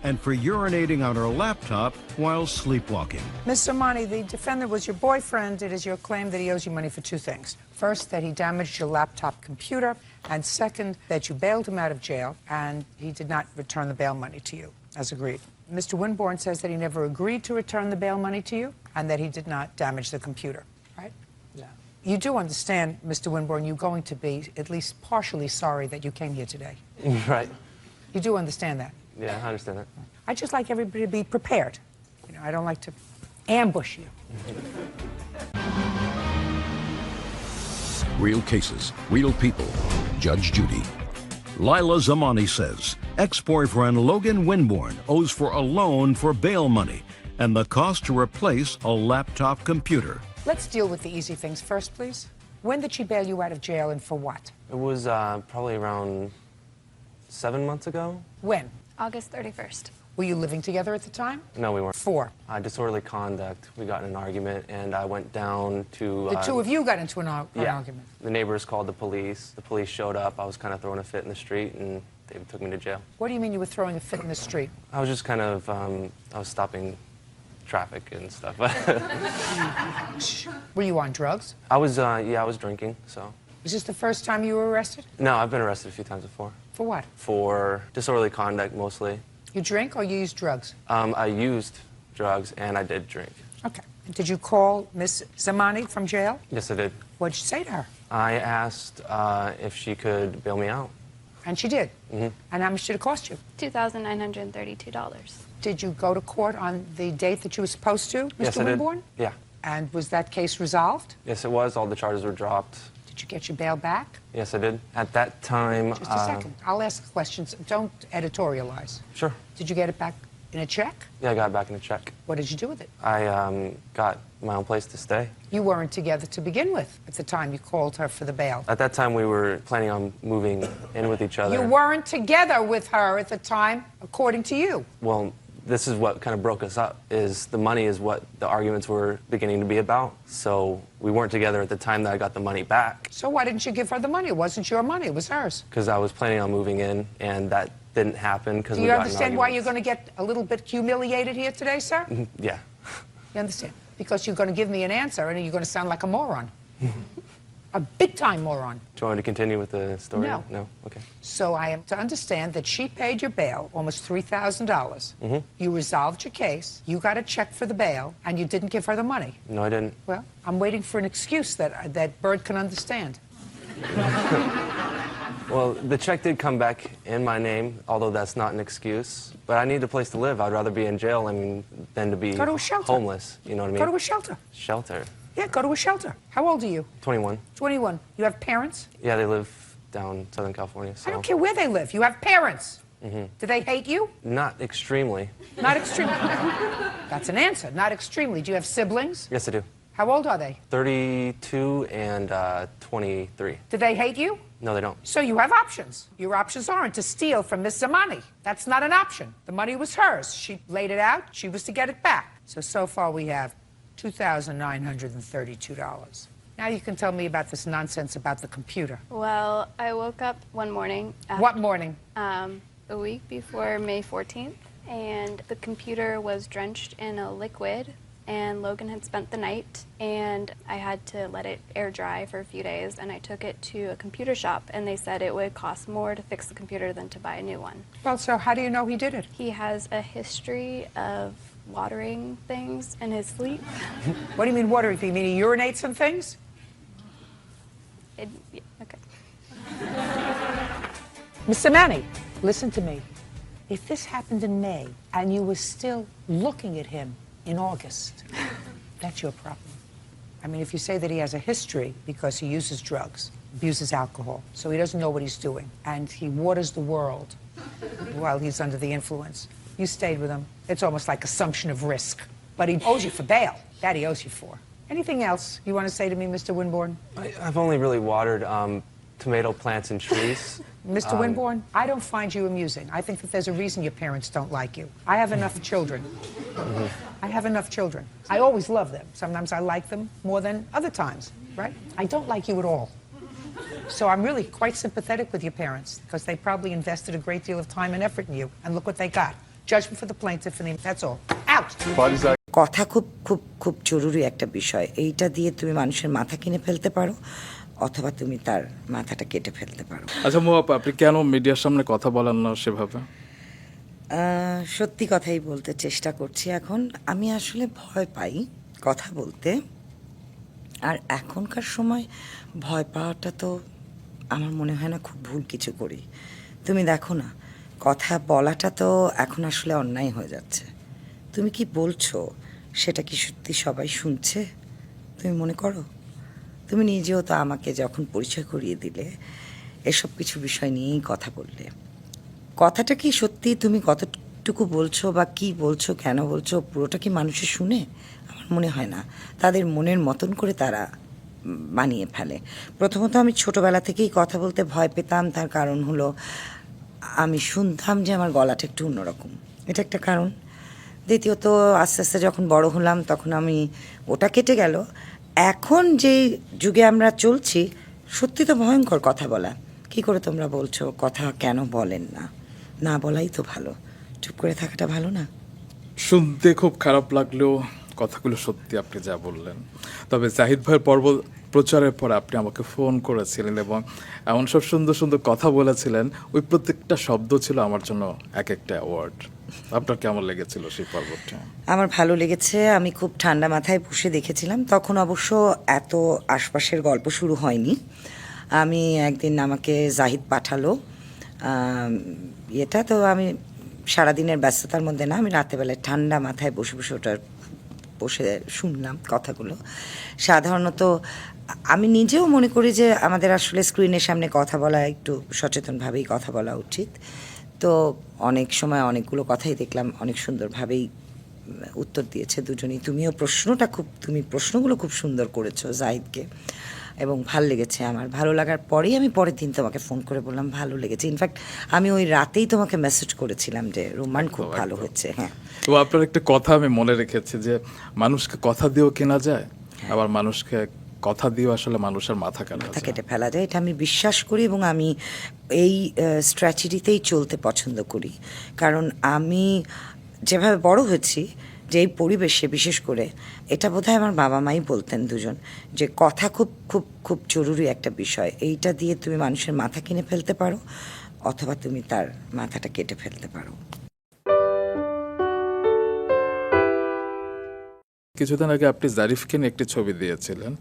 A: and for urinating on her laptop while sleepwalking.
B: Ms. Zamani, the defendant was your boyfriend. It is your claim that he owes you money for two things. First, that he damaged your laptop computer, and second, that you bailed him out of jail and he did not return the bail money to you, as agreed. Mr. Winborn says that he never agreed to return the bail money to you and that he did not damage the computer, right? Yeah. You do understand, Mr. Winborn, you're going to be at least partially sorry that you came here today.
F: Right.
B: You do understand that?
F: Yeah, I understand that.
B: I just like everybody to be prepared. You know, I don't like to ambush you.
A: Real cases, real people. Judge Judy. Lila Zamani says ex-boyfriend Logan Winborn owes for a loan for bail money and the cost to replace a laptop computer.
B: Let's deal with the easy things first, please. When did she bail you out of jail and for what?
K: It was probably around 7 months ago.
B: When?
E: August 31st.
B: Were you living together at the time?
K: No, we weren't.
B: For?
K: Disorderly conduct. We got in an argument, and I went down to...
B: The two of you got into an
K: yeah.
B: argument?
K: The neighbors called the police. The police showed up. I was kind of throwing a fit in the street, and they took me to jail.
B: What do you mean you were throwing a fit in the street?
K: I was just kind of... I was stopping traffic and stuff.
B: Were you on drugs?
K: I was, yeah, I was drinking, so...
B: Was this the first time you were arrested?
K: No, I've been arrested a few times before.
B: For what?
K: For disorderly conduct, mostly.
B: You drink or you use drugs?
K: I used drugs, and I did drink.
B: Okay. Did you call Miss Zamani from jail?
K: Yes, I did.
B: What did you say to her?
K: I asked if she could bail me out.
B: And she did?
K: Mm-hmm.
B: And how much did it cost you?
E: $2,932.
B: Did you go to court on the date that you were supposed to, Mr.
K: Yes, I
B: Winborn?
K: did. Yeah.
B: And was that case resolved?
K: Yes, it was. All the charges were dropped.
B: Did you get your bail back?
K: Yes, I did. At that time...
B: Just a second. I'll ask questions. Don't editorialize.
K: Sure.
B: Did you get it back in a check?
K: Yeah, I got it back in a check.
B: What did you do with it?
K: I got my own place to stay.
B: You weren't together to begin with at the time you called her for the bail.
K: At that time, we were planning on moving in with each other.
B: You weren't together with her at the time, according to you.
K: Well, this is what kind of broke us up, is the money is what the arguments were beginning to be about. So we weren't together at the time that I got the money back.
B: So why didn't you give her the money? It wasn't your money, it was hers.
K: Because I was planning on moving in, and that didn't happen because
B: Do you understand why you're going to get a little bit humiliated here today, sir?
K: Yeah.
B: You understand? Because you're going to give me an answer and you're going to sound like a moron. A big-time moron.
K: Do you want me to continue with the story?
B: No.
K: No? Okay.
B: So I am to understand that she paid your bail, almost $3,000.
K: Mm-hmm.
B: You resolved your case, you got a check for the bail, and you didn't give her the money.
K: No, I didn't.
B: Well, I'm waiting for an excuse that Bird can understand.
K: Well, the check did come back in my name, although that's not an excuse. But I need a place to live. I'd rather be in jail than to be
B: Go to a shelter.
K: homeless. You know what I mean?
B: Go to a shelter.
K: Shelter.
B: Yeah, go to a shelter. How old are you?
K: 21.
B: 21. You have parents?
K: Yeah, they live down Southern California. So.
B: I don't care where they live. You have parents. Do they hate you?
K: Not extremely.
B: Not extremely. That's an answer. Not extremely. Do you have siblings?
K: Yes, I do.
B: How old are they?
K: 32 and 23.
B: Do they hate you?
K: No, they don't.
B: So you have options. Your options aren't to steal from Miss Zamani. That's not an option. The money was hers. She laid it out. She was to get it back. So far we have $2,932. Now you can tell me about this nonsense about the computer.
R: Well, I woke up one morning.
B: What morning?
R: A week before May 14th, and the computer was drenched in a liquid, and Logan had spent the night, and I had to let it air dry for a few days, and I took it to a computer shop, and they said it would cost more to fix the computer than to buy a new one.
B: Well, so how do you know he did it?
R: He has a history of watering things in his sleep.
B: What do you mean watering things? You mean he urinates on things?
R: Okay.
B: Mr. Manny, listen to me. If this happened in May and you were still looking at him in August, that's your problem. I mean, if you say that he has a history because he uses drugs, abuses alcohol, so he doesn't know what he's doing, and he waters the world while he's under the influence, you stayed with him. It's almost like assumption of risk. But he owes you for bail. That he owes you for. Anything else you want to say to me, Mr. Winborn?
K: I've only really watered tomato plants and trees.
B: Mr. Winborn, I don't find you amusing. I think that there's a reason your parents don't like you. I have enough children. I have enough children. I always love them. Sometimes I like them more than other times, right? I don't like you at all. So I'm really quite sympathetic with your parents because they probably invested a great deal of time and effort in you. And look what they got. Judgment for the plaintiff and that's all. Out!
T: কথা খুব খুব খুব জরুরি একটা বিষয়। এইটা দিয়ে তুমি মানুষের মাথা কিনে ফেলতে পারো অথবা তুমি তার মাথাটা কেটে ফেলতে পারো।
U: আচ্ছা মোয়াপ, আপনি কেন মিডিয়ার সামনে কথা বলেন না সেভাবে?
T: সত্যি কথাই বলতে চেষ্টা করছি এখন। আমি আসলে ভয় পাই কথা বলতে, আর এখনকার সময় ভয় পাওয়াটা তো আমার মনে হয় না খুব ভুল কিছু করি। তুমি দেখো না, কথা বলাটা তো এখন আসলে অন্যায় হয়ে যাচ্ছে। তুমি কি বলছো সেটা কি সত্যি সবাই শুনছে তুমি মনে করো? তুমি নিজেও তো আমাকে যখন পরিচয় করিয়ে দিলে এসব কিছু বিষয় নিয়েই কথা বললে। কথাটা কি সত্যি তুমি কতটুকু বলছো বা কি বলছো, কেন বলছো, পুরোটা কি মানুষে শুনে? আমার মনে হয় না। তাদের মনের মতন করে তারা বানিয়ে ফেলে। প্রথমত আমি ছোটবেলা থেকেই কথা বলতে ভয় পেতাম, তার কারণ হলো আমি শুনতাম যে আমার গলাটা একটু অন্যরকম, এটা একটা কারণ। দ্বিতীয়ত আস্তে আস্তে যখন বড় হলাম তখন আমি ওটা কেটে গেল। এখন যে যুগে আমরা চলছি, সত্যি তো ভয়ঙ্কর কথা বলা। কি করে তোমরা বলছো কথা কেন বলেন না? না বলাই তো ভালো, চুপ করে থাকাটা ভালো না?
U: শুনতে খুব খারাপ লাগলেও কথাগুলো সত্যি আপনি যা বললেন। তবে জাহিদ ভাইয়ের পর্ব প্রচারের পর আপনি আমাকে ফোন করেছিলেন এবং এমন সব সুন্দর সুন্দর কথা বলেছিলেন, ওই প্রত্যেকটা শব্দ ছিল আমার জন্য এক একটা অ্যাওয়ার্ড। আপনার কেমন লেগেছিল সেই পর্বটা?
T: আমার ভালো লেগেছে। আমি খুব ঠান্ডা মাথায় বসে দেখেছিলাম। তখন অবশ্য এত আশপাশের গল্প শুরু হয়নি। আমি একদিন আমাকে জাহিদ পাঠালো এটা, তো আমি সারাদিনের ব্যস্ততার মধ্যে না, আমি রাতেবেলায় ঠান্ডা মাথায় বসে বসে ওটা বসে শুনলাম কথাগুলো। সাধারণত আমি নিজেও মনে করি যে আমাদের আসলে স্ক্রিনের সামনে কথা বলা একটু সচেতনভাবেই কথা বলা উচিত। তো অনেক সময় অনেকগুলো কথাই দেখলাম অনেক সুন্দরভাবেই উত্তর দিয়েছে দুজনেই। তুমি প্রশ্নগুলো খুব সুন্দর করেছো জাহিদকে, এবং ভালো লেগেছে আমার। ভালো লাগার পরেই আমি পরের দিন তোমাকে ফোন করে বললাম ভালো লেগেছে। ইনফ্যাক্ট আমি ওই রাতেই তোমাকে মেসেজ করেছিলাম যে রোমান খুব ভালো হয়েছে। হ্যাঁ,
U: এবং আপনার একটা কথা আমি মনে রেখেছি যে মানুষকে কথা দিয়েও কেনা যায়, আবার মানুষকে কথা দিয়ে আসলে মানুষের মাথা
T: কেটে ফেলা যায়। এটা আমি বিশ্বাস করি এবং আমি এই স্ট্র্যাটেজিতেই চলতে পছন্দ করি। কারণ আমি যেভাবে বড় হয়েছি, যে এই পরিবেশে বিশেষ করে, এটা বোধহয় আমার বাবা মাই বলতেন দুজন, যে কথা খুব খুব খুব জরুরি একটা বিষয়। এইটা দিয়ে তুমি মানুষের মাথা কিনে ফেলতে পারো অথবা তুমি তার মাথাটা কেটে ফেলতে পারো।
U: কিছুদিন আগে আপনি জারিফকে নিয়ে একটি ছবি দিয়েছিলেন।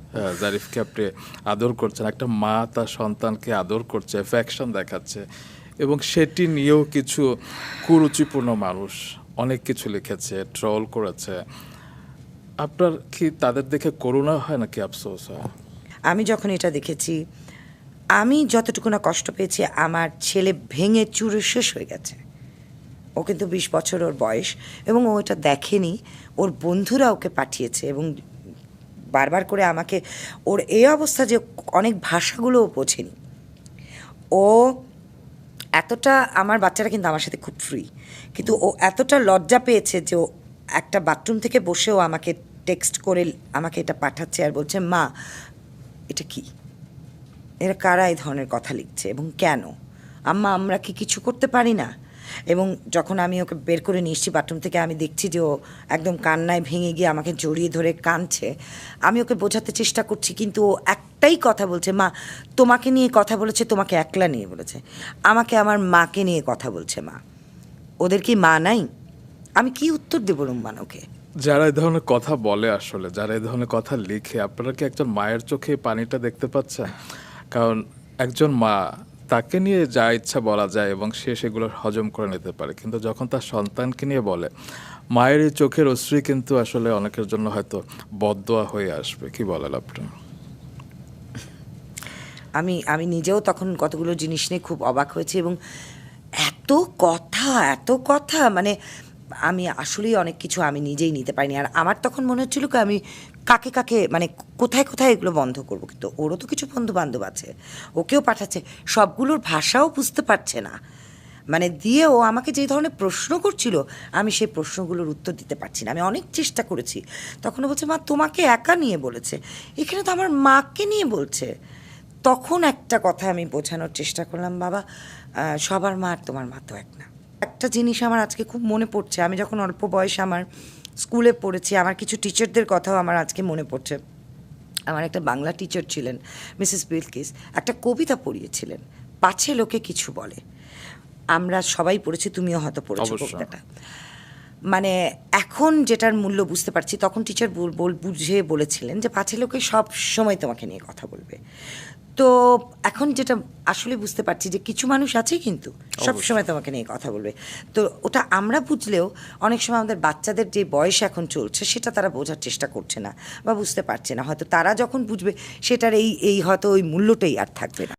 U: জারিফকে আপনি আদর করছেন, একটা মা তার সন্তানকে আদর করছে, অ্যাফেকশন দেখাচ্ছে, এবং সেটি নিয়েও কিছু কুরুচিপূর্ণ মানুষ অনেক কিছু লিখেছে, ট্রল করেছে। আপনার কি তাদের দেখে করুণা হয় নাকি আফসোস হয়?
T: আমি যখন এটা দেখেছি আমি যতটুকু না কষ্ট পেয়েছি, আমার ছেলে ভেঙে চুরে শেষ হয়ে গেছে। ও কিন্তু 20 বছর ওর বয়স, এবং ও এটা দেখেনি, ওর বন্ধুরা ওকে পাঠিয়েছে এবং বারবার করে আমাকে, ওর এই অবস্থা যে অনেক ভাষাগুলোও বোঝেনি। ও এতটা, আমার বাচ্চারা কিন্তু আমার সাথে খুব ফ্রি, কিন্তু ও এতটা লজ্জা পেয়েছে যে ও একটা বাথরুম থেকে বসেও আমাকে টেক্সট করে আমাকে এটা পাঠাচ্ছে আর বলছে, মা এটা কি, এরা কারা এই ধরনের কথা লিখছে এবং কেন, আম্মা আমরা কি কিছু করতে পারি না? এবং যখন আমি ওকে বের করে নিয়ে এসেছি বাথরুম থেকে, আমি দেখছি যে ও একদম কান্নায় ভেঙে গিয়ে আমাকে জড়িয়ে ধরে কাঁদছে। আমি ওকে বোঝাতে চেষ্টা করছি, কিন্তু ও একটাই কথা বলছে, মা তোমাকে নিয়ে কথা বলেছে, তোমাকে একলা নিয়ে বলেছে, আমাকে আমার মাকে নিয়ে কথা বলছে। মা ওদের কি মা নাই? আমি কি উত্তর দেবো রুম্মান ওকে?
U: যারা এই ধরনের কথা বলে, আসলে যারা এই ধরনের কথা লিখে, আপনারা কি একজন মায়ের চোখে পানিটা দেখতে পাচ্ছেন? কারণ একজন মা, তাকে নিয়ে যা ইচ্ছা বলা যায় এবং সে সেগুলো হজম করে নিতে পারে, কিন্তু যখন তার সন্তানকে নিয়ে বলে, মায়ের এই চোখের অশ্রু কিন্তু আসলে অনেকের জন্য হয়তো বদদোয়া হয়ে আসবে। কি বলেন আপনি?
T: আমি নিজেও তখন কতগুলো জিনিস নিয়ে খুব অবাক হয়েছি, এবং এত কথা, মানে আমি আসলেই অনেক কিছু আমি নিজেই নিতে পারিনি। আর আমার তখন মনে হচ্ছিল কি আমি কাকে মানে কোথায় এগুলো বন্ধ করব, কিন্তু ওরও তো কিছু বন্ধু বান্ধব আছে, ওকেও পাঠাচ্ছে, সবগুলোর ভাষাও বুঝতে পারছে না। মানে দিয়ে ও আমাকে যে ধরনের প্রশ্ন করছিল, আমি সেই প্রশ্নগুলোর উত্তর দিতে পারছি না। আমি অনেক চেষ্টা করেছি, তখন বলছে, মা তোমাকে একা নিয়ে বলেছে, এখানে তো আমার মাকে নিয়ে বলছে। তখন একটা কথা আমি বোঝানোর চেষ্টা করলাম, বাবা সবার মা আর তোমার মা তো এক না। একটা জিনিস আমার আজকে খুব মনে পড়ছে, আমি যখন অল্প বয়সে আমার স্কুলে পড়েছি, আমার কিছু টিচারদের কথাও আমার আজকে মনে পড়ছে। আমার একটা বাংলা টিচার ছিলেন, মিসেস বিলকিস, একটা কবিতা পড়িয়েছিলেন, পাছে লোকে কিছু বলে। আমরা সবাই পড়েছি, তুমিও হয়তো পড়েছো কবিতাটা। মানে এখন যেটার মূল্য বুঝতে পারছি, তখন টিচার বুঝে বলেছিলেন যে পাছে লোকে সব সময় তোমাকে নিয়ে কথা বলবে। তো এখন যেটা আসলে বুঝতে পারছি যে কিছু মানুষ আছে কিন্তু সবসময় তোমাকে নিয়ে কথা বলবে। তো ওটা আমরা বুঝলেও অনেক সময় আমাদের বাচ্চাদের যে বয়স এখন চলছে, সেটা তারা বোঝার চেষ্টা করছে না বা বুঝতে পারছে না। হয়তো তারা যখন বুঝবে, সেটার এই হয়তো ওই মূল্যটাই আর থাকবে না।